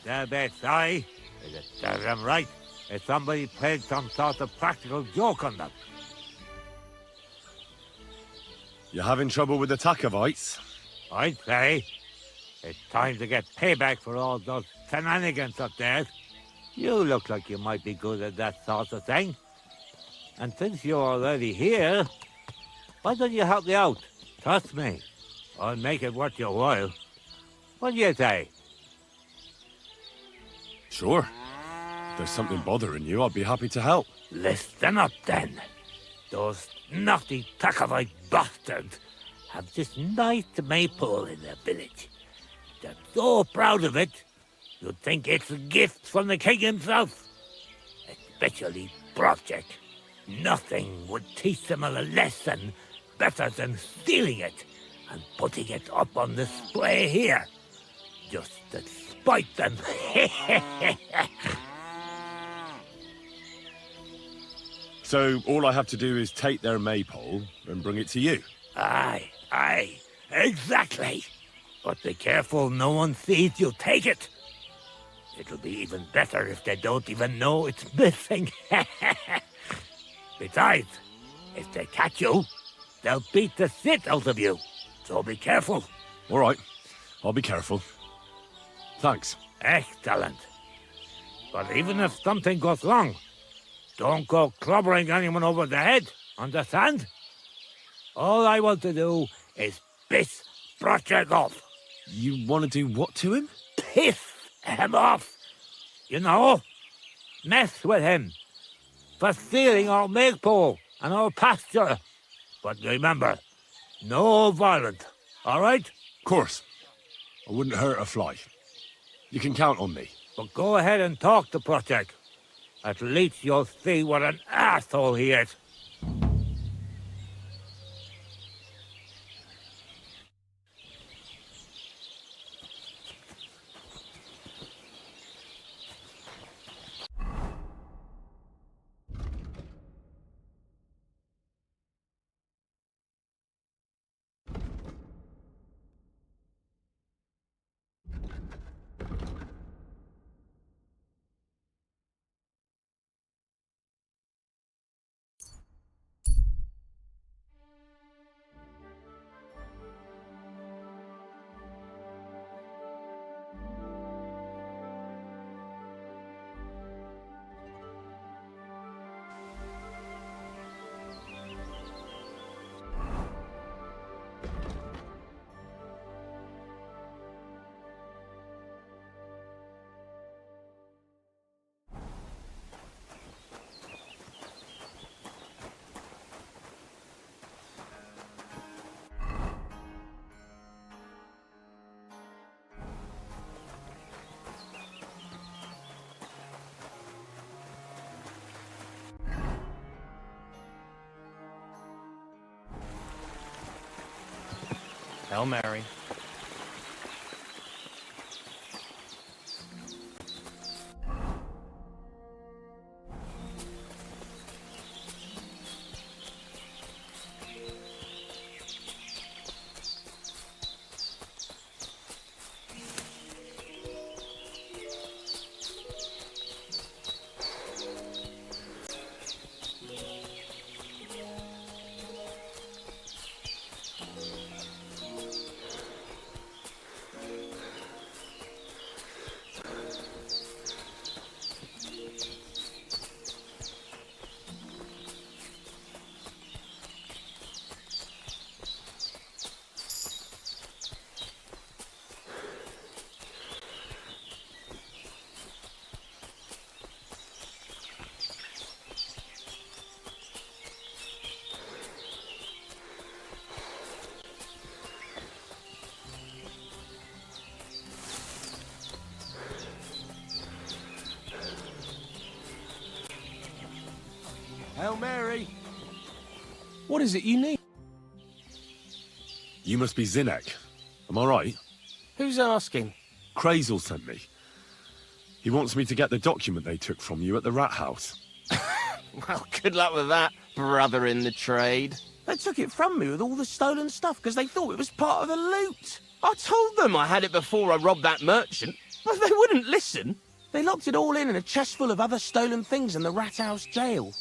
They'll be sorry. It does them right. If somebody played some sort of practical joke on them. You having trouble with the Tachovites? I'd say it's time to get payback for all those shenanigans up there. You look like you might be good at that sort of thing. And since you're already here, why don't you help me out? Trust me, I'll make it worth your while. What do you say? Sure. If there's something bothering you, I'd be happy to help. Listen up then. Those naughty Tachovite bastards have this nice maypole in their village. They're so proud of it, you'd think it's a gift from the king himself. Especially Project. Nothing would teach them a lesson better than stealing it and putting it up on display here. Just to spite them. So all I have to do is take their maypole and bring it to you? Aye, exactly. But be careful no one sees you take it. It'll be even better if they don't even know it's missing. Besides, if they catch you, they'll beat the shit out of you. So be careful. All right, I'll be careful. Thanks. Excellent. But even if something goes wrong, don't go clobbering anyone over the head, understand? All I want to do is piss Project off. You want to do what to him? Piss him off. You know, mess with him. For stealing our maypole and our pasture. But remember, no violence, all right? Of course. I wouldn't hurt a fly. You can count on me. But go ahead and talk to Project. At least you'll see what an asshole he is. Hail Mary. Hail Mary. What is it you need? You must be Zinnek. Am I right? Who's asking? Krazel sent me. He wants me to get the document they took from you at the rat house. Well, good luck with that, brother in the trade. They took it from me with all the stolen stuff because they thought it was part of the loot. I told them I had it before I robbed that merchant, but they wouldn't listen. They locked it all in a chest full of other stolen things in the rat house jail.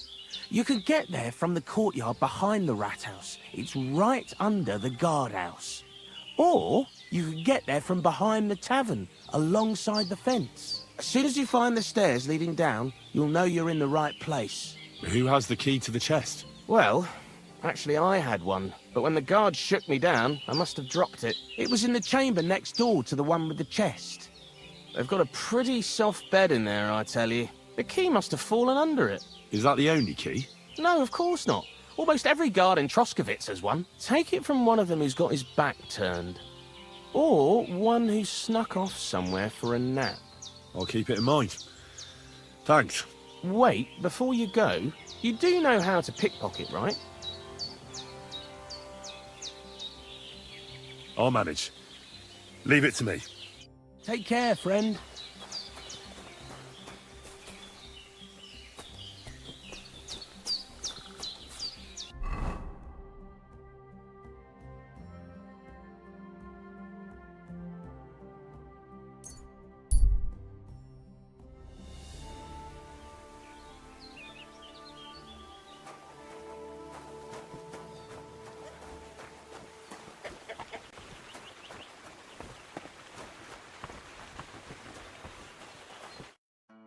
You can get there from the courtyard behind the rat house. It's right under the guardhouse. Or you can get there from behind the tavern, alongside the fence. As soon as you find the stairs leading down, you'll know you're in the right place. Who has the key to the chest? Well, actually I had one, but when the guards shook me down, I must have dropped it. It was in the chamber next door to the one with the chest. They've got a pretty soft bed in there, I tell you. The key must have fallen under it. Is that the only key? No, of course not. Almost every guard in Troskovitz has one. Take it from one of them who's got his back turned. Or one who snuck off somewhere for a nap. I'll keep it in mind. Thanks. Wait, before you go, you do know how to pickpocket, right? I'll manage. Leave it to me. Take care, friend.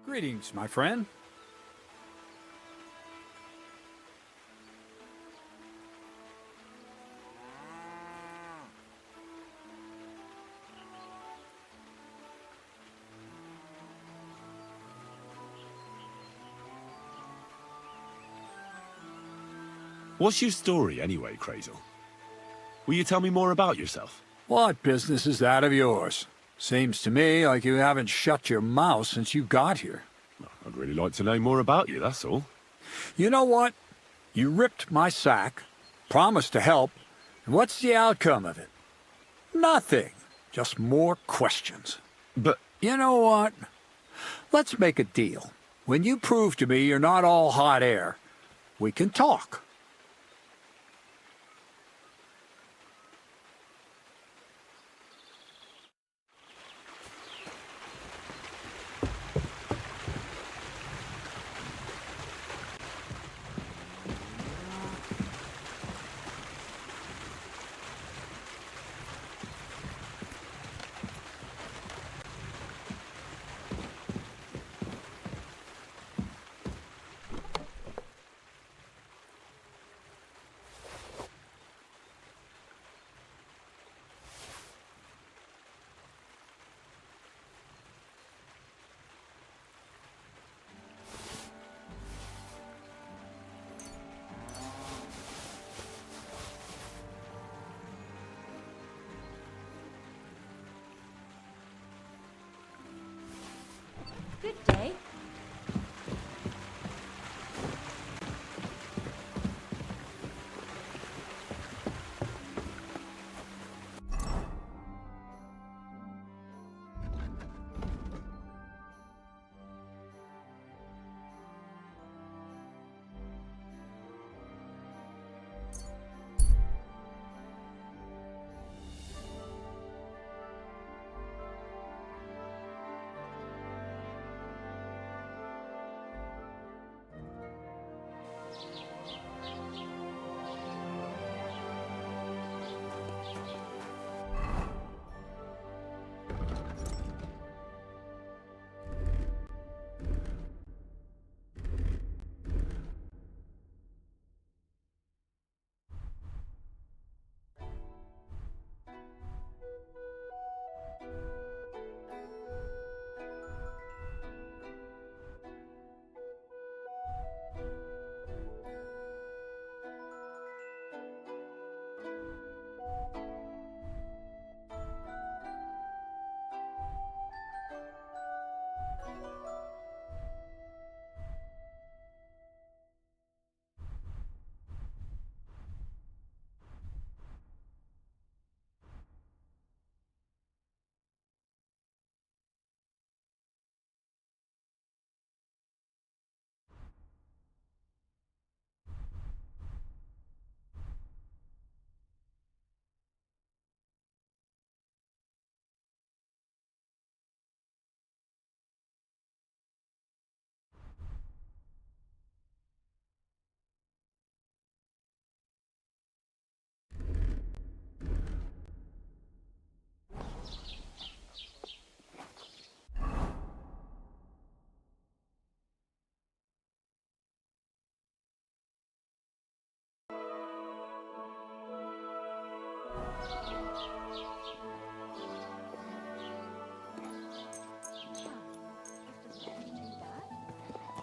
Greetings, my friend. What's your story anyway, Krazel? Will you tell me more about yourself? What business is that of yours? Seems to me like you haven't shut your mouth since you got here. I'd really like to know more about you, that's all. You know what? You ripped my sack, promised to help, and what's the outcome of it? Nothing. Just more questions. But... You know what? Let's make a deal. When you prove to me you're not all hot air, we can talk.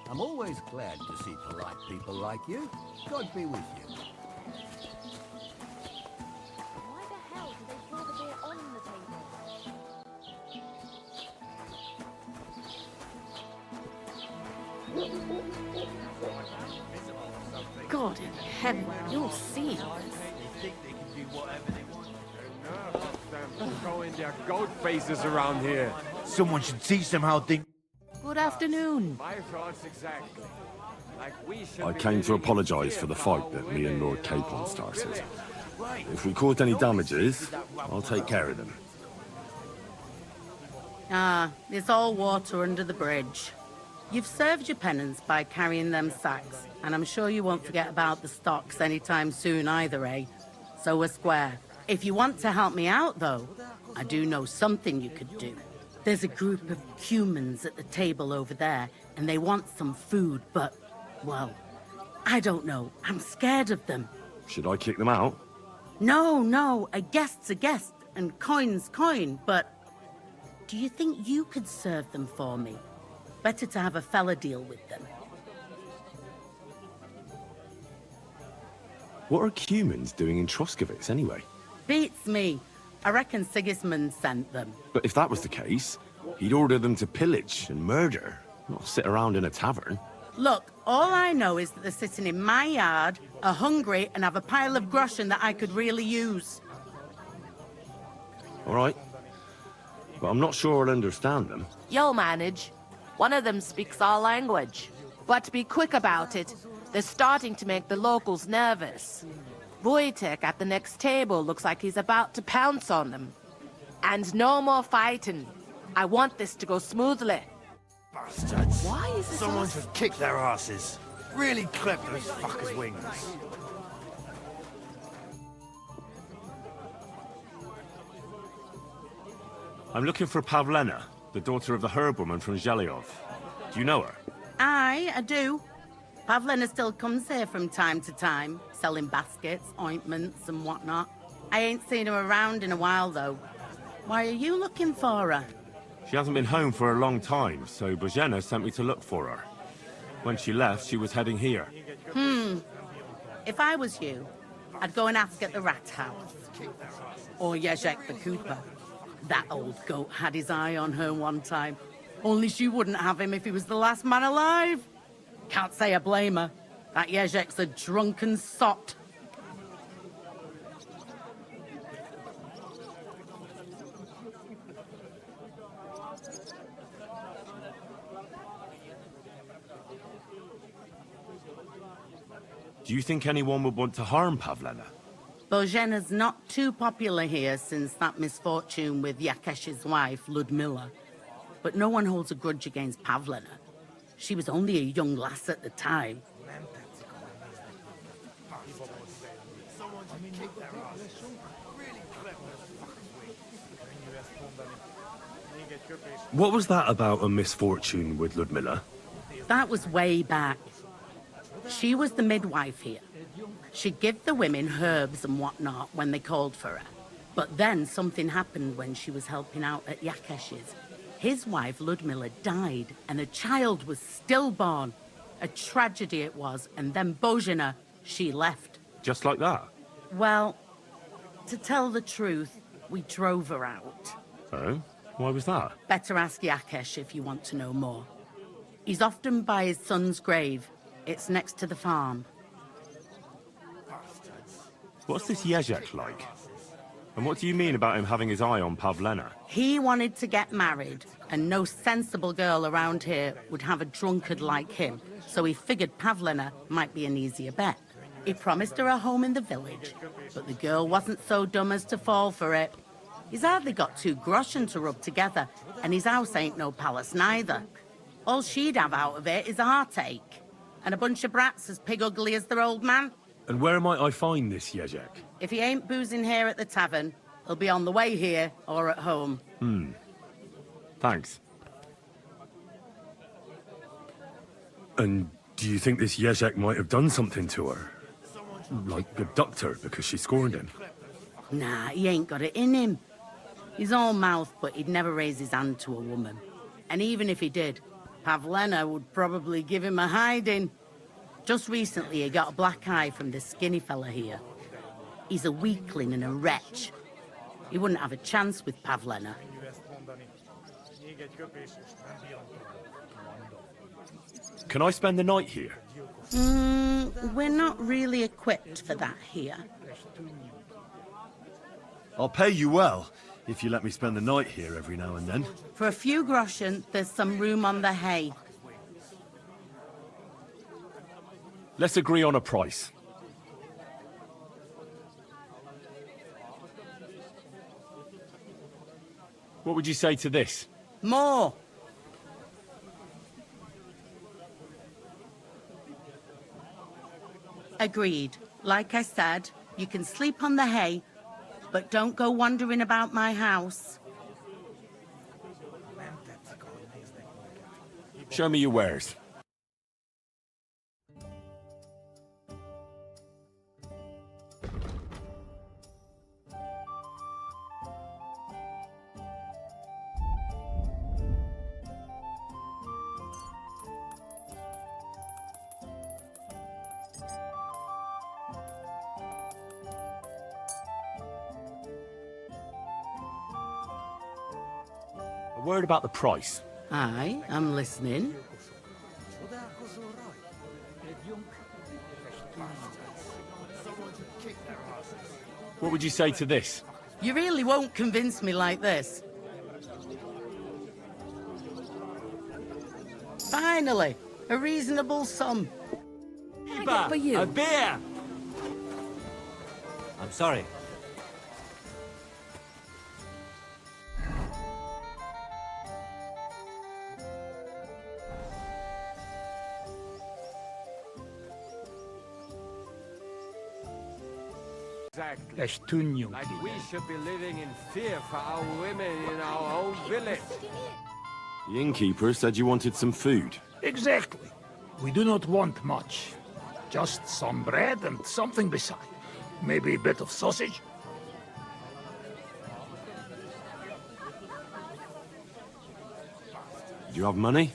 I'm always glad to see polite people like you. God be with you. Why the hell do they pour the beer on the table? God in heaven, you'll see. Throwing their goat faces around here. Someone should teach them how things... Good afternoon. My thoughts exactly. Like we should I be came to living apologise in for the fear fight that while me we're and Lord here. Capon started. If we caused any damages, I'll take care of them. Ah, it's all water under the bridge. You've served your penance by carrying them sacks, and I'm sure you won't forget about the stocks anytime soon either, eh? So we're square. If you want to help me out, though, I do know something you could do. There's a group of humans at the table over there, and they want some food, but, well, I don't know. I'm scared of them. Should I kick them out? No, a guest's a guest, and coin's coin, but do you think you could serve them for me? Better to have a fella deal with them. What are humans doing in Troskovitz anyway? Beats me. I reckon Sigismund sent them. But if that was the case, he'd order them to pillage and murder, not sit around in a tavern. Look, all I know is that they're sitting in my yard, are hungry, and have a pile of groschen that I could really use. All right. But I'm not sure I'll understand them. You'll manage. One of them speaks our language. But be quick about it. They're starting to make the locals nervous. Wojtek at the next table looks like he's about to pounce on them. And no more fighting. I want this to go smoothly. Bastards. Why is this Someone all- should kick their asses. Really clip those fuckers' wings. I'm looking for Pavlena, the daughter of the herb-woman from Zhelyov. Do you know her? Aye, I do. Pavlina still comes here from time to time, selling baskets, ointments, and whatnot. I ain't seen her around in a while, though. Why are you looking for her? She hasn't been home for a long time, so Bozhena sent me to look for her. When she left, she was heading here. If I was you, I'd go and ask at the rat house. Or Jezek the Cooper. That old goat had his eye on her one time. Only she wouldn't have him if he was the last man alive. Can't say I blame her. That Jezek's a drunken sot. Do you think anyone would want to harm Pavlena? Bozhena's not too popular here since that misfortune with Yakesh's wife, Ludmilla. But no one holds a grudge against Pavlena. She was only a young lass at the time. What was that about a misfortune with Ludmilla? That was way back. She was the midwife here. She'd give the women herbs and whatnot when they called for her. But then something happened when she was helping out at Yakesh's. His wife, Ludmilla, died, and a child was stillborn. A tragedy it was, and then Bozhena, she left. Just like that? Well, to tell the truth, we drove her out. Oh? Why was that? Better ask Yakesh if you want to know more. He's often by his son's grave. It's next to the farm. What's this Jezek like? And what do you mean about him having his eye on Pavlena? He wanted to get married, and no sensible girl around here would have a drunkard like him, so he figured Pavlena might be an easier bet. He promised her a home in the village, but the girl wasn't so dumb as to fall for it. He's hardly got 2 groschen to rub together, and his house ain't no palace neither. All she'd have out of it is a heartache, and a bunch of brats as pig ugly as their old man. And where might I find this Jezek? If he ain't boozing here at the tavern, he'll be on the way here or at home. Thanks. And do you think this Jezek might have done something to her? Like abduct her because she scorned him? Nah, he ain't got it in him. He's all mouth, but he'd never raise his hand to a woman. And even if he did, Pavlena would probably give him a hiding. Just recently, he got a black eye from this skinny fella here. He's a weakling and a wretch. He wouldn't have a chance with Pavlena. Can I spend the night here? We're not really equipped for that here. I'll pay you well, if you let me spend the night here every now and then. For a few groschen, there's some room on the hay. Let's agree on a price. What would you say to this? More! Agreed. Like I said, you can sleep on the hay, but don't go wandering about my house. Show me your wares. A word about the price. Aye, I'm listening. What would you say to this? You really won't convince me like this. Finally, a reasonable sum. I get for you? A beer! I'm sorry. Exactly. Like we should be living in fear for our women in our own village. The innkeeper said you wanted some food. Exactly. We do not want much. Just some bread and something beside. Maybe a bit of sausage. Do you have money?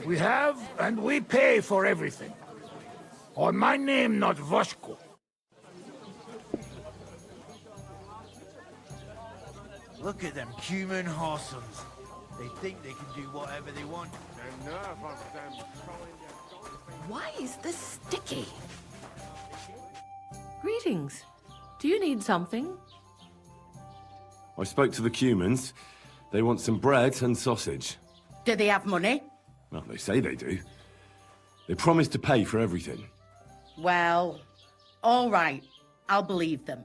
We have, and we pay for everything. Or my name not Voshko. Look at them human horsons. They think they can do whatever they want. The nerve of them. Why is this sticky? Greetings. Do you need something? I spoke to the Cumans. They want some bread and sausage. Do they have money? Well, they say they do. They promised to pay for everything. Well, all right. I'll believe them.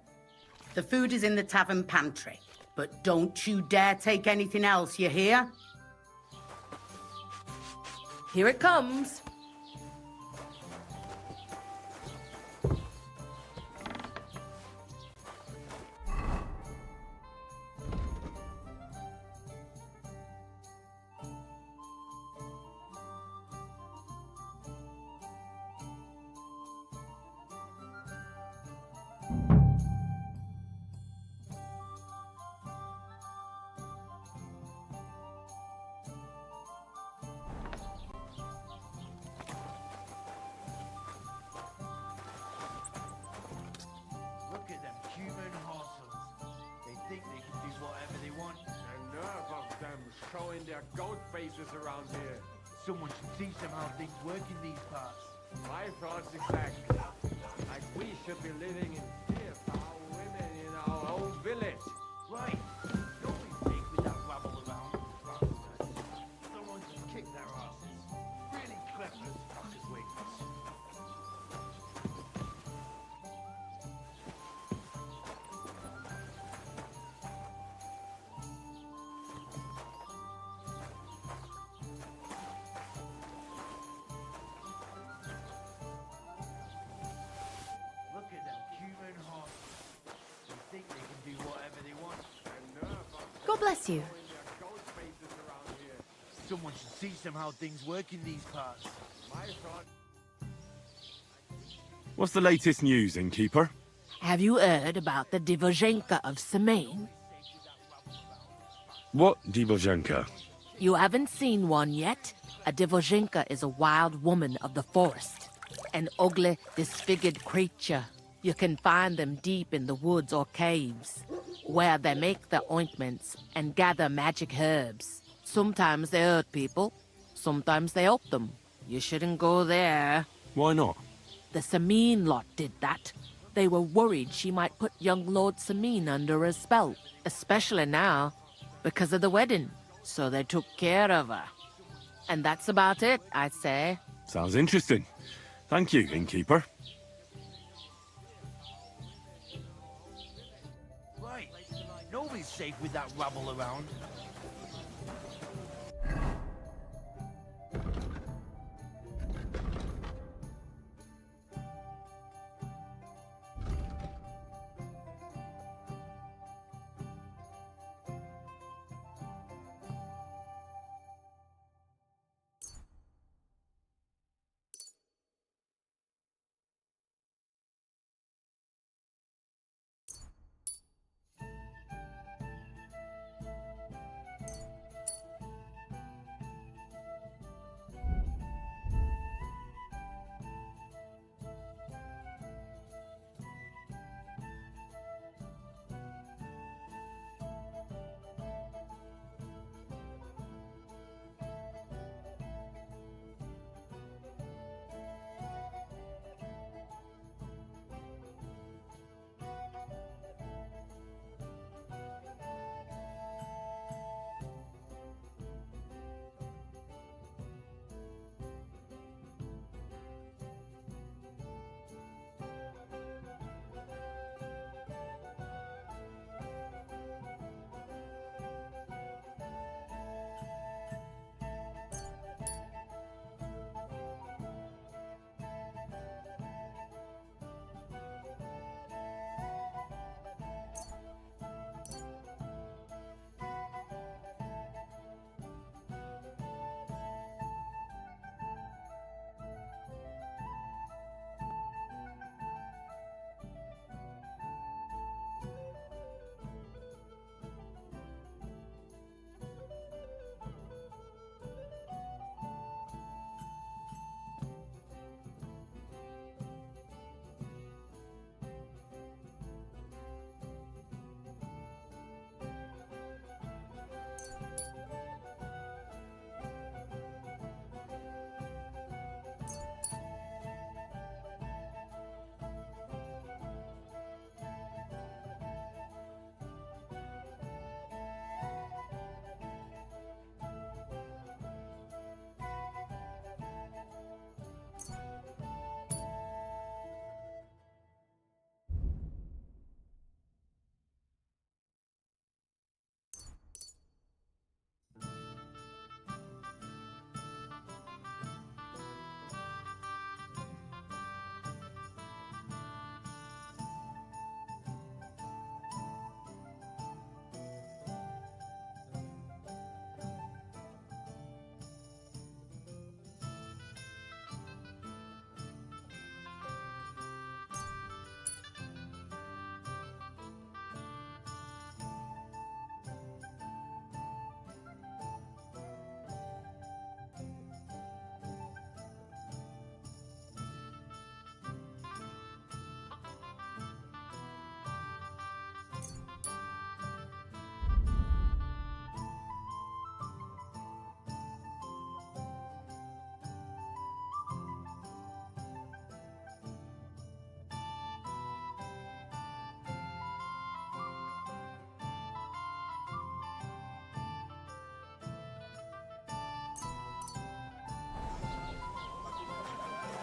The food is in the tavern pantry. But don't you dare take anything else, you hear? Here it comes. Showing their goat faces around here. Someone should teach them how things work in these parts. My thoughts exactly. Like we should be living in fear for our women in our own village. Right. Don't be big with that rabble around. Someone should kick their asses. Really clever as fuckers wings. God bless you. Someone should teach them how things work in these parts. What's the latest news, innkeeper? Have you heard about the Divozhenka of Semain? What Divozhenka? You haven't seen one yet? A Divozhenka is a wild woman of the forest. An ugly, disfigured creature. You can find them deep in the woods or caves, where they make their ointments and gather magic herbs. Sometimes they hurt people, sometimes they help them. You shouldn't go there. Why not? The Sameen lot did that. They were worried she might put young Lord Sameen under a spell, especially now, because of the wedding. So they took care of her. And that's about it, I'd say. Sounds interesting. Thank you, innkeeper. Right. Nobody's safe with that rubble around.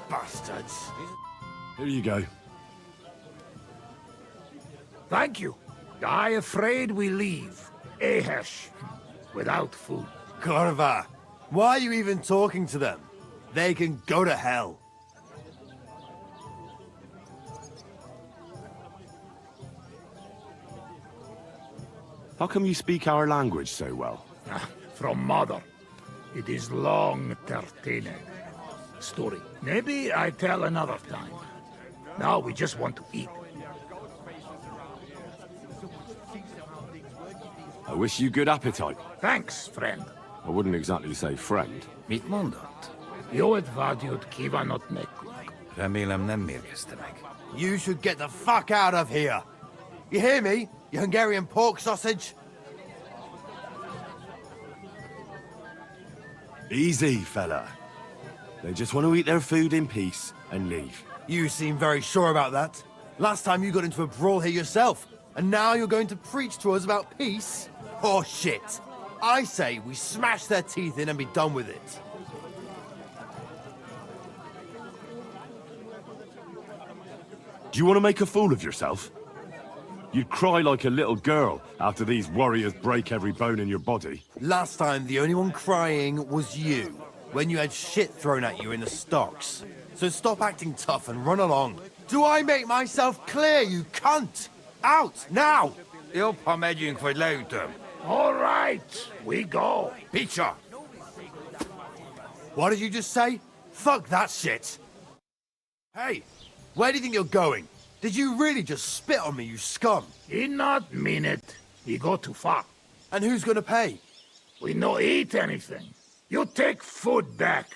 Bastards. Here you go. Thank you. I afraid we leave. Ahesh. Without food. Korva, why are you even talking to them? They can go to hell. How come you speak our language so well? From mother. It is long, Tertine. Story. Maybe I tell another time. Now we just want to eat. wish you good appetite. Thanks, friend. I wouldn't exactly say friend. Mit mondott? Jót vágyót kívánott nekünk. Remélem nem mérgezte meg. You should get the fuck out of here. You hear me, you Hungarian pork sausage? Easy, fella. They just want to eat their food in peace and leave. You seem very sure about that. Last time you got into a brawl here yourself, and now you're going to preach to us about peace? Oh shit. I say we smash their teeth in and be done with it. Do you want to make a fool of yourself? You'd cry like a little girl after these warriors break every bone in your body. Last time, the only one crying was you, when you had shit thrown at you in the stocks. So stop acting tough and run along. Do I make myself clear, you cunt? Out, now! Jobb, ha megyünk, vagy leütöm. All right, we go. Picsa! What did you just say? Fuck that shit! Hey, where do you think you're going? Did you really just spit on me, you scum? He not mean it. He go too far. And who's gonna pay? We no eat anything. You take food back.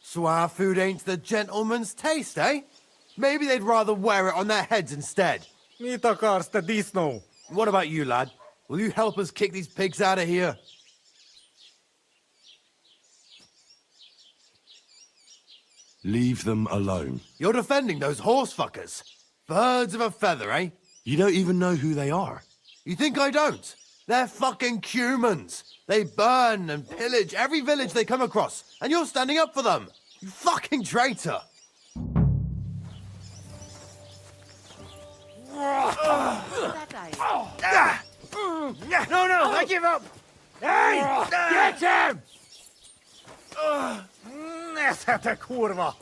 So our food ain't the gentleman's taste, eh? Maybe they'd rather wear it on their heads instead. Mit akarsz, te disznó? What about you, lad? Will you help us kick these pigs out of here? Leave them alone. You're defending those horse fuckers. Birds of a feather, eh? You don't even know who they are. You think I don't? They're fucking humans. They burn and pillage every village they come across, and you're standing up for them. You fucking traitor. No, I give up! Hey, get him! Näshete kurva!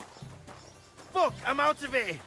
Fuck, I'm out of it!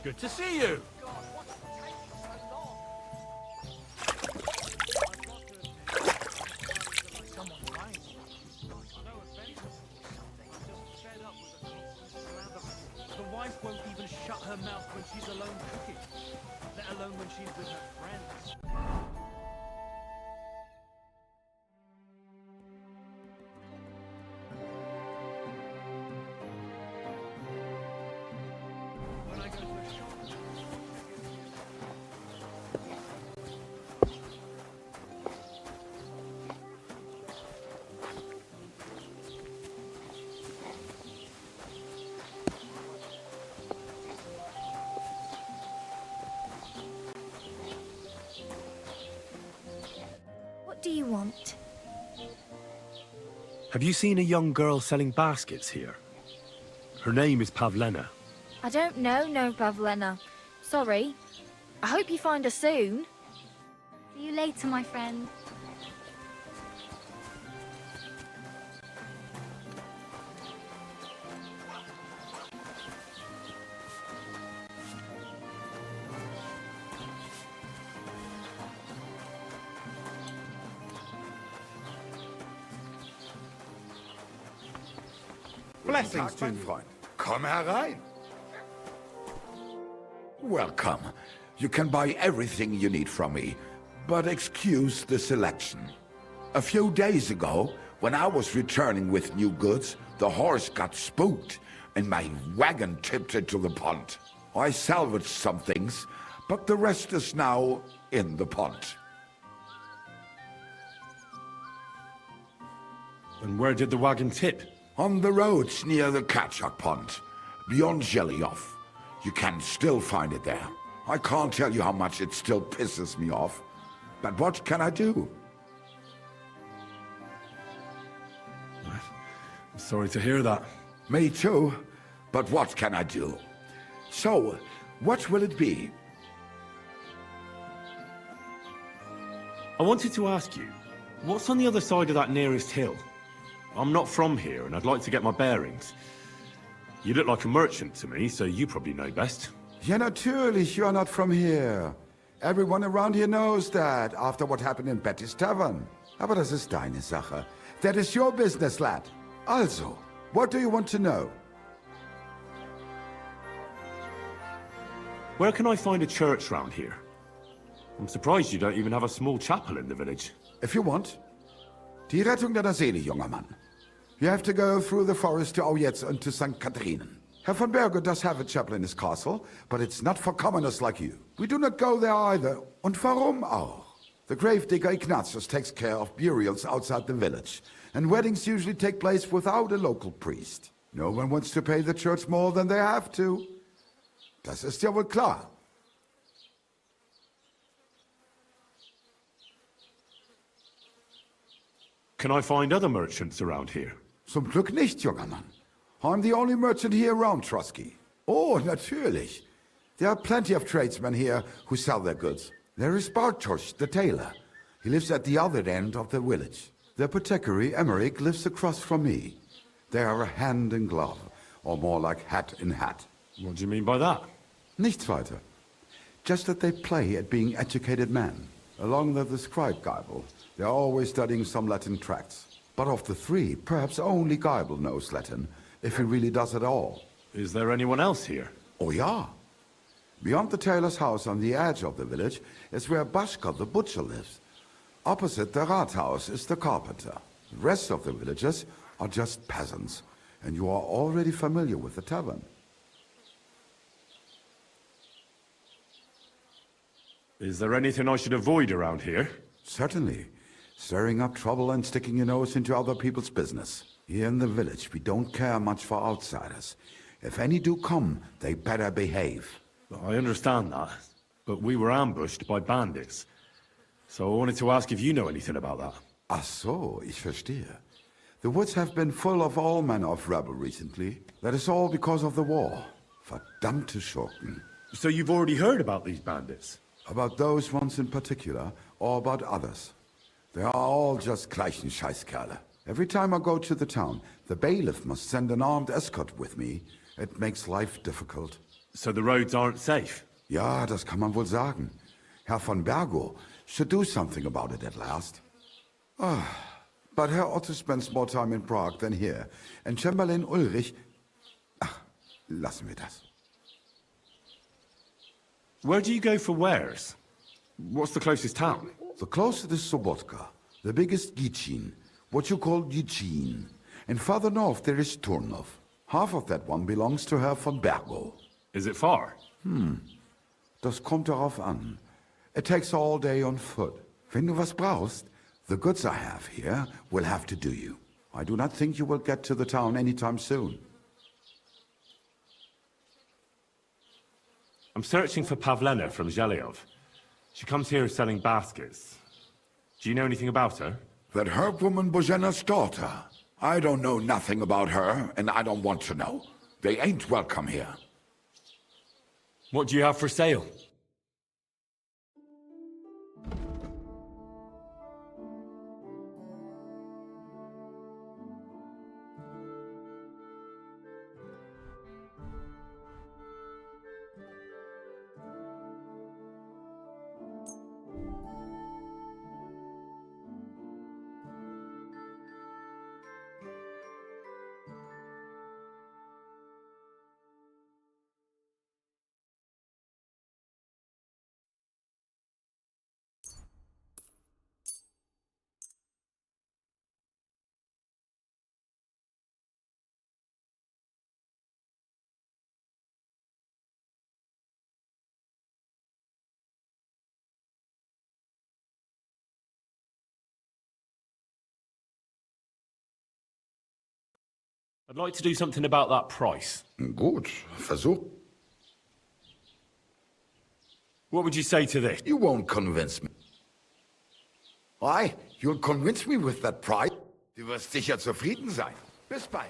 Good to see you! The wife won't even shut her mouth when she's alone cooking, let alone when she's with her friends. When I go to a shop... What do you want? Have you seen a young girl selling baskets here? Her name is Pavlena. I don't know, no, Pavlena. Sorry. I hope you find her soon. See you later, my friend. Blessings to mein you. Freund. Komm herein. Welcome. You can buy everything you need from me, but excuse the selection. A few days ago, when I was returning with new goods, the horse got spooked and my wagon tipped into the pond. I salvaged some things, but the rest is now in the pond. And where did the wagon tip? On the roads near the Kachak pond, beyond Zhelyov. You can still find it there. I can't tell you how much it still pisses me off. But what can I do? I'm sorry to hear that. Me too. But what can I do? So, what will it be? I wanted to ask you, what's on the other side of that nearest hill? I'm not from here, and I'd like to get my bearings. You look like a merchant to me, so you probably know best. Ja, natürlich, you are not from here. Everyone around here knows that, after what happened in Betty's Tavern. Aber das ist deine Sache. That is your business, lad. Also, what do you want to know? Where can I find a church round here? I'm surprised you don't even have a small chapel in the village. If you want. Die Rettung deiner Seele, junger Mann. You have to go through the forest to Aujetz and to St. Katharinen. Herr von Berger does have a chapel in his castle, but it's not for commoners like you. We do not go there either. Und warum auch? The gravedigger Ignatius takes care of burials outside the village, and weddings usually take place without a local priest. No one wants to pay the church more than they have to. Das ist ja wohl klar. Can I find other merchants around here? Zum Glück nicht, junger Mann. I'm the only merchant here around Trotsky. Oh, natürlich. There are plenty of tradesmen here who sell their goods. There is Bartosz, the tailor. He lives at the other end of the village. The apothecary, Emmerich, lives across from me. They are hand in glove, or more like hat in hat. What do you mean by that? Nichts weiter. Just that they play at being educated men. Along with the scribe Geibel, they are always studying some Latin tracts. But of the three, perhaps only Geibel knows Latin, if he really does at all. Is there anyone else here? Oh, yeah. Beyond the tailor's house on the edge of the village is where Bashka the butcher lives. Opposite the Rathaus is the carpenter. The rest of the villagers are just peasants, and you are already familiar with the tavern. Is there anything I should avoid around here? Certainly. Stirring up trouble and sticking your nose into other people's business. Here in the village, we don't care much for outsiders. If any do come, they better behave. I understand that, but we were ambushed by bandits. So I wanted to ask if you know anything about that. Ach so, ich verstehe. The woods have been full of all manner of rebel recently. That is all because of the war. Verdammte Schurken. So you've already heard about these bandits? About those ones in particular, or about others. They are all just gleichen Scheißkerle. Every time I go to the town, the bailiff must send an armed escort with me. It makes life difficult. So the roads aren't safe? Ja, das kann man wohl sagen. Herr von Bergo should do something about it at last. But Herr Otto spends more time in Prague than here, and Chamberlain Ulrich... Ach, lassen wir das. Where do you go for wares? What's the closest town? The closest is Sobotka, the biggest Gichin, what you call Gichin. And farther north there is Turnov. Half of that one belongs to Herr von Bergo. Is it far? Das kommt darauf an. It takes all day on foot. Wenn du was brauchst, the goods I have here will have to do you. I do not think you will get to the town anytime soon. I'm searching for Pavlena from Zhelyov. She comes here selling baskets. Do you know anything about her? That herb woman Božena's daughter. I don't know nothing about her, and I don't want to know. They ain't welcome here. What do you have for sale? I'd like to do something about that price. Gut, versuch. What would you say to this? You won't convince me. Why? You'll convince me with that price? Du wirst sicher zufrieden sein. Bis bald.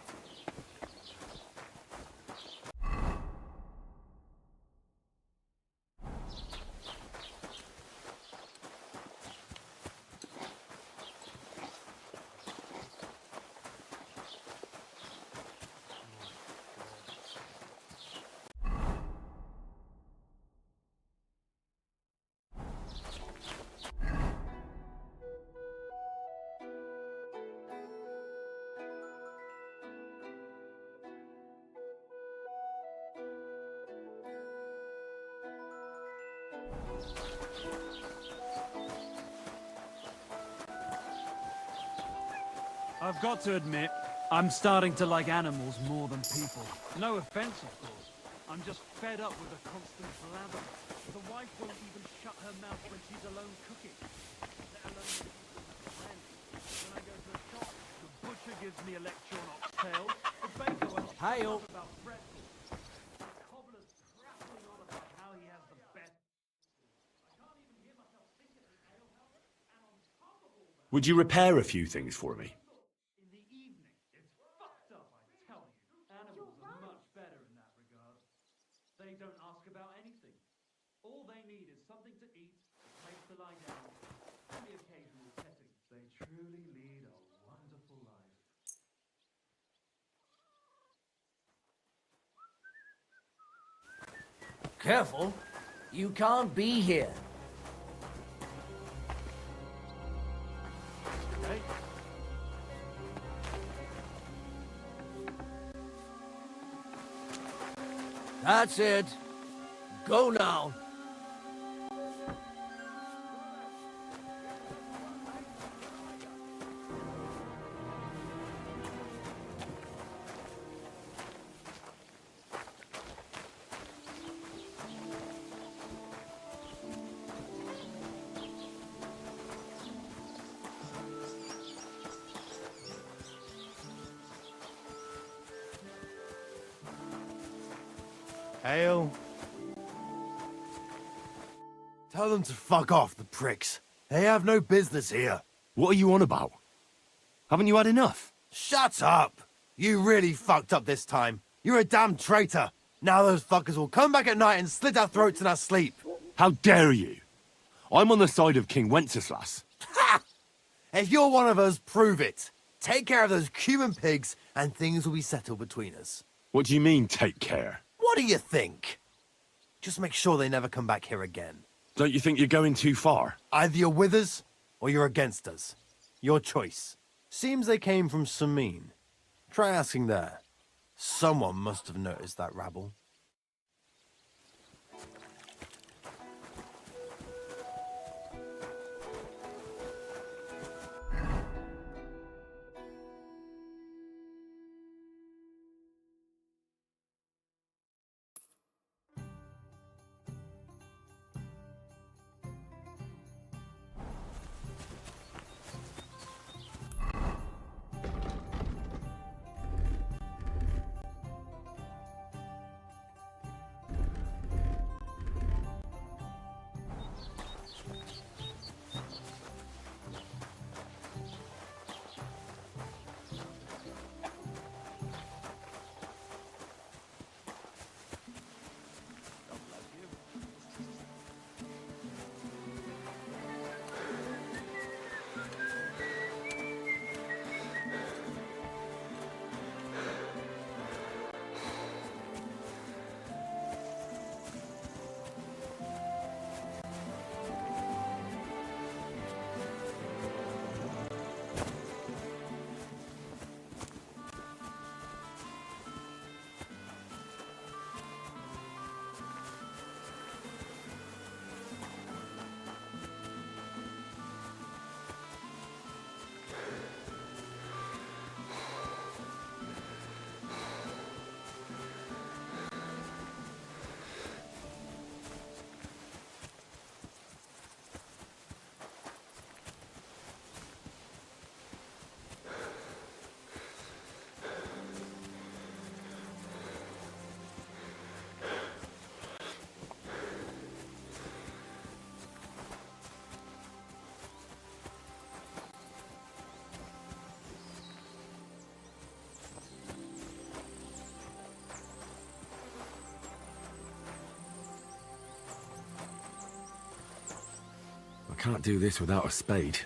I've got to admit, I'm starting to like animals more than people. No offense, of course. I'm just fed up with the constant blabber. The wife won't even shut her mouth when she's alone cooking. Let alone with friends. When I go to the shop, the butcher gives me a lecture on oxtail. The baker wants to talk about pretzels. The cobbler's prattling on about how he has the best. I can't even hear myself think at the alehouse. And on top of all that... Would you repair a few things for me? They don't ask about anything. All they need is something to eat, a place to lie down, and the occasional petting. They truly lead a wonderful life. Careful. You can't be here. Hey. That's it. Go now. Ale. Tell them to fuck off, the pricks. They have no business here. What are you on about? Haven't you had enough? Shut up! You really fucked up this time. You're a damn traitor. Now those fuckers will come back at night and slit our throats in our sleep. How dare you? I'm on the side of King Wenceslas. Ha! If you're one of us, prove it. Take care of those Cuban pigs and things will be settled between us. What do you mean, take care? What do you think? Just make sure they never come back here again. Don't you think you're going too far? Either you're with us, or you're against us. Your choice. Seems they came from Samin. Try asking there. Someone must have noticed that rabble. can't do this without a spade.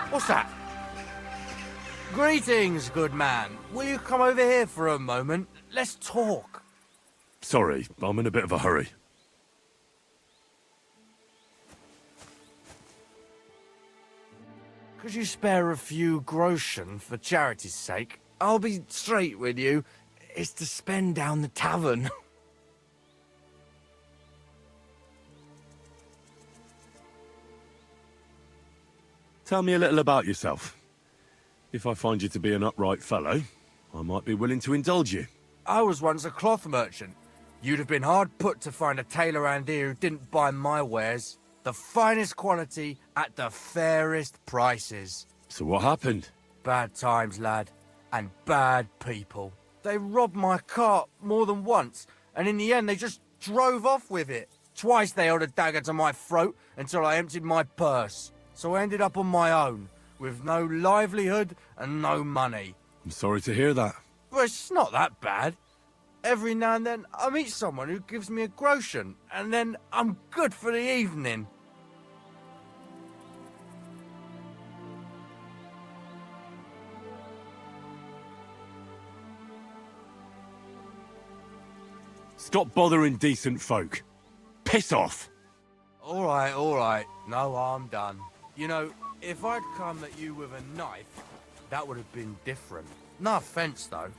What's that? Greetings, good man. Will you come over here for a moment? Let's talk. Sorry, I'm in a bit of a hurry. Could you spare a few groschen for charity's sake? I'll be straight with you. It's to spend down the tavern. Tell me a little about yourself. If I find you to be an upright fellow, I might be willing to indulge you. I was once a cloth merchant. You'd have been hard put to find a tailor around here who didn't buy my wares. The finest quality at the fairest prices. So what happened? Bad times, lad. And bad people. They robbed my cart more than once, and in the end they just drove off with it. Twice they held a dagger to my throat until I emptied my purse. So I ended up on my own, with no livelihood and no money. I'm sorry to hear that. But it's not that bad. Every now and then I meet someone who gives me a groschen, and then I'm good for the evening. Stop bothering decent folk. Piss off! All right. No, I'm done. You know, if I'd come at you with a knife, that would have been different. No offense, though.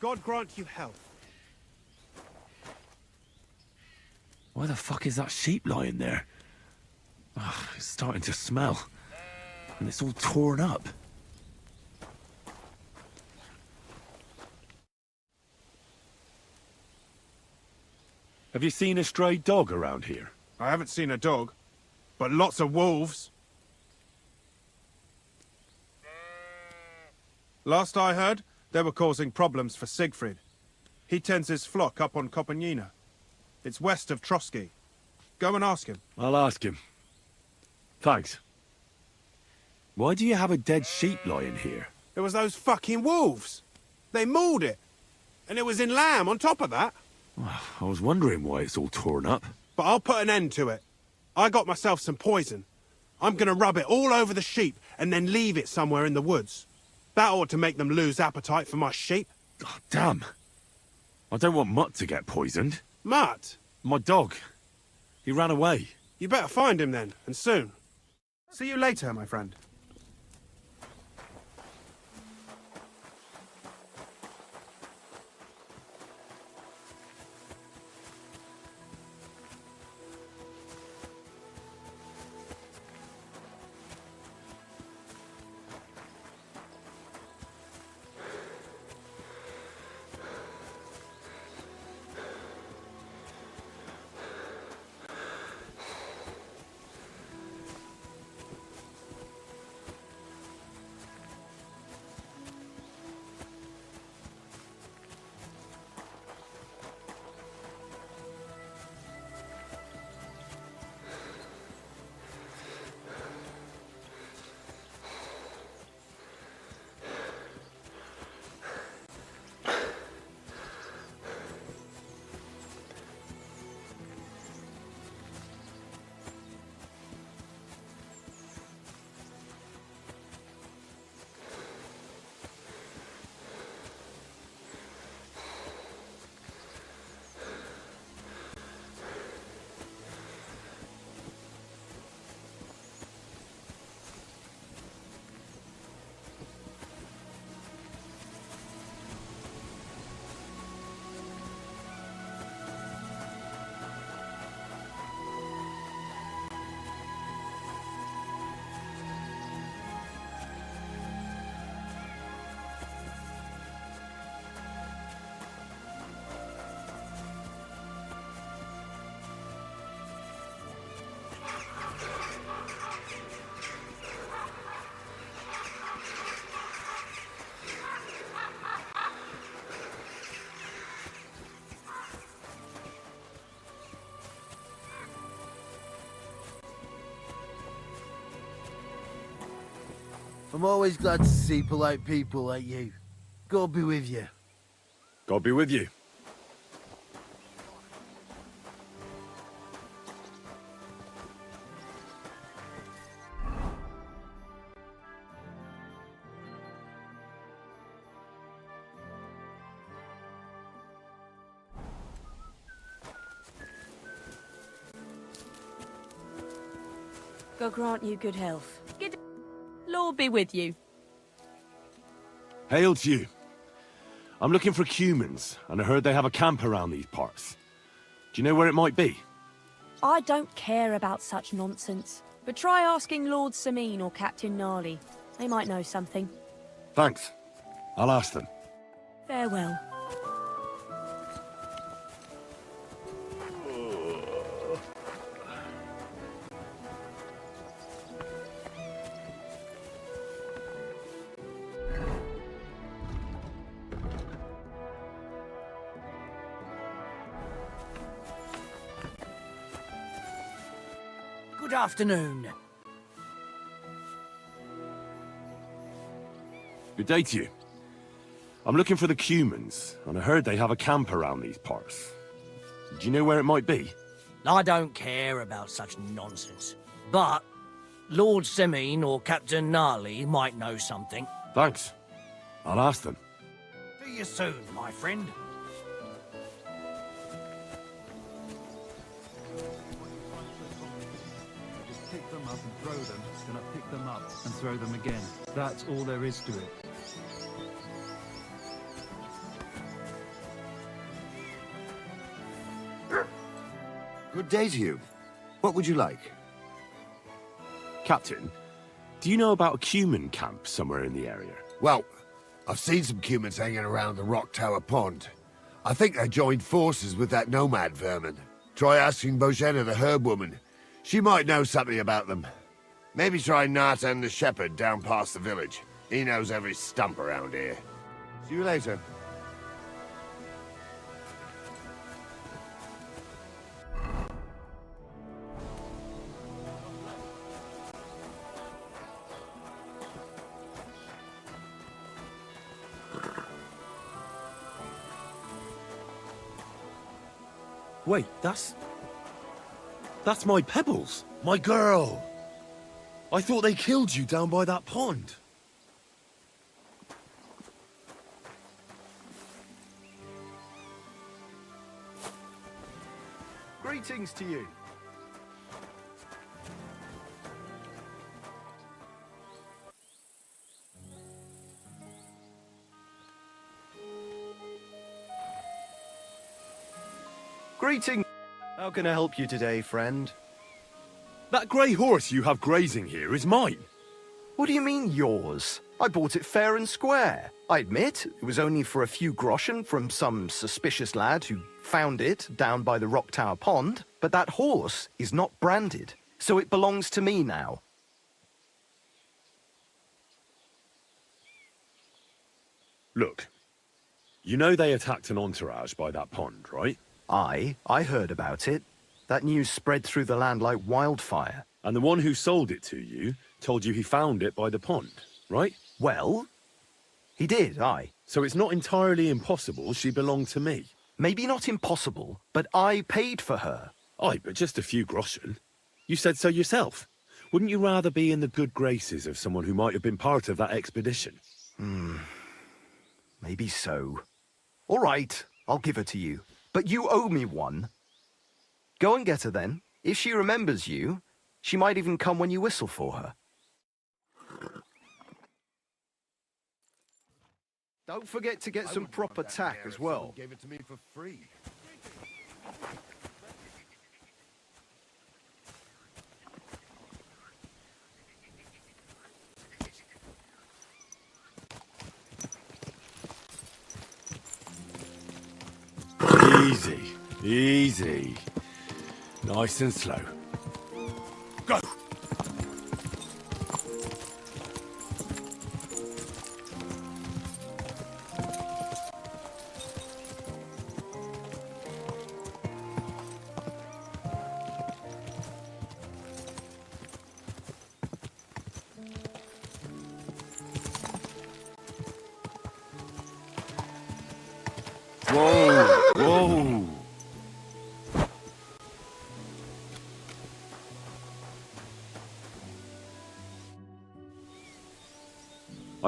God grant you health. Why the fuck is that sheep lying there? Ugh, it's starting to smell. And it's all torn up. Have you seen a stray dog around here? I haven't seen a dog, but lots of wolves. Last I heard, they were causing problems for Siegfried. He tends his flock up on Kopanina. It's west of Trotsky. Go and ask him. I'll ask him. Thanks. Why do you have a dead sheep lying here? It was those fucking wolves. They mauled it. And it was in lamb on top of that. I was wondering why it's all torn up. But I'll put an end to it. I got myself some poison. I'm gonna rub it all over the sheep and then leave it somewhere in the woods. That ought to make them lose appetite for my sheep. Oh, damn. I don't want Mutt to get poisoned. Mutt? My dog. He ran away. You better find him then, and soon. See you later, my friend. I'm always glad to see polite people like you. God be with you. God be with you. God grant you good health. Lord be with you. Hail to you. I'm looking for humans, and I heard they have a camp around these parts. Do you know where it might be? I don't care about such nonsense. But try asking Lord Sameen or Captain Gnarly. They might know something. Thanks. I'll ask them. Farewell. Good afternoon. Good day to you. I'm looking for the humans, and I heard they have a camp around these parts. Do you know where it might be? I don't care about such nonsense. But Lord Semine or Captain Gnarly might know something. Thanks. I'll ask them. See you soon, my friend. Just pick them up and throw them, then I pick them up and throw them again. That's all there is to it. Good day to you. What would you like? Captain, do you know about a cumin camp somewhere in the area? Well, I've seen some humans hanging around the Rock Tower Pond. I think they joined forces with that nomad vermin. Try asking Bohemia the herb woman. She might know something about them. Maybe try Nathan the shepherd down past the village. He knows every stump around here. See you later. Wait, that's my Pebbles. My girl! I thought they killed you down by that pond. Greetings to you. Greeting. How can I help you today, friend? That grey horse you have grazing here is mine. What do you mean, yours? I bought it fair and square. I admit, it was only for a few groschen from some suspicious lad who found it down by the Rock Tower Pond, but that horse is not branded, so it belongs to me now. Look, you know they attacked an entourage by that pond, right? I heard about it. That news spread through the land like wildfire. And the one who sold it to you told you he found it by the pond, right? Well, he did, aye. So it's not entirely impossible she belonged to me. Maybe not impossible, but I paid for her. Aye, but just a few groschen. You said so yourself. Wouldn't you rather be in the good graces of someone who might have been part of that expedition? Maybe so. All right, I'll give her to you. But you owe me one. Go and get her then. If she remembers you, she might even come when you whistle for her. Don't forget to get some proper tack as well. Gave it to me for free. Easy, easy. Nice and slow. Go!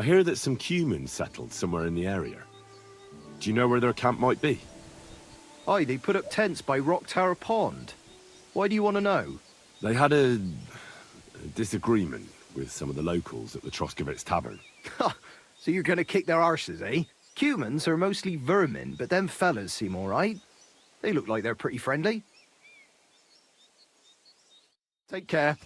I hear that some humans settled somewhere in the area. Do you know where their camp might be? Aye, they put up tents by Rock Tower Pond. Why do you want to know? They had a disagreement with some of the locals at the Troskovitz Tavern. So you're gonna kick their arses, eh? Humans are mostly vermin, but them fellas seem alright. They look like they're pretty friendly. Take care.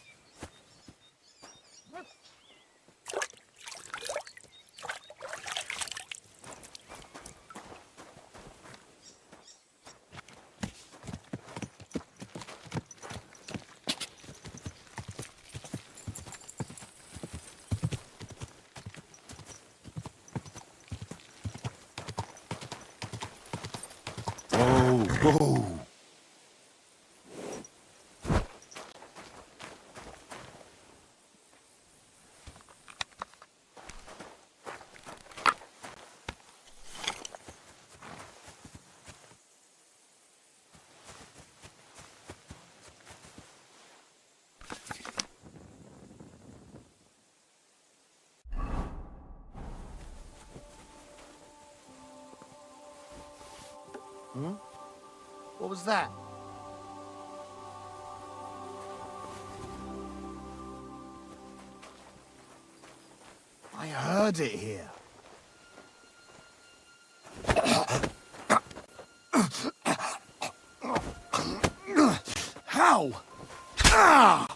Whoa! Hmm? What was that? I heard it here. How? Ah!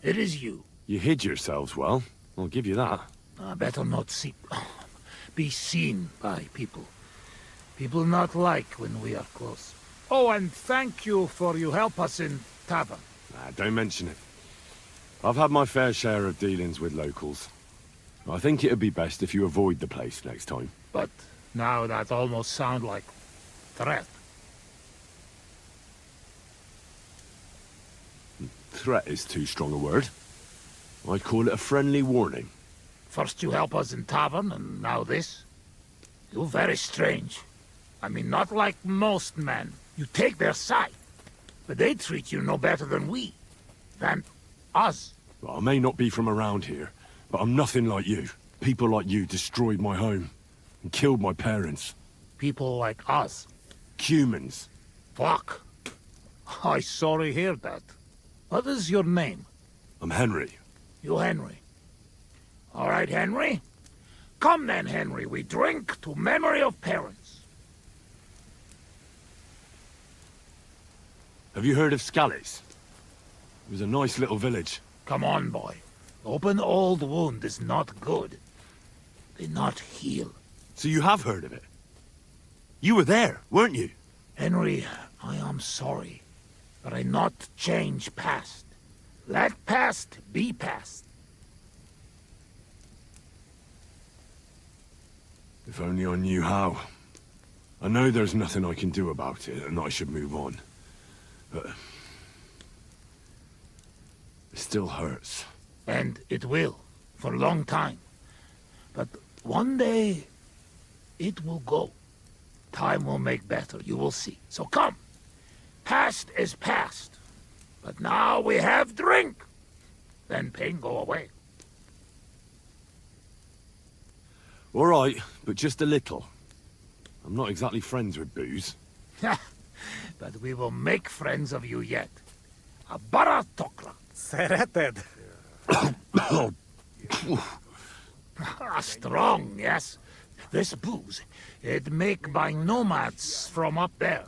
It is you. You hid yourselves well. I'll give you that. Better not be seen by people. People not like when we are close. Oh, and thank you for you help us in tavern. Don't mention it. I've had my fair share of dealings with locals. I think it'd be best if you avoid the place next time. But now that almost sound like threat. Threat is too strong a word. I'd call it a friendly warning. First you help us in tavern, and now this? You're very strange. I mean, not like most men. You take their side. But they treat you no better than we. Than us. Well, I may not be from around here, but I'm nothing like you. People like you destroyed my home. And killed my parents. People like us? Humans. Fuck. I sorry hear that. What is your name? I'm Henry. You Henry. All right, Henry. Come then, Henry. We drink to memory of parents. Have you heard of Scallies? It was a nice little village. Come on, boy. Open old wound is not good. They not heal. So you have heard of it? You were there, weren't you? Henry, I am sorry, but I not change past. Let past be past. If only I knew how. I know there's nothing I can do about it, and I should move on. But... it still hurts. And it will, for a long time. But one day, it will go. Time will make better, you will see. So come. Past is past. But now we have drink. Then pain go away. All right, but just a little. I'm not exactly friends with booze. But we will make friends of you yet. A baratokla. Szereted? Strong, yes. This booze, it make by nomads from up there.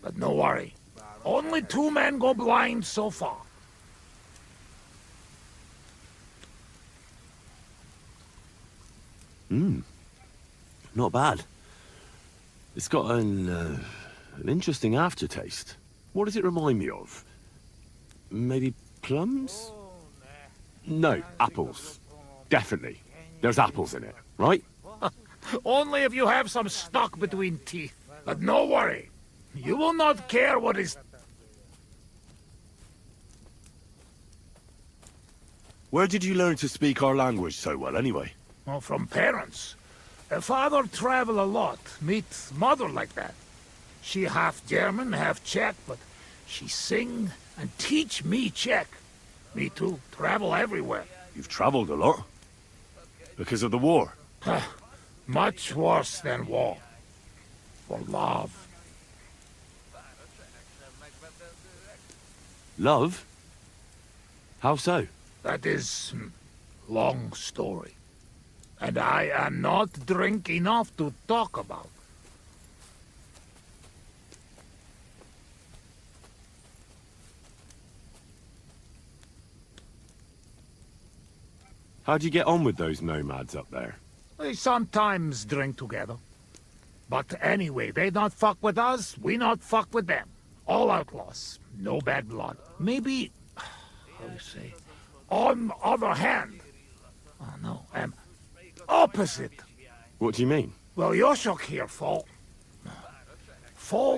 But no worry. Only 2 men go blind so far. Not bad. It's got an interesting aftertaste. What does it remind me of? Maybe plums? No, apples. Definitely. There's apples in it, right? Only if you have some stuck between teeth. But no worry. You will not care what is... Where did you learn to speak our language so well, anyway? Well, from parents. Father travel a lot. Meet mother like that. She half German, half Czech, but she sing and teach me Czech. Me too. Travel everywhere. You've traveled a lot. Because of the war. Much worse than war. For love. Love? How so? That is long story. And I am not drink enough to talk about. How'd you get on with those nomads up there? They sometimes drink together. But anyway, they not fuck with us, we not fuck with them. All outlaws, no bad blood. Maybe, how do you say, on other hand. Oh no, opposite. What do you mean? Well, Yoshok here fall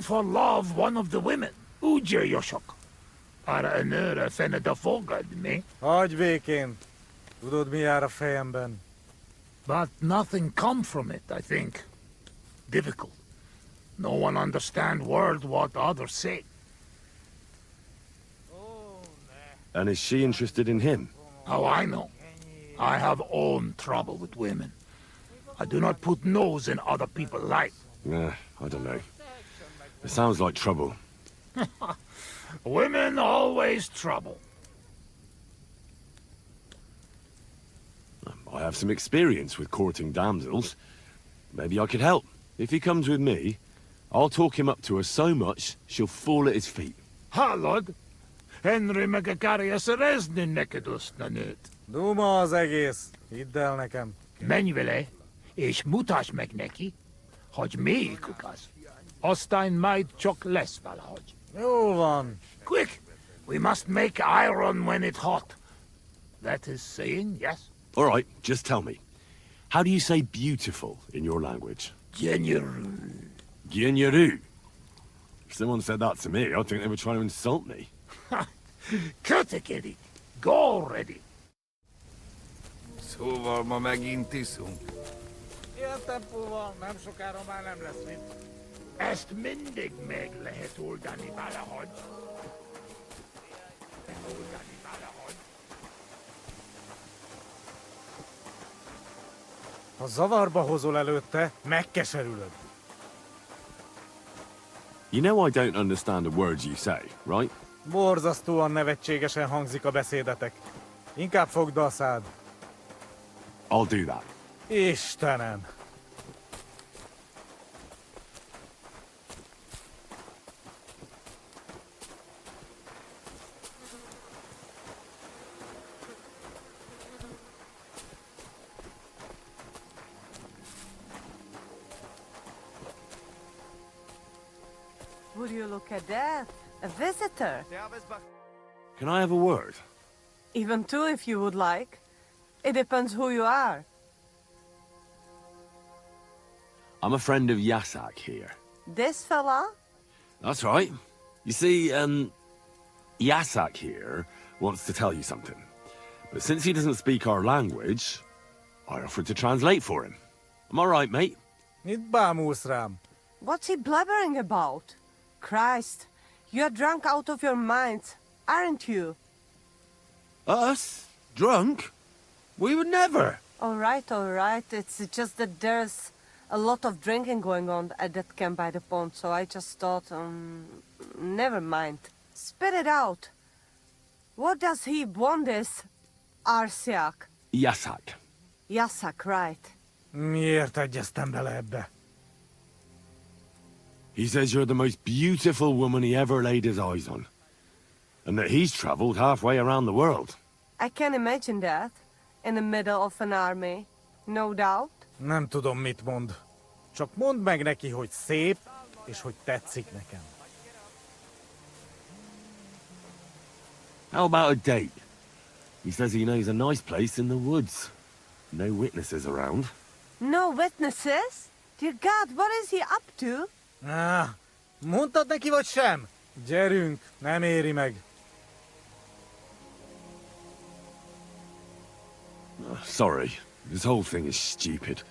for love one of the women. Uja Yoshok. Para en öre fenne de fogad me. Hagyj békén. Tudod, mi jár a fejemben? But nothing come from it, I think. Difficult. No one understand word what others say. And is she interested in him? How I know? I have own trouble with women. I do not put nose in other people's life. Nah, I don't know. It sounds like trouble. Women always trouble. I have some experience with courting damsels. Maybe I could help. If he comes with me, I'll talk him up to her so much, she'll fall at his feet. Ha, Lord. Henry meg akarja szerezni neked azt a nőt. Duma az egész. Hidd el nekem. Menj vele, és mutasd meg neki, hogy melyikük az. Aztán majd csak lesz valahogy. Jól van. Quick! We must make iron when it's hot. That is saying, yes? All right, just tell me. How do you say beautiful in your language? Genyeru. Genyeru. If someone said that to me, I'd think they were trying to insult me. Kötekedik. Go already. Szóval ma megint iszunk. Ilyen tempóval nem sokára már nem lesz mit. Ezt mindig meg lehet oldani valahogy. Ha zavarba hozol előtte, megkeserülöd. You know I don't understand a word you say, right? Borzasztóan nevetségesen hangzik a beszédetek. Inkább fogd be a szád. I'll do that. Istenem! Would you look at that? A visitor. Can I have a word? Even two if you would like. It depends who you are. I'm a friend of Yasak here. This fella? That's right. You see, Yasak here wants to tell you something. But since he doesn't speak our language, I offered to translate for him. Am I right, mate? Mit bámulsz rám? What's he blabbering about? Christ, you're drunk out of your minds, aren't you? Us? Drunk? We would never. All right. It's just that there's a lot of drinking going on at that camp by the pond, so I just thought, never mind. Spit it out. What does he want this, Arsiak? Yasak. Yasak, right. Miért egyeztem bele ebbe? He says you're the most beautiful woman he ever laid his eyes on. And that he's traveled halfway around the world. I can imagine that. In the middle of an army. No doubt. Nem tudom, mit mond. Csak mondd meg neki, hogy szép, és hogy tetszik nekem. How about a date? He says he knows a nice place in the woods. No witnesses around. No witnesses? Dear God, what is he up to? Mondtad neki, vagy sem? Gyerünk, nem éri meg. Sorry, this whole thing is stupid.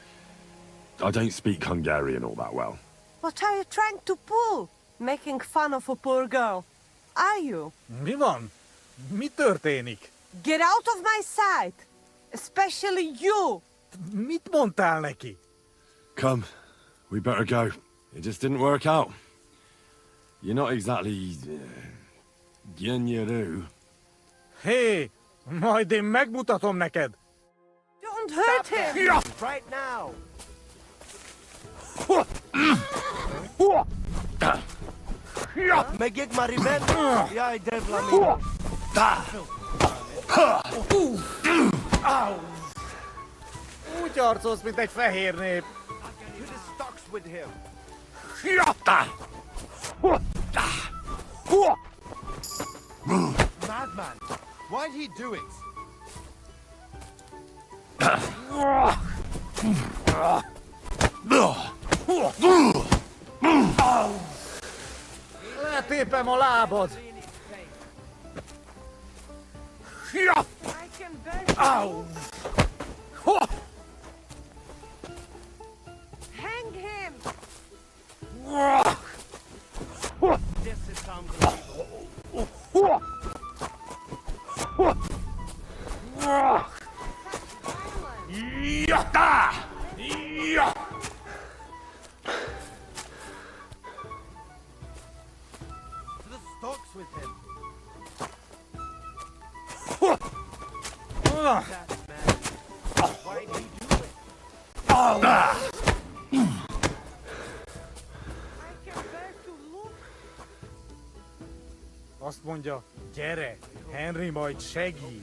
I don't speak Hungarian all that well. What are you trying to pull? Making fun of a poor girl. Are you? Mi van? Mi történik? Get out of my sight! Especially you! Mit mondtál neki? Come, we better go. It just didn't work out. You're not exactly... Genyeru. Hé, majd én megmutatom neked. Don't hurt him! Right now! Megeg ma revenge? Jaj, devla Úgy harcolsz, mint egy fehér nép. Madman! Why'd he do it? Letépem a lábad! Hang him! This is unbelievable. To the stocks with him. That man. Why'd he do it? Azt mondja, gyere, Henry majd segít.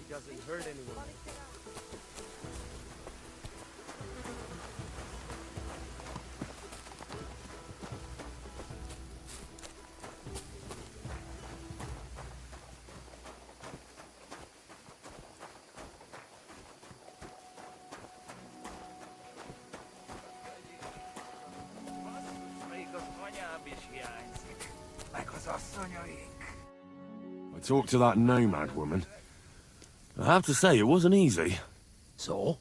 I talked to that nomad woman. I have to say, it wasn't easy. So?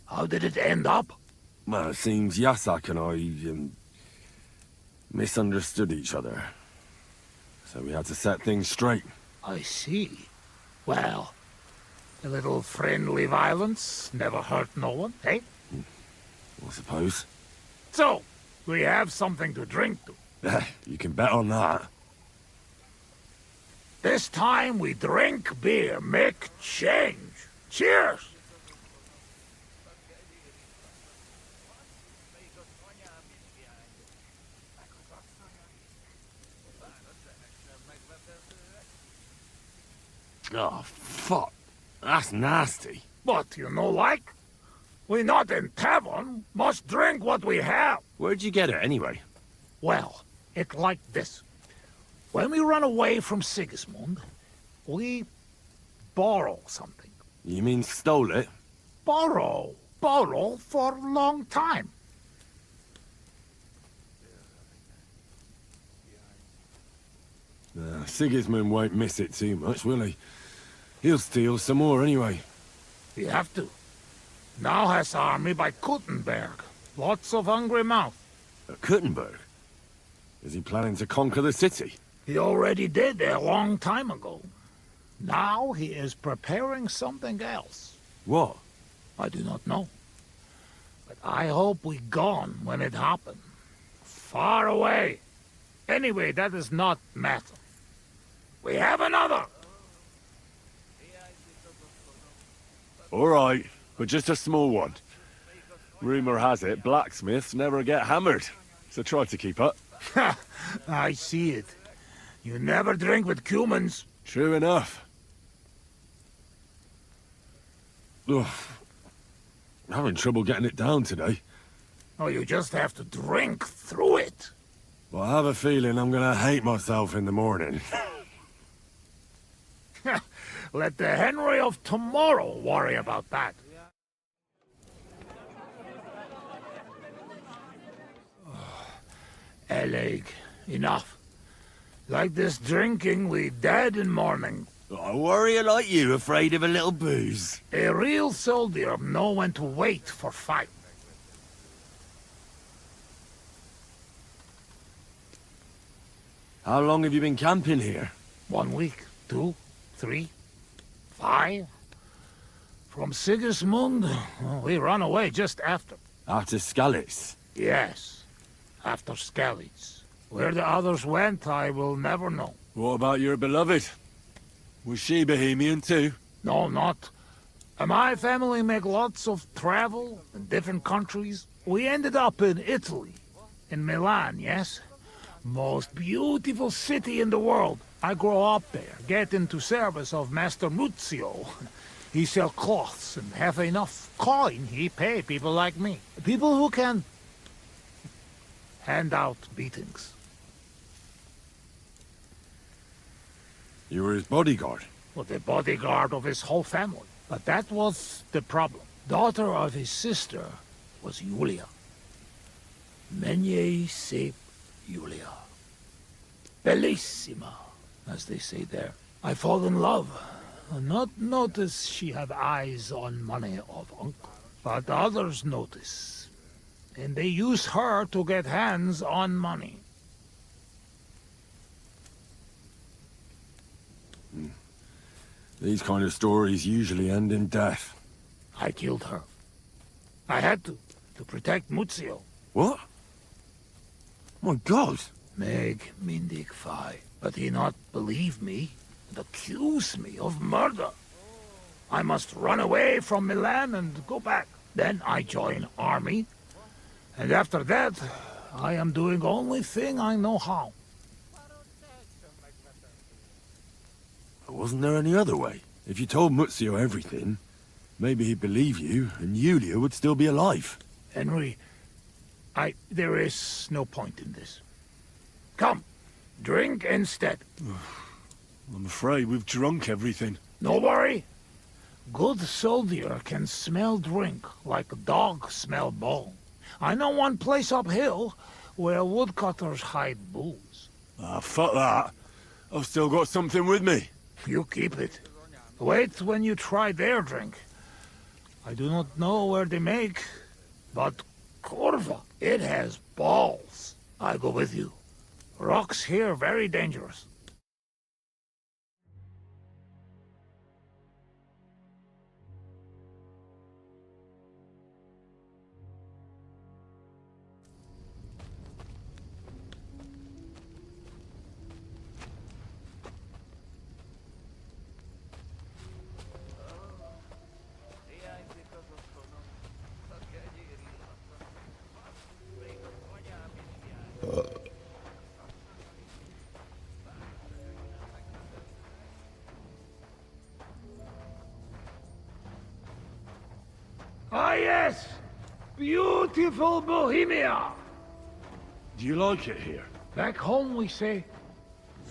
How did it end up? Well, it seems Yasak and I, misunderstood each other. So we had to set things straight. I see. Well, a little friendly violence never hurt no one, eh? I suppose. So, we have something to drink to. You can bet on that. This time we drink beer, make change. Cheers! Oh, fuck. That's nasty. But you know like? We not in tavern, must drink what we have. Where'd you get it, anyway? Well, it like this. When we run away from Sigismund, we borrow something. You mean stole it? Borrow. Borrow for a long time. Sigismund won't miss it too much, will he? He'll steal some more anyway. We have to. Now has army by Kuttenberg. Lots of hungry mouth. At Kuttenberg? Is he planning to conquer the city? He already did a long time ago. Now he is preparing something else. What? I do not know. But I hope we gone when it happen. Far away. Anyway, that is not matter. We have another! All right, but just a small one. Rumor has it blacksmiths never get hammered, so try to keep up. I see it. You never drink with humans. True enough. Ugh. I'm having trouble getting it down today. Oh, you just have to drink through it. Well, I have a feeling I'm gonna hate myself in the morning. Let the Henry of tomorrow worry about that. Eleg, enough. Like this drinking, we dead in morning. A warrior like you afraid of a little booze? A real soldier know when to wait for fight. How long have you been camping here? 1 week, 2, 3, 5. From Sigismund, we run away just after. After Skalitz? Yes, after Skalitz. Where the others went, I will never know. What about your beloved? Was she Bohemian too? No, not. My family make lots of travel in different countries. We ended up in Italy. In Milan, yes? Most beautiful city in the world. I grow up there, get into service of Master Muzio. He sell cloths and have enough coin, he pay people like me. People who can hand out beatings. You were his bodyguard? Well, the bodyguard of his whole family. But that was the problem. Daughter of his sister was Julia. Menier sep Julia. Bellissima, as they say there. I fall in love. Not notice she have eyes on money of uncle. But others notice. And they use her to get hands on money. These kind of stories usually end in death. I killed her. I had to protect Muzio. What? My God! Meg Mindig Fi. But he not believe me and accuse me of murder. I must run away from Milan and go back. Then I join army. And after that, I am doing only thing I know how. Wasn't there any other way? If you told Muzio everything, maybe he'd believe you, and Yulia would still be alive. Henry, there is no point in this. Come, drink instead. I'm afraid we've drunk everything. No worry. Good soldier can smell drink like a dog smell bone. I know one place uphill where woodcutters hide booze. Ah, fuck that. I've still got something with me. You keep it. Wait when you try their drink. I do not know where they make, but Corva, it has balls. I go with you. Rocks here very dangerous. Ah yes! Beautiful Bohemia! Do you like it here? Back home we say,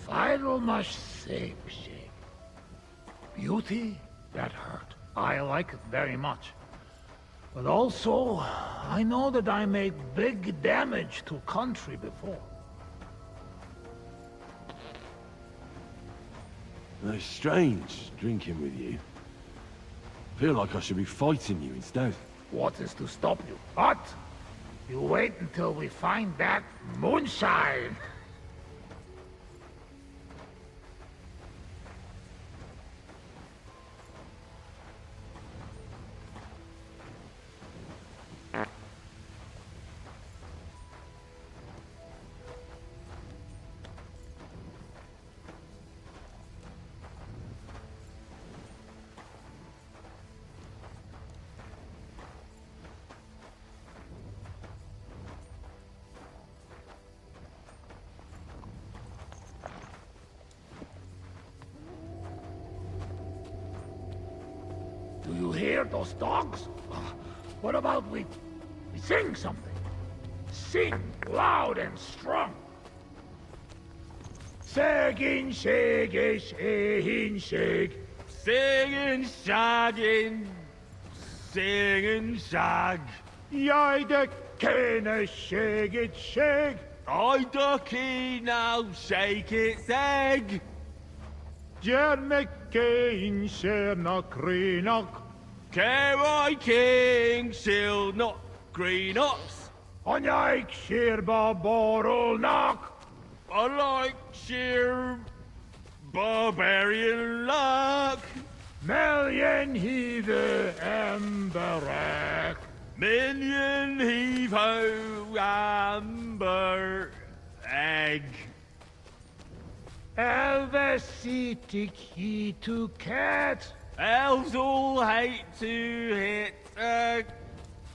Final must save. Beauty, that hurt. I like it very much. But also, I know that I made big damage to country before. It's strange, drinking with you. Feel like I should be fighting you instead. What is to stop you? What? You wait until we find that moonshine. Do you hear those dogs? What about we sing something? Sing loud and strong. Shagging, shagging, shagging, shag. Singing, shagging, singing, shag. Jij de kenne shake it, shake. I ducky now, shake its egg. Jermekkein serna krinak. Keroi king, shield not green ox. Onjaik shirba borrel knock. I like sheer barbarian luck. Million heave Embark. Minion heave ho amber egg. Elvesitic he to cat. Elves all hate to hit a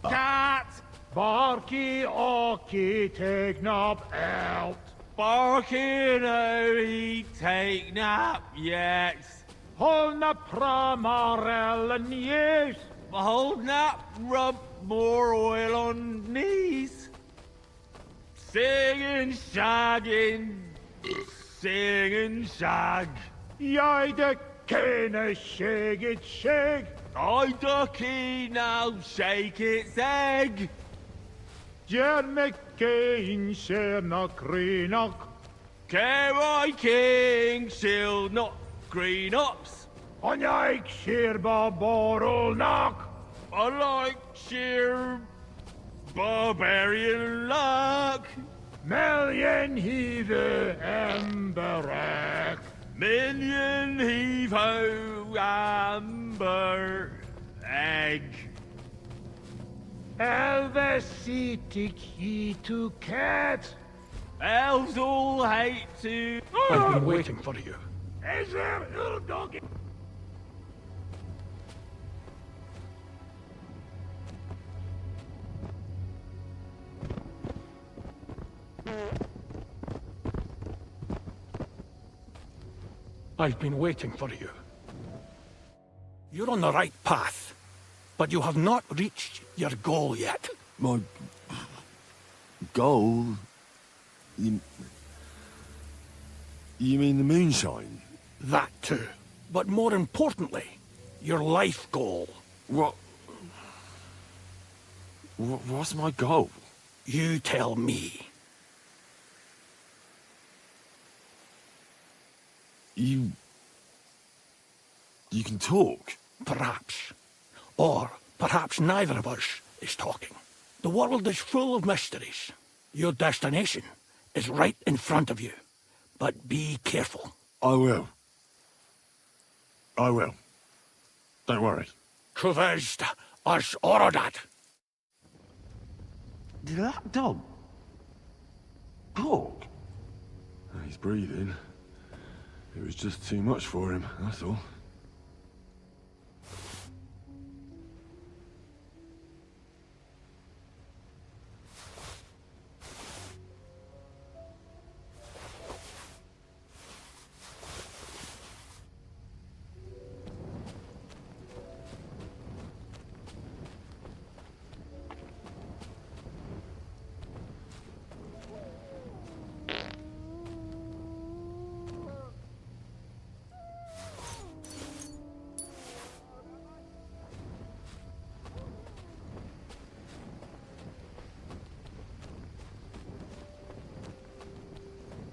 cat. Barky orky take nap out. Barking oh he take nap yet. Hold na pramarel and yes. Hold nap rub more oil on knees. Singing, shagging, singing, shag. Jij de kenne shake it, shake. I ducky now, shake its egg. Jermekkein serna krinak. Keroi king, shield not green ops. Onjaik shirba borrel knock. I like sheer barbarian luck. Million heave Embark. Minion heave ho amber egg. Elvesitic he to cat. Elves all hate to. I've been waiting for you. Is there little doggy? I've been waiting for you. You're on the right path, but you have not reached your goal yet. My goal? You mean the moonshine? That too. But more importantly, your life goal. What's my goal? You tell me. You can talk? Perhaps. Or perhaps neither of us is talking. The world is full of mysteries. Your destination is right in front of you. But be careful. I will. Don't worry. Kuvest as orodat. Did that dog talk? He's breathing. It was just too much for him, that's all.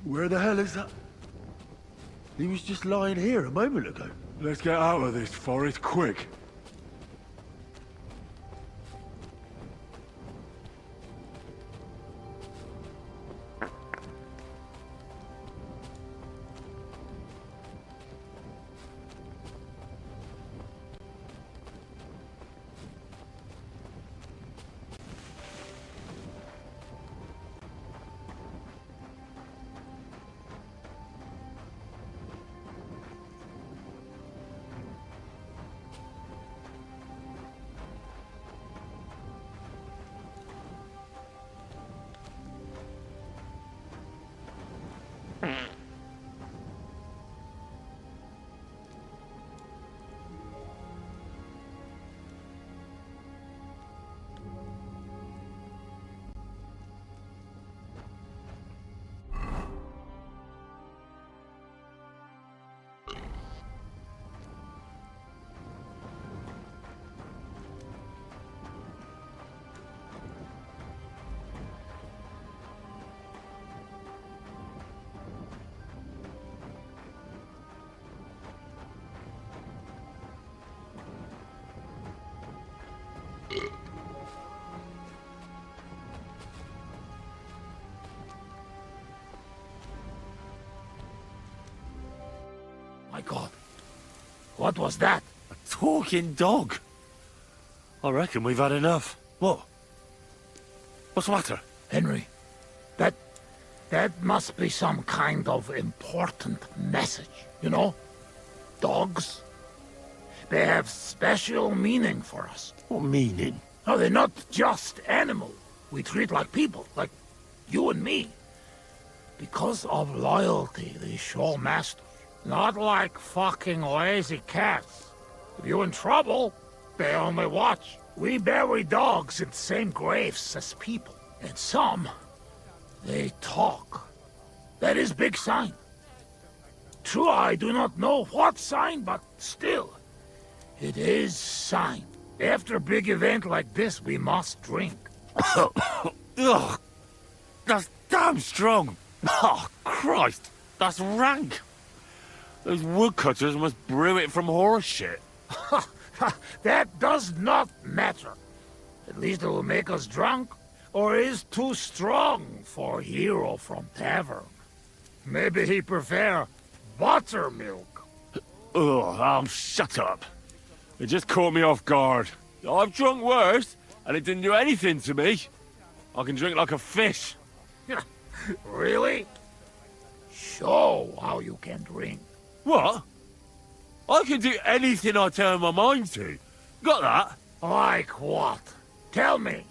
Where the hell is that? He was just lying here a moment ago. Let's get out of this forest quick. My God. What was that? A talking dog. I reckon we've had enough. What? What's the matter? Henry, that must be some kind of important message, you know? Dogs, they have special meaning for us. What meaning? No, they're not just animals we treat like people, like you and me. Because of loyalty they show masters. Not like fucking lazy cats. If you're in trouble, they only watch. We bury dogs in the same graves as people. And some, they talk. That is big sign. True, I do not know what sign, but still, it is sign. After a big event like this, we must drink. Ugh, that's damn strong. Oh, Christ, that's rank. Those woodcutters must brew it from horse shit. That does not matter. At least it will make us drunk, or is too strong for a hero from tavern. Maybe he prefer buttermilk. Ugh, shut up. It just caught me off guard. I've drunk worse, and it didn't do anything to me. I can drink like a fish. Really? Show how you can drink. What? I can do anything I turn my mind to. Got that? Like what? Tell me.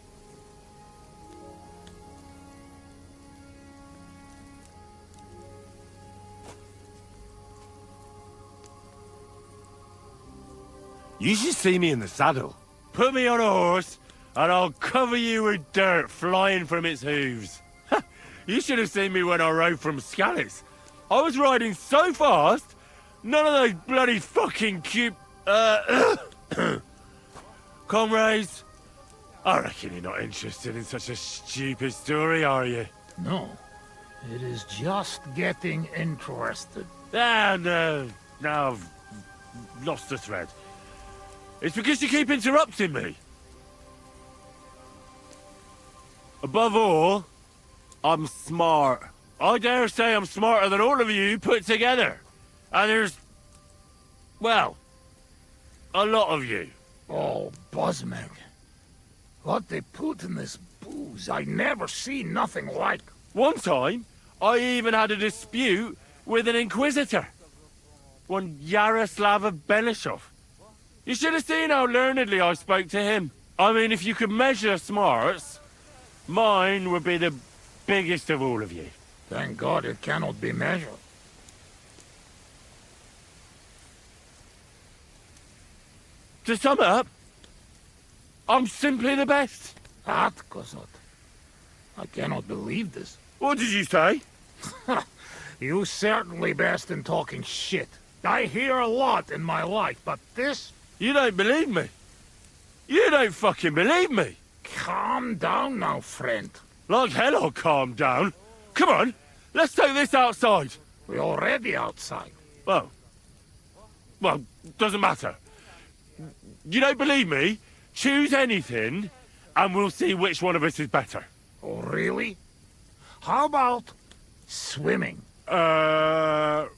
You should see me in the saddle. Put me on a horse, and I'll cover you with dirt flying from its hooves. You should have seen me when I rode from Scallis. I was riding so fast, none of those bloody fucking cute... comrades, I reckon you're not interested in such a stupid story, are you? No. It is just getting interested. Ah, no. Now I've lost the thread. It's because you keep interrupting me. Above all, I'm smart. I dare say I'm smarter than all of you put together. And there's... well, a lot of you. Oh, Buzzmeg. What they put in this booze, I never seen nothing like. One time, I even had a dispute with an Inquisitor. One Yaroslav of Benishov. You should have seen how learnedly I spoke to him. I mean, if you could measure smarts, mine would be the biggest of all of you. Thank God it cannot be measured. To sum up, I'm simply the best. That, Kosot. I cannot believe this. What did you say? You certainly best in talking shit. I hear a lot in my life, but this... You don't believe me. You don't fucking believe me. Calm down now, friend. Like hell I'll calm down. Come on, let's take this outside. We're already outside. Well, doesn't matter. You don't believe me? Choose anything, and we'll see which one of us is better. Oh, really? How about swimming? Well,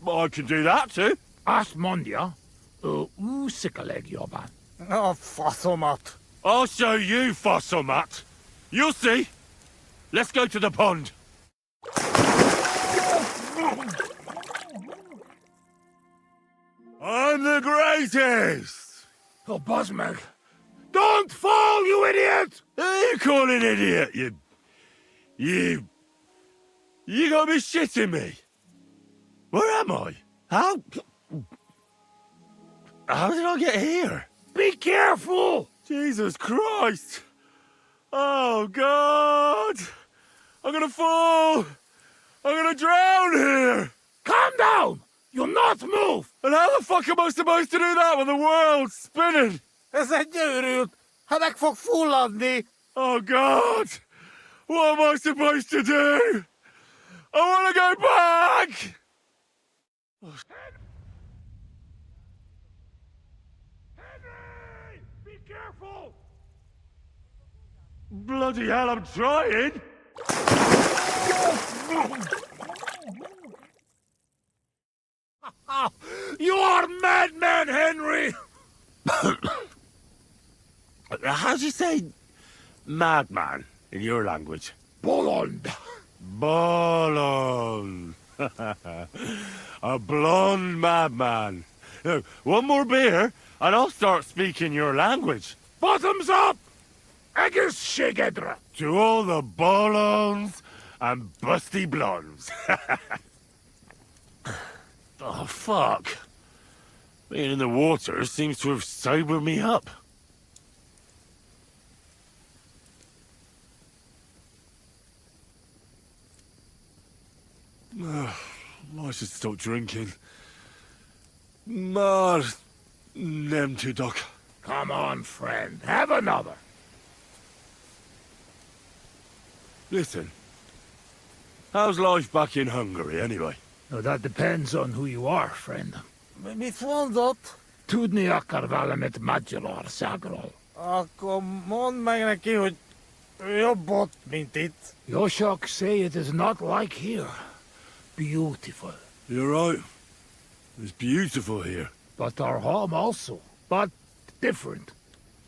I can do that too. Asmondia, usikaleg joban. Oh, Fossilmat. I'll show you, Fossilmat. You'll see. Let's go to the pond. I'm the greatest! Oh, Buzzmeg. Don't fall, you idiot! Who are you calling idiot, You gotta be shitting me. Where am I? How did I get here? Be careful! Jesus Christ! Oh, God! I'm gonna fall! I'm gonna drown here! Calm down! You'll not move! And how the fuck am I supposed to do that when the world's spinning? Ez egy gyűrűt! Ha meg fog fulladni! Oh, God! What am I supposed to do? I want to go back! Henry! Be careful! Bloody hell, I'm trying! You are madman, Henry! How do you say madman in your language? Bolond. Bolond. A blonde madman. Look, one more beer, and I'll start speaking your language. Bottoms up! Eggers shigedra. To all the bolons and busty blondes. Oh, fuck. Being in the water seems to have sobered me up. I should stop drinking. Mar... Nem too doc. Come on, friend. Have another. Listen. How's life back in Hungary, anyway? No, that depends on who you are, friend. Mit mondott? Tudni akar valamit Magyarországról. Akkor mondd meg neki, hogy jobb ott, mint itt. Yoshok say it is not like here. Beautiful. You're right. It's beautiful here. But our home also. But different.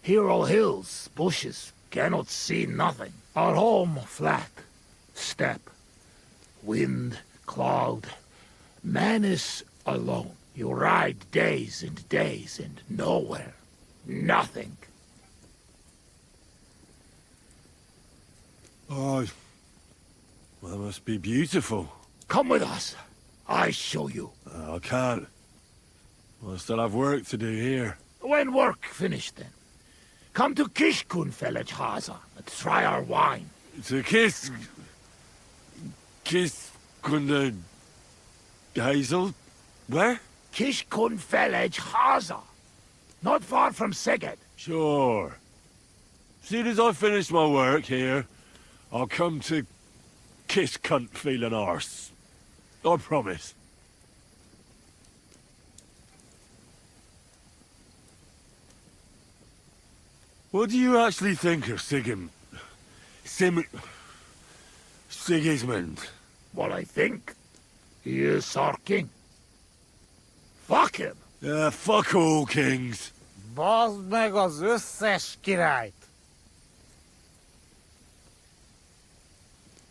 Here all hills, bushes, cannot see nothing. Our home flat. Steppe. Wind, cloud. Man is alone. You ride days and nowhere. Nothing. Oh, well, that must be beautiful. Come with us. I show you. I can't. I still have work to do here. When work finished, then, come to Kishkunfelej Haza and try our wine. To kiss Kunda Hazel? Where? Kishkunfelej Haza. Not far from Szeged. Sure. Soon as I finish my work here, I'll come to kiss cunt feeling arse. I promise. What do you actually think of Sigismund? What I think? He is our king. Fuck him! Yeah, fuck all kings. Bazd meg az összes királyt!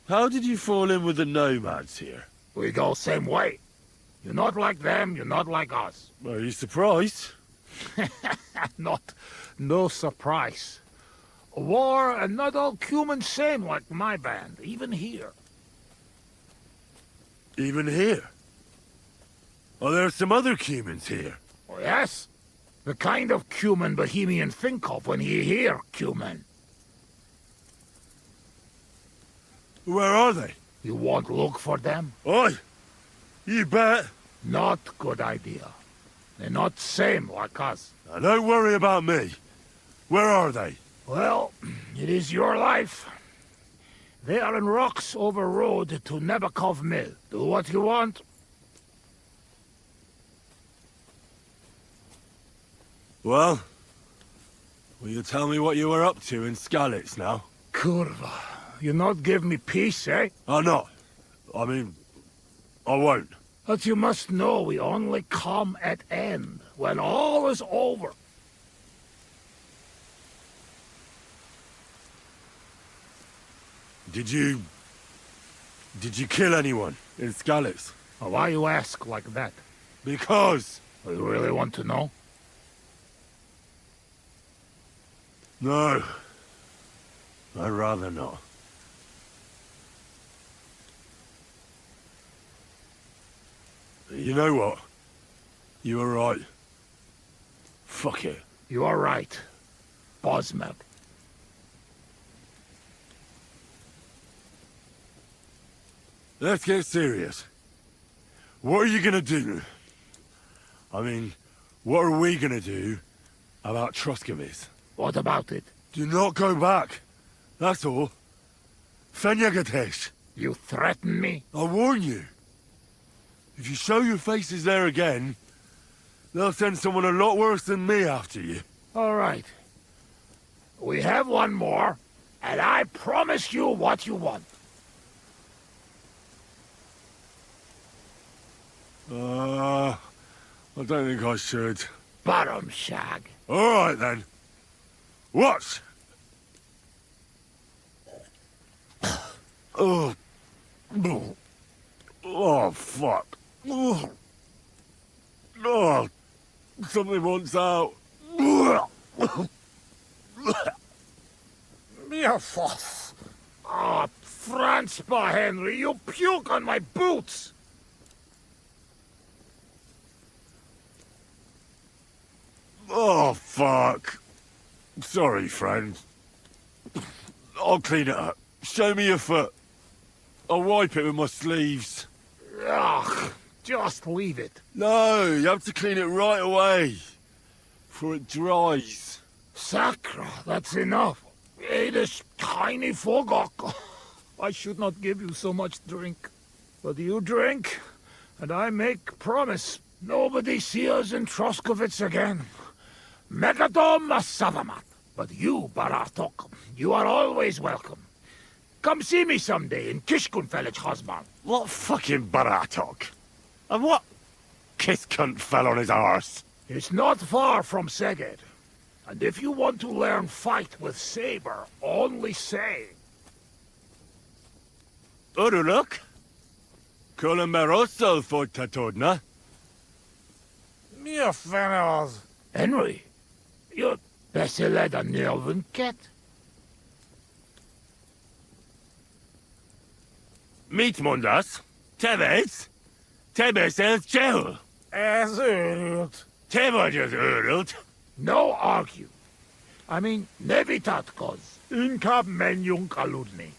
How did you fall in with the nomads here? We go same way. You're not like them, you're not like us. Are you surprised? No surprise. War and not all humans same like my band, even here. Even here? Are there some other humans here? Oh, yes. The kind of human Bohemian think of when he hear human. Where are they? You won't look for them? Oi! You bet! Not good idea. They're not same like us. Now, don't worry about me. Where are they? Well, it is your life. They are in rocks over road to Nebakov Mill. Do what you want. Well, will you tell me what you were up to in Skalitz now? Kurva, you not give me peace, eh? I'm not. I mean, I won't. But you must know we only come at end, when all is over. Did you kill anyone in Skalitz? Why you ask like that? Because... You really want to know? No. I'd rather not. You know what? You were right. Fuck it. You are right. Bosmeg. Let's get serious. What are you gonna do? I mean, what are we gonna do about Troskovic? What about it? Do not go back. That's all. Fenyagatesh. You threaten me? I warn you. If you show your faces there again, they'll send someone a lot worse than me after you. All right. We have one more, and I promise you what you want. I don't think I should. Bottom shag. All right, then. What? Oh. Oh, fuck. Oh. Something wants out. Ah, Franzpa, Henry, you puke on my boots! Oh, fuck. Sorry, friend. I'll clean it up. Show me your foot. I'll wipe it with my sleeves. Ugh, just leave it. No, you have to clean it right away. Before it dries. Sacra, that's enough. This tiny fogok. I should not give you so much drink. But you drink, and I make promise. Nobody see us in Troskovic again. Megadom Savamat. But you, Baratok, you are always welcome. Come see me someday in Kishkunfelej Hosman. What fucking Baratok? And what kiss cunt fell on his arse? It's not far from Szeged. And if you want to learn fight with saber, only say. Uruluk? Columeroso for Tatodna? Mi a fene az? Henry, you're beszéled a nyelvünket? Mit mondasz? Tevez? Te beszélsz csehül? Ez őrült. Tevajas urult. No argue. I mean, nevitat cos. Unkab menjung kaludni.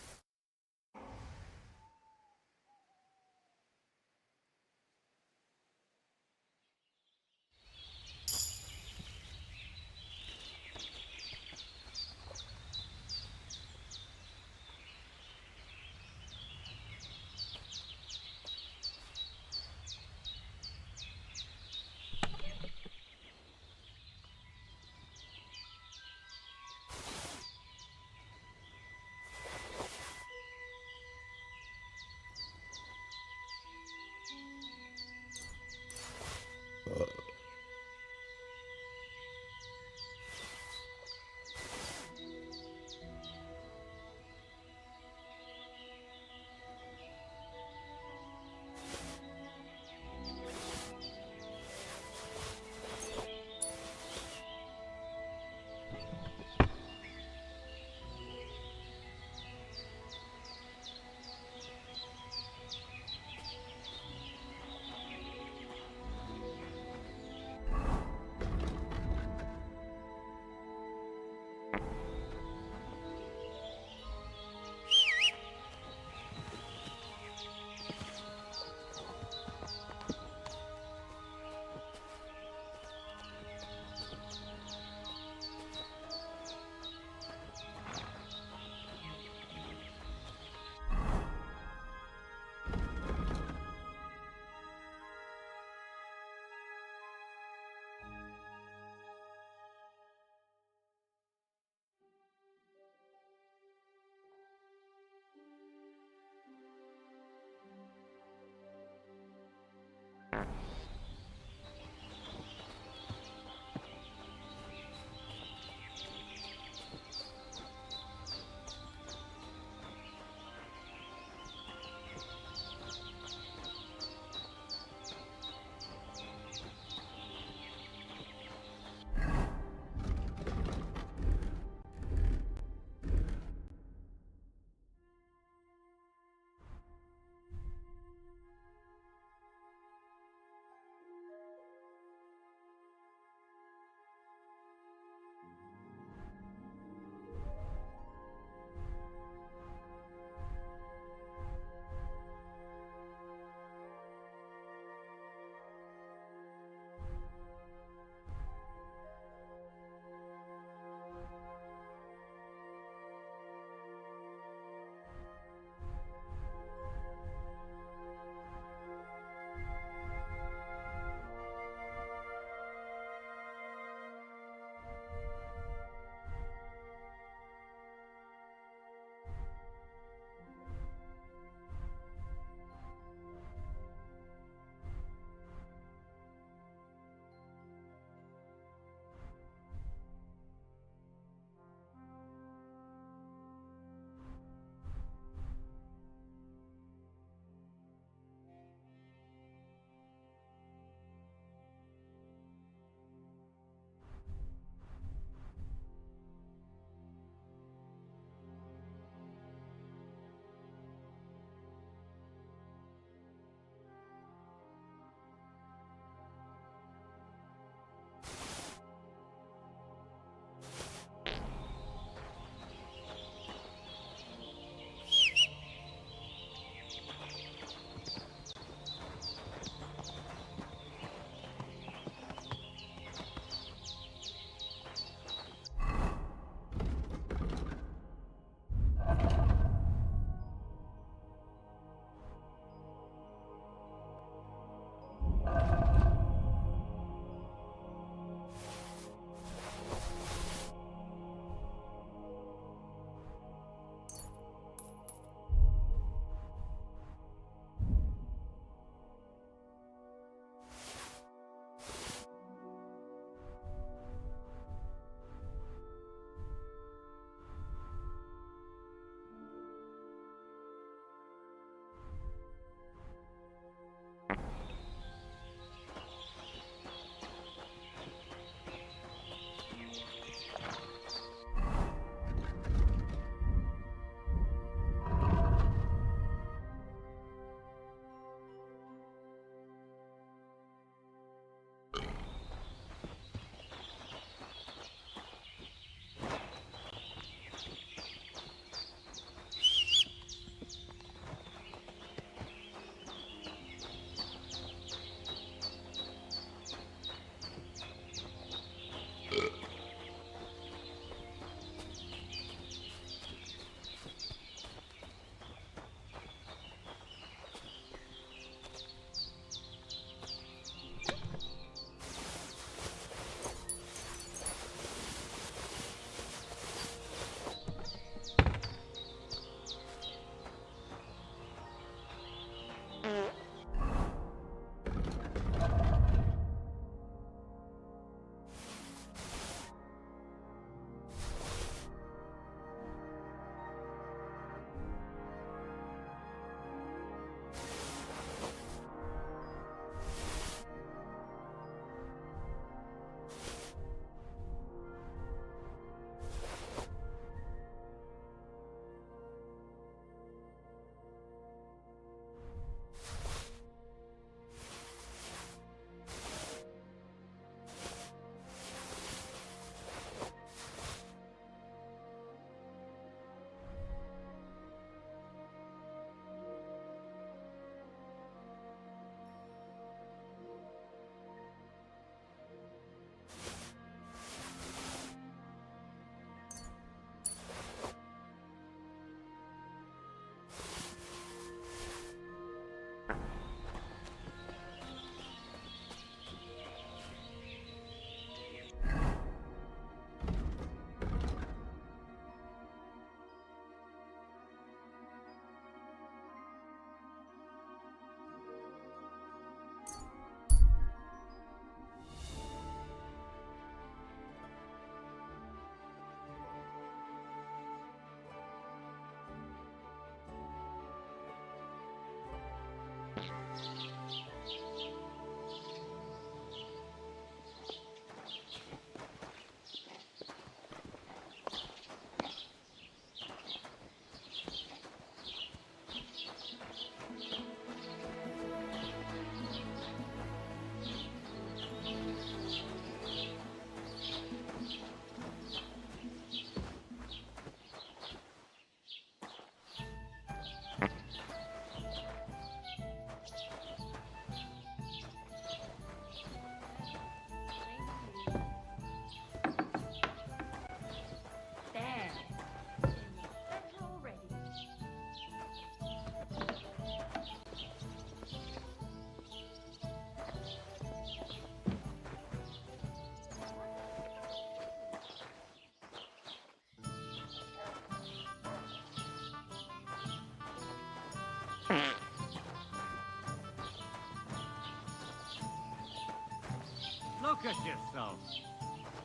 at yourself.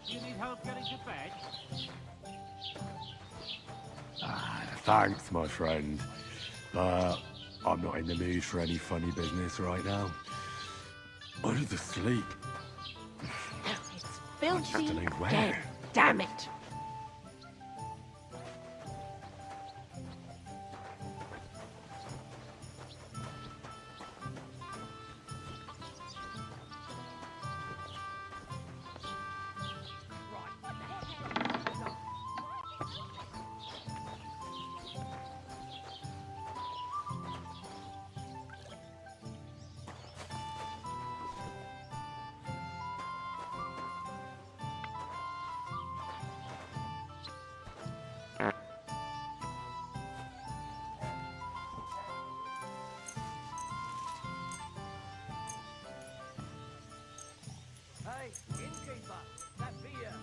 Do you need help getting to bed? Thanks, my friend. But I'm not in the mood for any funny business right now. I need to sleep. It's filthy Don't know where. dead. Damn it. Hey, innkeeper, that beer.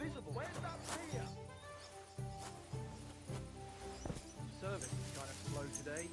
Invisible. Where's that beer? Service is kind of slow today.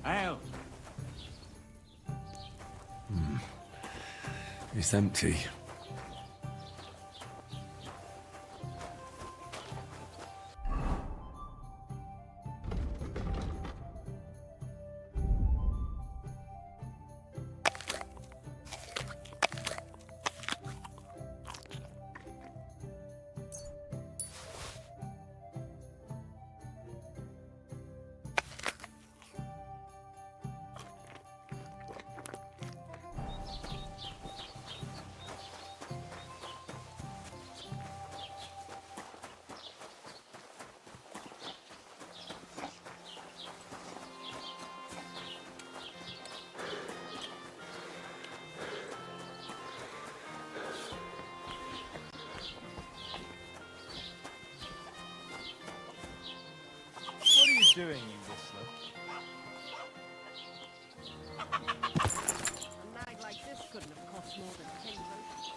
Ale. It's empty. What are you doing, you whistler? A night like this couldn't have cost more than 10 groschen.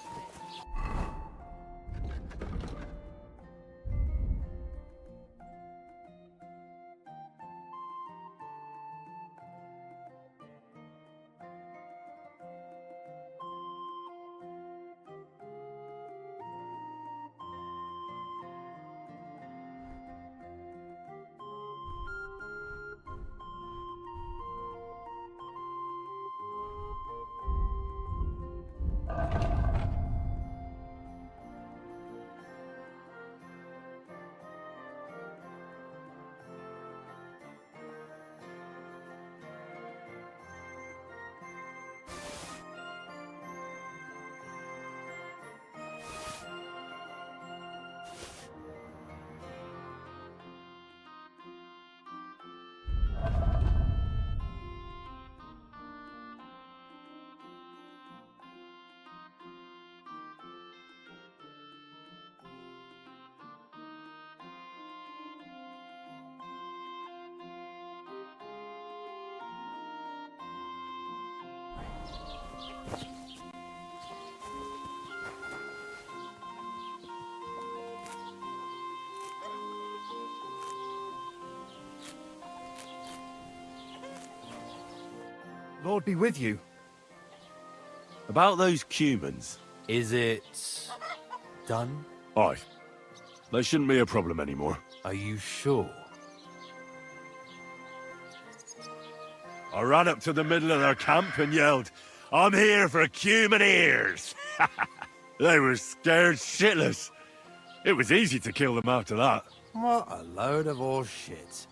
Lord be with you. About those cumans. Is it done? Aye. They shouldn't be a problem anymore. Are you sure? I ran up to the middle of their camp and yelled, "I'm here for cuman ears!" They were scared shitless. It was easy to kill them after that. What a load of horse shit.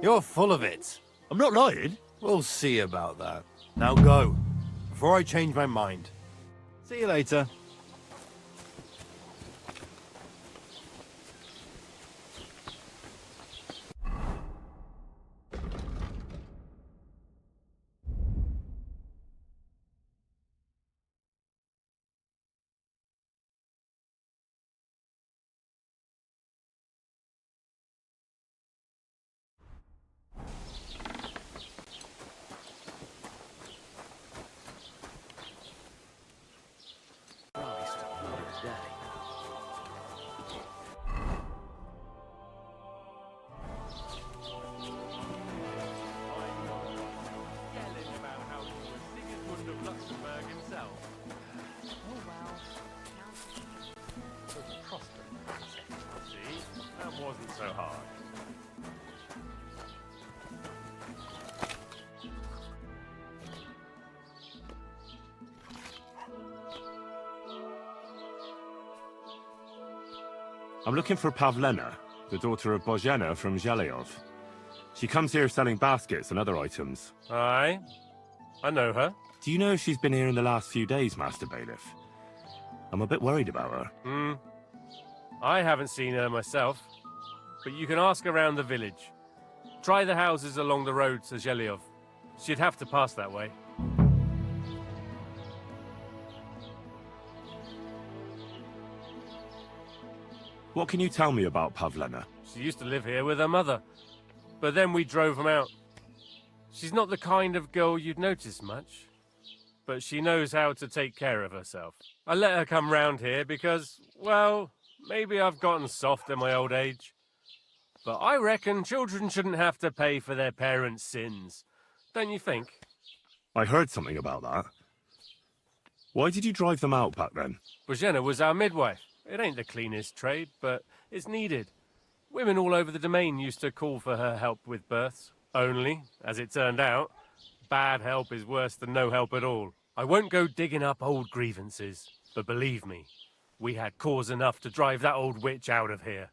You're full of it. I'm not lying. We'll see about that. Now go, before I change my mind. See you later. Wasn't so hard. I'm looking for Pavlena, the daughter of Bohemia from Zhelyov. She comes here selling baskets and other items. Aye, I know her. Do you know if she's been here in the last few days, Master Bailiff? I'm a bit worried about her. I haven't seen her myself, but you can ask around the village. Try the houses along the road to Zhelyov. She'd have to pass that way. What can you tell me about Pavlena? She used to live here with her mother, but then we drove them out. She's not the kind of girl you'd notice much, but she knows how to take care of herself. I let her come round here because, well, maybe I've gotten soft in my old age. But I reckon children shouldn't have to pay for their parents' sins. Don't you think? I heard something about that. Why did you drive them out back then? Bohemia was our midwife. It ain't the cleanest trade, but it's needed. Women all over the domain used to call for her help with births. Only, as it turned out, bad help is worse than no help at all. I won't go digging up old grievances, but believe me, we had cause enough to drive that old witch out of here.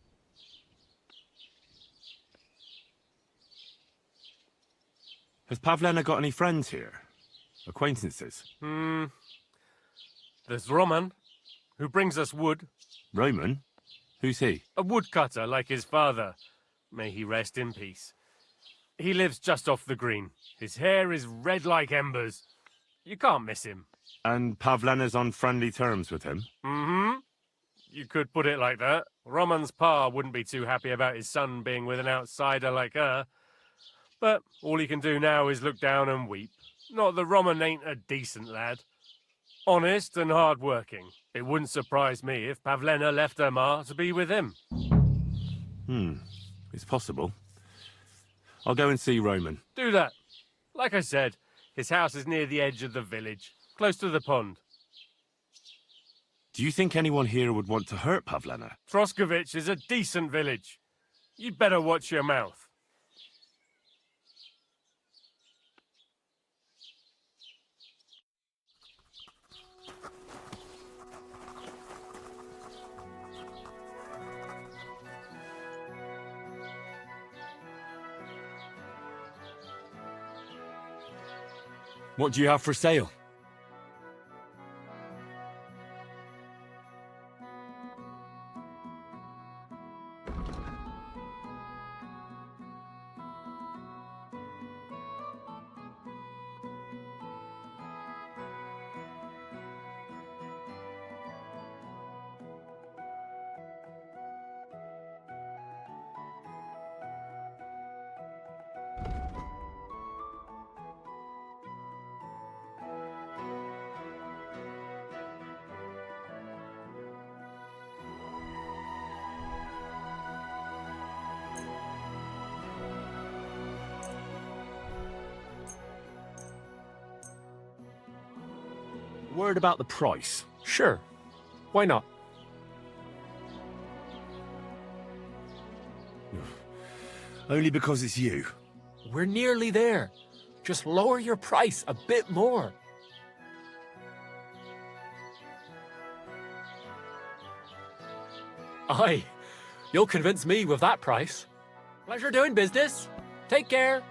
Has Pavlena got any friends here? Acquaintances? There's Roman, who brings us wood. Roman? Who's he? A woodcutter like his father. May he rest in peace. He lives just off the green. His hair is red like embers. You can't miss him. And Pavlena's on friendly terms with him? You could put it like that. Roman's pa wouldn't be too happy about his son being with an outsider like her. But all he can do now is look down and weep. Not that Roman ain't a decent lad. Honest and hard-working. It wouldn't surprise me if Pavlena left her ma to be with him. It's possible. I'll go and see Roman. Do that. Like I said, his house is near the edge of the village, close to the pond. Do you think anyone here would want to hurt Pavlena? Troskovich is a decent village. You'd better watch your mouth. What do you have for sale? Word about the price. Sure. Why not? Only because it's you. We're nearly there. Just lower your price a bit more. Aye, you'll convince me with that price. Pleasure doing business. Take care.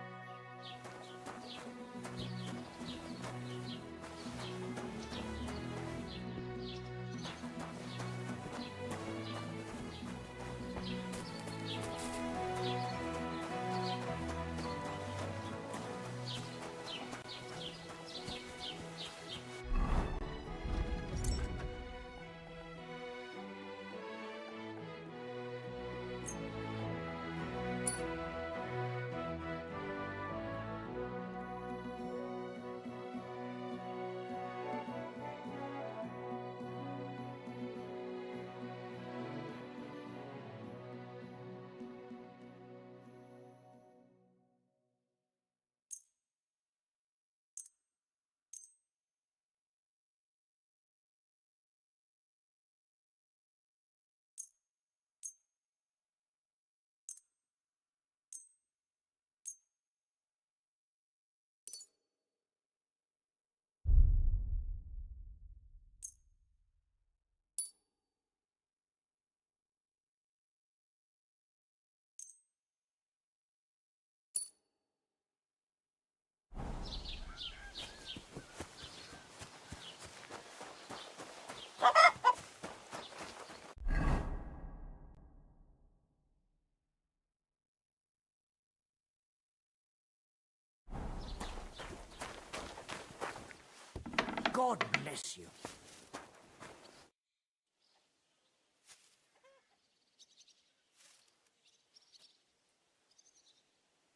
God bless you.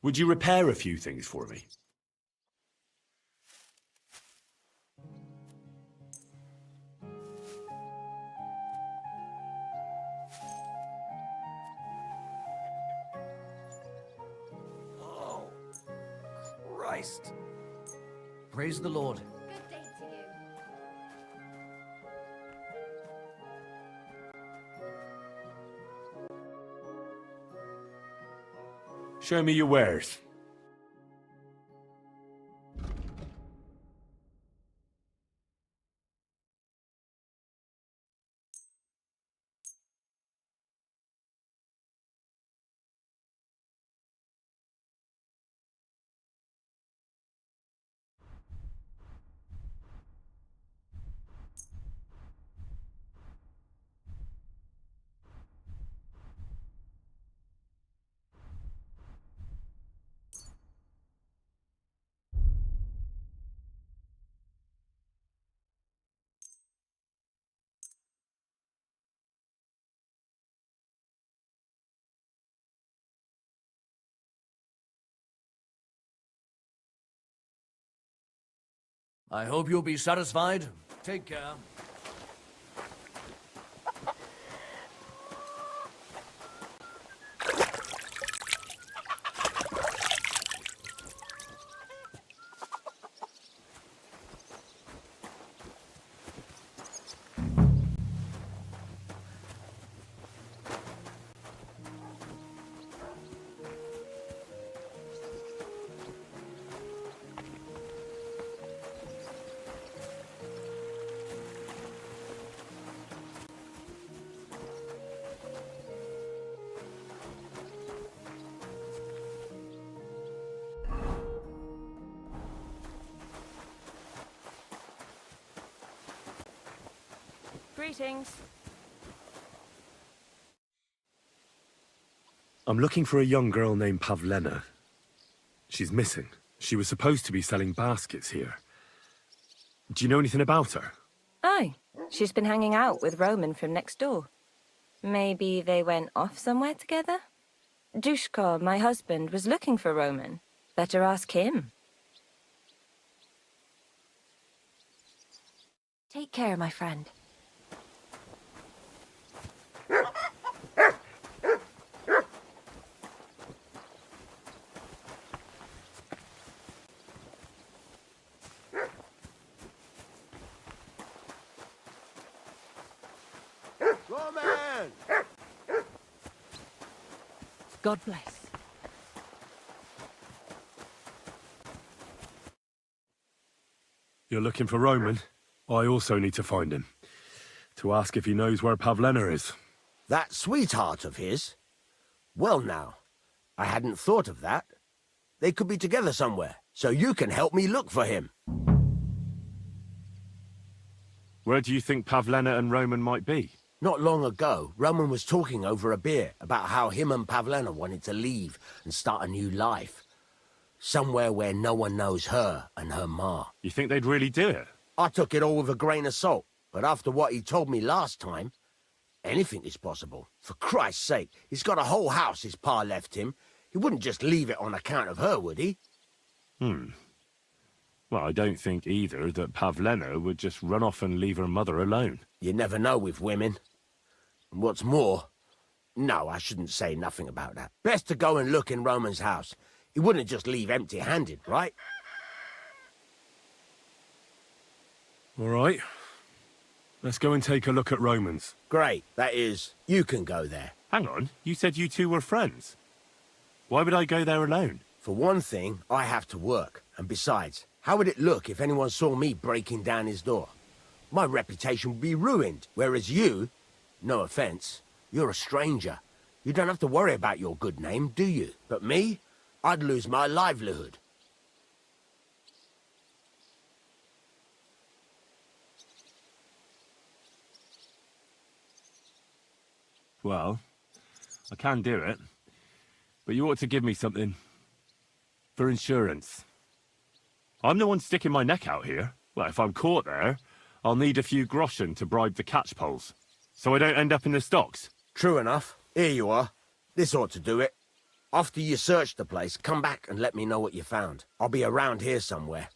Would you repair a few things for me? Oh, Christ. Praise the Lord. Good day to you. Show me your wares. I hope you'll be satisfied. Take care. Greetings. I'm looking for a young girl named Pavlena. She's missing. She was supposed to be selling baskets here. Do you know anything about her? Aye, she's been hanging out with Roman from next door. Maybe they went off somewhere together? Dushko, my husband, was looking for Roman. Better ask him. Take care, my friend. God bless. You're looking for Roman? I also need to find him. To ask if he knows where Pavlena is. That sweetheart of his? Well now, I hadn't thought of that. They could be together somewhere, so you can help me look for him. Where do you think Pavlena and Roman might be? Not long ago, Roman was talking over a beer about how him and Pavlena wanted to leave and start a new life. Somewhere where no one knows her and her ma. You think they'd really do it? I took it all with a grain of salt, but after what he told me last time, anything is possible. For Christ's sake, he's got a whole house his pa left him. He wouldn't just leave it on account of her, would he? Well, I don't think either that Pavlena would just run off and leave her mother alone. You never know with women. And what's more... No, I shouldn't say nothing about that. Best to go and look in Roman's house. He wouldn't just leave empty-handed, right? All right. Let's go and take a look at Roman's. Great. That is, you can go there. Hang on, you said you two were friends. Why would I go there alone? For one thing, I have to work. And besides, how would it look if anyone saw me breaking down his door? My reputation would be ruined, whereas you, no offense, you're a stranger. You don't have to worry about your good name, do you? But me, I'd lose my livelihood. Well, I can do it. But you ought to give me something for insurance. I'm the one sticking my neck out here. Well, if I'm caught there, I'll need a few groschen to bribe the catchpoles, so I don't end up in the stocks. True enough. Here you are. This ought to do it. After you search the place, come back and let me know what you found. I'll be around here somewhere.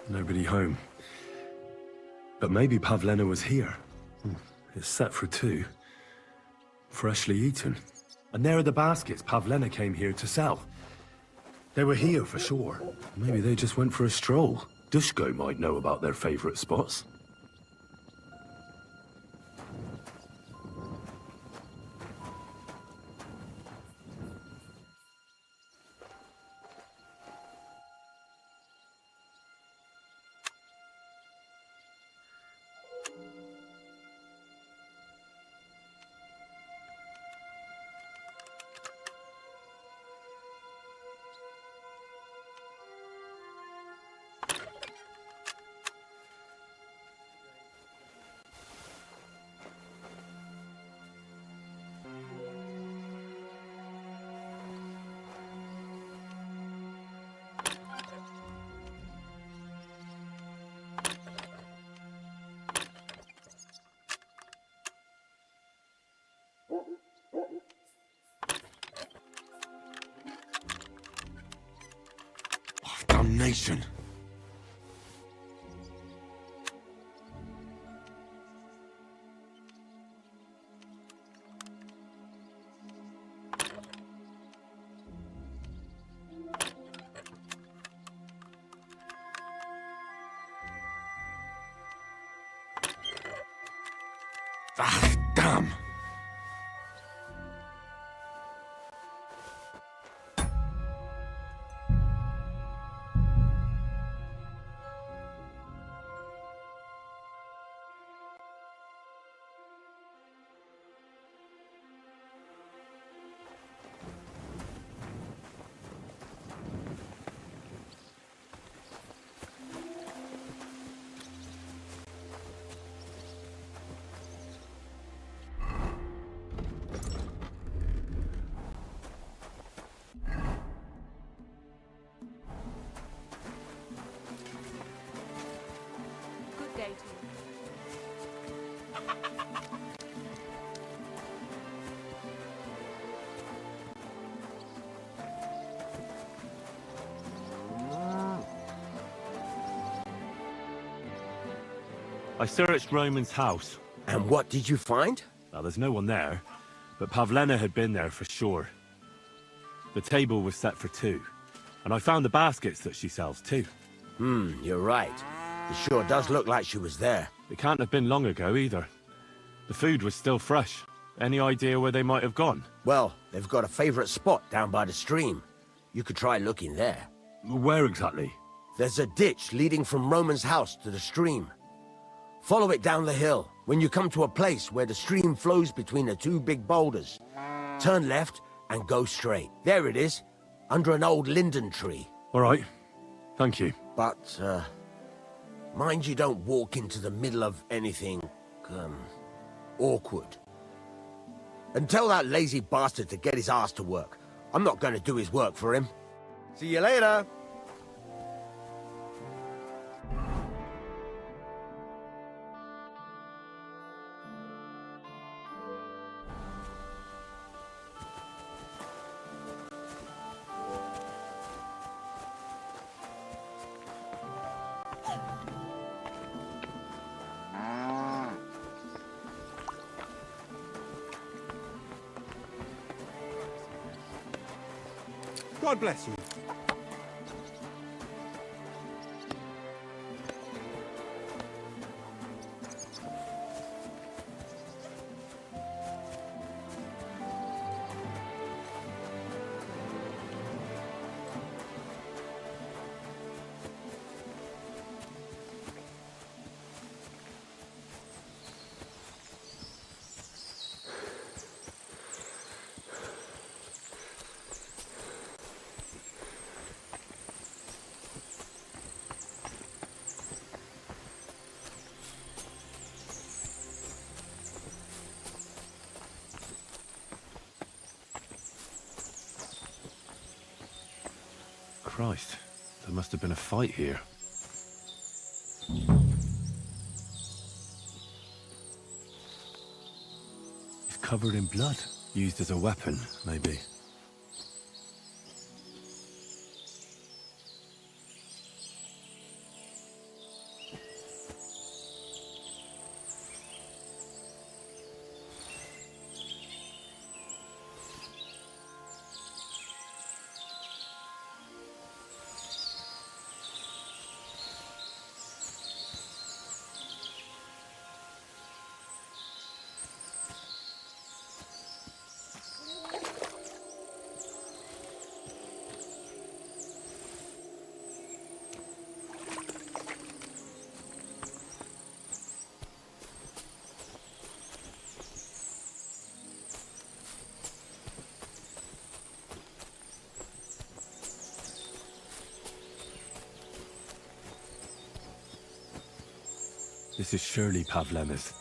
Nobody home. But maybe Pavlena was here. It's set for 2. Freshly eaten. And there are the baskets Pavlena came here to sell. They were here for sure. Maybe they just went for a stroll. Dushko might know about their favorite spots. Damnation. Ah, damn! Good day to you. I searched Roman's house. And what did you find? Well, there's no one there, but Pavlena had been there for sure. The table was set for 2, and I found the baskets that she sells too. You're right. It sure does look like she was there. It can't have been long ago either. The food was still fresh. Any idea where they might have gone? Well, they've got a favorite spot down by the stream. You could try looking there. Where exactly? There's a ditch leading from Roman's house to the stream. Follow it down the hill. When you come to a place where the stream flows between the 2 big boulders, turn left and go straight. There it is, under an old linden tree. All right. Thank you. But, mind you don't walk into the middle of anything, awkward. And tell that lazy bastard to get his ass to work. I'm not going to do his work for him. See you later. God bless you. Christ, there must have been a fight here. It's covered in blood. Used as a weapon, maybe. This is surely Pavlena's.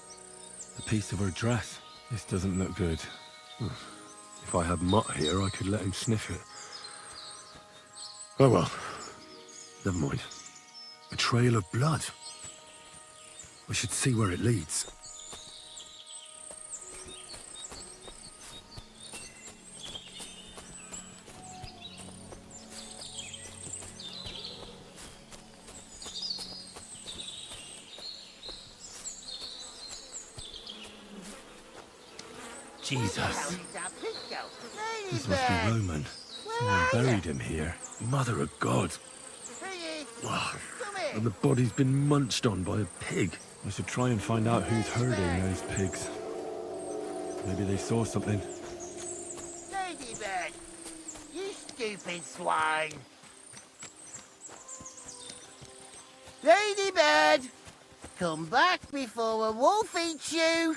A piece of her dress. This doesn't look good. If I had Mutt here, I could let him sniff it. Oh well. Never mind. A trail of blood. I should see where it leads. Jesus. This must be Roman. Someone buried him here. Mother of God. And the body's been munched on by a pig. I should try and find out who's herding those pigs. Maybe they saw something. Ladybird! You stupid swine! Ladybird! Come back before a wolf eats you!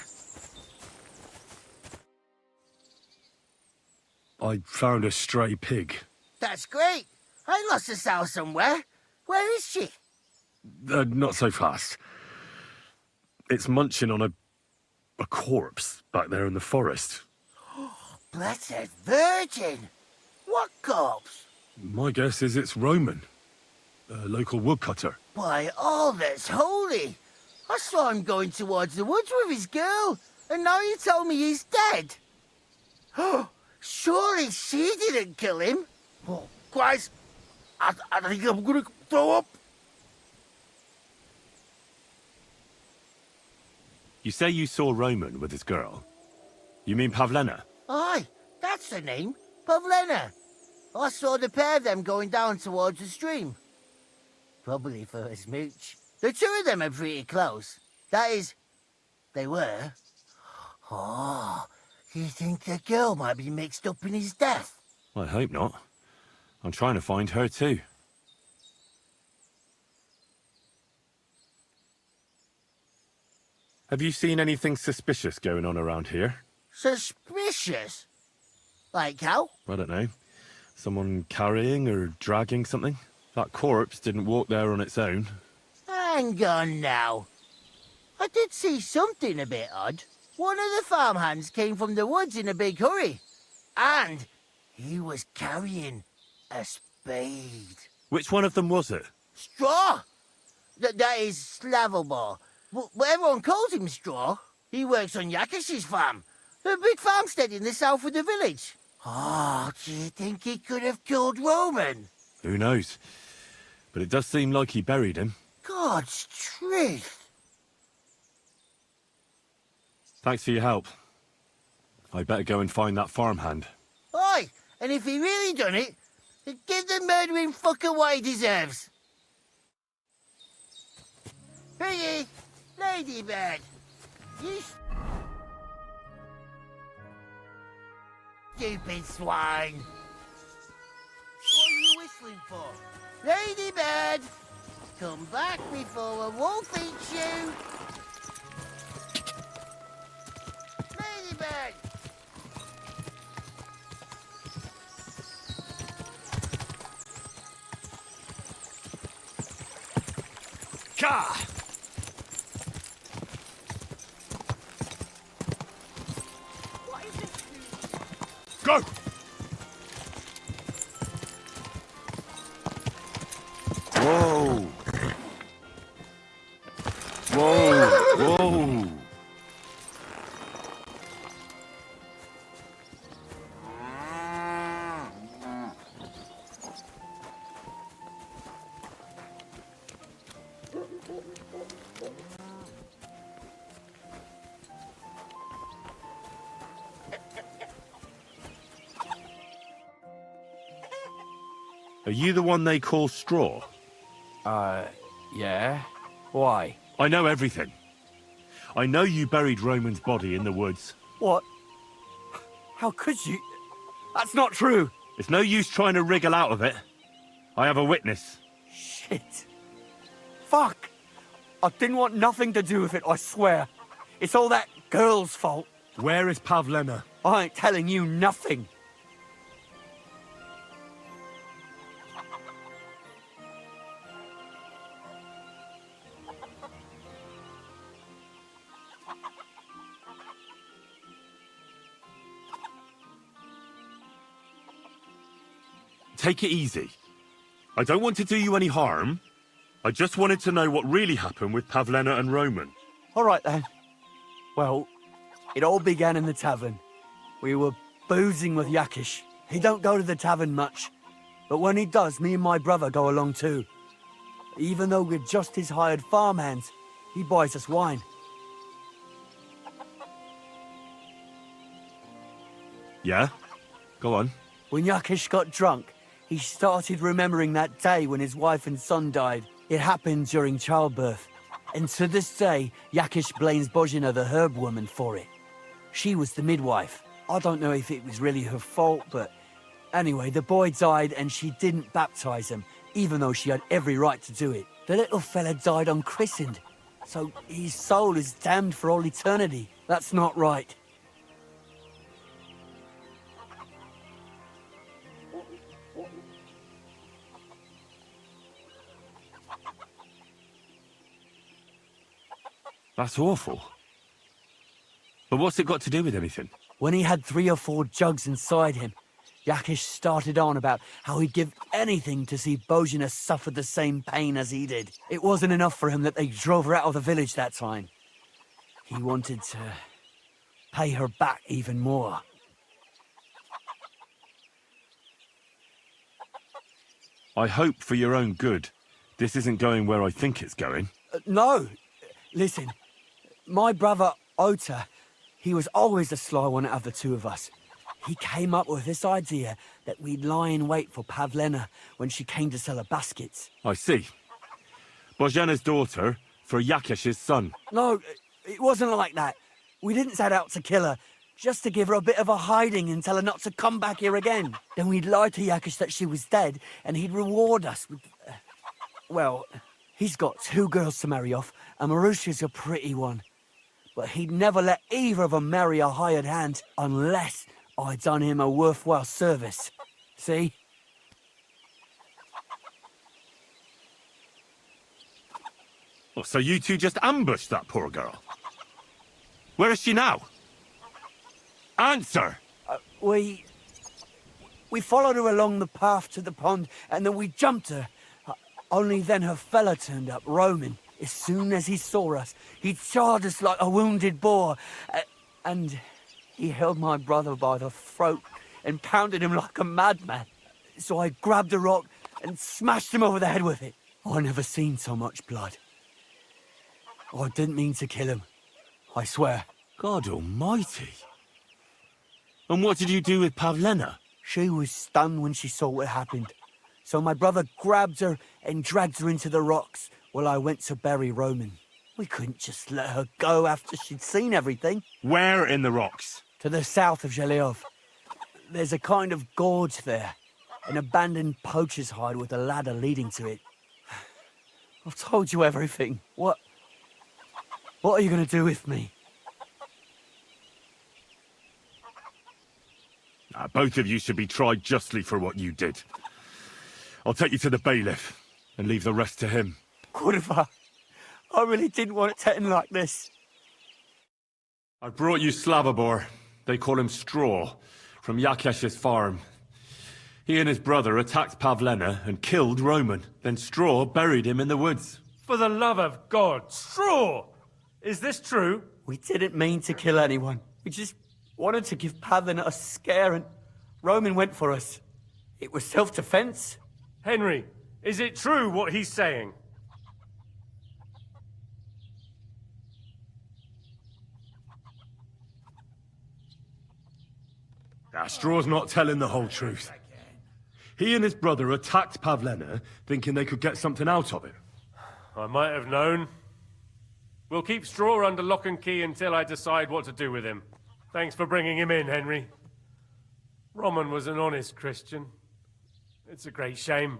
I found a stray pig. That's great! I lost a sow somewhere. Where is she? Not so fast. It's munching on a corpse back there in the forest. Blessed Virgin! What corpse? My guess is it's Roman, a local woodcutter. By all that's holy! I saw him going towards the woods with his girl, and now you tell me he's dead. Surely she didn't kill him. Oh, Christ! I think I'm gonna throw up. You say you saw Roman with his girl? You mean Pavlena? Aye, that's the name. Pavlena. I saw the pair of them going down towards the stream. Probably for a smooch. The two of them are pretty close. That is, they were. Oh, you think the girl might be mixed up in his death? I hope not. I'm trying to find her too. Have you seen anything suspicious going on around here? Suspicious? Like how? I don't know. Someone carrying or dragging something? That corpse didn't walk there on its own. Hang on now. I did see something a bit odd. One of the farmhands came from the woods in a big hurry. And he was carrying a spade. Which one of them was it? Straw! That is Slavobor. But everyone calls him Straw. He works on Yakish's farm. A big farmstead in the south of the village. Oh, do you think he could have killed Roman? Who knows? But it does seem like he buried him. God's truth. Thanks for your help. I better go and find that farmhand. Aye, and if he really done it, give the murdering fucker what he deserves. Piggy, Ladybird, you stupid swine. What are you whistling for? Ladybird, come back before a wolf eats you. Ladybird. Ka! Go! Whoa! Whoa! Whoa! Are you the one they call Straw? Yeah. Why? I know everything. I know you buried Roman's body in the woods. What? How could you? That's not true. It's no use trying to wriggle out of it. I have a witness. Shit. Fuck. I didn't want nothing to do with it, I swear. It's all that girl's fault. Where is Pavlena? I ain't telling you nothing. Take it easy. I don't want to do you any harm. I just wanted to know what really happened with Pavlena and Roman. All right, then. Well, it all began in the tavern. We were boozing with Yakish. He don't go to the tavern much, but when he does, me and my brother go along too. Even though we're just his hired farmhands, he buys us wine. Yeah? Go on. When Yakish got drunk, he started remembering that day when his wife and son died. It happened during childbirth. And to this day, Yakish blames Bohemia, the herb woman, for it. She was the midwife. I don't know if it was really her fault, but anyway, the boy died and she didn't baptize him, even though she had every right to do it. The little fella died unchristened, so his soul is damned for all eternity. That's not right. That's awful. But what's it got to do with anything? When he had 3 or 4 jugs inside him, Yakish started on about how he'd give anything to see Bohemia suffer the same pain as he did. It wasn't enough for him that they drove her out of the village that time. He wanted to pay her back even more. I hope for your own good, this isn't going where I think it's going. No! Listen, my brother Ota, he was always the sly one out of the two of us. He came up with this idea that we'd lie in wait for Pavlena when she came to sell her baskets. I see. Bohemia's daughter for Yakish's son. No, it wasn't like that. We didn't set out to kill her, just to give her a bit of a hiding and tell her not to come back here again. Then we'd lie to Yakish that she was dead, and he'd reward us with... well, he's got 2 girls to marry off, and Marusha's a pretty one. But he'd never let either of them marry a hired hand unless I'd done him a worthwhile service. See? Oh, so you two just ambushed that poor girl? Where is she now? Answer! We followed her along the path to the pond, and then we jumped her. Only then her fella turned up, Roman. As soon as he saw us, he charged us like a wounded boar. And he held my brother by the throat and pounded him like a madman. So I grabbed a rock and smashed him over the head with it. I never seen so much blood. I didn't mean to kill him. I swear. God almighty. And what did you do with Pavlena? She was stunned when she saw what happened. So my brother grabbed her and dragged her into the rocks while I went to bury Roman. We couldn't just let her go after she'd seen everything. Where in the rocks? To the south of Zheleov. There's a kind of gorge there. An abandoned poacher's hide with a ladder leading to it. I've told you everything. What are you going to do with me? Both of you should be tried justly for what you did. I'll take you to the bailiff and leave the rest to him. Kurva, I really didn't want it to end like this. I brought you Slavobor. They call him Straw, from Yakesh's farm. He and his brother attacked Pavlena and killed Roman. Then Straw buried him in the woods. For the love of God, Straw! Is this true? We didn't mean to kill anyone. We just wanted to give Pavlena a scare, and Roman went for us. It was self-defense. Henry, is it true what he's saying? Straw's not telling the whole truth. He and his brother attacked Pavlena, thinking they could get something out of it. I might have known. We'll keep Straw under lock and key until I decide what to do with him. Thanks for bringing him in, Henry. Roman was an honest Christian. It's a great shame.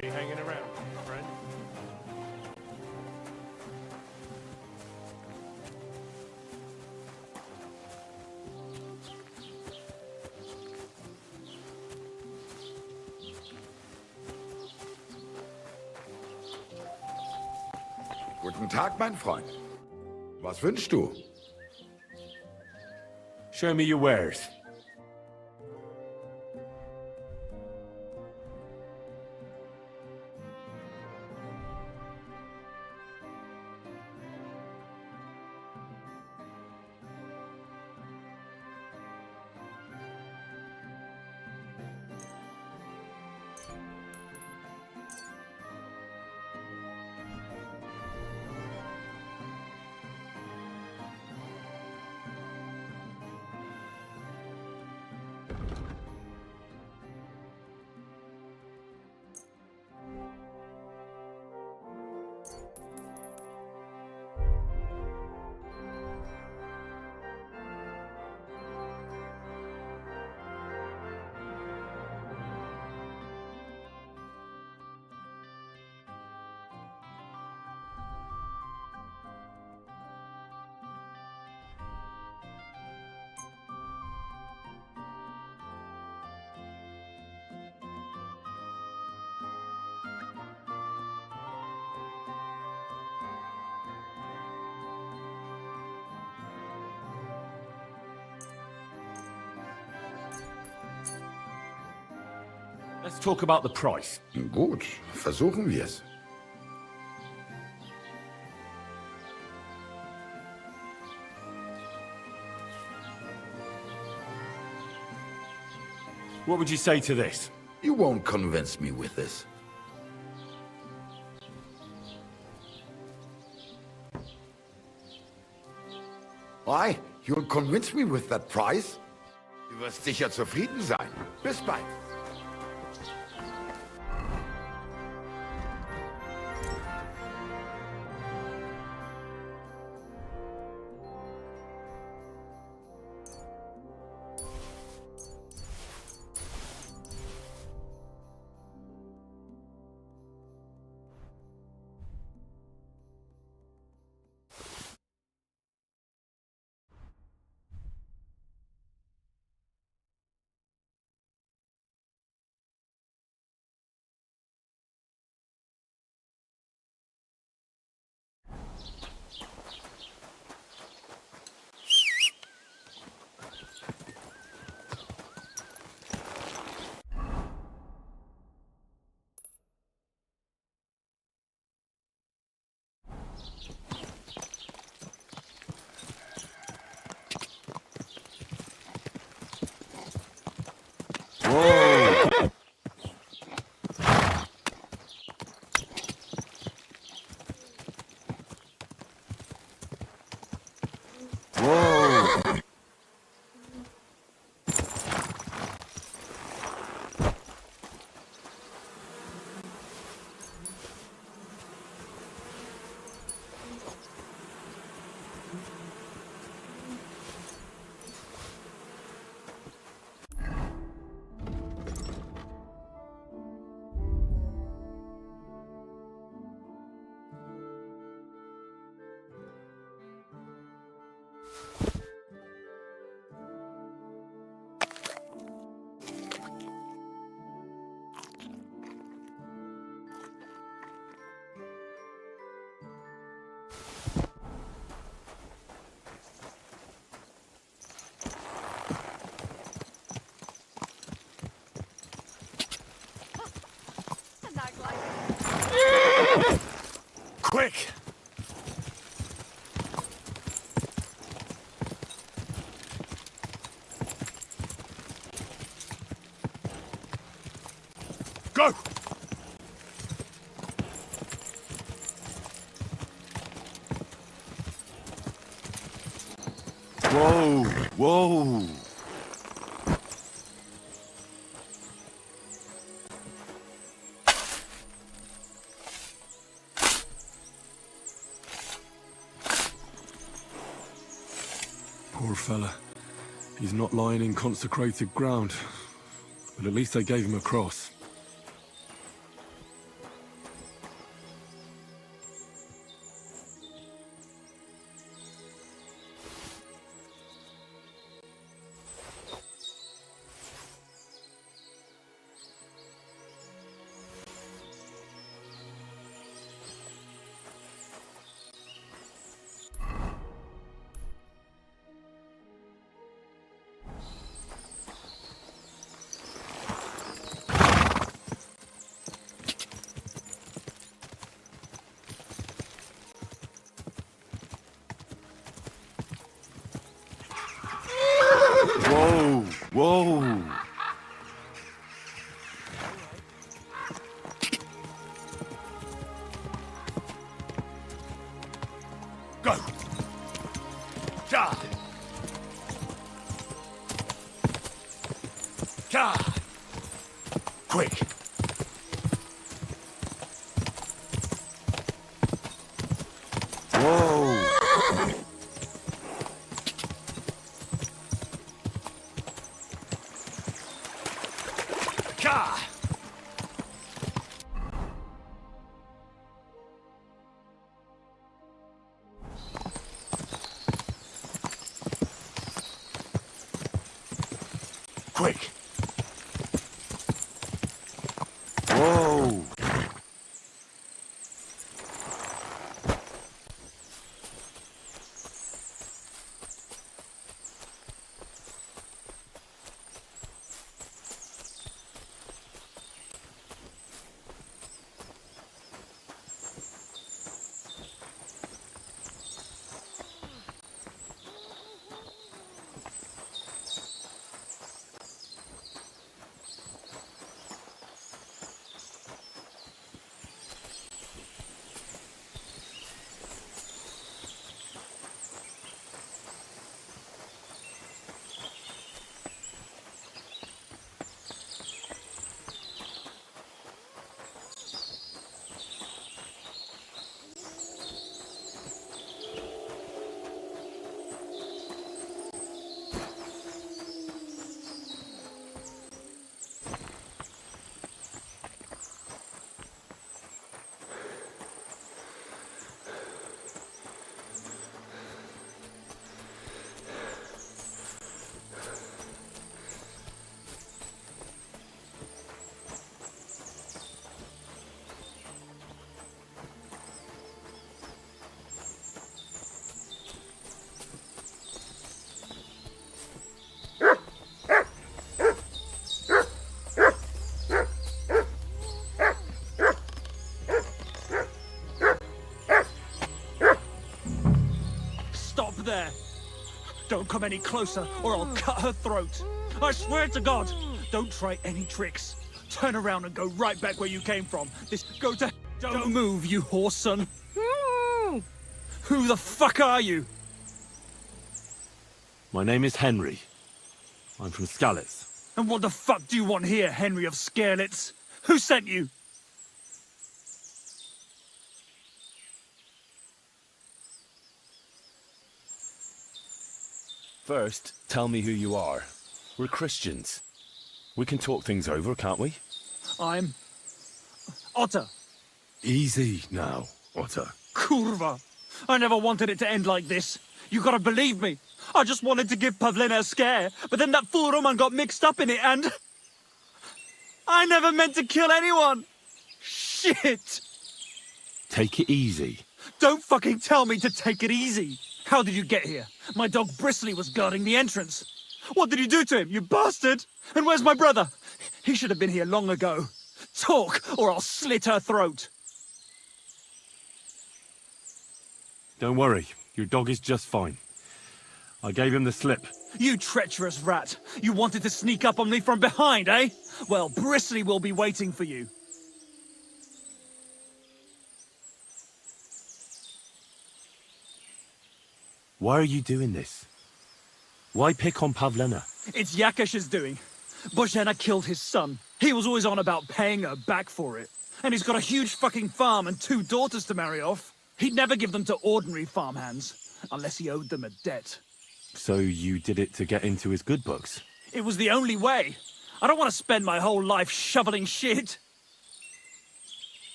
Be hanging around, friend. Guten Tag, mein Freund. Was wünschst du? Show me your wares. Let's talk about the price. Gut, versuchen wir's. What would you say to this? You won't convince me with this. Why? You'll convince me with that price? Du wirst sicher zufrieden sein. Bis bald. Quick! Go! Whoa! Whoa! Poor fella. He's not lying in consecrated ground. But at least they gave him a cross. Whoa! Whoa! Go! Ja! Ja! Quick! Whoa! Quick! Whoa! come any closer or I'll cut her throat. I swear to God, don't try any tricks. Turn around and go right back where you came from. Go to... Don't move, you horse son. Who the fuck are you? My name is Henry. I'm from Skalitz. And what the fuck do you want here, Henry of Skalitz? Who sent you? First, tell me who you are. We're Christians. We can talk things over, can't we? I'm... Otter. Easy now, Otter. Kurva. I never wanted it to end like this. You gotta believe me. I just wanted to give Pavlina a scare, but then that fool Roman got mixed up in it and... I never meant to kill anyone! Shit! Take it easy. Don't fucking tell me to take it easy! How did you get here? My dog Bristly was guarding the entrance. What did you do to him, you bastard? And where's my brother? He should have been here long ago. Talk, or I'll slit her throat. Don't worry, your dog is just fine. I gave him the slip. You treacherous rat! You wanted to sneak up on me from behind, eh? Well, Bristly will be waiting for you. Why are you doing this? Why pick on Pavlina? It's Yakash's doing. Bohemia killed his son. He was always on about paying her back for it. And he's got a huge fucking farm and 2 daughters to marry off. He'd never give them to ordinary farmhands, unless he owed them a debt. So you did it to get into his good books? It was the only way. I don't want to spend my whole life shoveling shit.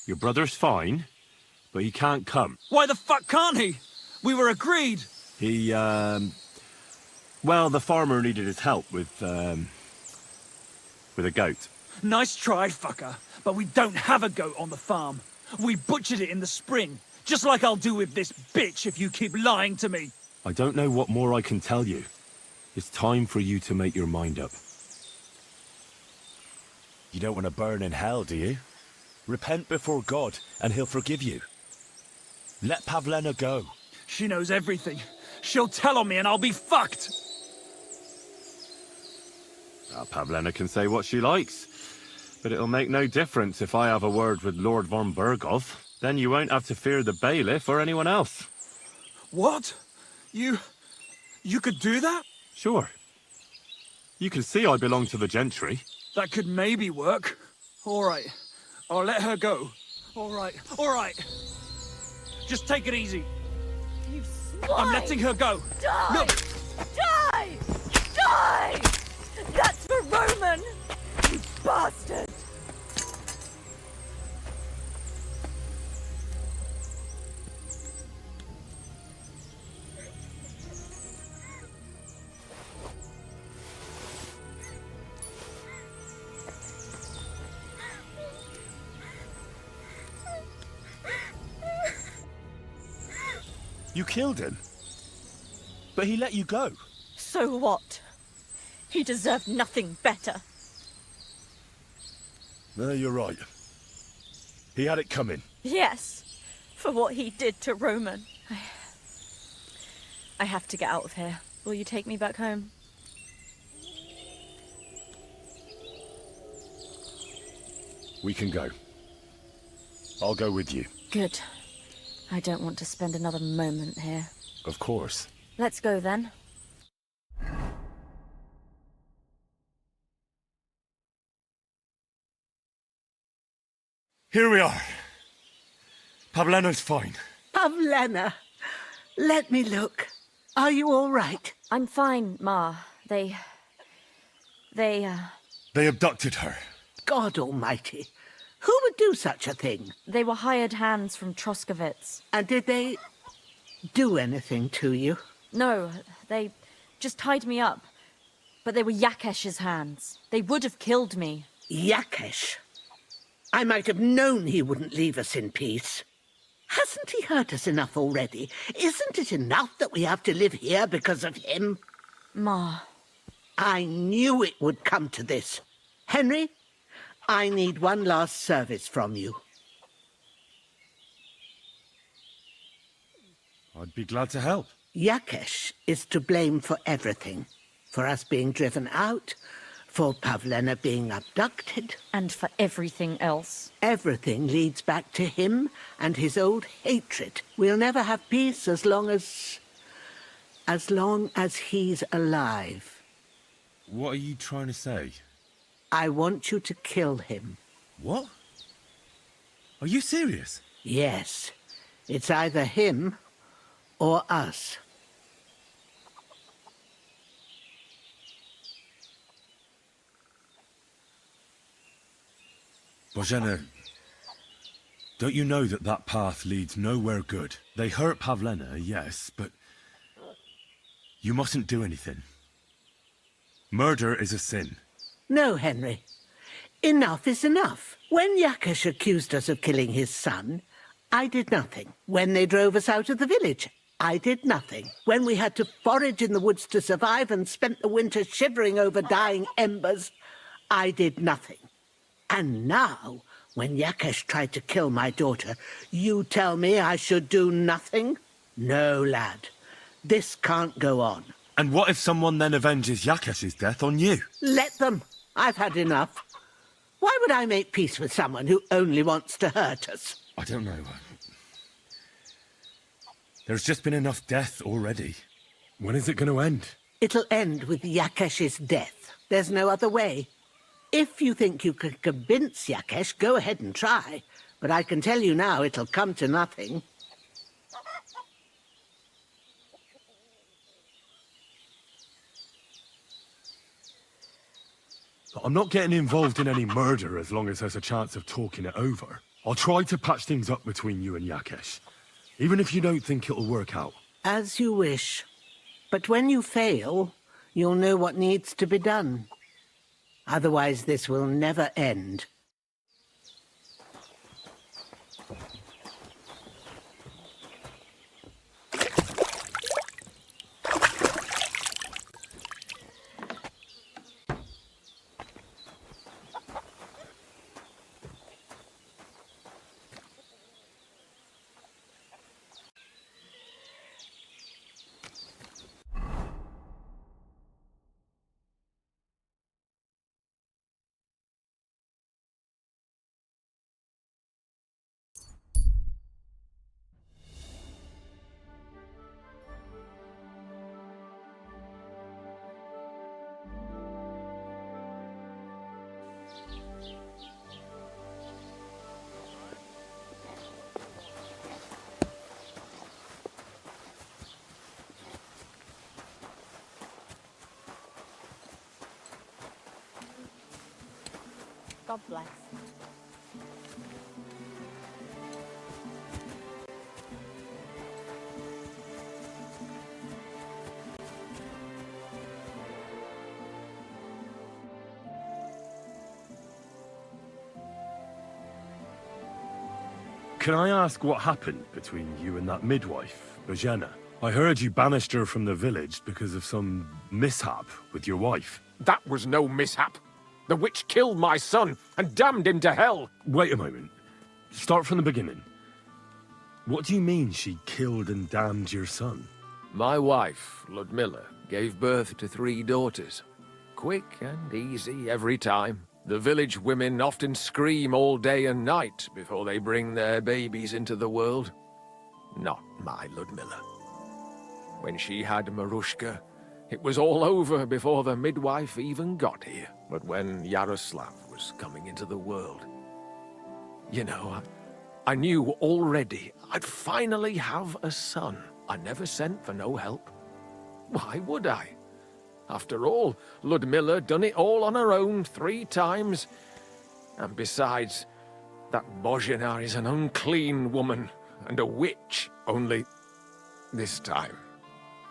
Your brother's fine, but he can't come. Why the fuck can't he? We were agreed. He, well, the farmer needed his help with a goat. Nice try, fucker. But we don't have a goat on the farm. We butchered it in the spring. Just like I'll do with this bitch if you keep lying to me. I don't know what more I can tell you. It's time for you to make your mind up. You don't want to burn in hell, do you? Repent before God, and he'll forgive you. Let Pavlina go. She knows everything. She'll tell on me and I'll be fucked. Well, Pavlina can say what she likes, but it'll make no difference if I have a word with Lord von Berghoff. Then you won't have to fear the bailiff or anyone else. What? You could do that? Sure. You can see I belong to the gentry. That could maybe work. All right. I'll let her go. All right. Just take it easy. You I'm letting her go. Die! Look! Die! Die! That's for Roman! You bastard! You killed him. But he let you go. So what? He deserved nothing better. No, you're right. He had it coming. Yes, for what he did to Roman. I have to get out of here. Will you take me back home? We can go. I'll go with you. Good. I don't want to spend another moment here. Of course. Let's go then. Here we are. Pavlina's fine. Pavlina, let me look. Are you all right? I'm fine, Ma. They abducted her. God almighty. Who would do such a thing? They were hired hands from Troskovitz. And did they do anything to you? No, they just tied me up. But they were Yakesh's hands. They would have killed me. Yakesh? I might have known he wouldn't leave us in peace. Hasn't he hurt us enough already? Isn't it enough that we have to live here because of him? Ma. I knew it would come to this. Henry, I need one last service from you. I'd be glad to help. Yakesh is to blame for everything. For us being driven out, for Pavlena being abducted. And for everything else. Everything leads back to him and his old hatred. We'll never have peace as long as he's alive. What are you trying to say? I want you to kill him. What? Are you serious? Yes. It's either him or us. Bohemia, don't you know that that path leads nowhere good? They hurt Pavlena, yes, but you mustn't do anything. Murder is a sin. No, Henry. Enough is enough. When Yakesh accused us of killing his son, I did nothing. When they drove us out of the village, I did nothing. When we had to forage in the woods to survive and spent the winter shivering over dying embers, I did nothing. And now, when Yakesh tried to kill my daughter, you tell me I should do nothing? No, lad. This can't go on. And what if someone then avenges Yakesh's death on you? Let them. I've had enough. Why would I make peace with someone who only wants to hurt us? I don't know. There's just been enough death already. When is it going to end? It'll end with Yakesh's death. There's no other way. If you think you can convince Yakesh, go ahead and try. But I can tell you now it'll come to nothing. I'm not getting involved in any murder as long as there's a chance of talking it over. I'll try to patch things up between you and Yakesh, even if you don't think it'll work out. As you wish. But when you fail, you'll know what needs to be done. Otherwise, this will never end. God bless. Can I ask what happened between you and that midwife, Bohemia? I heard you banished her from the village because of some mishap with your wife. That was no mishap. The witch killed my son and damned him to hell. Wait a moment. Start from the beginning. What do you mean she killed and damned your son? My wife, Ludmilla, gave birth to 3 daughters. Quick and easy every time. The village women often scream all day and night before they bring their babies into the world. Not my Ludmilla. When she had Marushka, it was all over before the midwife even got here. But when Yaroslav was coming into the world, you know, I knew already I'd finally have a son. I never sent for no help. Why would I? After all, Ludmilla done it all on her own 3 times. And besides, that Bohemia is an unclean woman and a witch. Only this time,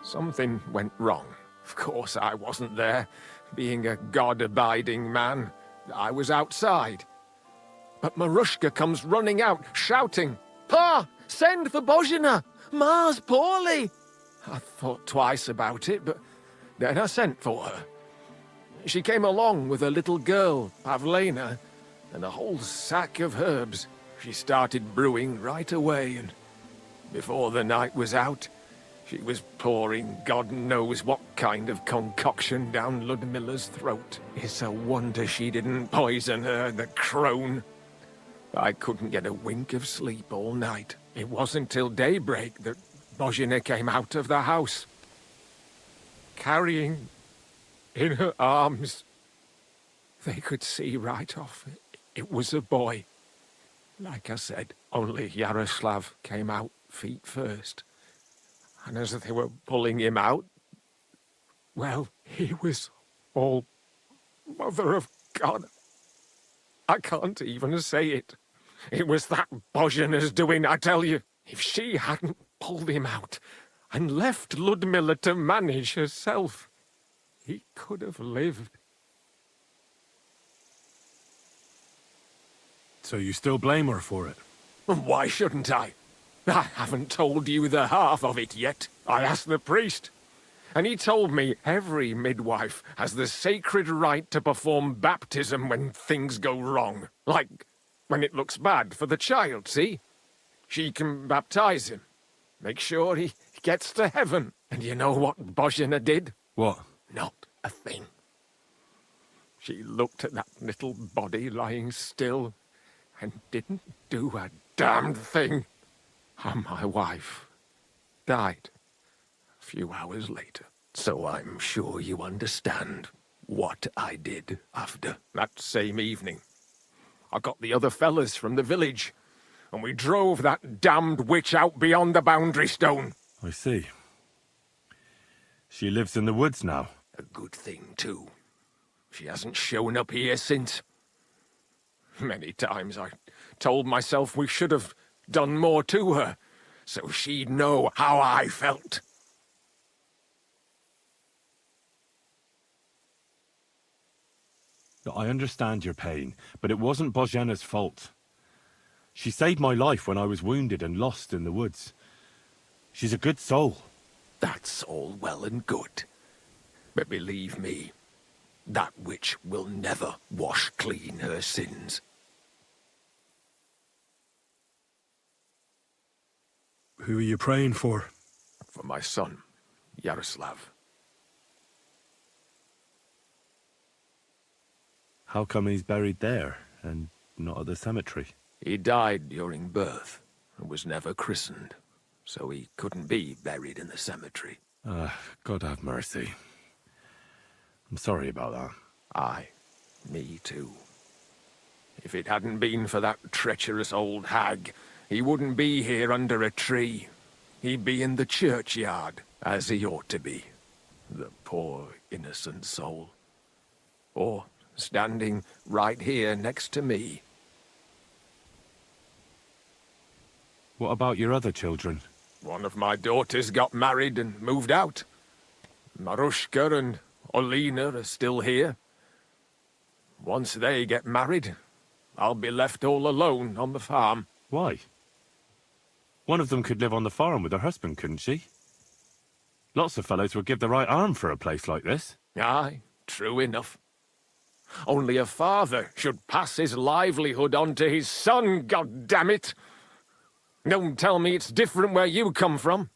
something went wrong. Of course, I wasn't there. Being a God-abiding man, I was outside. But Marushka comes running out, shouting, "Pa! Send for Bohemia! Ma's poorly!" I thought twice about it, but then I sent for her. She came along with a little girl, Pavlena, and a whole sack of herbs. She started brewing right away, and before the night was out, she was pouring God knows what kind of concoction down Ludmilla's throat. It's a wonder she didn't poison her, the crone. I couldn't get a wink of sleep all night. It wasn't till daybreak that Bohemia came out of the house, carrying in her arms. They could see right off it was a boy. Like I said, only Yaroslav came out feet first. And as they were pulling him out, well, he was all Mother of God. I can't even say it. It was that Bohemia's doing, I tell you. If she hadn't pulled him out and left Ludmilla to manage herself, he could have lived. So you still blame her for it? And why shouldn't I? I haven't told you the half of it yet. I asked the priest, and he told me every midwife has the sacred right to perform baptism when things go wrong. Like when it looks bad for the child, see? She can baptize him, make sure he gets to heaven. And you know what Bohemia did? What? Not a thing. She looked at that little body lying still and didn't do a damned thing. And my wife died a few hours later. So I'm sure you understand what I did after. That same evening, I got the other fellas from the village, and we drove that damned witch out beyond the boundary stone. I see. She lives in the woods now. A good thing, too. She hasn't shown up here since. Many times I told myself we should have done more to her, so she'd know how I felt. I understand your pain, but it wasn't Bohemia's fault. She saved my life when I was wounded and lost in the woods. She's a good soul. That's all well and good. But believe me, that witch will never wash clean her sins. Who are you praying for? For my son, Yaroslav. How come he's buried there and not at the cemetery? He died during birth and was never christened, so he couldn't be buried in the cemetery. God have mercy. I'm sorry about that. Aye, me too. If it hadn't been for that treacherous old hag, he wouldn't be here under a tree. He'd be in the churchyard, as he ought to be. The poor, innocent soul. Or standing right here next to me. What about your other children? One of my daughters got married and moved out. Marushka and Olina are still here. Once they get married, I'll be left all alone on the farm. Why? One of them could live on the farm with her husband, couldn't she? Lots of fellows would give the right arm for a place like this. Aye, true enough. Only a father should pass his livelihood on to his son, goddammit! Don't tell me it's different where you come from.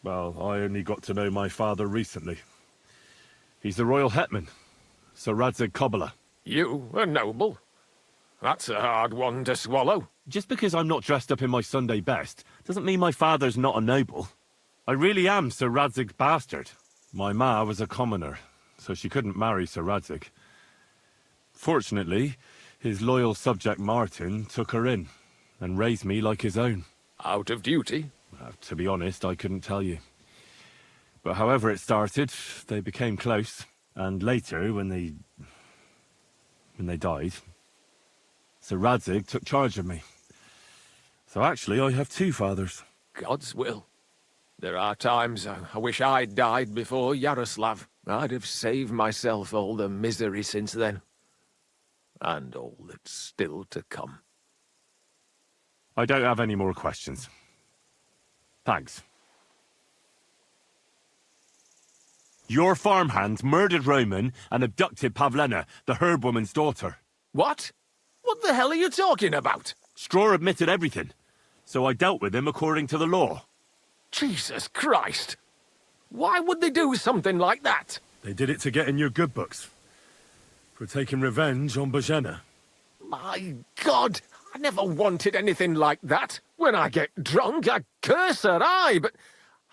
Well, I only got to know my father recently. He's the royal hetman, Sir Radzig Kobyla. You, a noble? That's a hard one to swallow. Just because I'm not dressed up in my Sunday best doesn't mean my father's not a noble. I really am Sir Radzig's bastard. My ma was a commoner, so she couldn't marry Sir Radzig. Fortunately, his loyal subject Martin took her in and raised me like his own. Out of duty? To be honest, I couldn't tell you. But however it started, they became close. And later, when they died, Sir Radzig took charge of me. So actually, I have two fathers. God's will. There are times I wish I'd died before Yaroslav. I'd have saved myself all the misery since then. And all that's still to come. I don't have any more questions. Thanks. Your farmhands murdered Roman and abducted Pavlena, the herb woman's daughter. What? What the hell are you talking about? Straw admitted everything, so I dealt with him according to the law. Jesus Christ! Why would they do something like that? They did it to get in your good books. For taking revenge on Bohemia. My God! I never wanted anything like that. When I get drunk, I curse her, aye, but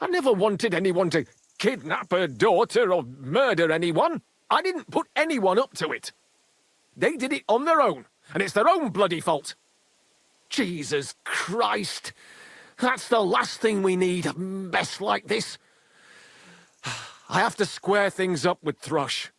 I never wanted anyone to kidnap her daughter or murder anyone. I didn't put anyone up to it. They did it on their own, and it's their own bloody fault. Jesus Christ! That's the last thing we need, a mess like this. I have to square things up with Thrush.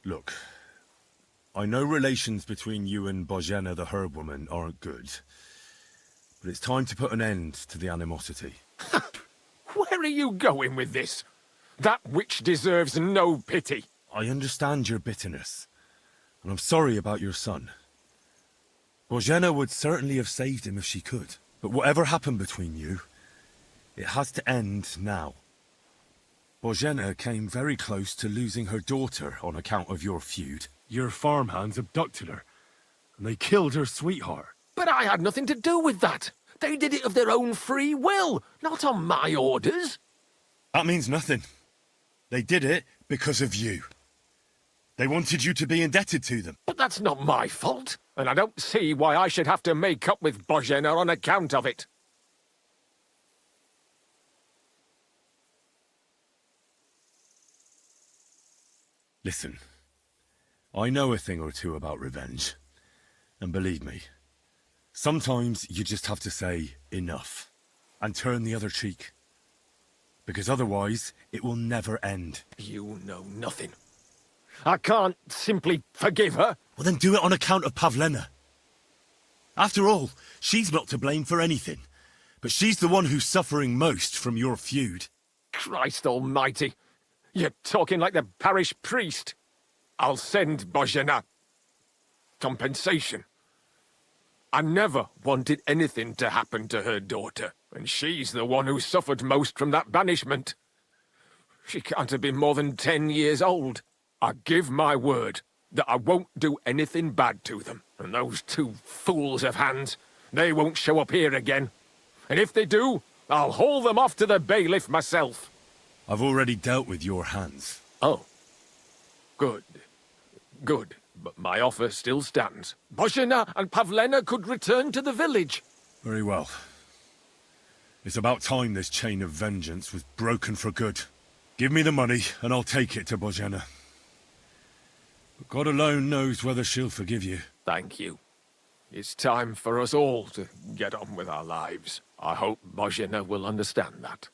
Look, I know relations between you and Bohemia the herb woman aren't good, but it's time to put an end to the animosity. Where are you going with this? That witch deserves no pity. I understand your bitterness, and I'm sorry about your son. Bohemia would certainly have saved him if she could, but whatever happened between you, it has to end now. Bohemia came very close to losing her daughter on account of your feud. Your farmhands abducted her, and they killed her sweetheart. But I had nothing to do with that. They did it of their own free will, not on my orders. That means nothing. They did it because of you. They wanted you to be indebted to them. But that's not my fault, and I don't see why I should have to make up with Bohemia on account of it. Listen, I know a thing or two about revenge. And believe me, sometimes you just have to say enough and turn the other cheek. Because otherwise, it will never end. You know nothing. I can't simply forgive her. Well, then do it on account of Pavlena. After all, she's not to blame for anything. But she's the one who's suffering most from your feud. Christ almighty. You're talking like the parish priest. I'll send Bohemia compensation. I never wanted anything to happen to her daughter, and she's the one who suffered most from that banishment. She can't have been more than 10 years old. I give my word that I won't do anything bad to them. And those two fools of hands, they won't show up here again. And if they do, I'll haul them off to the bailiff myself. I've already dealt with your hands. Oh. Good. Good. But my offer still stands. Bohemia and Pavlena could return to the village. Very well. It's about time this chain of vengeance was broken for good. Give me the money, and I'll take it to Bohemia. But God alone knows whether she'll forgive you. Thank you. It's time for us all to get on with our lives. I hope Bohemia will understand that.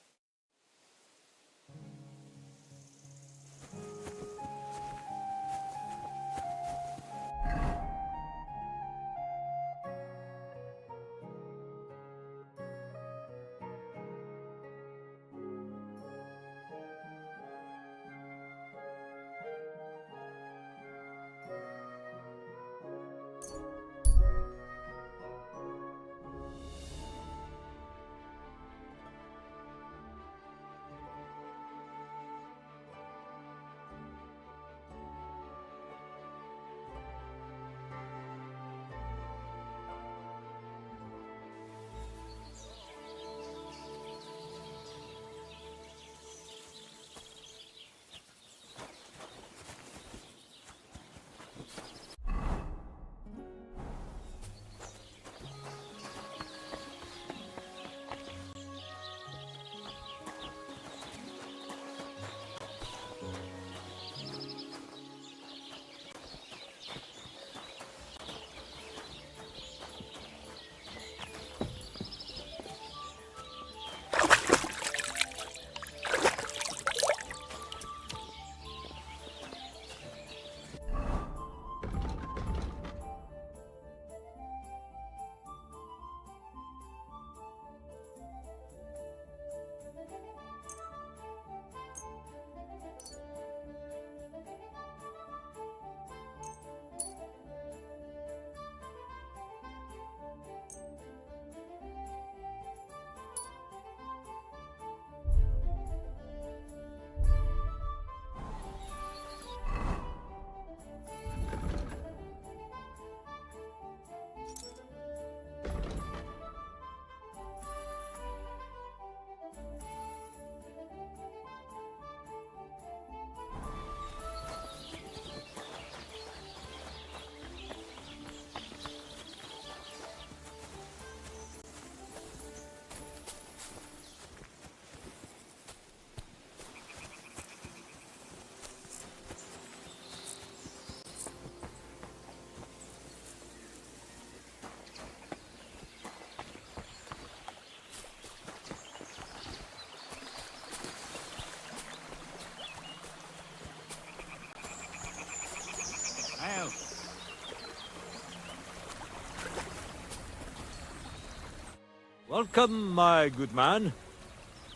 Welcome, my good man.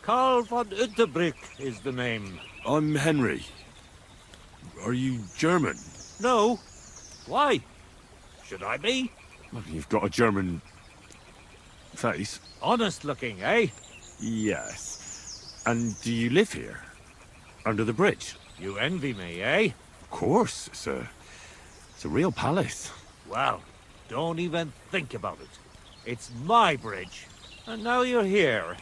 Karl von Unterbrick is the name. I'm Henry. Are you German? No. Why? Should I be? Well, you've got a German face. Honest looking, eh? Yes. And do you live here? Under the bridge? You envy me, eh? Of course, sir. It's a real palace. Well, don't even think about it. It's my bridge. And now you're here.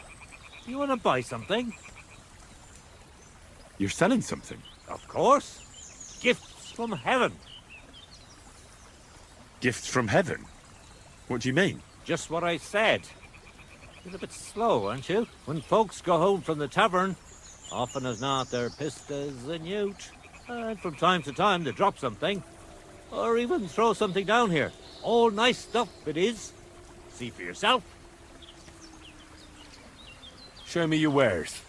You want to buy something? You're selling something? Of course. Gifts from heaven. Gifts from heaven? What do you mean? Just what I said. You're a bit slow, aren't you? When folks go home from the tavern, often as not they're pissed as a newt. And from time to time they drop something. Or even throw something down here. All nice stuff it is. See for yourself. Show me your wares.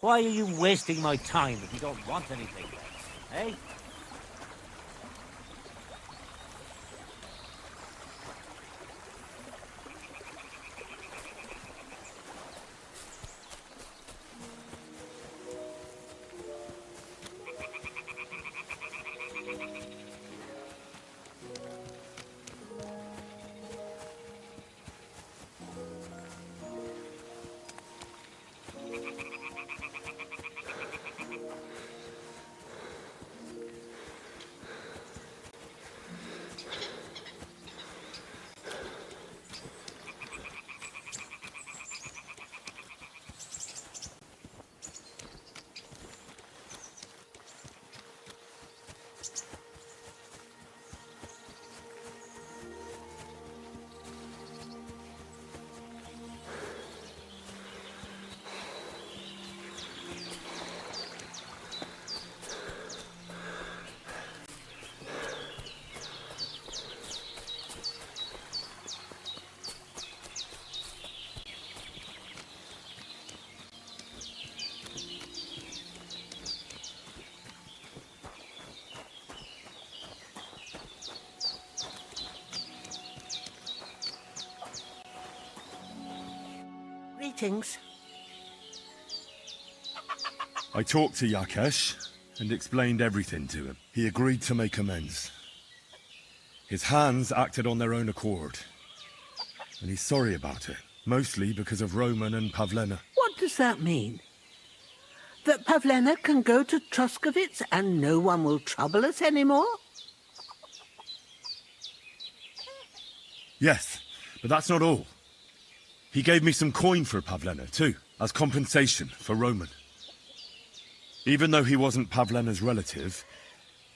Why are you wasting my time if you don't want anything, then? Eh? Greetings. I talked to Yakesh and explained everything to him. He agreed to make amends. His hands acted on their own accord. And he's sorry about it, mostly because of Roman and Pavlena. What does that mean? That Pavlena can go to Troskovitz and no one will trouble us anymore? Yes, but that's not all. He gave me some coin for Pavlena, too, as compensation for Roman. Even though he wasn't Pavlena's relative,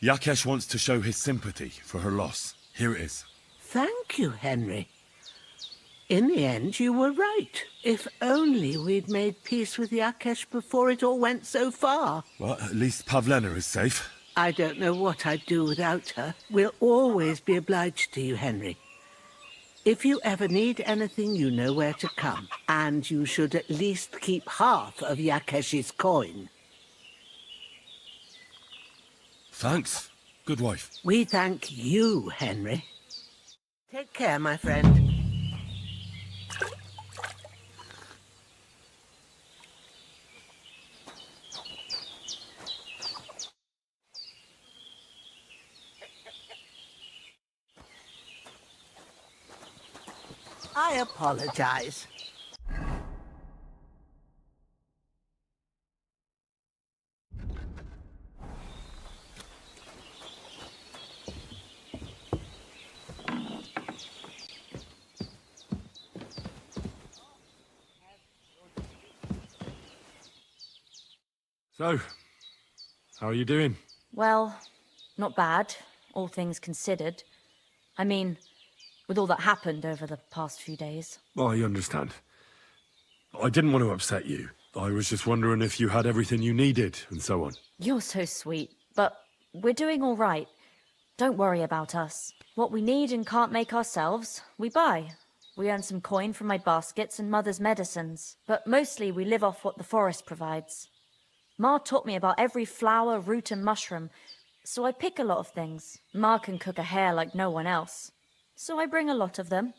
Yakesh wants to show his sympathy for her loss. Here it is. Thank you, Henry. In the end, you were right. If only we'd made peace with Yakesh before it all went so far. Well, at least Pavlena is safe. I don't know what I'd do without her. We'll always be obliged to you, Henry. If you ever need anything, you know where to come. And you should at least keep half of Yakesh's coin. Thanks, good wife. We thank you, Henry. Take care, my friend. I apologize. So, how are you doing? Well, not bad, all things considered. I mean, with all that happened over the past few days. I understand. I didn't want to upset you. I was just wondering if you had everything you needed and so on. You're so sweet, but we're doing all right. Don't worry about us. What we need and can't make ourselves, we buy. We earn some coin from my baskets and Mother's medicines, but mostly we live off what the forest provides. Ma taught me about every flower, root and mushroom, so I pick a lot of things. Ma can cook a hare like no one else, so I bring a lot of them.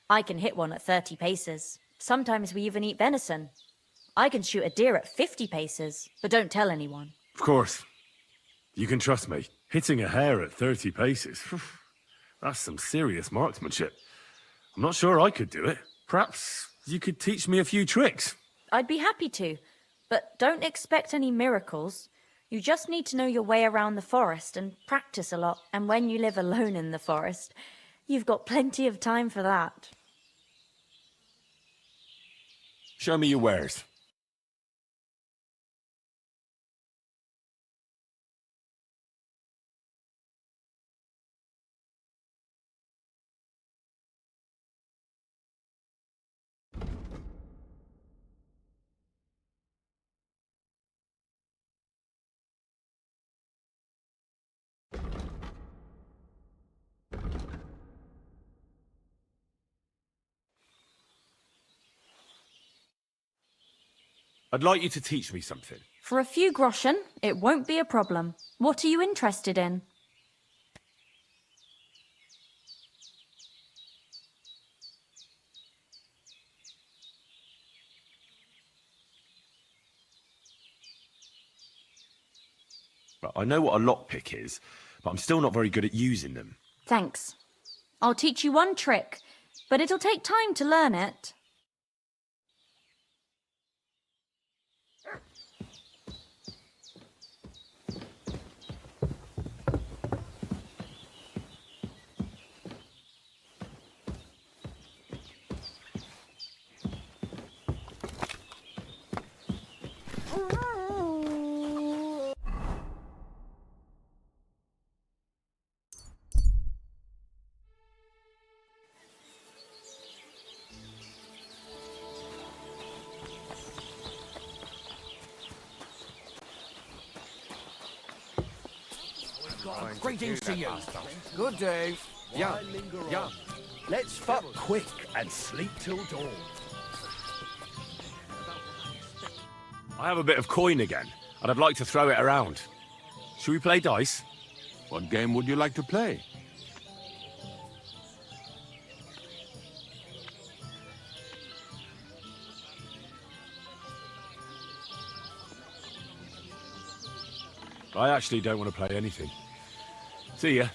I can hit one at 30 paces. Sometimes we even eat venison. I can shoot a deer at 50 paces, but don't tell anyone. Of course. You can trust me. Hitting a hare at 30 paces, that's some serious marksmanship. I'm not sure I could do it. Perhaps you could teach me a few tricks. I'd be happy to, but don't expect any miracles. You just need to know your way around the forest and practice a lot. And when you live alone in the forest, you've got plenty of time for that. Show me your wares. I'd like you to teach me something. For a few groschen, it won't be a problem. What are you interested in? I know what a lockpick is, but I'm still not very good at using them. Thanks. I'll teach you one trick, but it'll take time to learn it. Greetings to you. Good day. Yeah, yeah. Let's fuck quick and sleep till dawn. I have a bit of coin again, and I'd like to throw it around. Should we play dice? What game would you like to play? I actually don't want to play anything. See ya.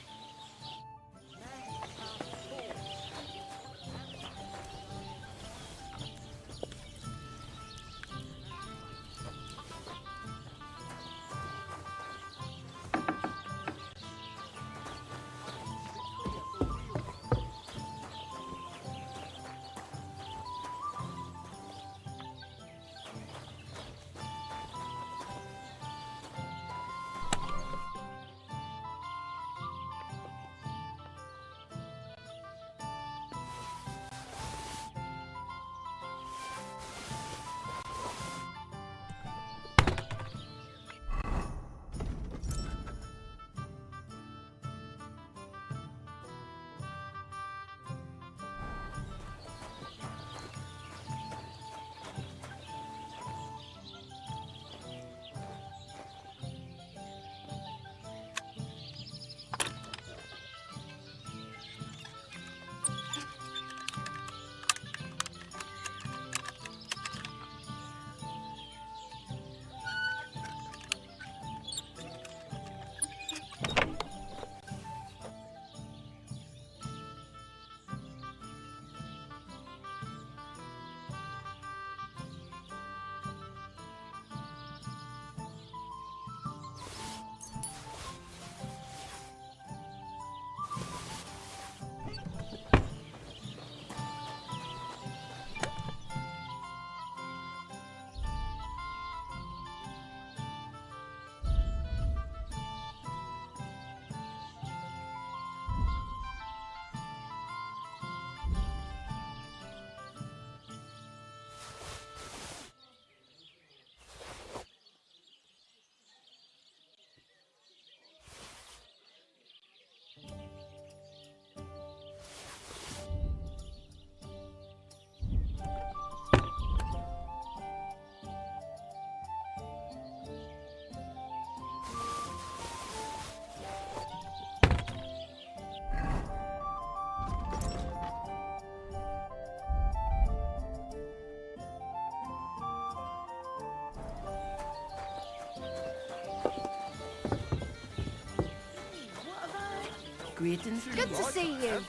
Greetings. Good to see you.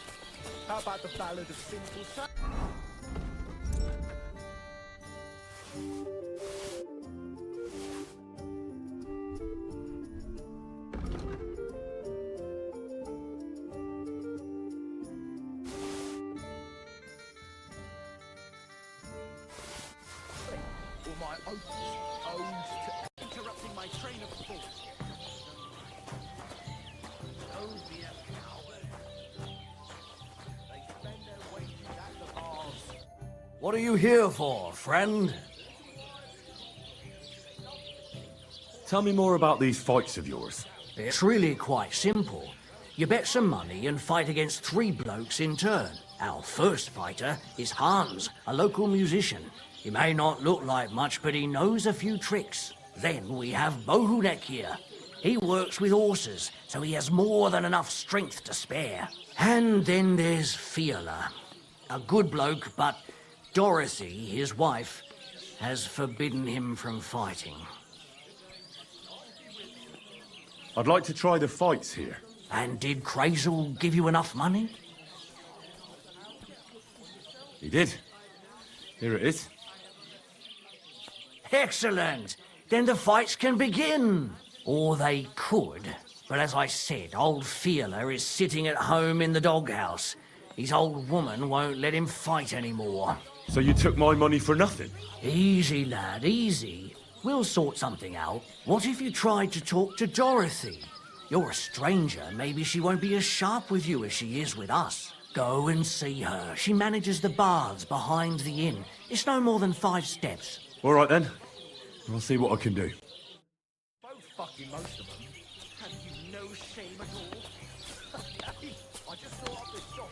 How about the Ballad of Simple Sam? Or my oats owed to interrupting my train of thought. Don't be a coward. They spend their wages at the bars. What are you here for, friend? Tell me more about these fights of yours. It's really quite simple. You bet some money and fight against 3 blokes in turn. Our first fighter is Hans, a local musician. He may not look like much, but he knows a few tricks. Then we have Bohunek here. He works with horses, so he has more than enough strength to spare. And then there's Fiala. A good bloke, but Dorothy, his wife, has forbidden him from fighting. I'd like to try the fights here. And did Crazel give you enough money? He did. Here it is. Excellent! Then the fights can begin. Or they could. But as I said, old Fiala is sitting at home in the doghouse. His old woman won't let him fight anymore. So you took my money for nothing? Easy, lad, easy. We'll sort something out. What if you tried to talk to Dorothy? You're a stranger. Maybe she won't be as sharp with you as she is with us. Go and see her. She manages the baths behind the inn. It's no more than 5 steps. All right, then. I'll see what I can do. Both fucking most of them. Have you no shame at all? I just thought up this shop.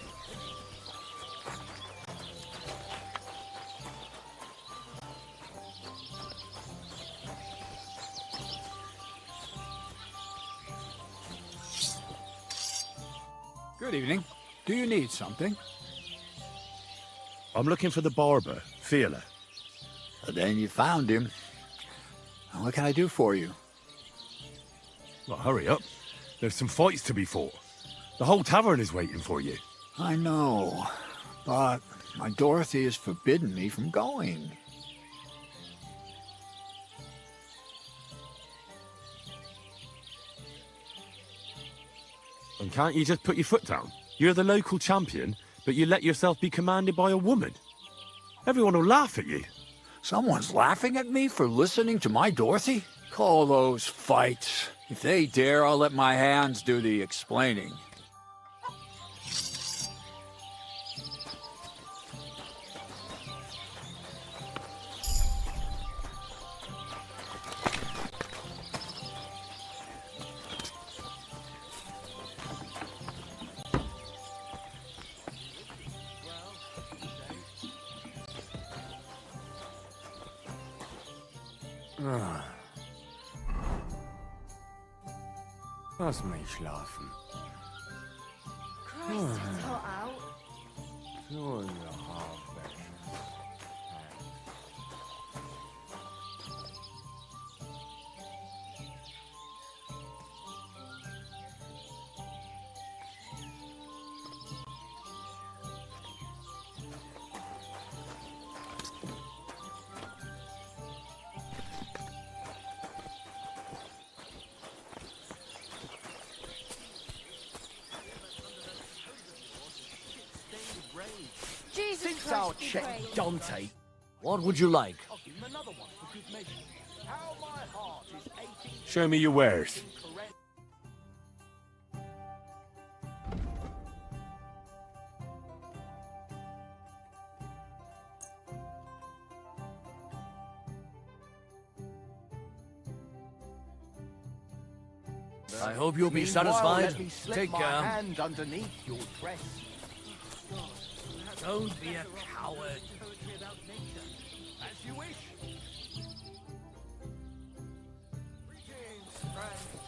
Good evening. Do you need something? I'm looking for the barber, Fiala. Then you found him. What can I do for you? Well, hurry up. There's some fights to be fought. The whole tavern is waiting for you. I know, but my Dorothy has forbidden me from going. And can't you just put your foot down? You're the local champion, but you let yourself be commanded by a woman. Everyone will laugh at you. Someone's laughing at me for listening to my Dorothy? Call those fights. If they dare, I'll let my hands do the explaining. Lass mich schlafen. Christ, it's hot out. So in the Haarwäsche. Jesus Since Christ, our be check brave. Dante, What would you like? I'll give him another one for good measure. How my heart is aching. Show me your wares. I hope you'll be Meanwhile, satisfied. let me slip Take my care. hand underneath your dress. Don't be a coward. As you wish. Greetings, friend.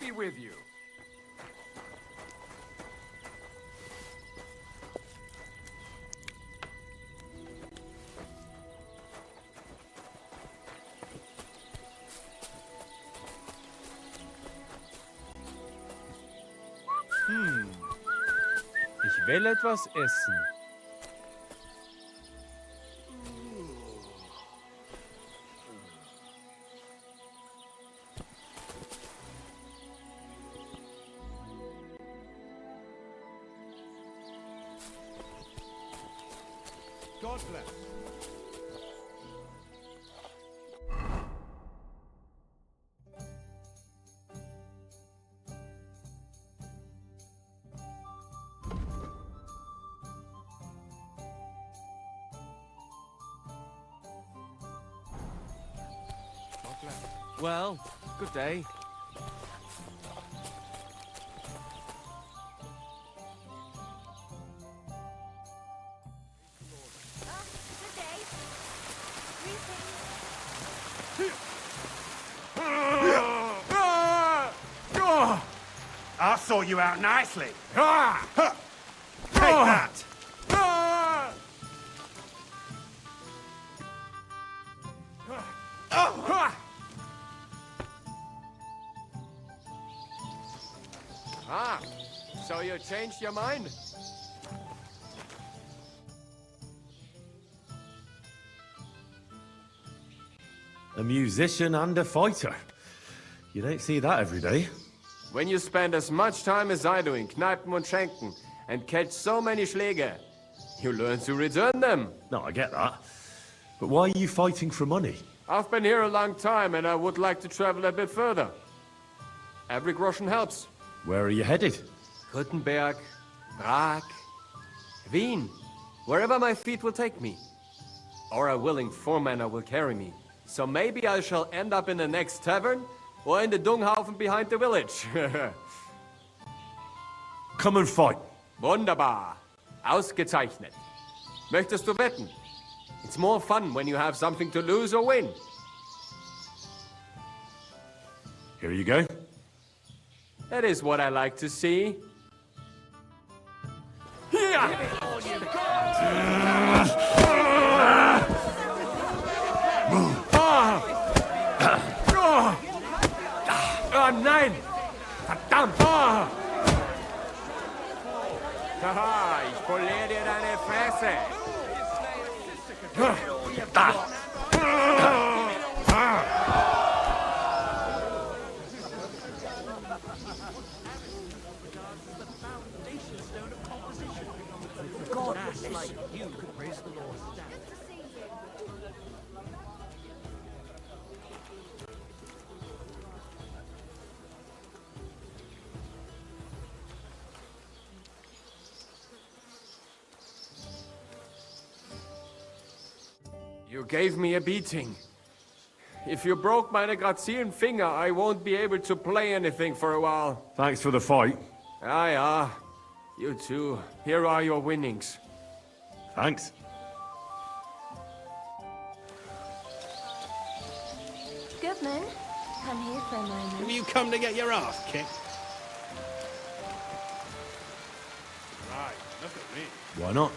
be with you. Ich will etwas essen. God bless. Well, good day. I'll sort you out nicely. Take that. Ah, so you changed your mind? A musician and a fighter. You don't see that every day. When you spend as much time as I do in Kneipen und Schenken and catch so many Schläge, you learn to return them. No, I get that. But why are you fighting for money? I've been here a long time and I would like to travel a bit further. Every groschen helps. Where are you headed? Gutenberg, Prag, Wien, wherever my feet will take me. Or a willing foreman will carry me. So maybe I shall end up in the next tavern or in the Dunghaufen behind the village. Come and fight. Wunderbar. Ausgezeichnet. Möchtest du wetten? It's more fun when you have something to lose or win. Here you go. That is what I like to see. Oh nein! Verdammt! Haha, ich poliere dir deine Fresse. God, like you could praise the Lord. You gave me a beating. If you broke my Grazian finger, I won't be able to play anything for a while. Thanks for the fight. Ah. You too. Here are your winnings. Thanks. Goodman, come here for a moment. Have you come to get your ass kicked? Right, look at me. Why not?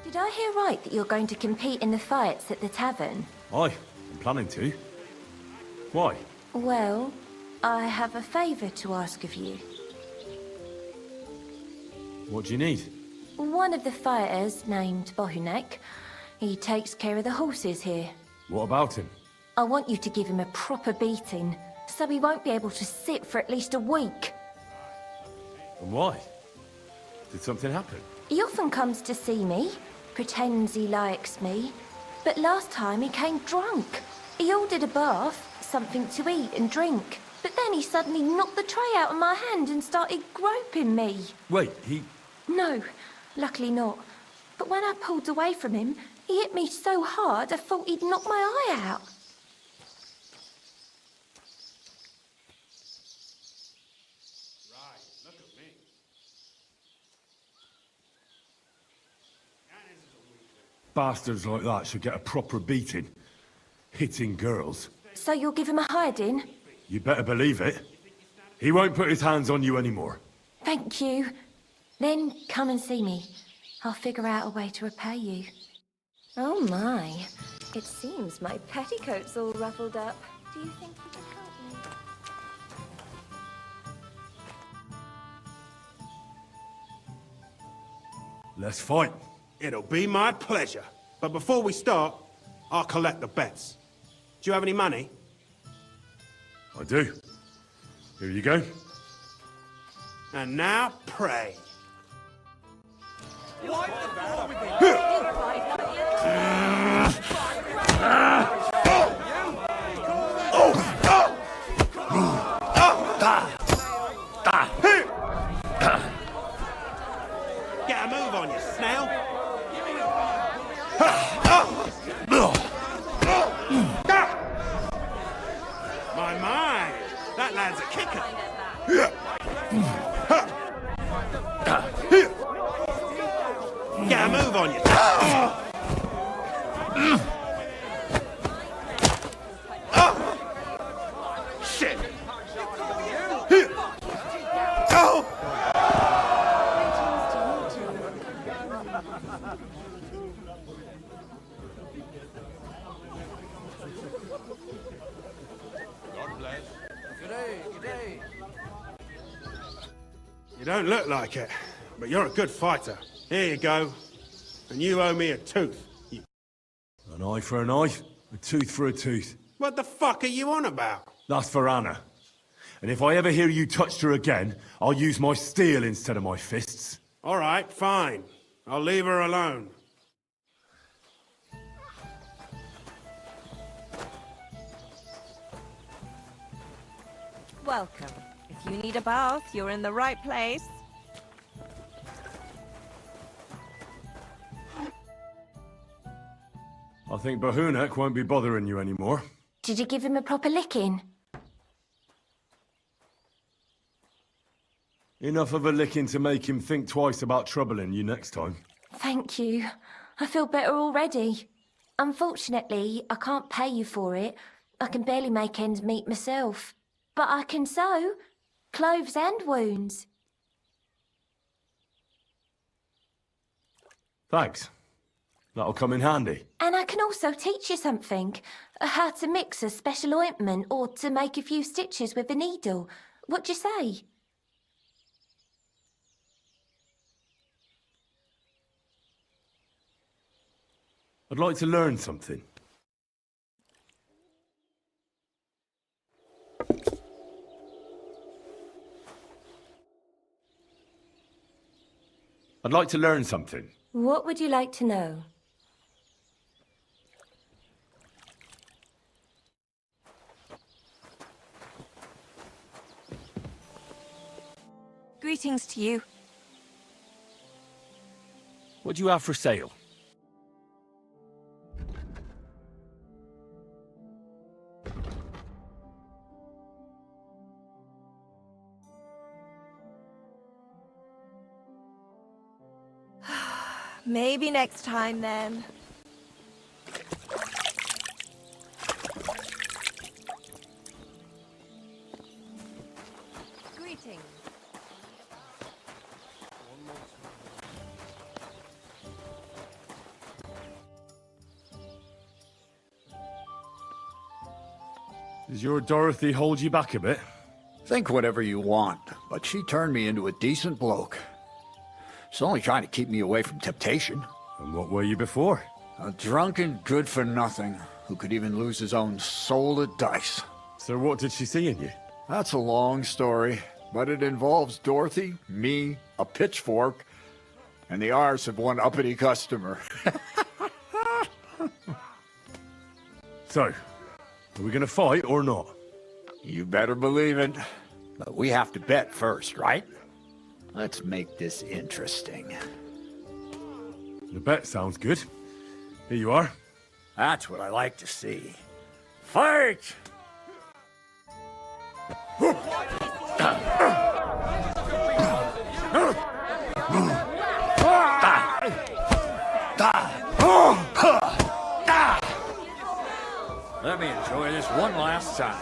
Did I hear right that you're going to compete in the fights at the tavern? Aye, I'm planning to. Why? Well, I have a favour to ask of you. What do you need? One of the fighters, named Bohemia, he takes care of the horses here. What about him? I want you to give him a proper beating, so he won't be able to sit for at least a week. And why? Did something happen? He often comes to see me, pretends he likes me, but last time he came drunk. He ordered a bath, something to eat and drink, but then he suddenly knocked the tray out of my hand and started groping me. Wait, he... No, luckily not. But when I pulled away from him, he hit me so hard I thought he'd knock my eye out. Right, look at me. Bastards like that should get a proper beating. Hitting girls. So you'll give him a hiding? You better believe it. He won't put his hands on you anymore. Thank you. Then come and see me. I'll figure out a way to repay you. Oh my. It seems my petticoat's all ruffled up. Do you think you can help me? Let's fight. It'll be my pleasure. But before we start, I'll collect the bets. Do you have any money? I do. Here you go. And now, pray. Get a move on you, snail. My, that lad's a kicker. Get a move on you. Shit. You don't look like it, but you're a good fighter. Here you go. And you owe me a tooth. An eye for an eye, a tooth for a tooth. What the fuck are you on about? That's for Anna. And if I ever hear you touched her again, I'll use my steel instead of my fists. All right, fine. I'll leave her alone. Welcome. If you need a bath, you're in the right place. I think Bohemia won't be bothering you anymore. Did you give him a proper licking? Enough of a licking to make him think twice about troubling you next time. Thank you. I feel better already. Unfortunately, I can't pay you for it. I can barely make ends meet myself. But I can sew clothes and wounds. Thanks. That'll come in handy. And I can also teach you something. How to mix a special ointment or to make a few stitches with a needle. What do you say? I'd like to learn something. I'd like to learn something. What would you like to know? Greetings to you. What do you have for sale? Maybe next time, then. Greetings. Does your Dorothy hold you back a bit? Think whatever you want, but she turned me into a decent bloke. She's only trying to keep me away from temptation. And what were you before? A drunken good-for-nothing who could even lose his own soul at dice. So what did she see in you? That's a long story, but it involves Dorothy, me, a pitchfork, and the arse of one uppity customer. So, are we gonna fight or not? You better believe it. But we have to bet first, right? Let's make this interesting. The bet sounds good. Here you are. That's what I like to see. Fight! Let me enjoy this one last time.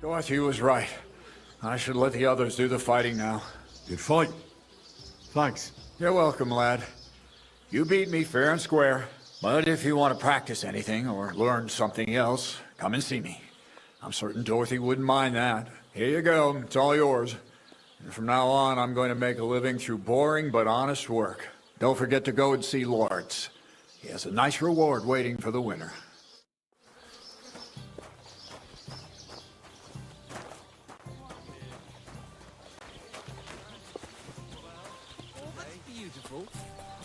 Dorothy was right. I should let the others do the fighting now. Good fight. Thanks. You're welcome, lad. You beat me fair and square. But if you want to practice anything or learn something else, come and see me. I'm certain Dorothy wouldn't mind that. Here you go. It's all yours. And from now on, I'm going to make a living through boring but honest work. Don't forget to go and see Lawrence. He has a nice reward waiting for the winner. Beautiful.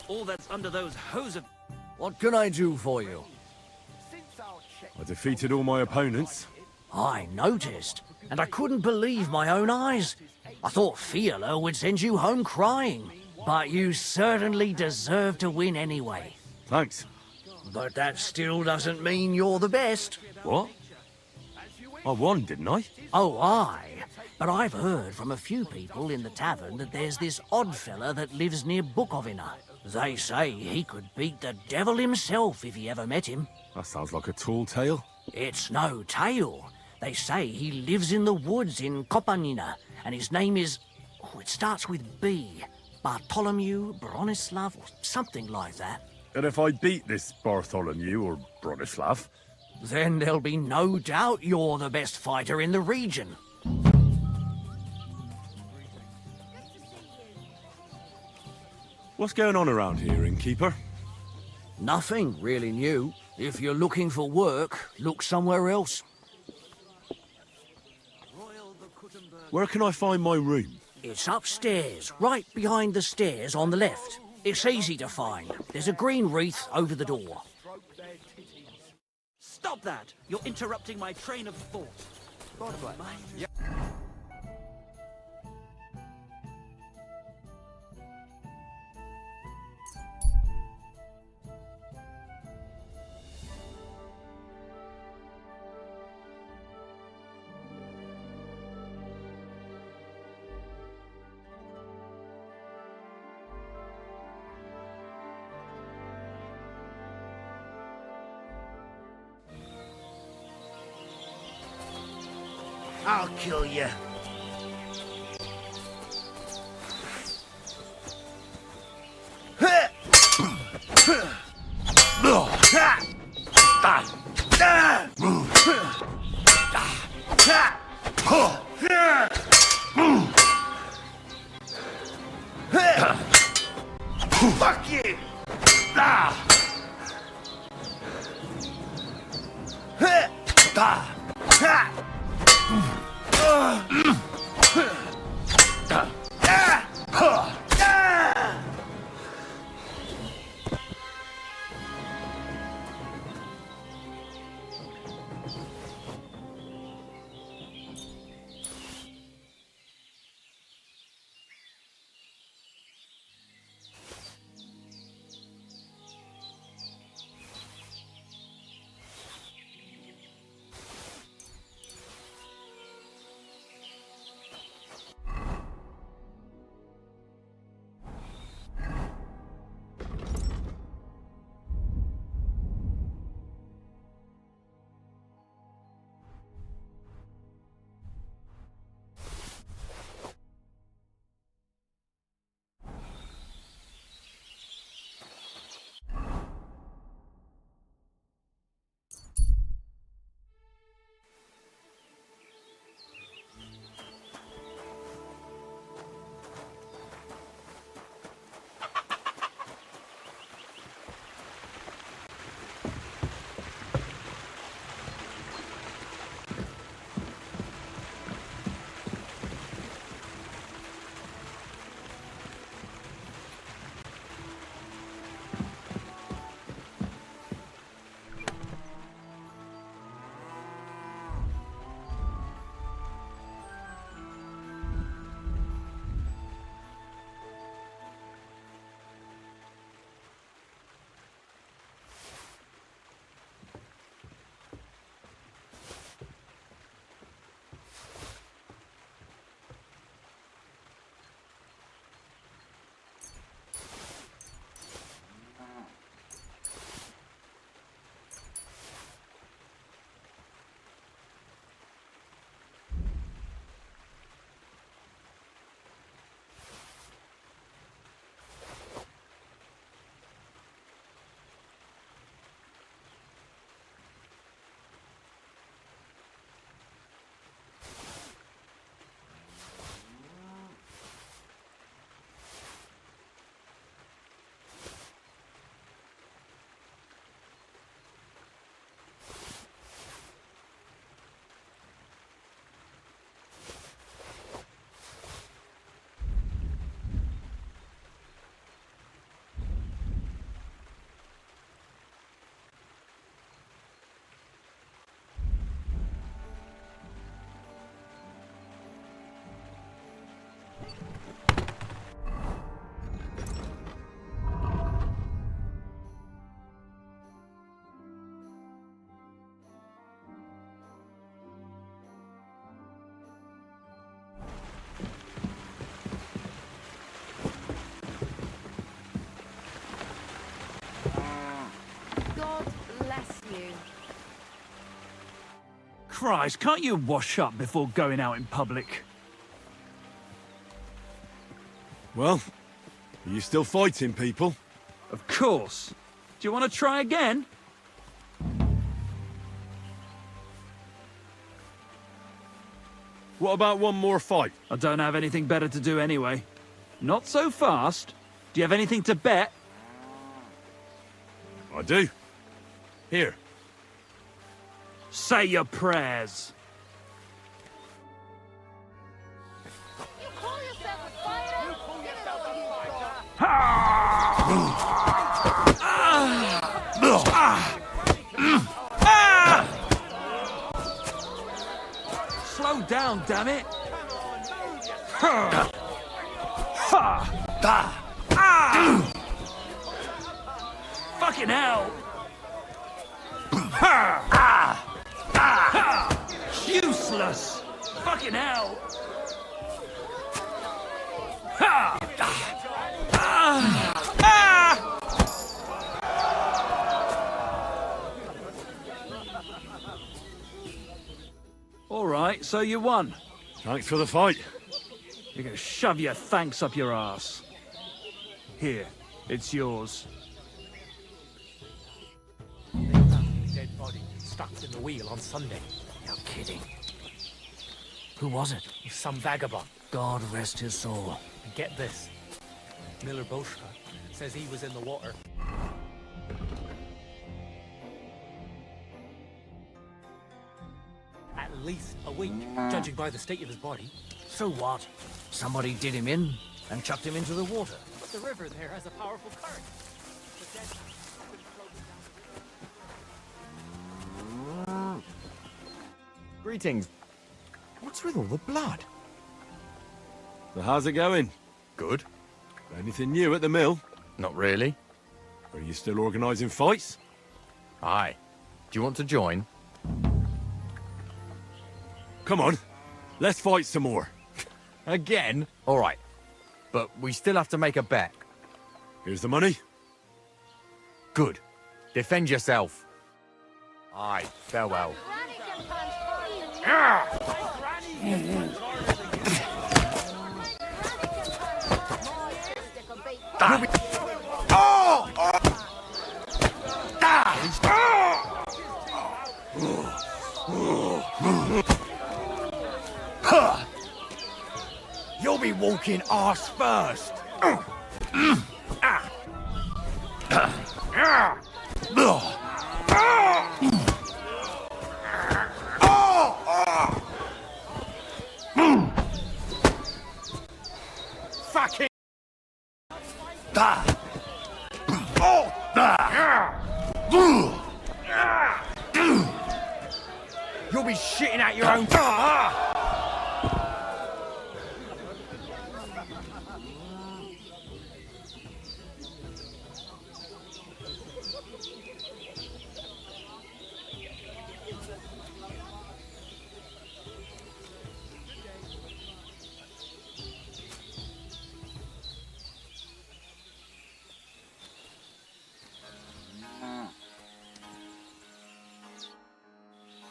All that's under those hose of... What can I do for you? I defeated all my opponents. I noticed, and I couldn't believe my own eyes. I thought Fiala would send you home crying, but you certainly deserve to win anyway. Thanks. But that still doesn't mean you're the best. What? I won, didn't I? Oh, aye. But I've heard from a few people in the tavern that there's this odd fella that lives near Bukovina. They say he could beat the devil himself if he ever met him. That sounds like a tall tale. It's no tale. They say he lives in the woods in Kopanina, and his name is... Oh, it starts with B. Bartholomew, Bronislav, or something like that. And if I beat this Bartholomew or Bronislav? Then there'll be no doubt you're the best fighter in the region. What's going on around here, innkeeper? Nothing really new. If you're looking for work, look somewhere else. Where can I find my room? It's upstairs, right behind the stairs on the left. It's easy to find. There's a green wreath over the door. Stop that! You're interrupting my train of thought. I'll kill you. Fuck you! Christ, can't you wash up before going out in public? Well, are you still fighting people? Of course. Do you want to try again? What about one more fight? I don't have anything better to do anyway. Not so fast. Do you have anything to bet? I do. Here. Say your prayers. Slow down, damn it! Fucking hell! Useless! Fucking hell! All right, so you won. Thanks for the fight. You're gonna shove your thanks up your ass. Here, it's yours. They found a dead body stuck in the wheel on Sunday. You're kidding. Who was it? Some vagabond. God rest his soul. And get this. Miller Boschka says he was in the water. At least a week, judging by the state of his body. So what? Somebody did him in and chucked him into the water. But the river there has a powerful current. The dead Greetings. What's with all the blood? So how's it going? Good. Anything new at the mill? Not really. Are you still organising fights? Aye. Do you want to join? Come on, let's fight some more. Again? All right. But we still have to make a bet. Here's the money. Good. Defend yourself. Aye, farewell. You'll be walking arse first. fucking. You'll be shitting at your own.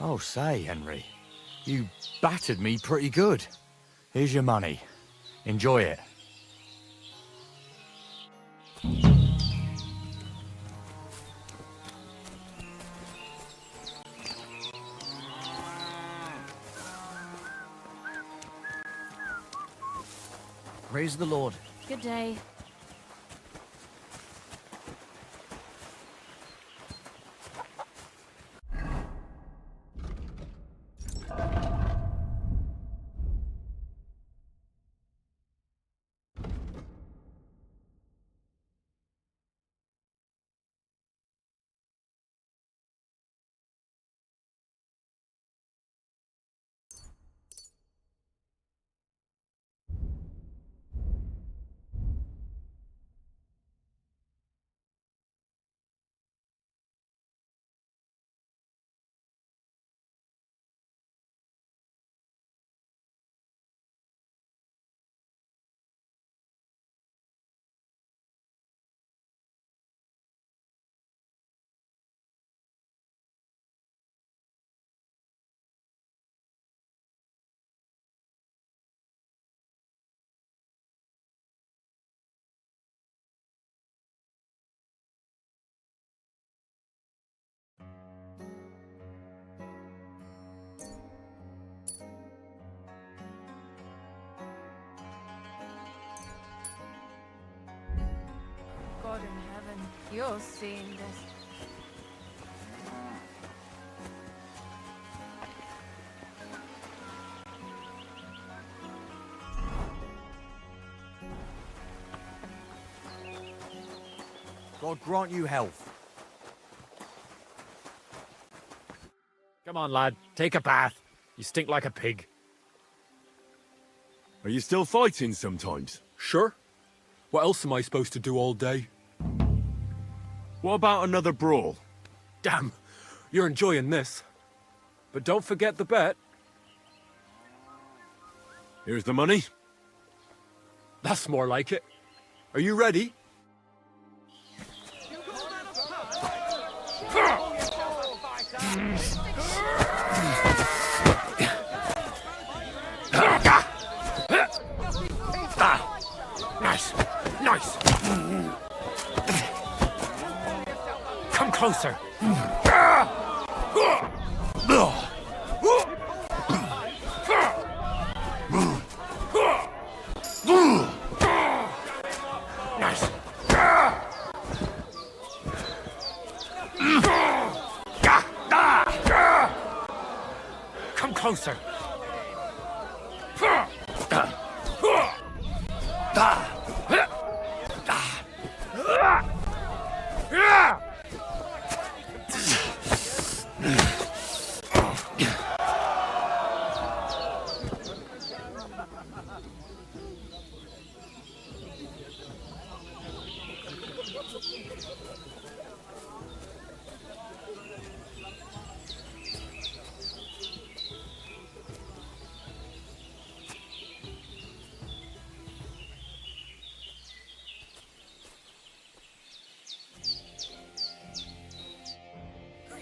Oh, say, Henry, you battered me pretty good. Here's your money. Enjoy it. Praise the Lord. Good day. You're seeing this. God grant you health. Come on, lad. Take a bath. You stink like a pig. Are you still fighting sometimes? Sure. What else am I supposed to do all day? What about another brawl? Damn, you're enjoying this. But don't forget the bet. Here's the money. That's more like it. Are you ready? Nice, nice. Come closer. Nice. Come closer.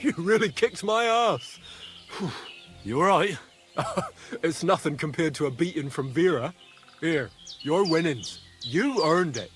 You really kicked my ass. You alright? It's nothing compared to a beating from Vera. Here, your winnings. You earned it.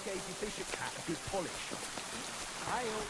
Gave your bishop hat a good polish. Hail.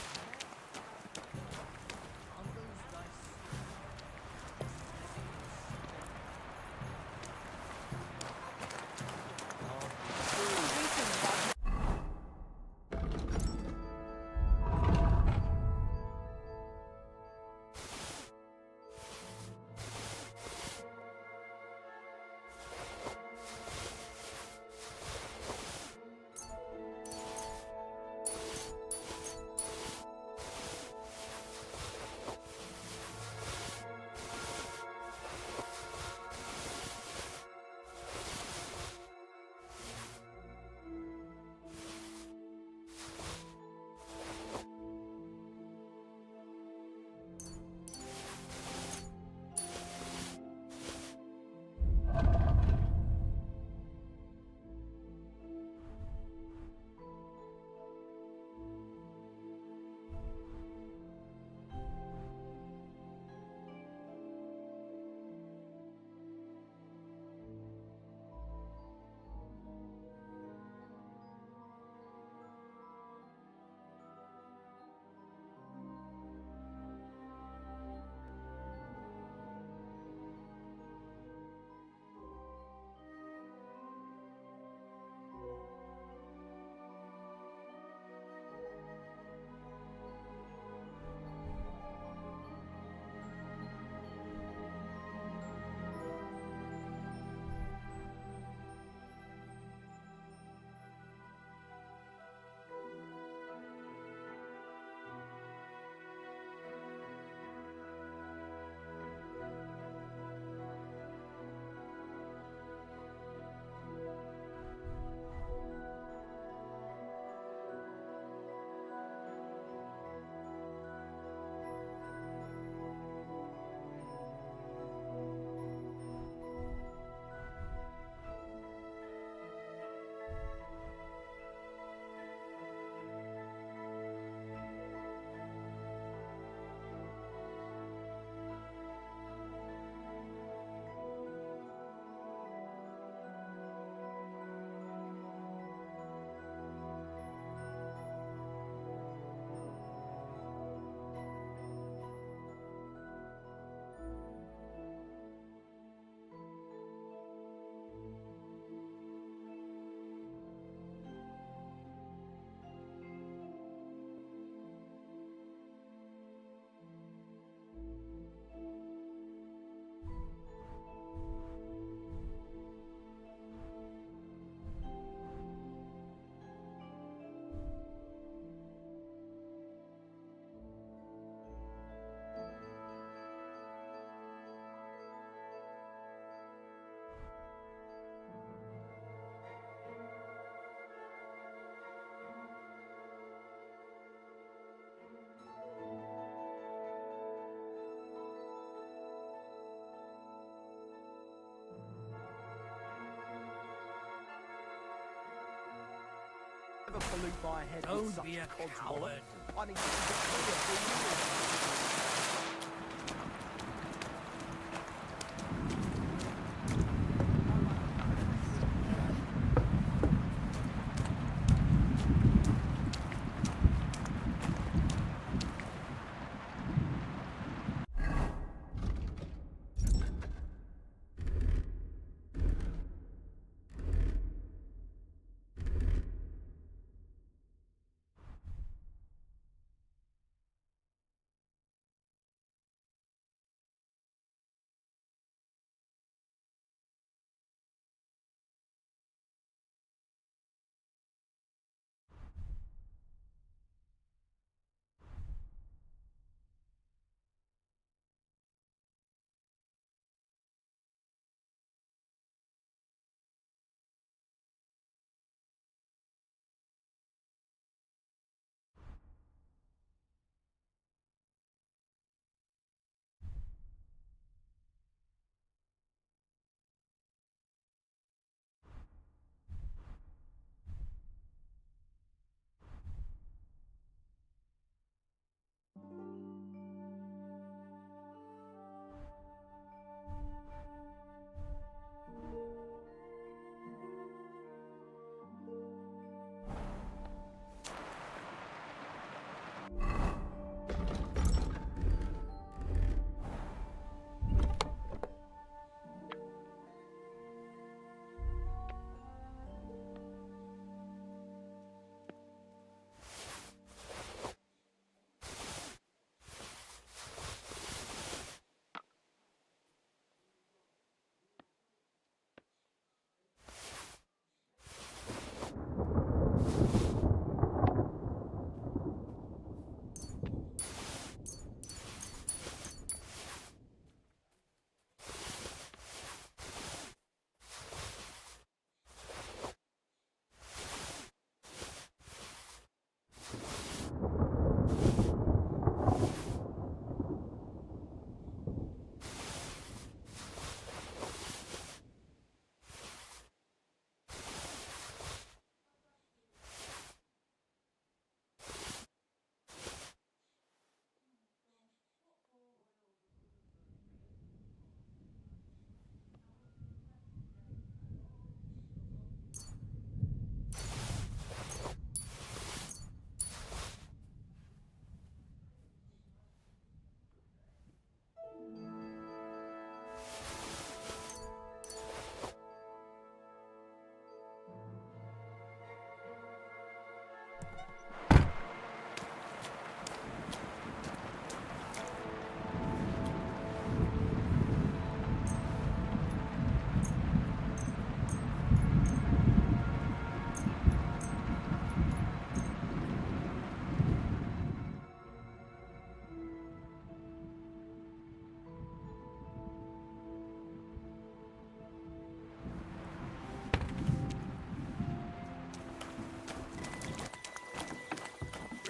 pollute my head with such codswallop. I need to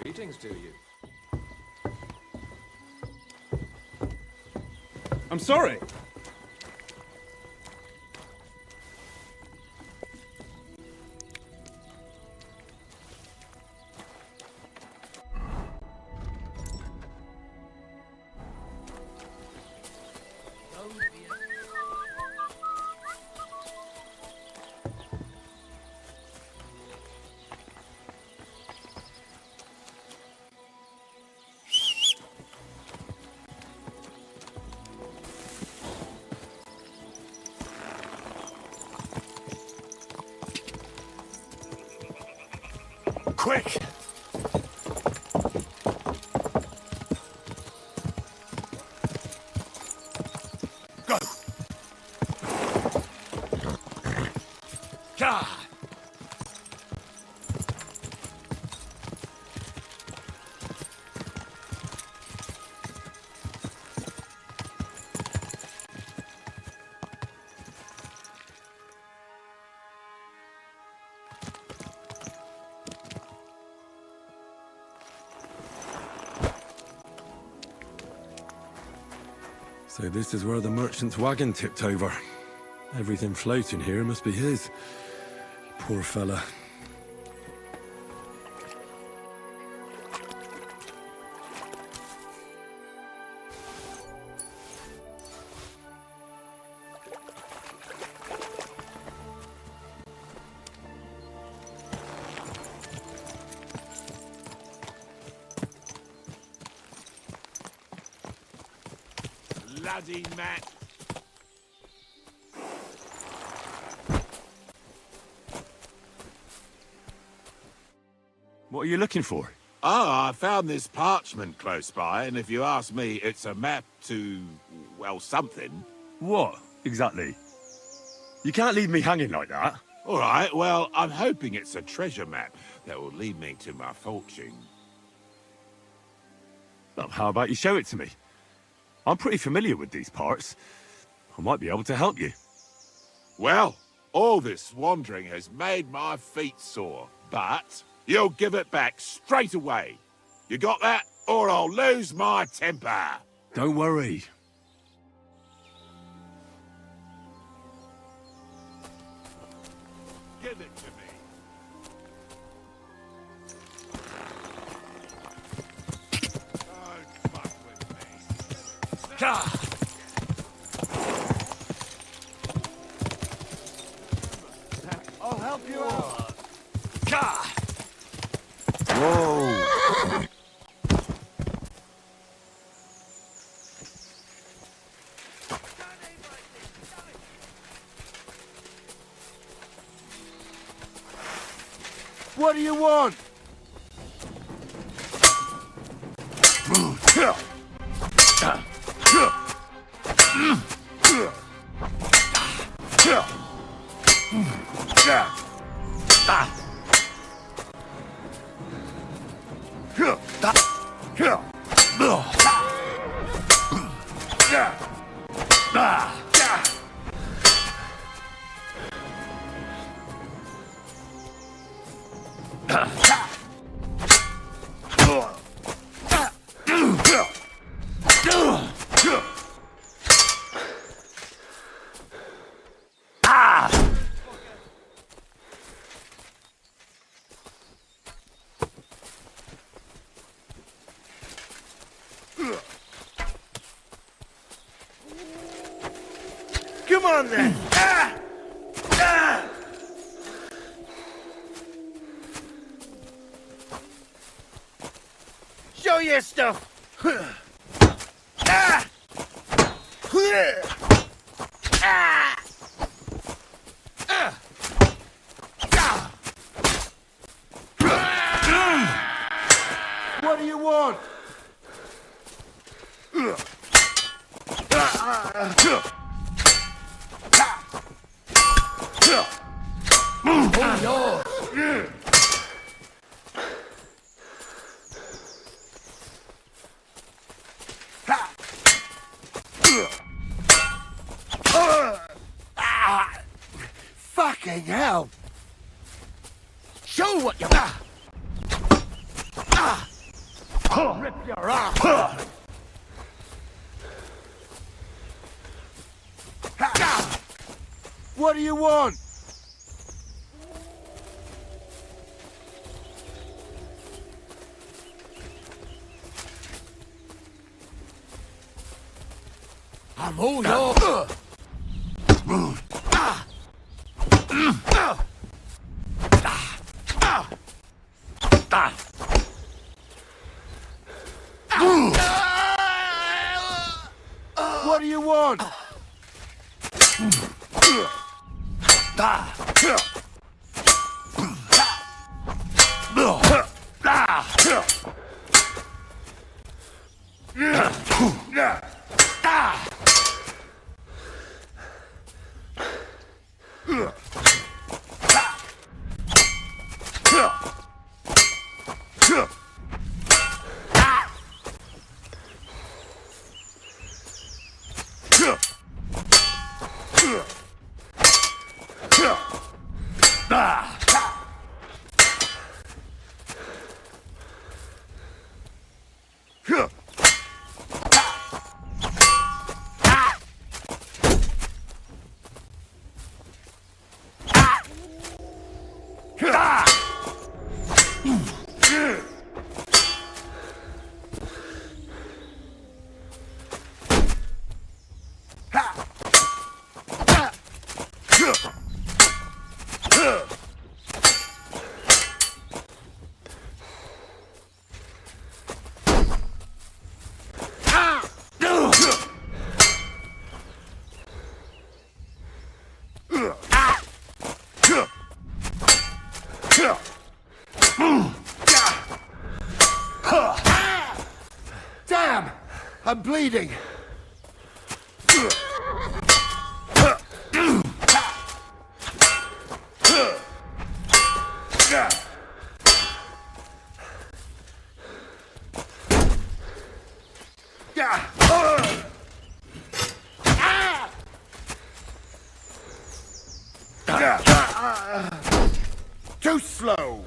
Greetings to you. I'm sorry. Quick! Go! God! So this is where the merchant's wagon tipped over. Everything floating here must be his. Poor fella. bloody map. What are you looking for? Oh, I found this parchment close by, and if you ask me, it's a map to, well, something. What, exactly? You can't leave me hanging like that. All right, well, I'm hoping it's a treasure map that will lead me to my fortune. Well, how about you show it to me? I'm pretty familiar with these parts. I might be able to help you. Well, all this wandering has made my feet sore, but you'll give it back straight away. You got that? Or I'll lose my temper. Don't worry. Give it to me. Don't fuck with me. I'll help you out. Whoa! What do you want? Come on then! Show your stuff! What do you want? Oh, yours! Fucking hell! Show what you got! Rip your arm! What do you want? I'm all yours! What do you want? Damn! I'm bleeding. Too slow.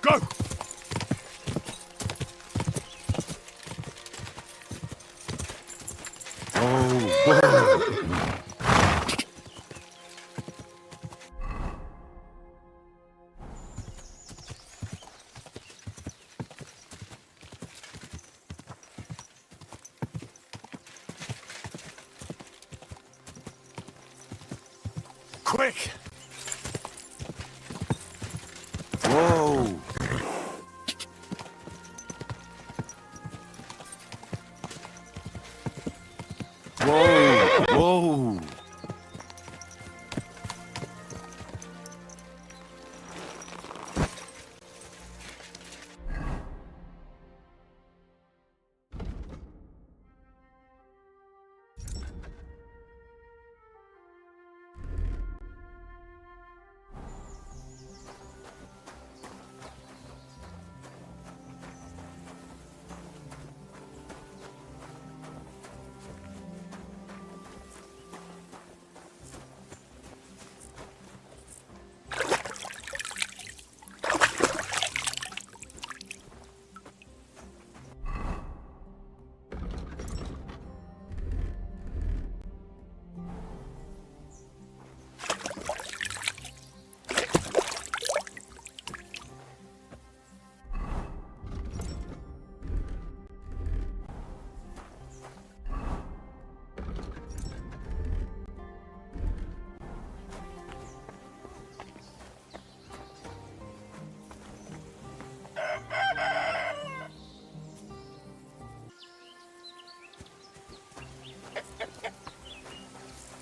Go! Quick! Whoa! Whoa! Whoa!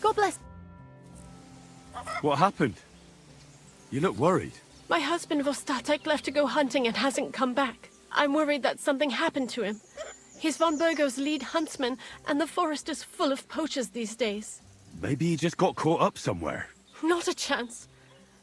God bless. What happened? You look worried. My husband Vostatek left to go hunting and hasn't come back. I'm worried that something happened to him. He's von Burgo's lead huntsman, and the forest is full of poachers these days. Maybe he just got caught up somewhere. Not a chance.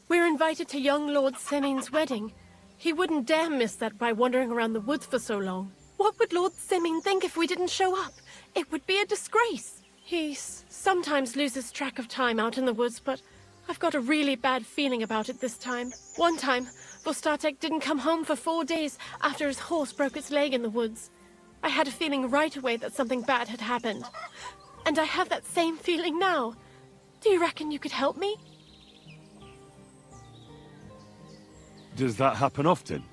We're invited to young Lord Semin's wedding. He wouldn't dare miss that by wandering around the woods for so long. What would Lord Semin think if we didn't show up? It would be a disgrace. He sometimes loses track of time out in the woods, but I've got a really bad feeling about it this time. One time, Vostatek didn't come home for 4 days after his horse broke its leg in the woods. I had a feeling right away that something bad had happened. And I have that same feeling now. Do you reckon you could help me? Does that happen often?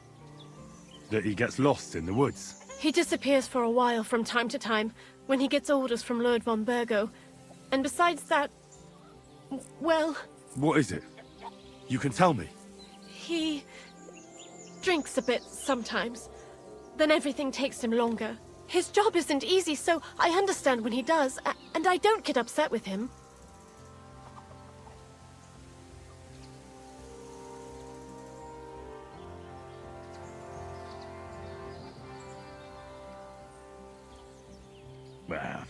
That he gets lost in the woods? He disappears for a while from time to time when he gets orders from Lord von Burgo. And besides that, well... What is it? You can tell me. He drinks a bit sometimes. Then everything takes him longer. His job isn't easy, so I understand when he does, and I don't get upset with him. Well,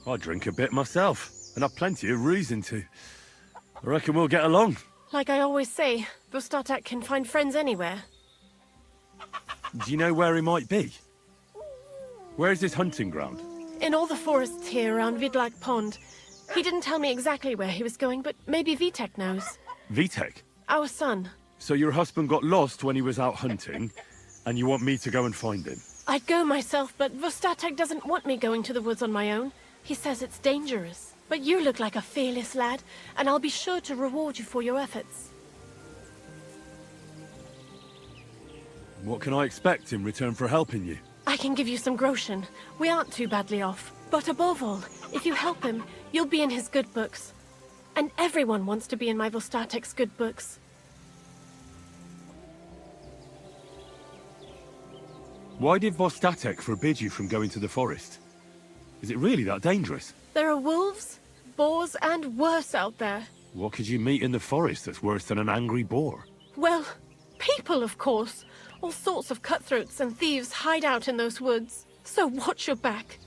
I drink a bit myself, and I've plenty of reason to. I reckon we'll get along. Like I always say, Vostatek can find friends anywhere. Do you know where he might be? Where's his hunting ground? In all the forests here around Vidlak Pond. He didn't tell me exactly where he was going, but maybe Vitek knows. Vitek? Our son. So your husband got lost when he was out hunting, and you want me to go and find him? I'd go myself, but Vostatek doesn't want me going to the woods on my own. He says it's dangerous. But you look like a fearless lad, and I'll be sure to reward you for your efforts. What can I expect in return for helping you? I can give you some groschen. We aren't too badly off. But above all, if you help him, you'll be in his good books. And everyone wants to be in my Vostatek's good books. Why did Vostatek forbid you from going to the forest? Is it really that dangerous? There are wolves, boars, and worse out there. What could you meet in the forest that's worse than an angry boar? Well, people, of course. All sorts of cutthroats and thieves hide out in those woods. So watch your back.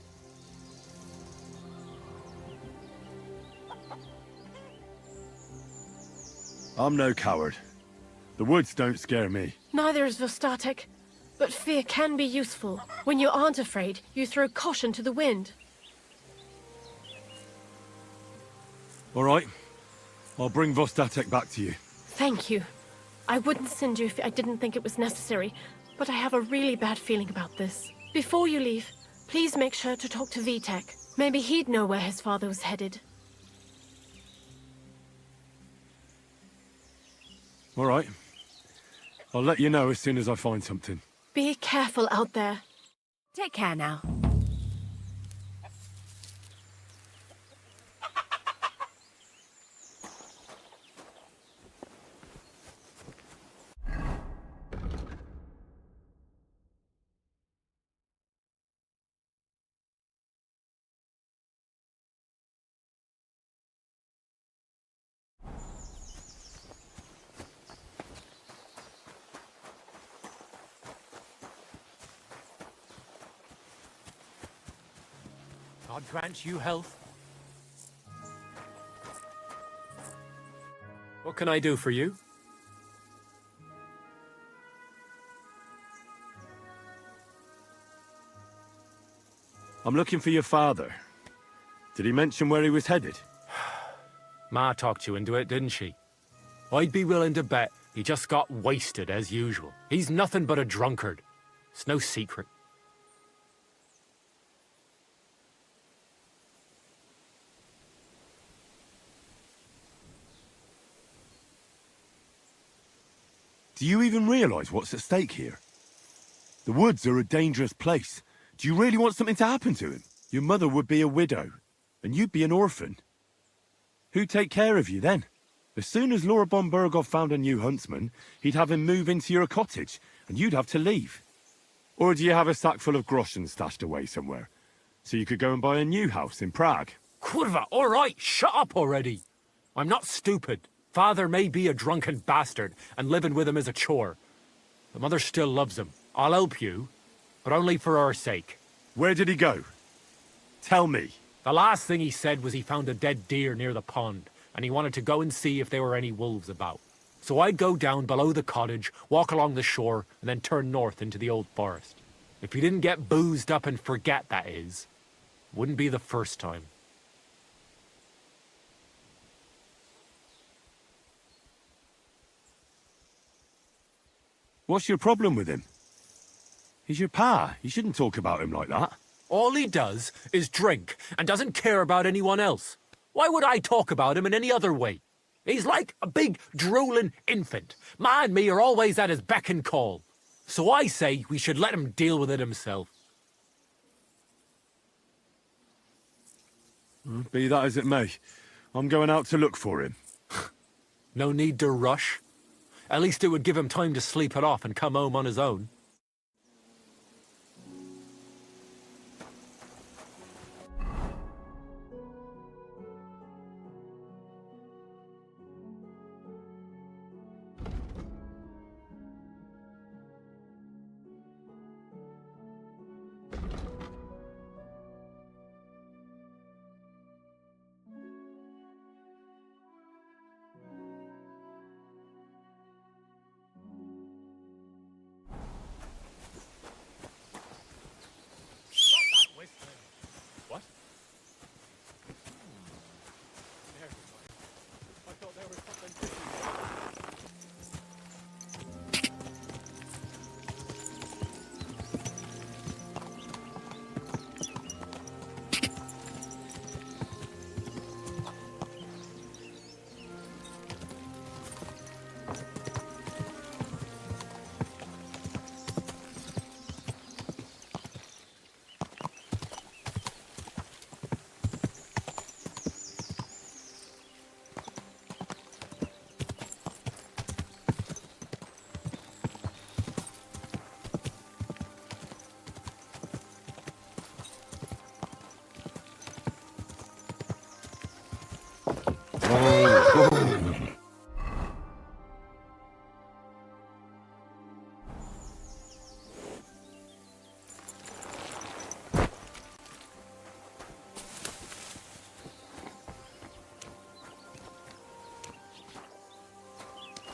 I'm no coward. The woods don't scare me. Neither is Vostatek. But fear can be useful. When you aren't afraid, you throw caution to the wind. All right. I'll bring Vostatek back to you. Thank you. I wouldn't send you if I didn't think it was necessary, but I have a really bad feeling about this. Before you leave, please make sure to talk to Vitek. Maybe he'd know where his father was headed. All right. I'll let you know as soon as I find something. Be careful out there. Take care now. God grant you health. What can I do for you? I'm looking for your father. Did he mention where he was headed? Ma talked you into it, didn't she? I'd be willing to bet he just got wasted as usual. He's nothing but a drunkard. It's no secret. Do you even realize what's at stake here? The woods are a dangerous place. Do you really want something to happen to him? Your mother would be a widow, and you'd be an orphan. Who'd take care of you then? As soon as Lord von Berghoff found a new huntsman, he'd have him move into your cottage, and you'd have to leave. Or do you have a sack full of groschen stashed away somewhere, so you could go and buy a new house in Prague? Kurva, all right, shut up already. I'm not stupid. Father may be a drunken bastard, and living with him is a chore. But Mother still loves him. I'll help you, but only for our sake. Where did he go? Tell me. The last thing he said was he found a dead deer near the pond, and he wanted to go and see if there were any wolves about. So I'd go down below the cottage, walk along the shore, and then turn north into the old forest. If he didn't get boozed up and forget, that is. Wouldn't be the first time. What's your problem with him? He's your pa. You shouldn't talk about him like that. All he does is drink and doesn't care about anyone else. Why would I talk about him in any other way? He's like a big, drooling infant. Ma and me are always at his beck and call. So I say we should let him deal with it himself. Be that as it may, I'm going out to look for him. No need to rush. At least it would give him time to sleep it off and come home on his own.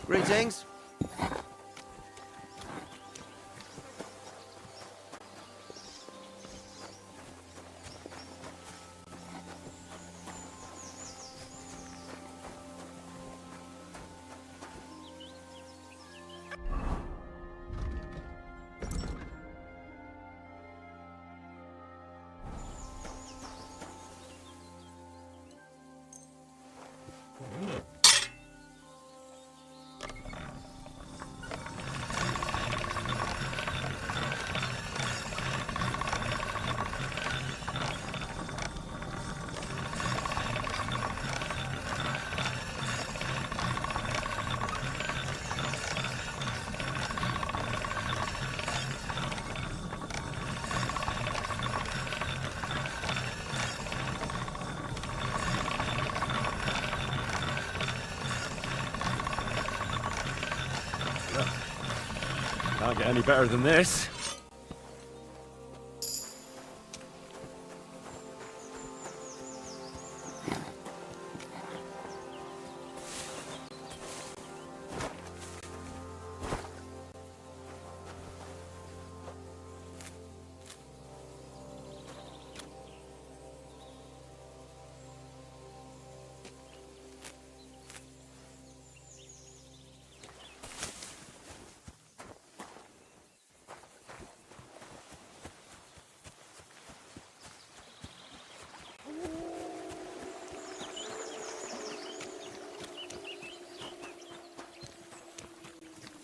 Greetings. Can't get any better than this.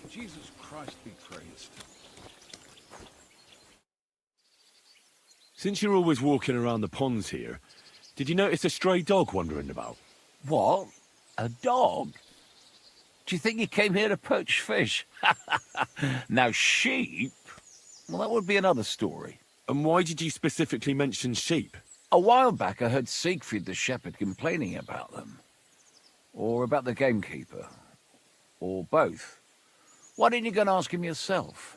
Jesus Christ be praised. Since you're always walking around the ponds here, did you notice a stray dog wandering about? What? A dog? Do you think he came here to poach fish? Now, sheep? Well, that would be another story. And why did you specifically mention sheep? A while back, I heard Siegfried the shepherd complaining about them. Or about the gamekeeper. Or both. Why didn't you go and ask him yourself?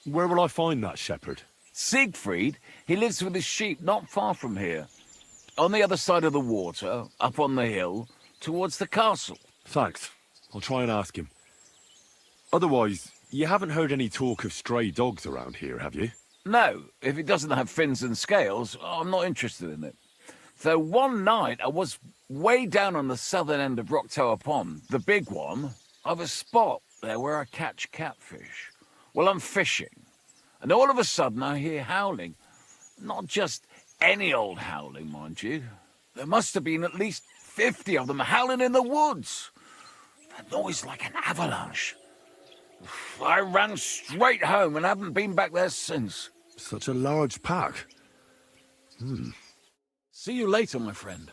Where will I find that shepherd? Siegfried? He lives with his sheep not far from here. On the other side of the water, up on the hill, towards the castle. Thanks. I'll try and ask him. Otherwise, you haven't heard any talk of stray dogs around here, have you? No, if it doesn't have fins and scales, I'm not interested in it. Though one night I was way down on the southern end of Rock Tower Pond, the big one. I've a spot there where I catch catfish. Well, I'm fishing, and all of a sudden I hear howling. Not just any old howling, mind you. There must have been at least 50 of them howling in the woods. A noise like an avalanche. I ran straight home and haven't been back there since. Such a large pack. See you later, my friend.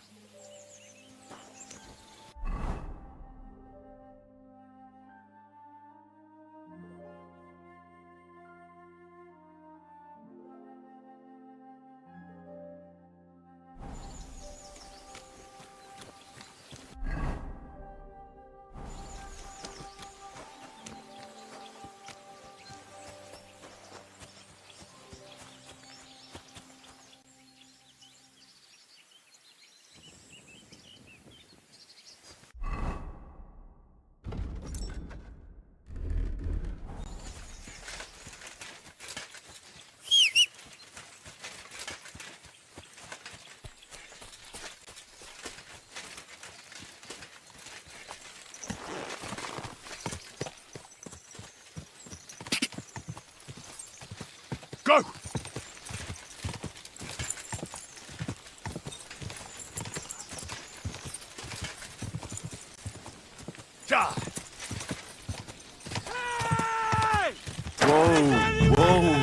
Go! Hey! Whoa, whoa!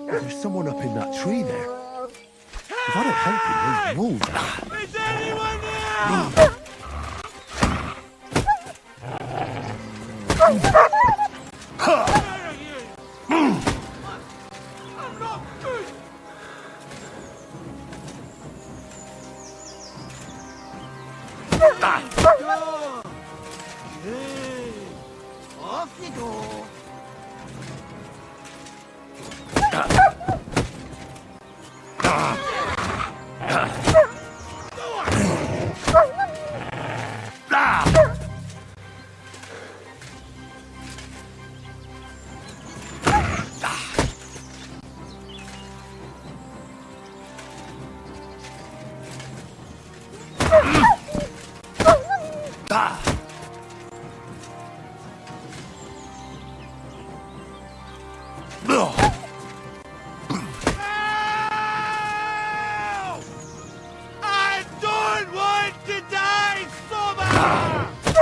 There's someone up in that tree there. If I don't help him, those wolves. Is anyone there? I'm not good. Hey, off you go. I don't want to die so bad!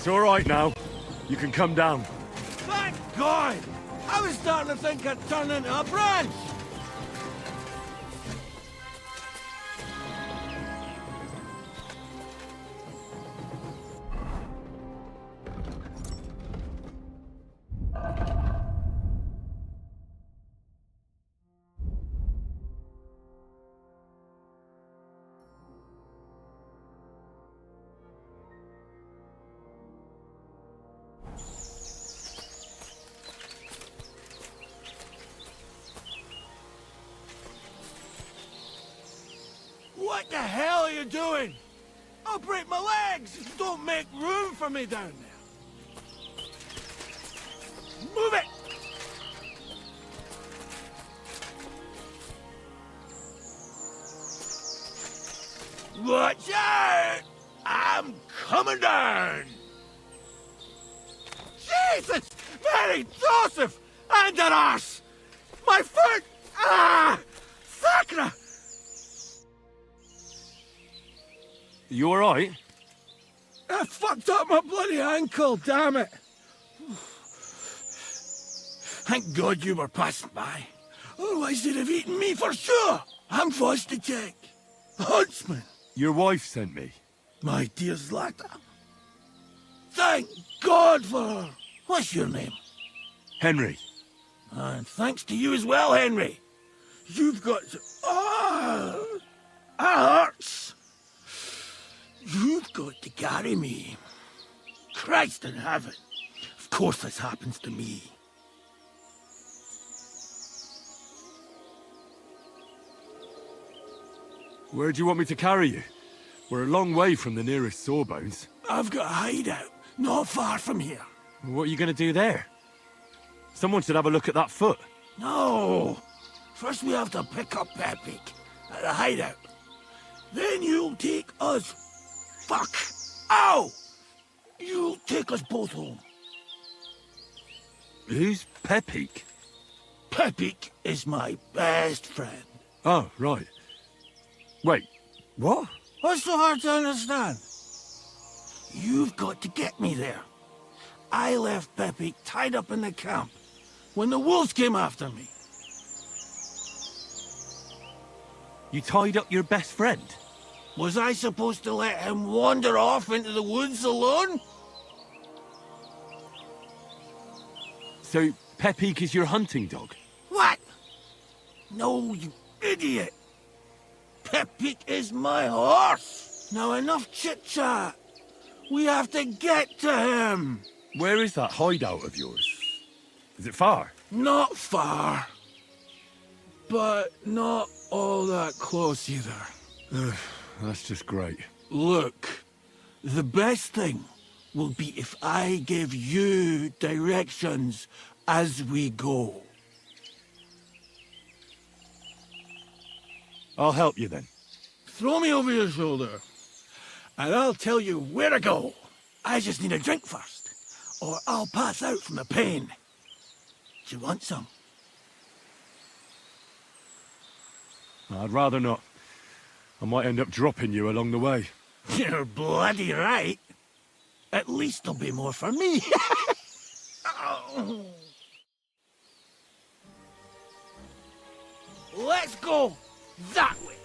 It's all right now. You can come down. Thank God! I was starting to think I'd turn into a branch! What the hell are you doing? I'll break my legs if you don't make room for me down there. Move it! Watch out! I'm coming down! Jesus! Mary Joseph! And an arse! My foot! Ah! Sacra! You all right? I fucked up my bloody ankle, damn it! Thank God you were passing by. Otherwise they'd have eaten me for sure. I'm forced to check. Huntsman. Your wife sent me. My dear Zlata. Thank God for her. What's your name? Henry. And thanks to you as well, Henry. You've got to... Ah! That hurts. You've got to carry me. Christ in heaven. Of course this happens to me. Where do you want me to carry you? We're a long way from the nearest sawbones. I've got a hideout, not far from here. What are you going to do there? Someone should have a look at that foot. No. First we have to pick up Pepik at the hideout. Then you'll take us... Fuck! Ow! You'll take us both home. Who's Pepik? Pepik is my best friend. Oh, right. Wait, what? What's so hard to understand? You've got to get me there. I left Pepik tied up in the camp when the wolves came after me. You tied up your best friend? Was I supposed to let him wander off into the woods alone? So, Pepik is your hunting dog? What? No, you idiot! Pepik is my horse! Now enough chit-chat! We have to get to him! Where is that hideout of yours? Is it far? Not far. But not all that close either. That's just great. Look, the best thing will be if I give you directions as we go. I'll help you then. Throw me over your shoulder, and I'll tell you where to go. I just need a drink first, or I'll pass out from the pain. Do you want some? I'd rather not. I might end up dropping you along the way. You're bloody right. At least there'll be more for me. Oh. Let's go that way.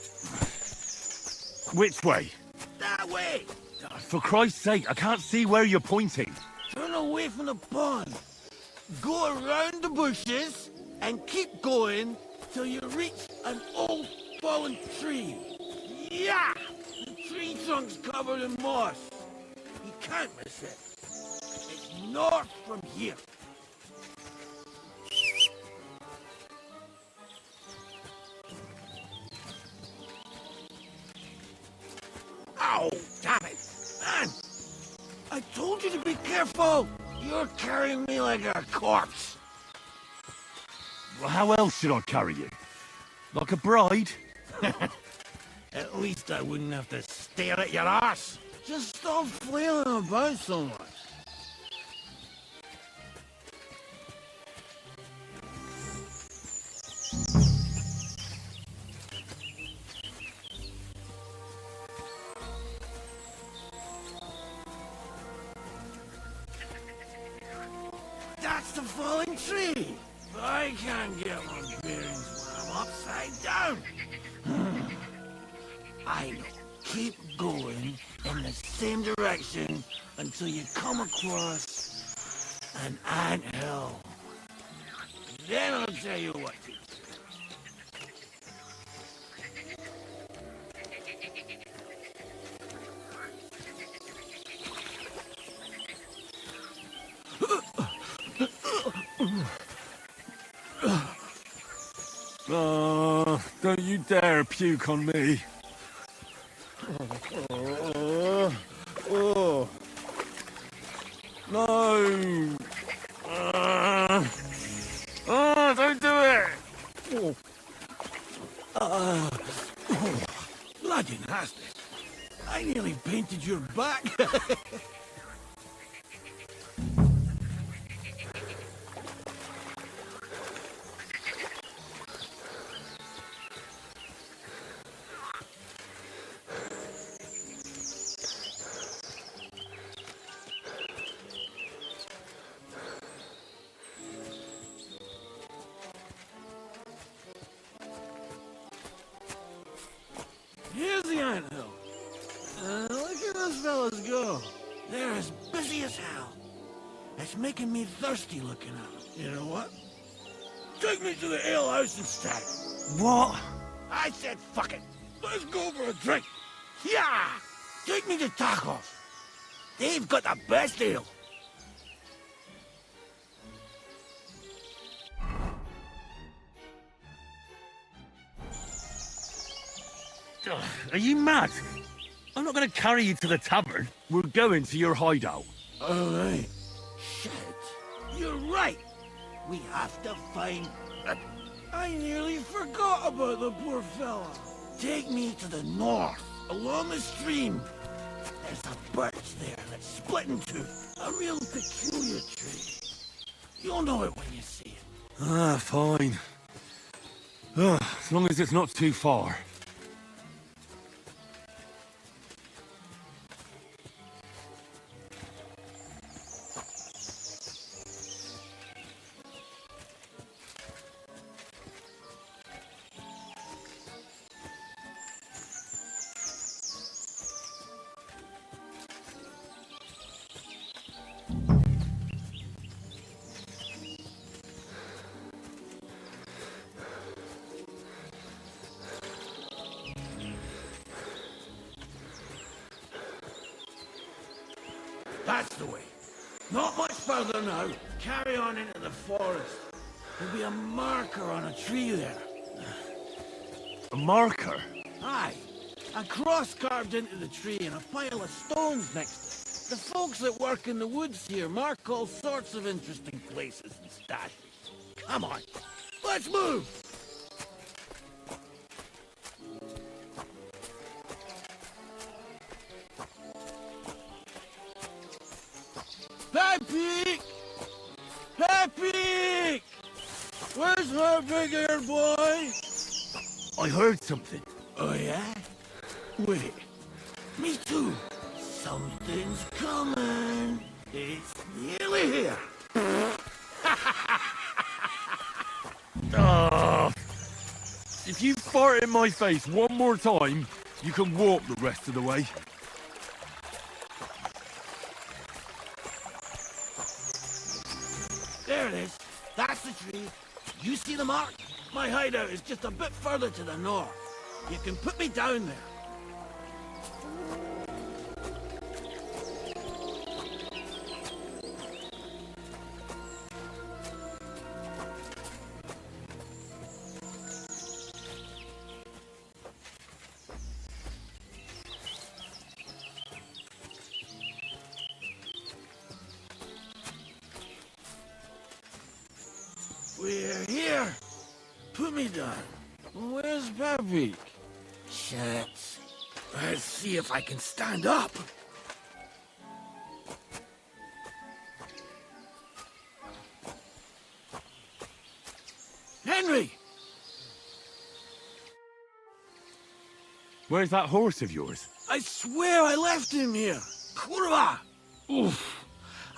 Which way? That way. For Christ's sake, I can't see where you're pointing. away from the pond. Go around the bushes and keep going till you reach an old fallen tree. Yeah! The tree trunk's covered in moss. You can't miss it. It's north from here. Ow! Damn it! Man! I told you to be careful! You're carrying me like a corpse. Well, how else should I carry you? Like a bride? At least I wouldn't have to stare at your ass. Just stop flailing about so much. That's the falling tree. I can't get my bearings when I'm upside down. I know. Keep going in the same direction until you come across an anthill. Then I'll tell you what to do. Don't you dare puke on me. No! Don't do it! Bloody nasty. I nearly painted your back. Here's the anthill. Look at those fellas go. They're as busy as hell. It's making me thirsty looking at them. You know what? Take me to the ale house instead. What? I said fuck it. Let's go for a drink. Yeah! Take me to Tachov. They've got the best ale. Are you mad? I'm not going to carry you to the tavern. We're going to your hideout. All right. Shit. You're right. We have to find... I nearly forgot about the poor fella. Take me to the north, along the stream. There's a birch there that's split in two. A real peculiar tree. You'll know it when you see it. Ah, fine. As long as it's not too far. That's the way. Not much further now. Carry on into the forest. There'll be a marker on a tree there. A marker? Aye. A cross carved into the tree and a pile of stones next to it. The folks that work in the woods here mark all sorts of interesting places and stashes. Come on. Let's move! Pepe! Pepe! Where's my big-eared boy? I heard something. Oh, yeah? Wait. Me too. Something's coming. It's nearly here. If you fart in my face one more time, you can walk the rest of the way. That's the tree. You see the mark? My hideout is just a bit further to the north. You can put me down there. We're here. Put me down. Where's Peppy? Shit. Let's see if I can stand up. Henry! Where's that horse of yours? I swear I left him here. Kurwa! Oof.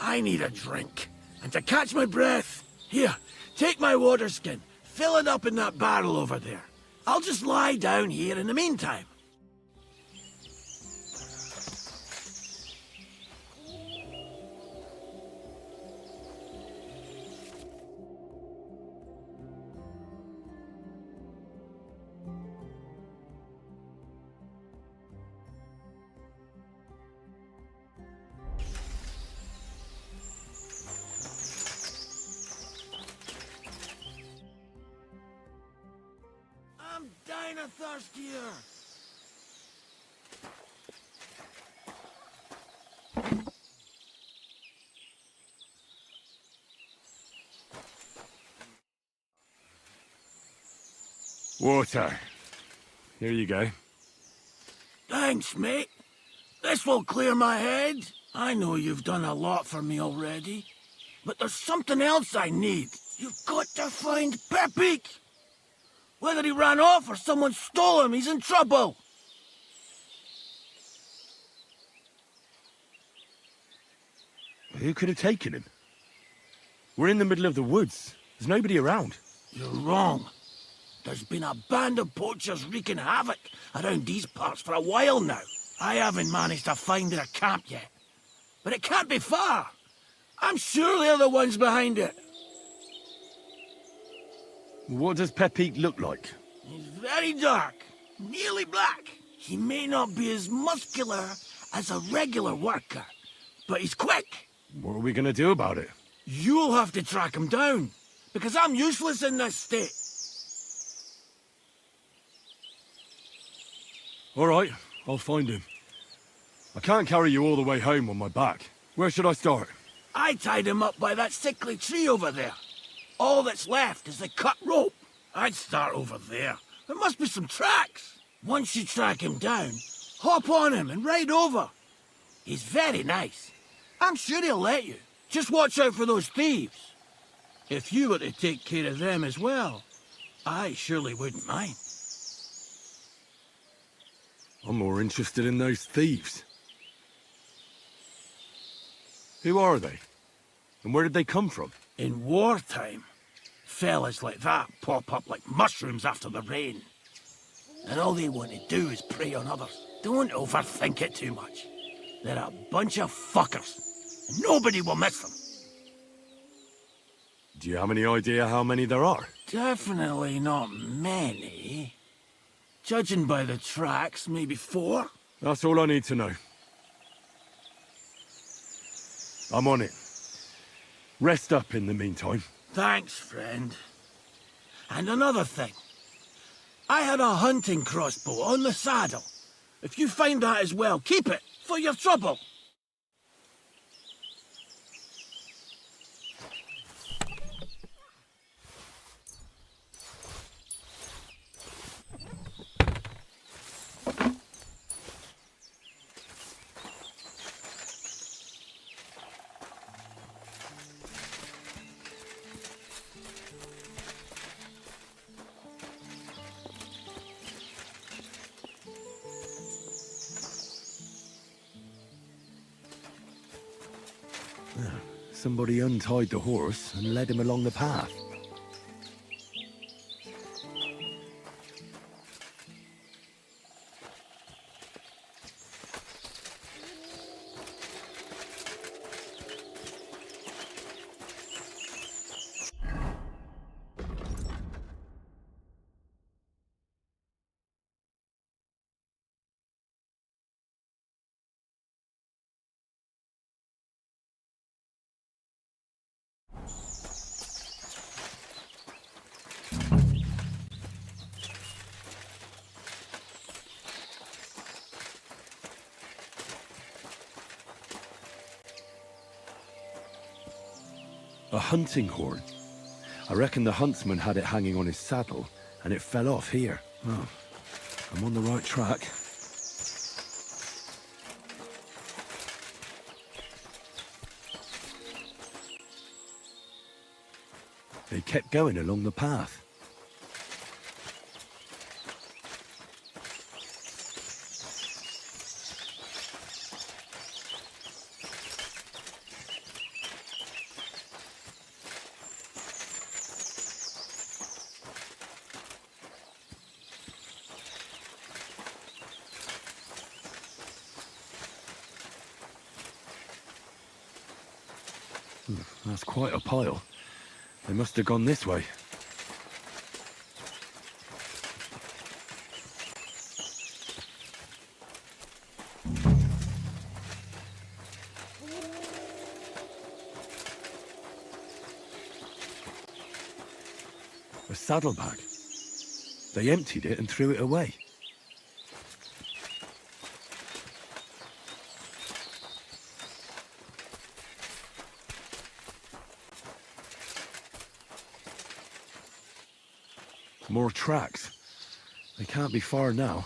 I need a drink. And to catch my breath, here, take my water skin. Fill it up in that barrel over there. I'll just lie down here in the meantime. I'm dying of thirst here. Water. Here you go. Thanks, mate. This will clear my head. I know you've done a lot for me already. But there's something else I need. You've got to find Peppy. Whether he ran off or someone stole him, he's in trouble. Who could have taken him? We're in the middle of the woods. There's nobody around. You're wrong. There's been a band of poachers wreaking havoc around these parts for a while now. I haven't managed to find their camp yet. But it can't be far. I'm sure they're the ones behind it. What does Peppy look like? He's very dark, nearly black. He may not be as muscular as a regular worker, but he's quick. What are we going to do about it? You'll have to track him down, because I'm useless in this state. All right, I'll find him. I can't carry you all the way home on my back. Where should I start? I tied him up by that sickly tree over there. All that's left is the cut rope. I'd start over there. There must be some tracks. Once you track him down, hop on him and ride over. He's very nice. I'm sure he'll let you. Just watch out for those thieves. If you were to take care of them as well, I surely wouldn't mind. I'm more interested in those thieves. Who are they? And where did they come from? In wartime, fellas like that pop up like mushrooms after the rain. And all they want to do is prey on others. Don't overthink it too much. They're a bunch of fuckers. And nobody will miss them. Do you have any idea how many there are? Definitely not many. Judging by the tracks, maybe 4. That's all I need to know. I'm on it. Rest up in the meantime. Thanks, friend. And another thing. I had a hunting crossbow on the saddle. If you find that as well, keep it for your trouble. Somebody untied the horse and led him along the path. A hunting horn. I reckon the huntsman had it hanging on his saddle, and it fell off here. Oh, I'm on the right track. They kept going along the path. That's quite a pile. They must have gone this way. A saddlebag. They emptied it and threw it away. More tracks. They can't be far now.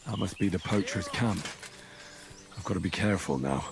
That must be the poacher's camp. I've got to be careful now.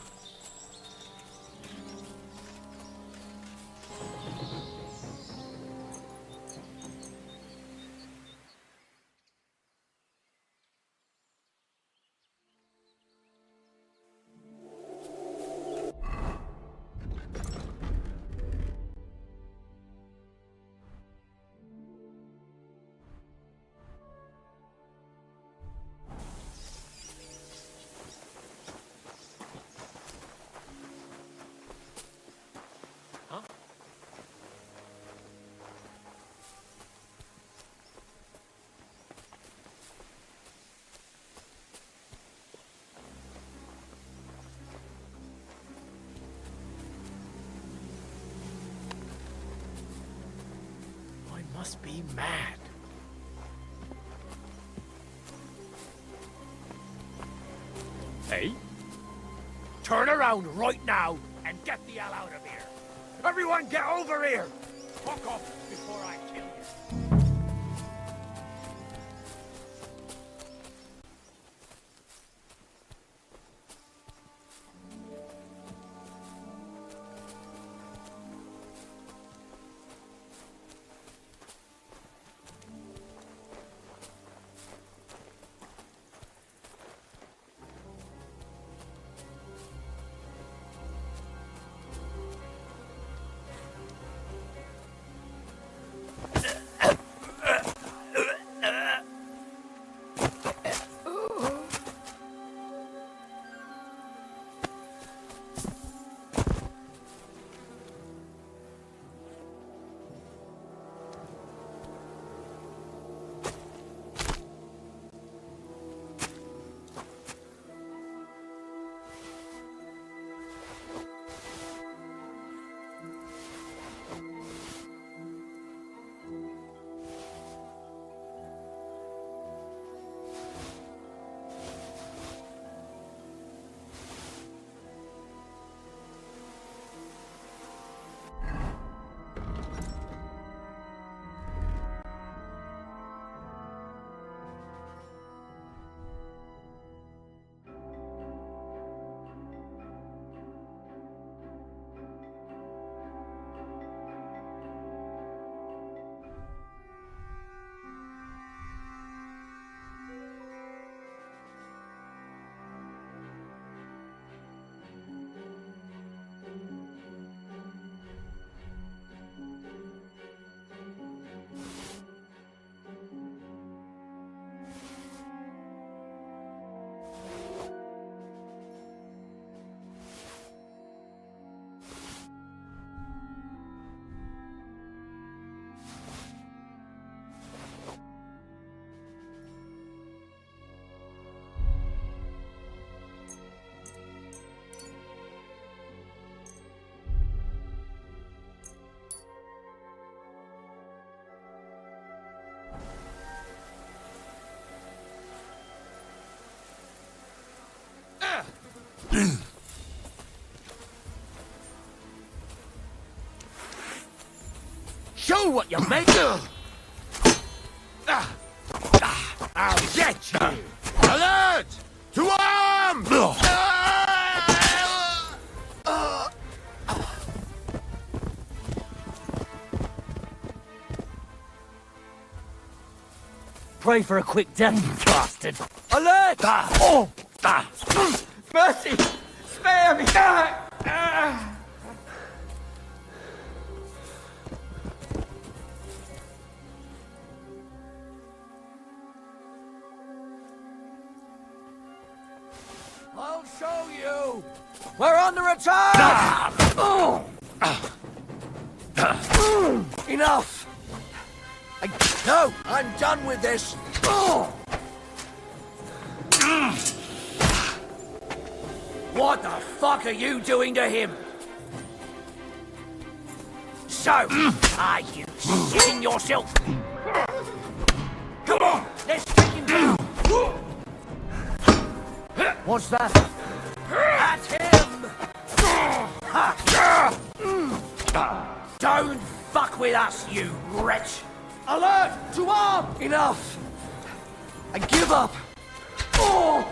Must be mad. Hey? Turn around right now and get the hell out of here. Everyone get over here. Fuck off before I kill you. Show what you're made of! I'll get you! Alert! To arms! Pray for a quick death, you bastard! Alert! Mercy! Spare me! I'll show you! We're under attack! Enough! No, I'm done with this! What the fuck are you doing to him? So, are you shitting yourself? Come on, let's take him down! What's that? At him! Don't fuck with us, you wretch! Alert! To arm! Enough! I give up! Oh!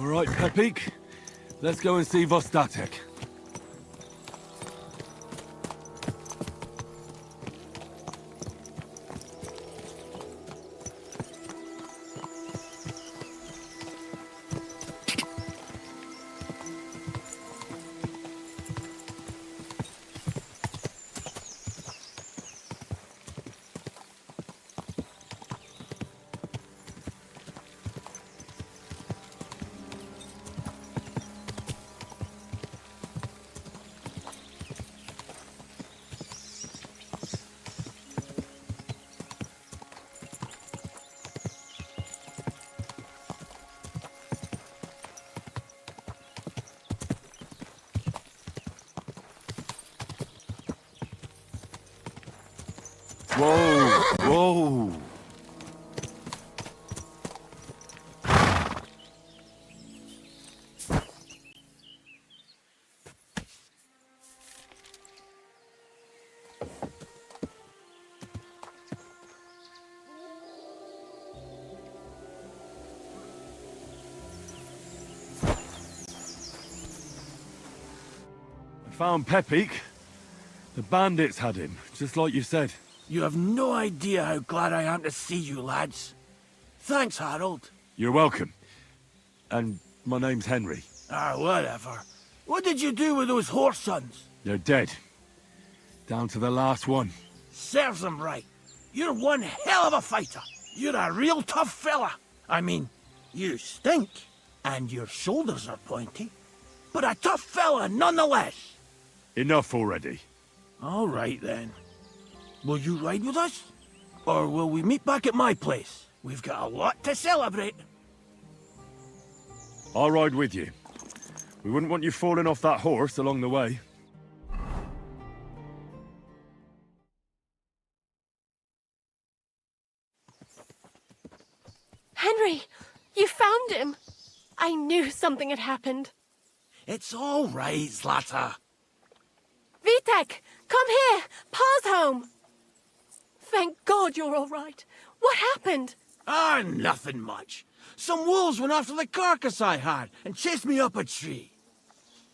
All right, Pepik. Let's go and see Vostatek. Whoa! Whoa! I found Pepik. The bandits had him, just like you said. You have no idea how glad I am to see you, lads. Thanks, Harold. You're welcome. And my name's Henry. Whatever. What did you do with those horse sons? They're dead. Down to the last one. Serves them right. You're one hell of a fighter. You're a real tough fella. I mean, you stink, and your shoulders are pointy. But a tough fella nonetheless. Enough already. All right, then. Will you ride with us? Or will we meet back at my place? We've got a lot to celebrate. I'll ride with you. We wouldn't want you falling off that horse along the way. Henry, you found him. I knew something had happened. It's all right, Zlata. Vitek, come here. Pa's home. Thank God you're all right. What happened? Nothing much. Some wolves went after the carcass I had and chased me up a tree.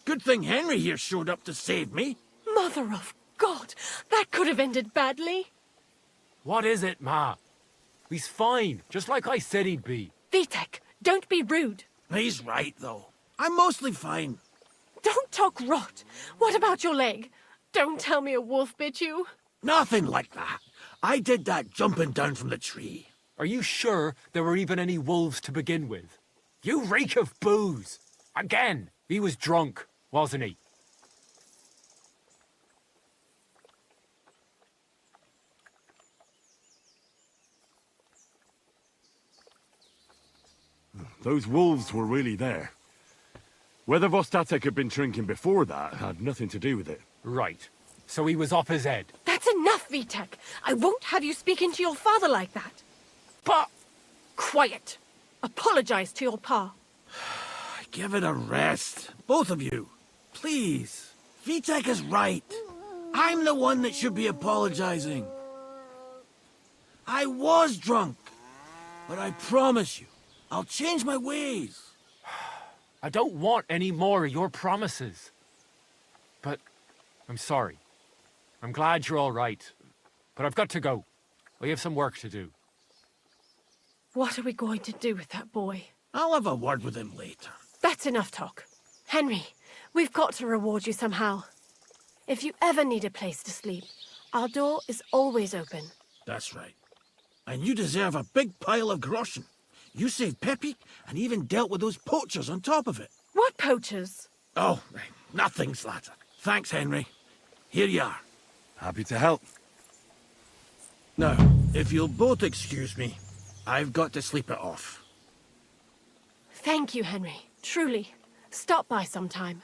Good thing Henry here showed up to save me. Mother of God, that could have ended badly. What is it, Ma? He's fine, just like I said he'd be. Vitek, don't be rude. He's right, though. I'm mostly fine. Don't talk rot. What about your leg? Don't tell me a wolf bit you. Nothing like that. I did that jumping down from the tree. Are you sure there were even any wolves to begin with? You reek of booze. Again, he was drunk, wasn't he? Those wolves were really there. Whether Vostatek had been drinking before that had nothing to do with it. Right. So he was off his head. That's enough, Vitek. I won't have you speaking to your father like that. Pa! Quiet. Apologize to your pa. Give it a rest. Both of you. Please. Vitek is right. I'm the one that should be apologizing. I was drunk. But I promise you, I'll change my ways. I don't want any more of your promises. But I'm sorry. I'm glad you're all right. But I've got to go. We have some work to do. What are we going to do with that boy? I'll have a word with him later. That's enough talk. Henry, we've got to reward you somehow. If you ever need a place to sleep, our door is always open. That's right. And you deserve a big pile of groschen. You saved Pepik and even dealt with those poachers on top of it. What poachers? Oh, nothing, Slatter. Thanks, Henry. Here you are. Happy to help. Now, if you'll both excuse me, I've got to sleep it off. Thank you, Henry. Truly. Stop by sometime.